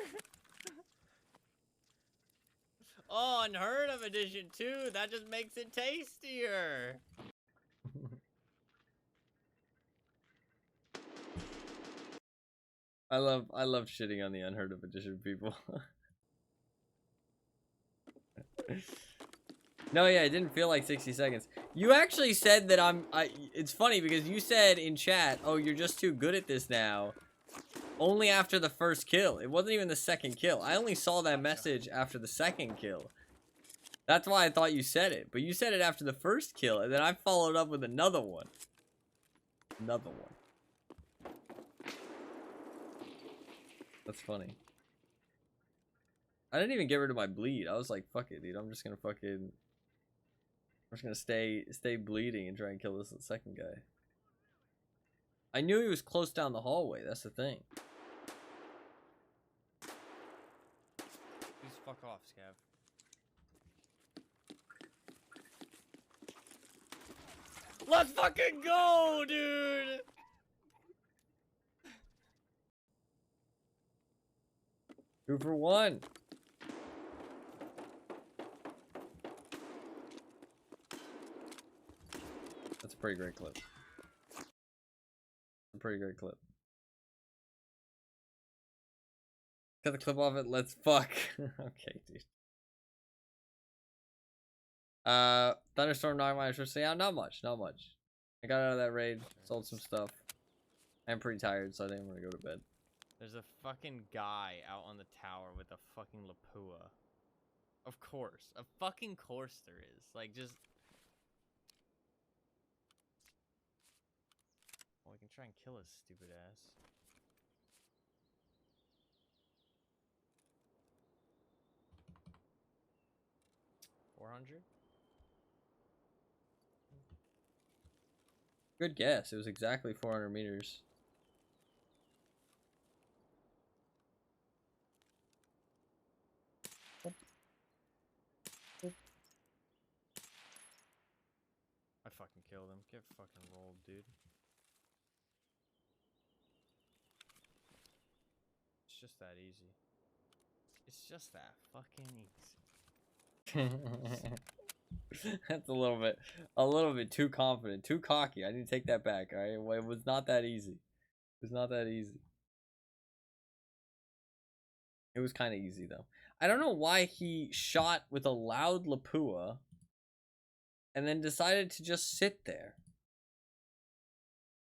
Oh, unheard of edition too. That just makes it tastier. I love shitting on the unheard of edition people. No, yeah, it didn't feel like 60 seconds. You actually said that it's funny because you said in chat, oh, you're just too good at this now. Only after the first kill. It wasn't even the second kill. I only saw that message after the second kill. That's why I thought you said it. But you said it after the first kill, and then I followed up with another one. Another one. That's funny. I didn't even get rid of my bleed. I was like, fuck it, dude. I'm just gonna stay bleeding and try and kill this second guy. I knew he was close down the hallway. That's the thing. off, Scav. Let's fucking go, dude! 2 for 1. That's a pretty great clip. A pretty great clip. Cut the clip off it. Let's fuck. Okay, dude. Thunderstorm knocked my first day out. Not much. Not much. I got out of that raid. Sold some stuff. I'm pretty tired, so I think I'm gonna go to bed. There's a fucking guy out on the tower with a fucking Lapua. Of course. Of fucking course there is. Like, just... Well, we can try and kill his stupid ass. $400? Good guess. It was exactly 400 meters. I fucking killed him. Get fucking rolled, dude. It's just that easy. It's just that fucking easy. That's a little bit too confident, too cocky. I need to take that back, alright? It was not that easy. It was not that easy. It was kind of easy, though. I don't know why he shot with a loud Lapua and then decided to just sit there.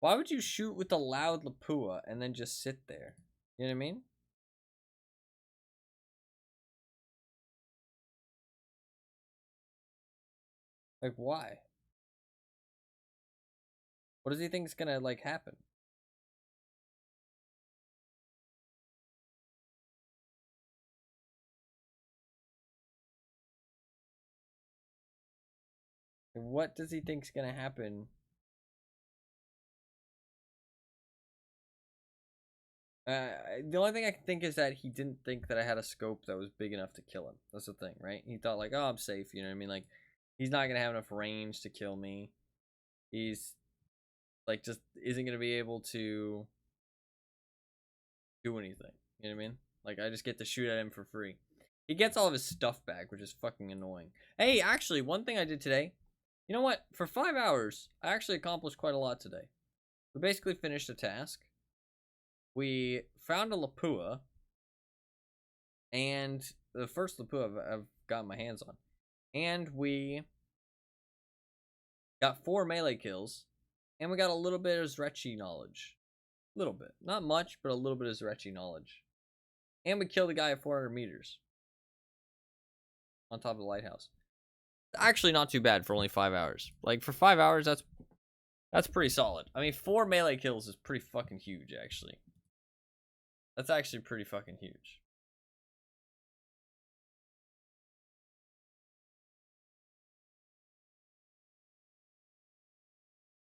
Why would you shoot with a loud Lapua and then just sit there? You know what I mean? Like, why? What does he think is gonna, like, happen? What does he think's gonna happen? The only thing I can think is that he didn't think that I had a scope that was big enough to kill him. That's the thing, right? He thought, like, oh, I'm safe, you know what I mean? Like, he's not gonna have enough range to kill me. He's, like, just isn't gonna be able to do anything. You know what I mean? Like, I just get to shoot at him for free. He gets all of his stuff back, which is fucking annoying. Hey, actually, one thing I did today, you know what? For 5 hours, I actually accomplished quite a lot today. We basically finished a task. We found a Lapua, and the first Lapua I've gotten my hands on. And we got 4 melee kills, and we got a little bit of Zrechi knowledge. A little bit. Not much, but a little bit of Zrechi knowledge. And we killed a guy at 400 meters. On top of the lighthouse. Actually not too bad for only 5 hours. Like, for 5 hours, that's pretty solid. I mean, 4 melee kills is pretty fucking huge, actually. That's actually pretty fucking huge.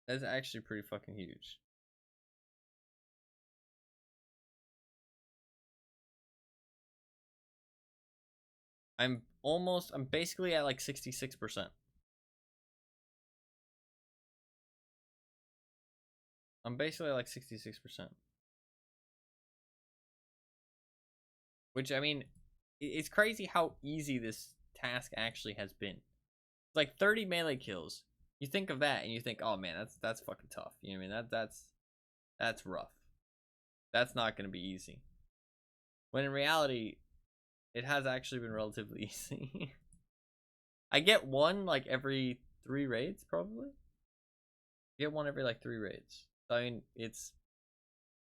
That's actually pretty fucking huge. I'm basically at like 66%. I'm basically at like 66%. Which, I mean, it's crazy how easy this task actually has been. It's like 30 melee kills. You think of that and you think, oh man, that's fucking tough. You know what I mean? That's rough. That's not gonna be easy. When in reality, it has actually been relatively easy. I get one like every 3 raids, probably. I get one every like 3 raids. So I mean, it's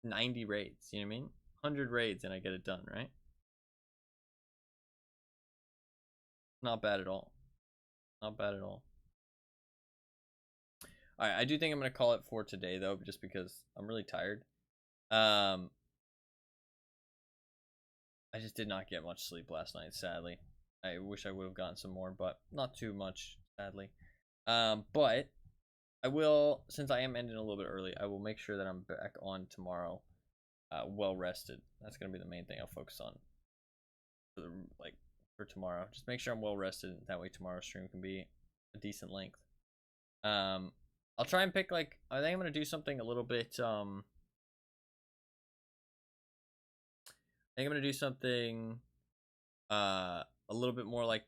90 raids, you know what I mean? 100 raids and I get it done, right? Not bad at all. Not bad at all. Alright, I do think I'm going to call it for today, though, just because I'm really tired. I just did not get much sleep last night, sadly. I wish I would have gotten some more, but not too much, sadly. But I will, since I am ending a little bit early, I will make sure that I'm back on tomorrow, well rested. That's going to be the main thing I'll focus on. For the, like, for tomorrow. Just make sure I'm well rested. That way tomorrow's stream can be a decent length. I'll try and pick like I think I'm gonna do something a little bit. I think I'm gonna do something a little bit more like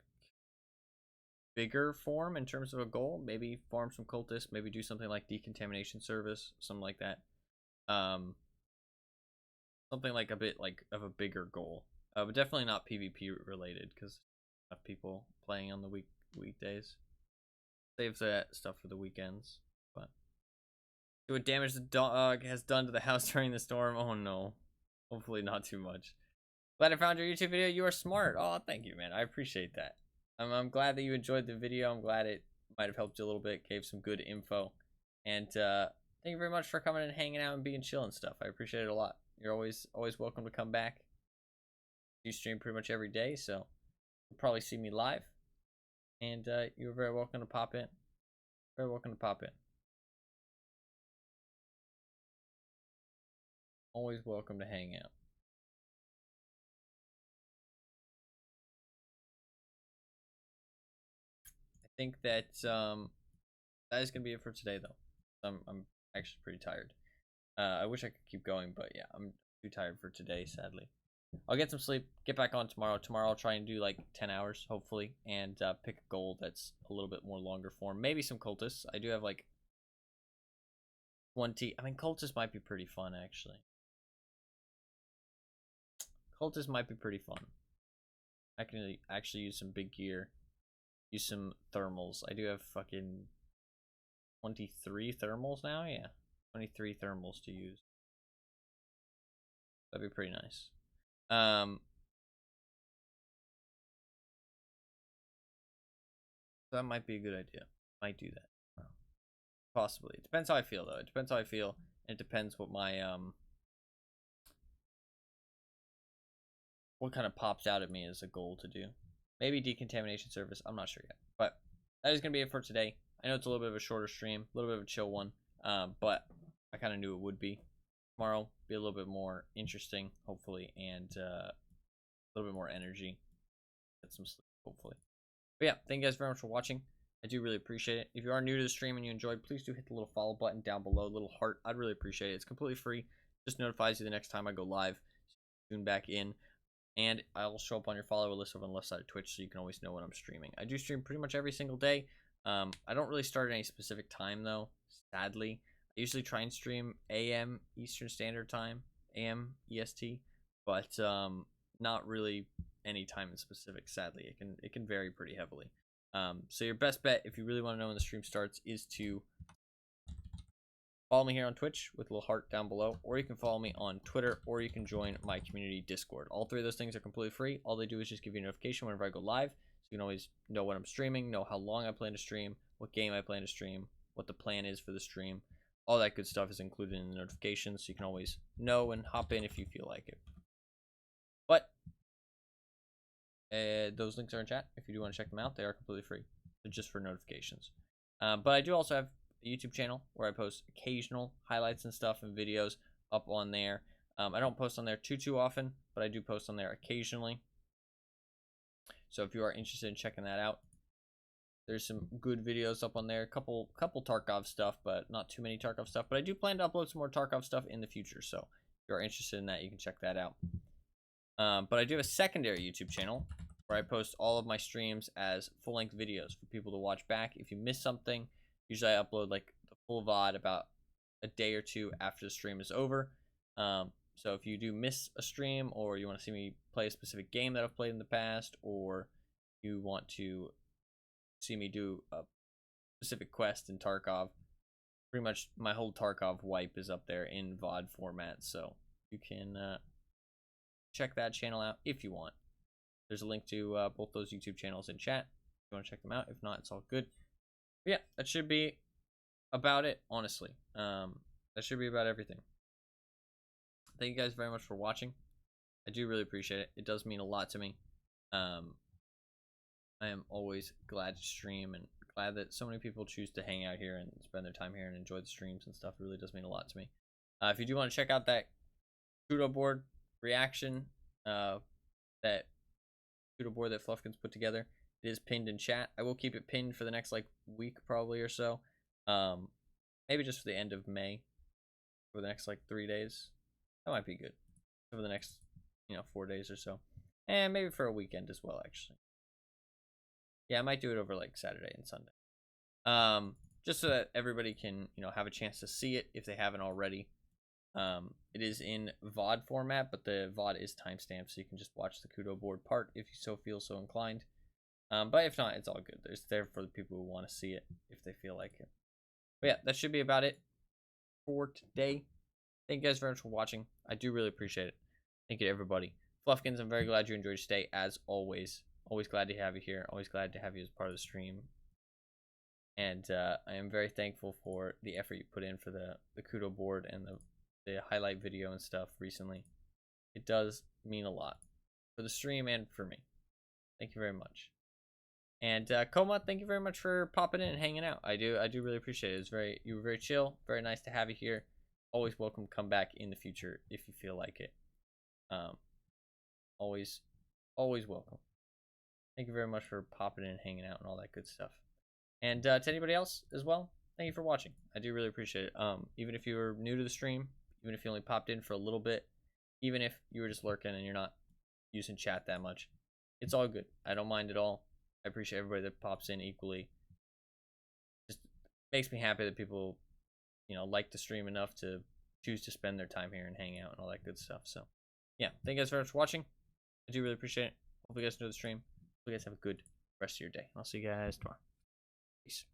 bigger form in terms of a goal. Maybe farm some cultists. Maybe do something like decontamination service, something like that. Something like a bit like of a bigger goal. But definitely not PvP related because have people playing on the weekdays. Save that stuff for the weekends. But see what damage the dog has done to the house during the storm. Oh no. Hopefully not too much. Glad I found your YouTube video. You are smart. Oh, thank you, man. I appreciate that. I'm glad that you enjoyed the video. I'm glad it might have helped you a little bit, gave some good info. And thank you very much for coming and hanging out and being chill and stuff. I appreciate it a lot. You're always welcome to come back. You stream pretty much every day, so you'll probably see me live. And you're very welcome to pop in. Very welcome to pop in. Always welcome to hang out. I think that that is gonna be it for today, though. I'm actually pretty tired. I wish I could keep going, but yeah, I'm too tired for today, sadly. I'll get some sleep, get back on tomorrow. Tomorrow I'll try and do like 10 hours, hopefully, and pick a goal that's a little bit more longer form. Maybe some cultists. I do have like 20. I mean, cultists might be pretty fun, actually. Cultists might be pretty fun. I can actually use some big gear. Use some thermals. I do have fucking 23 thermals now, yeah. 23 thermals to use. That'd be pretty nice. That might be a good idea. Might do that. Possibly. It depends how I feel, though. It depends how I feel. And it depends what my what kind of pops out at me as a goal to do. Maybe decontamination service. I'm not sure yet. But that is gonna be it for today. I know it's a little bit of a shorter stream, a little bit of a chill one. But I kind of knew it would be. Tomorrow be a little bit more interesting, hopefully, and a little bit more energy. Get some sleep, hopefully. But yeah, thank you guys very much for watching. I do really appreciate it. If you are new to the stream and you enjoyed, please do hit the little follow button down below, little heart. I'd really appreciate it. It's completely free. Just notifies you the next time I go live. Tune back in. And I'll show up on your follower list over on the left side of Twitch so you can always know when I'm streaming. I do stream pretty much every single day. I don't really start at any specific time, though, sadly. I usually try and stream AM Eastern Standard Time, AM EST, but not really any time in specific, sadly. It can vary pretty heavily. So your best bet, if you really want to know when the stream starts, is to follow me here on Twitch with a little heart down below, or you can follow me on Twitter, or you can join my community Discord. All three of those things are completely free. All they do is just give you a notification whenever I go live, so you can always know when I'm streaming, know how long I plan to stream, what game I plan to stream, what the plan is for the stream. All that good stuff is included in the notifications, so you can always know and hop in if you feel like it. But those links are in chat. If you do want to check them out, they are completely free. They're just for notifications. But I do also have a YouTube channel where I post occasional highlights and stuff and videos up on there. I don't post on there too often, but I do post on there occasionally. So if you are interested in checking that out, there's some good videos up on there. A couple Tarkov stuff, but not too many Tarkov stuff. But I do plan to upload some more Tarkov stuff in the future. So if you are interested in that, you can check that out. But I do have a secondary YouTube channel where I post all of my streams as full-length videos for people to watch back. If you miss something, usually I upload like the full VOD about a day or two after the stream is over. So if you do miss a stream, or you want to see me play a specific game that I've played in the past, or you want to see me do a specific quest in Tarkov, pretty much my whole Tarkov wipe is up there in VOD format, so you can check that channel out if you want. There's a link to both those YouTube channels in chat if you want to check them out. If not, it's all good. But yeah, that should be about it, honestly. That should be about everything. Thank you guys very much for watching. I do really appreciate it. It does mean a lot to me. I am always glad to stream and glad that so many people choose to hang out here and spend their time here and enjoy the streams and stuff. It really does mean a lot to me. If you do want to check out that Kudo board reaction that Kudo board that Fluffkins put together. It is pinned in chat. I will keep it pinned for the next like week probably or so. Maybe just for the end of May, for the next like 3 days. That might be good for the next 4 days or so, and maybe for a weekend as well. Actually, yeah, I might do it over like Saturday and Sunday, just so that everybody can have a chance to see it if they haven't already. It is in VOD format, but the VOD is timestamped, so you can just watch the Kudo board part if you so feel so inclined. But if not, it's all good. It's there for the people who want to see it if they feel like it. But yeah, that should be about it for today. Thank you guys very much for watching. I do really appreciate it. Thank you to everybody. Fluffkins, I'm very glad you enjoyed your stay, as always. Always glad to have you here. Always glad to have you as part of the stream. And I am very thankful for the effort you put in for the Kudo board and the highlight video and stuff recently. It does mean a lot for the stream and for me. Thank you very much. And Koma, thank you very much for popping in and hanging out. I do really appreciate it. You were very chill. Very nice to have you here. Always welcome to come back in the future if you feel like it. Always welcome. Thank you very much for popping in and hanging out and all that good stuff. And to anybody else as well, thank you for watching. I do really appreciate it. Even if you were new to the stream, even if you only popped in for a little bit, even if you were just lurking and you're not using chat that much, it's all good. I don't mind at all. I appreciate everybody that pops in equally. Just makes me happy that people, like the stream enough to choose to spend their time here and hang out and all that good stuff. So, yeah, thank you guys very much for watching. I do really appreciate it. Hope you guys enjoy the stream. Hope you guys have a good rest of your day. I'll see you guys tomorrow. Peace.